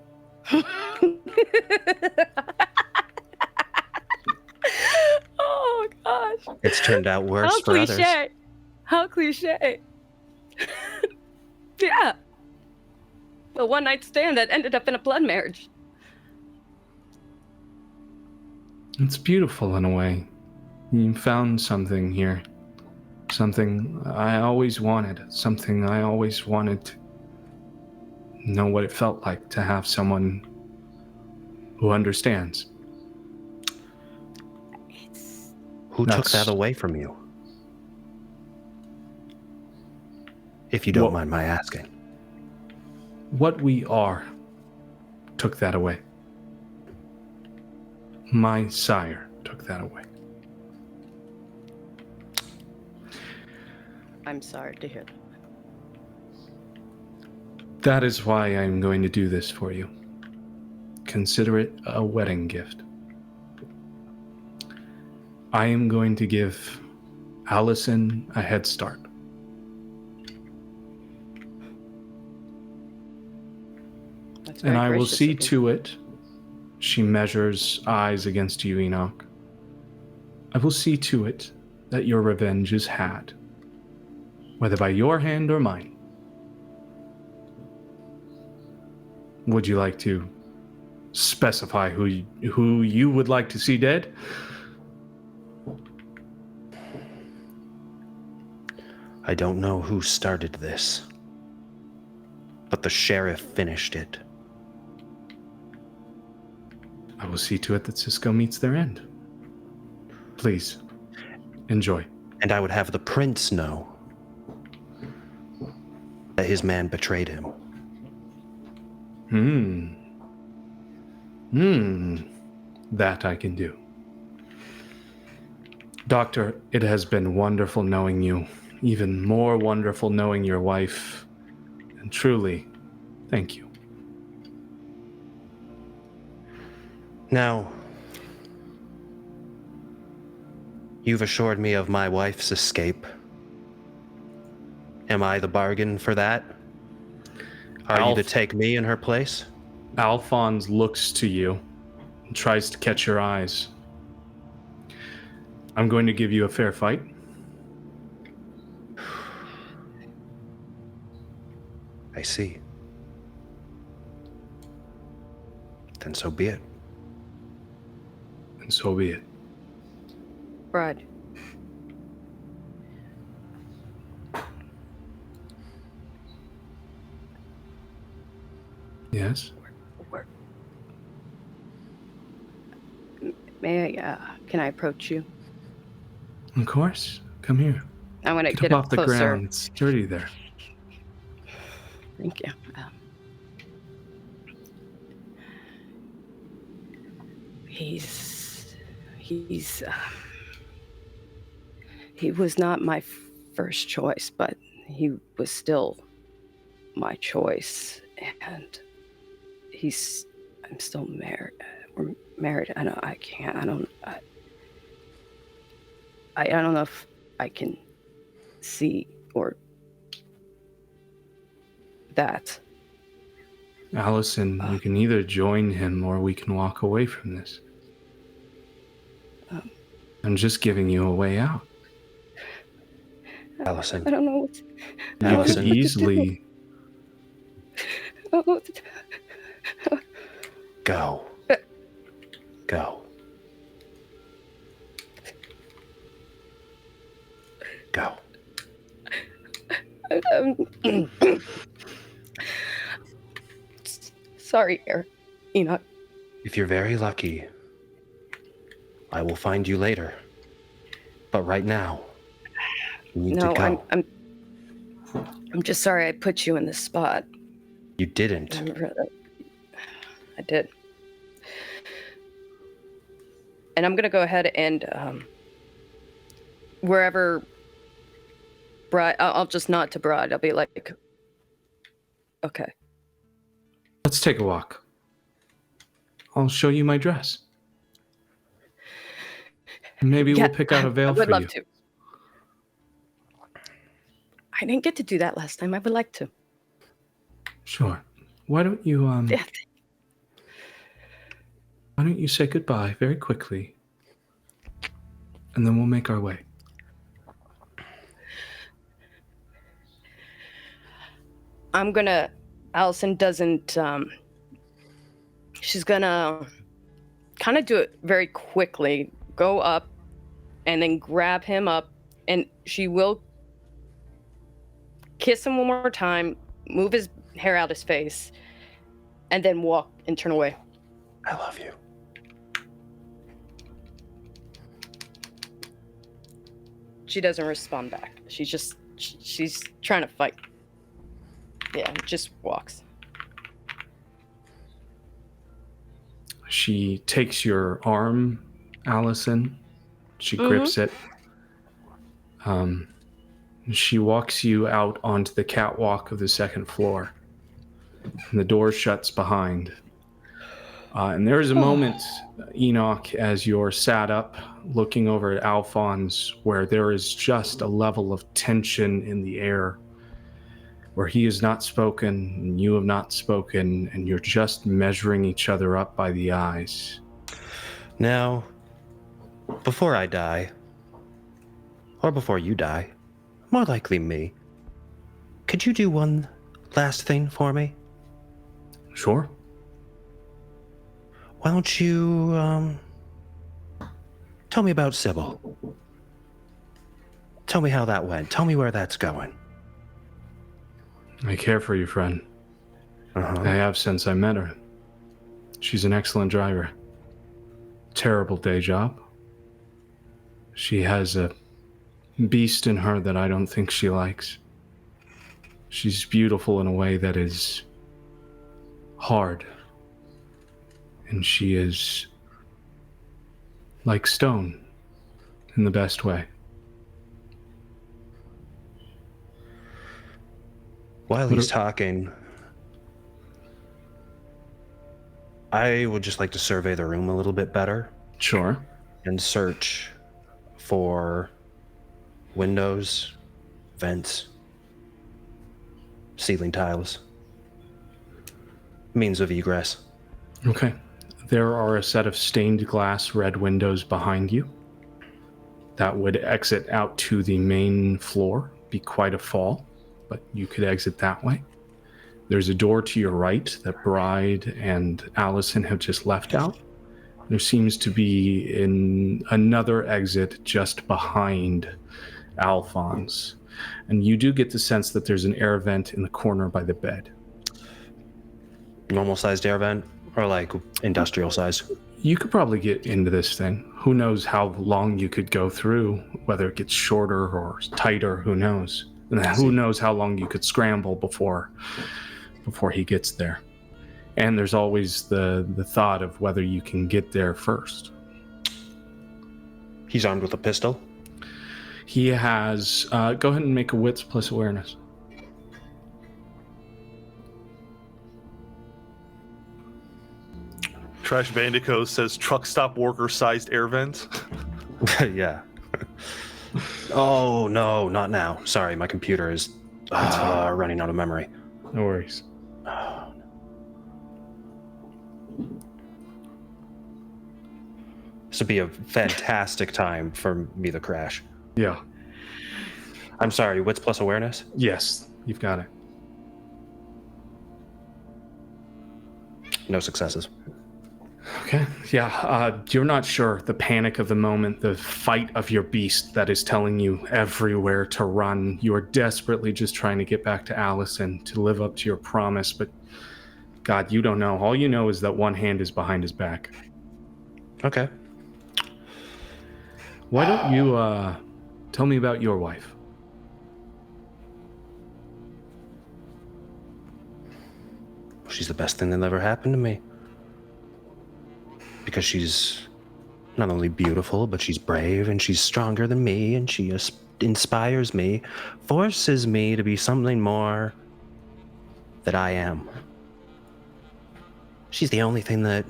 Oh gosh! It's turned out worse for others. How cliche! Yeah, a one-night stand that ended up in a blood marriage. It's beautiful in a way. You found something here. Something I always wanted. Something I always wanted to know what it felt like to have someone who understands. Who took that away from you? If you don't mind my asking. What we are took that away. My sire took that away. I'm sorry to hear that. That is why I'm going to do this for you. Consider it a wedding gift. I am going to give Allison a head start. That's very And I will gracious see of you. to it She measures eyes against you, Enoch. I will see to it that your revenge is had, whether by your hand or mine. Would you like to specify who you would like to see dead? I don't know who started this, but the sheriff finished it. I will see to it that Cisco meets their end. Please, enjoy. And I would have the prince know that his man betrayed him. That I can do. Doctor, it has been wonderful knowing you. Even more wonderful knowing your wife. And truly, thank you. Now, you've assured me of my wife's escape. Am I the bargain for that? Are you to take me in her place? Alphonse looks to you and tries to catch your eyes. I'm going to give you a fair fight. I see. Then so be it. And so be it. Brad. Yes? Where? May I, can I approach you? Of course. Come here. I want to Get get up up off the closer. ground. It's dirty there. Thank you. He was not my first choice, but he was still my choice, and I'm still married. We're married. I don't know if I can see or that. Allison, you can either join him or we can walk away from this. I'm just giving you a way out. Allison. I don't know what. You could easily go. Go. Go. Sorry, Enoch. If you're very lucky, I will find you later. But right now, you need to go. I'm just sorry I put you in this spot. You didn't. I did. And I'm gonna go ahead and wherever Brad, I'll just nod to Brad. I'll be like, okay. let's take a walk. I'll show you my dress. Maybe we'll pick out a veil for you. I would love to. I didn't get to do that last time. I would like to. Sure. Why don't you Why don't you say goodbye very quickly, and then we'll make our way. Allison doesn't, she's gonna kind of do it very quickly, go up and then grab him up, and she will kiss him one more time, move his hair out his face, and then walk and turn away. I love you. She doesn't respond back. She's trying to fight. Yeah, just walks. She takes your arm, Allison. She grips it. She walks you out onto the catwalk of the second floor. And the door shuts behind. And there is a moment, Enoch, as you're sat up looking over at Alphonse, where there is just a level of tension in the air. where he has not spoken and you have not spoken, and you're just measuring each other up by the eyes. Now, before I die, or before you die, more likely me, could you do one last thing for me? Sure. Why don't you, tell me about Sybil? Tell me how that went. Tell me where that's going. I care for you, friend. Uh-huh. I have since I met her. She's an excellent driver. Terrible day job. She has a beast in her that I don't think she likes. She's beautiful in a way that is hard. And she is like stone in the best way. While he's talking, I would just like to survey the room a little bit better Sure. and search for windows, vents, ceiling tiles, means of egress. Okay. There are a set of stained glass red windows behind you that would exit out to the main floor. Be quite a fall, but you could exit that way. There's a door to your right that Bride and Allison have just left out. There seems to be another exit just behind Alphonse. And you do get the sense that there's an air vent in the corner by the bed. Normal sized air vent or like industrial size? You could probably get into this thing. Who knows how long you could go through, whether it gets shorter or tighter, who knows? And who knows how long you could scramble before he gets there. And there's always the thought of whether you can get there first. He's armed with a pistol? He has, go ahead and make a wits plus awareness. Trash Bandicoot says truck stop worker sized air vents. Yeah. Oh, no, not now. Sorry, my computer is running out of memory. No worries. This would be a fantastic time for me to crash. Yeah. I'm sorry, wits plus awareness? Yes, you've got it. No successes. Okay. Yeah. You're not sure. The panic of the moment, the fight of your beast that is telling you everywhere to run. You are desperately just trying to get back to Allison to live up to your promise. But God, you don't know. All you know is that one hand is behind his back. Okay. Why don't you tell me about your wife? She's the best thing that ever happened to me. Because she's not only beautiful, but she's brave and she's stronger than me, and she inspires me, forces me to be something more that I am. She's the only thing that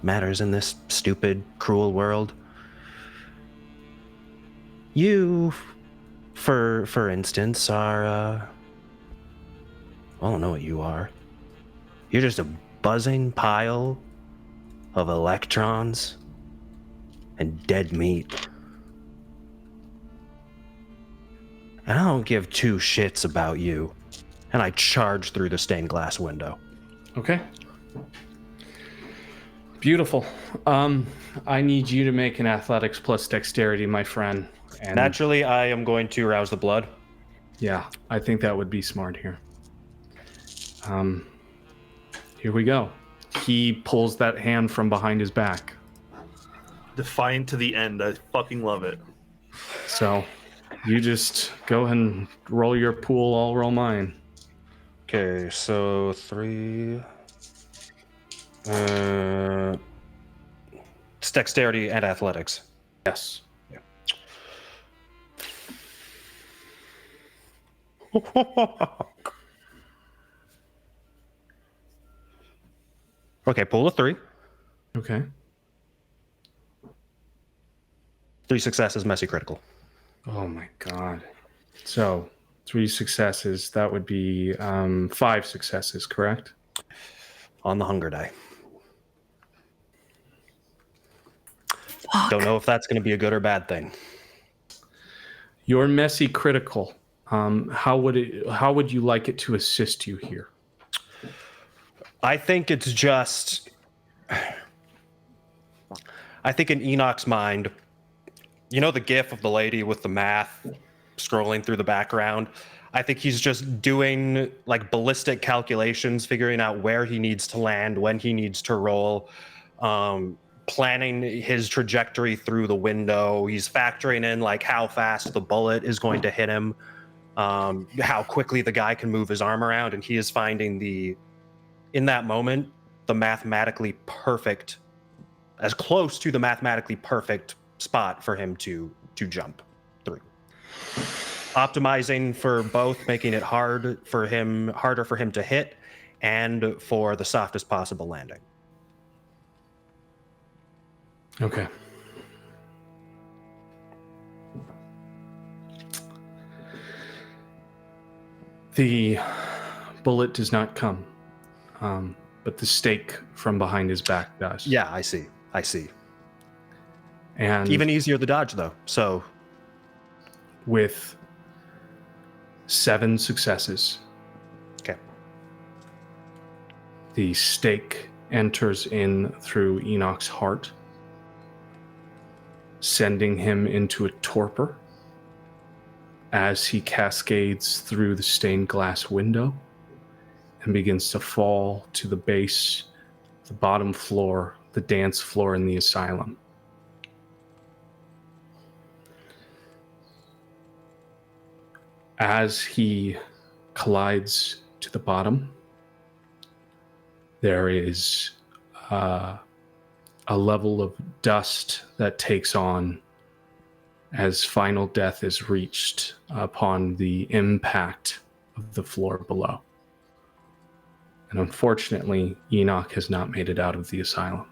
matters in this stupid, cruel world. You, for instance, are, I don't know what you are. You're just a buzzing pile of electrons and dead meat. And I don't give two shits about you. And I charge through the stained glass window. Okay. Beautiful. I need you to make an athletics plus dexterity, my friend. And Naturally, I am going to rouse the blood. yeah, I think that would be smart here. Here we go. He pulls that hand from behind his back. Defiant to the end. I fucking love it. So you just go ahead and roll your pool, I'll roll mine. Okay, so 3. It's dexterity and athletics. Yes. Okay, pull a 3. Okay. 3 successes, messy critical. Oh my god. So 3 successes. That would be 5 successes, correct? On the hunger die. Fuck. Don't know if that's going to be a good or bad thing. Your messy critical. How would you like it to assist you here? I think it's just. I think in Enoch's mind, you know the gif of the lady with the math scrolling through the background? I think he's just doing like ballistic calculations, figuring out where he needs to land, when he needs to roll, planning his trajectory through the window. He's factoring in like how fast the bullet is going to hit him, how quickly the guy can move his arm around, and he is finding in that moment, the mathematically perfect, as close to the mathematically perfect spot for him to jump through. Optimizing for both, making it harder for him to hit, and for the softest possible landing. Okay. The bullet does not come, but the stake from behind his back does. Yeah, I see. And Even easier to dodge, though. So, with 7 successes, okay. The stake enters in through Enoch's heart, sending him into a torpor as he cascades through the stained glass window and begins to fall to the base, the bottom floor, the dance floor in the asylum. As he collides to the bottom, there is a level of dust that takes on as final death is reached upon the impact of the floor below. And unfortunately, Enoch has not made it out of the asylum.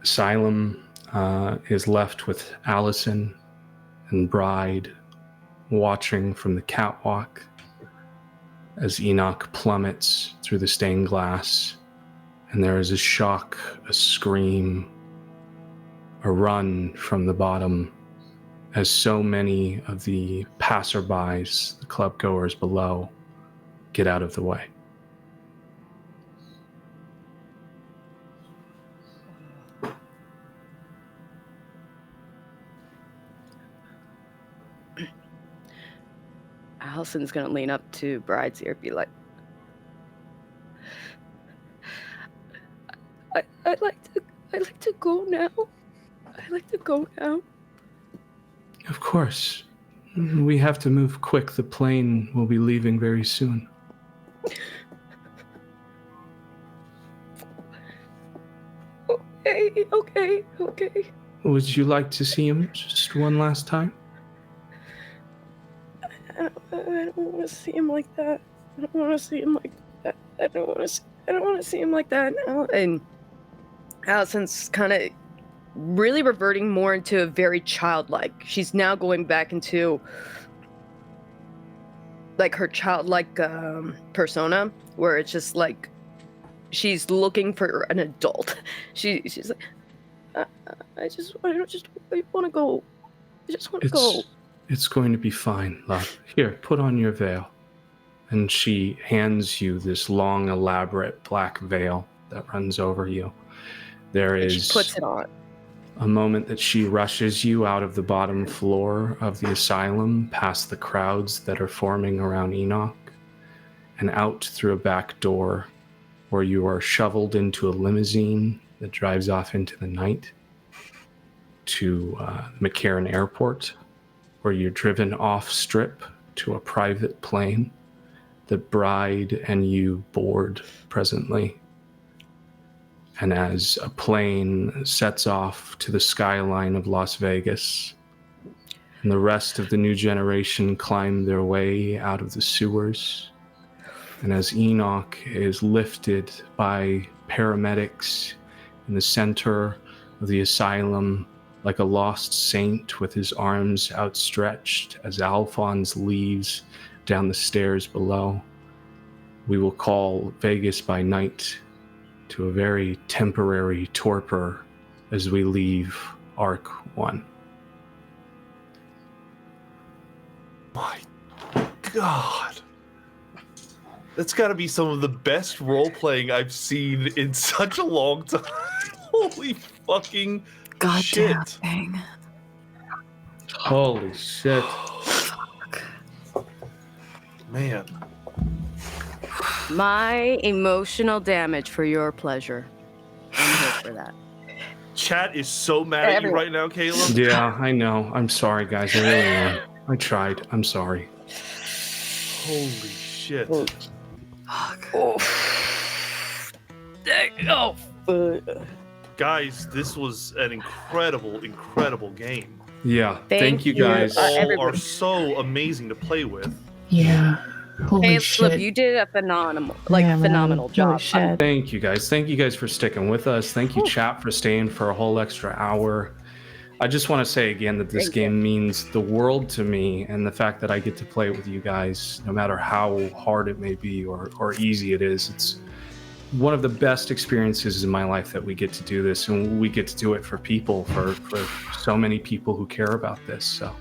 Asylum is left with Allison and Bride watching from the catwalk as Enoch plummets through the stained glass, and there is a shock, a scream, a run from the bottom as so many of the passerbys, the club goers below, get out of the way. Allison's gonna lean up to Bride's ear, be like, I'd like to go now. I'd like to go now. Of course. We have to move quick. The plane will be leaving very soon. Okay. Would you like to see him just one last time? I don't want to see him like that. I don't want to see him like that now. And Allison's kind of really reverting more into a very childlike. She's now going back into like her childlike persona, where it's just like she's looking for an adult. She's like, I just want to go. I just want to go. It's going to be fine, love. Here, put on your veil. And she hands you this long, elaborate black veil that runs over you. There is She puts it on. a moment that she rushes you out of the bottom floor of the asylum, past the crowds that are forming around Enoch, and out through a back door where you are shoveled into a limousine that drives off into the night to McCarran Airport, where you're driven off strip to a private plane that Bride and you board presently. And as a plane sets off to the skyline of Las Vegas, and the rest of the new generation climb their way out of the sewers, and as Enoch is lifted by paramedics in the center of the asylum like a lost saint with his arms outstretched as Alphonse leaves down the stairs below. We will call Vegas by night to a very temporary torpor as we leave Arc 1. My God. That's got to be some of the best role playing I've seen in such a long time. Holy fucking God shit. damn. Holy shit. Man. My emotional damage for your pleasure. I'm here for that. Chat is so mad at you Everyone. right now, Caleb. Yeah, I know. I'm sorry, guys. I really am. I tried. I'm sorry. Holy shit. Oh. Oh. Guys, this was an incredible, incredible game. Yeah. Thank you you. guys. All are Everybody. so amazing to play with. Yeah. Holy Caleb, shit. you did a phenomenal, Yeah, man. phenomenal Holy job. shit. Thank you guys. Thank you guys for sticking with us. Thank you, chat, for staying for a whole extra hour. I just want to say again that this Thank you. game means the world to me, and the fact that I get to play with you guys, no matter how hard it may be or easy it is, it's one of the best experiences in my life that we get to do this, and we get to do it for people, for so many people who care about this. So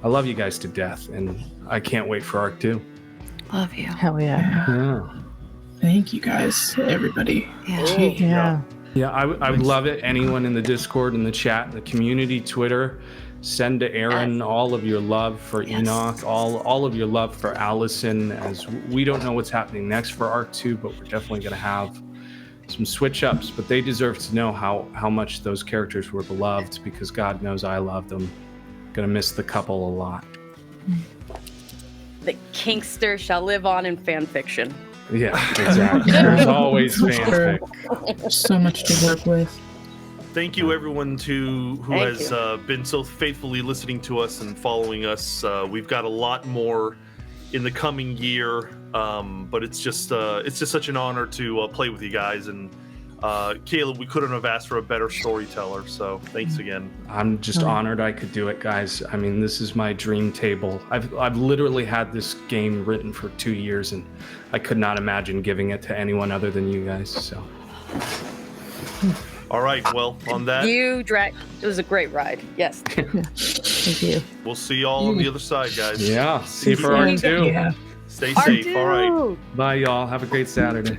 I love you guys to death, and I can't wait for Arc 2. Love you. Hell yeah. Yeah. Thank you guys, everybody. Yeah. Yeah. Yeah, I would love it. Anyone in the Discord, in the chat, the community, Twitter, send to Aaron all of your love for Yes. Enoch, all of your love for Allison, as we don't know what's happening next for Arc 2, but we're definitely going to have some switch ups. But they deserve to know how much those characters were beloved, because God knows I love them. Gonna miss the couple a lot. The Kinkster shall live on in fan fiction. Yeah, exactly. There's always Sure. fanfic. So much to work with. Thank you, everyone, who Thank has you. been so faithfully listening to us and following us. We've got a lot more in the coming year, but it's just such an honor to play with you guys. And Caleb, we couldn't have asked for a better storyteller. So thanks again. I'm just honored I could do it, guys. I mean, this is my dream table. I've literally had this game written for 2 years, and I could not imagine giving it to anyone other than you guys. So All right. Well, on that, It was a great ride. Yes. Thank you. we'll see y'all on the other side, guys. yeah, see you for Arc 2. Yeah. Stay Part safe. All right. 2. Bye, y'all. Have a great Saturday.